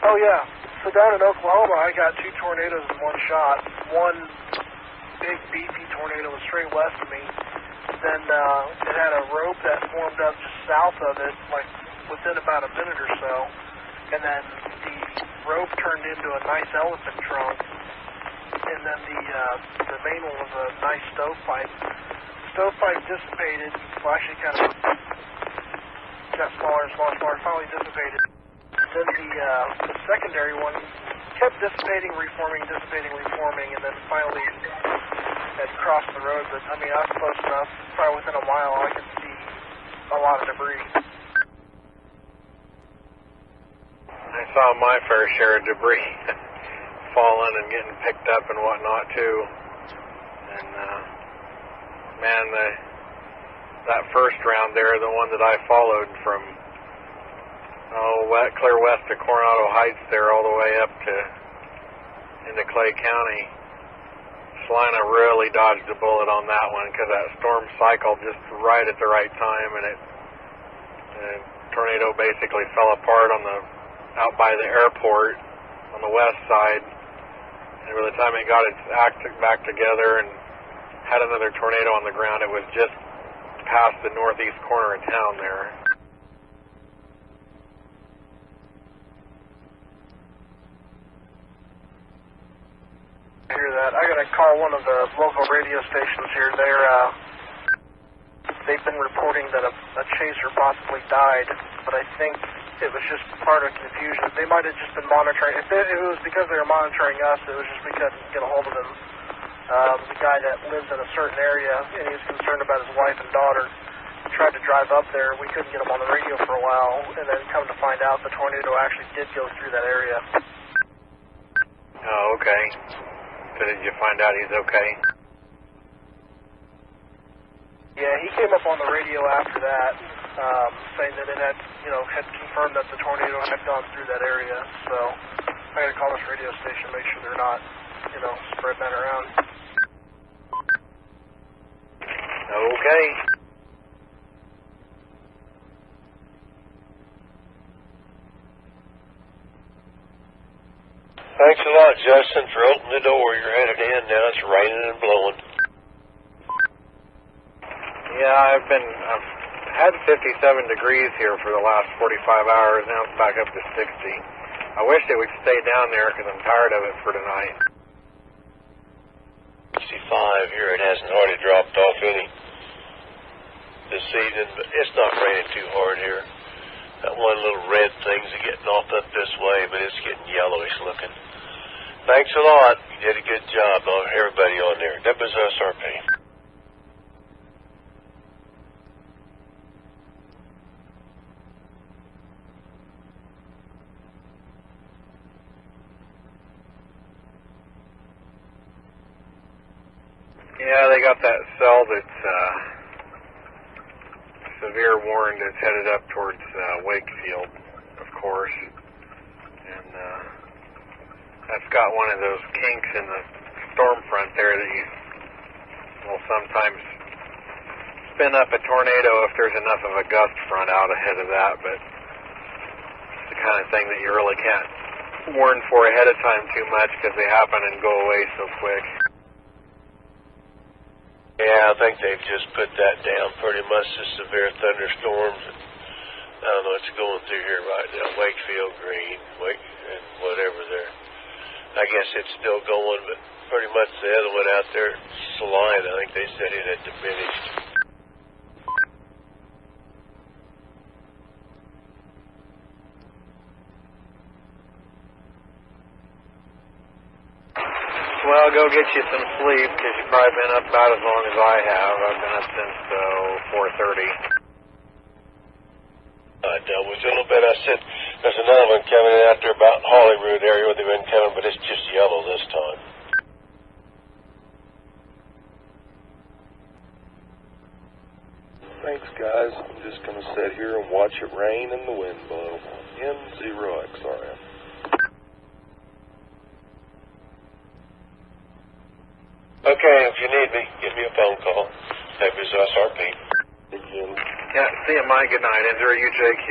Oh yeah, so down in Oklahoma, I got 2 tornadoes in one shot. One big beefy tornado was straight west of me. Then it had a rope that formed up just south of it, like within about a minute or so. And then the rope turned into a nice elephant trunk. And then the main one was a nice stovepipe. The stovepipe dissipated. Well, actually kind of got smaller and smaller, finally dissipated. Then the secondary one kept dissipating, reforming, and then finally had crossed the road. But, I was close enough. Probably within a mile, I could see a lot of debris. I saw my fair share of debris falling and getting picked up and whatnot, too. And, man, that first round there, the one that I followed from clear west of Coronado Heights there all the way up into Clay County, Salina really dodged a bullet on that one because that storm cycled just right at the right time, and the tornado basically fell apart out by the airport on the west side. And by the time it got its act back together and had another tornado on the ground, it was just past the northeast corner of town there. I hear that. I gotta call one of the local radio stations here. They've been reporting that a chaser possibly died, but I think it was just part of confusion. They might have just been monitoring. If it was because they were monitoring us, it was just we couldn't get a hold of him. The guy that lives in a certain area, and he was concerned about his wife and daughter. He tried to drive up there. We couldn't get him on the radio for a while, and then come to find out the tornado actually did go through that area. Oh, okay. So did you find out he's okay? Yeah, he came up on the radio after that, saying that it had confirmed that the tornado had gone through that area. So I got to call this radio station, make sure they're not, spreading that around. Okay. Thanks a lot, Justin, for opening the door. You're headed in now. It's raining and blowing. Yeah, I've had 57 degrees here for the last 45 hours. Now it's back up to 60. I wish it would stay down there because I'm tired of it for tonight. 65 here. It hasn't hardly dropped off any this evening, but it's not raining too hard here. That one little red thing's getting off up this way, but it's getting yellowish looking. Thanks a lot. You did a good job on everybody on there. WSRP. Yeah, they got that cell that's severe warned. It's headed up towards Wakefield, of course. And that's got one of those kinks in the storm front there that you will sometimes spin up a tornado if there's enough of a gust front out ahead of that. But it's the kind of thing that you really can't warn for ahead of time too much because they happen and go away so quick. Yeah, I think they've just put that down pretty much, the severe thunderstorms. I don't know what's going through here right now. Wakefield, Green, and whatever there. I guess it's still going, but pretty much the other one out there, Salina, I think they said it had diminished. Well, go get you some sleep, because you've probably been up about as long as I have. I've been up since 4:30. Dealt with it a little bit. I said, there's another one coming in out there about Hollywood area where they've been coming, but it's just yellow this time. Thanks, guys. I'm just going to sit here and watch it rain and the wind blow. N0XRM. Okay, if you need me, give me a phone call. That is SRP. Yeah, see you, Mike. Good night. N0UJQ.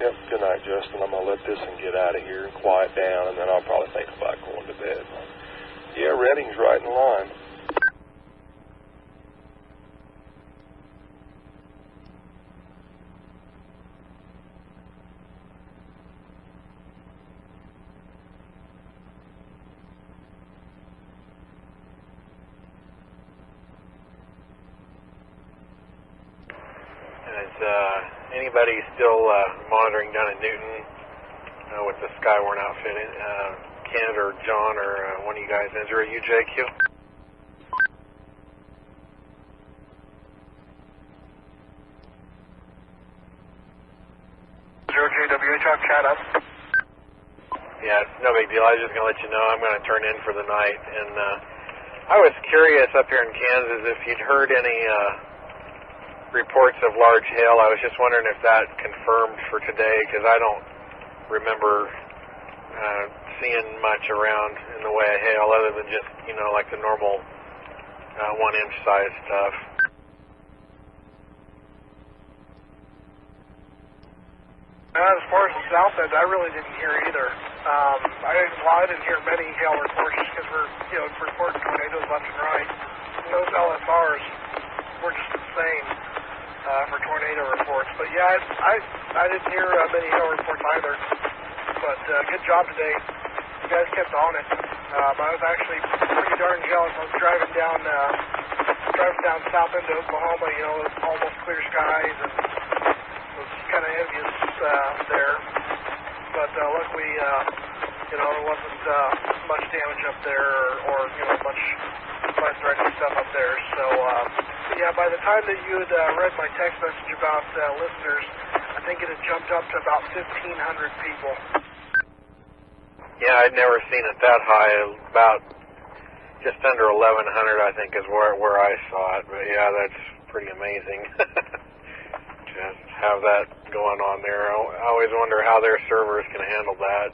Yep, good night, Justin. I'm going to let this one get out of here and quiet down, and then I'll probably think about going to bed. Yeah, Redding's right in line. Anybody still monitoring down in Newton with the Skywarn outfit? Kent or John or one of you guys, N0UJQ? 0JWH, I've chat up. Yeah, it's no big deal. I was just going to let you know I'm going to turn in for the night. And I was curious up here in Kansas if you'd heard any reports of large hail. I was just wondering if that confirmed for today, because I don't remember seeing much around in the way of hail other than just, like the normal 1-inch size stuff. As far as the south end, I really didn't hear either. I didn't hear many hail reports just because we're reporting tornadoes left and right. And those LSRs were just insane for tornado reports. But yeah, I didn't hear many hail reports either. But good job today. You guys kept on it. I was actually pretty darn jealous. I was driving down south into Oklahoma, with almost clear skies, and was kind of envious there. But luckily, there wasn't much damage up there or much life-threatening stuff up there. So, yeah, by the time that you had read my text message about listeners, I think it had jumped up to about 1,500 people. Yeah, I'd never seen it that high. About just under 1,100, I think, is where I saw it. But yeah, that's pretty amazing. Just have that going on there. I always wonder how their servers can handle that.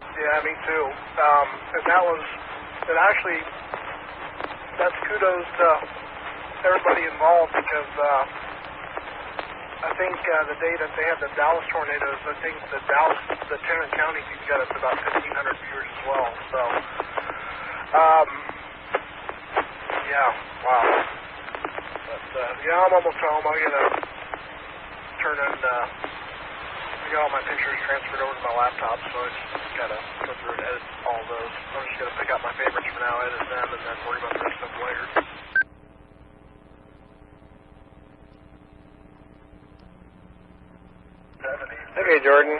Yeah, me too. And that's kudos to everybody involved, because I think the day that they had the Dallas tornadoes, I think the Tarrant County team got us about 1,500 viewers as well. So, yeah, wow. But, yeah, I'm almost home. I'm going to turn in, I got all my pictures transferred over to my laptop, so I just got to go through and edit all those. I'm just going to pick out my favorites for now, edit them, and then worry about the rest of them later. Okay, Jordan.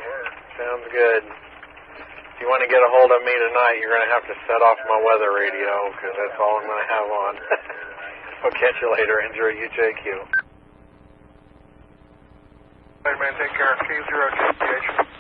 Sounds good. If you want to get a hold of me tonight, you're going to have to set off my weather radio, because that's all I'm going to have on. We'll catch you later. N0UJQ. Hey, man, take care. K0LNK.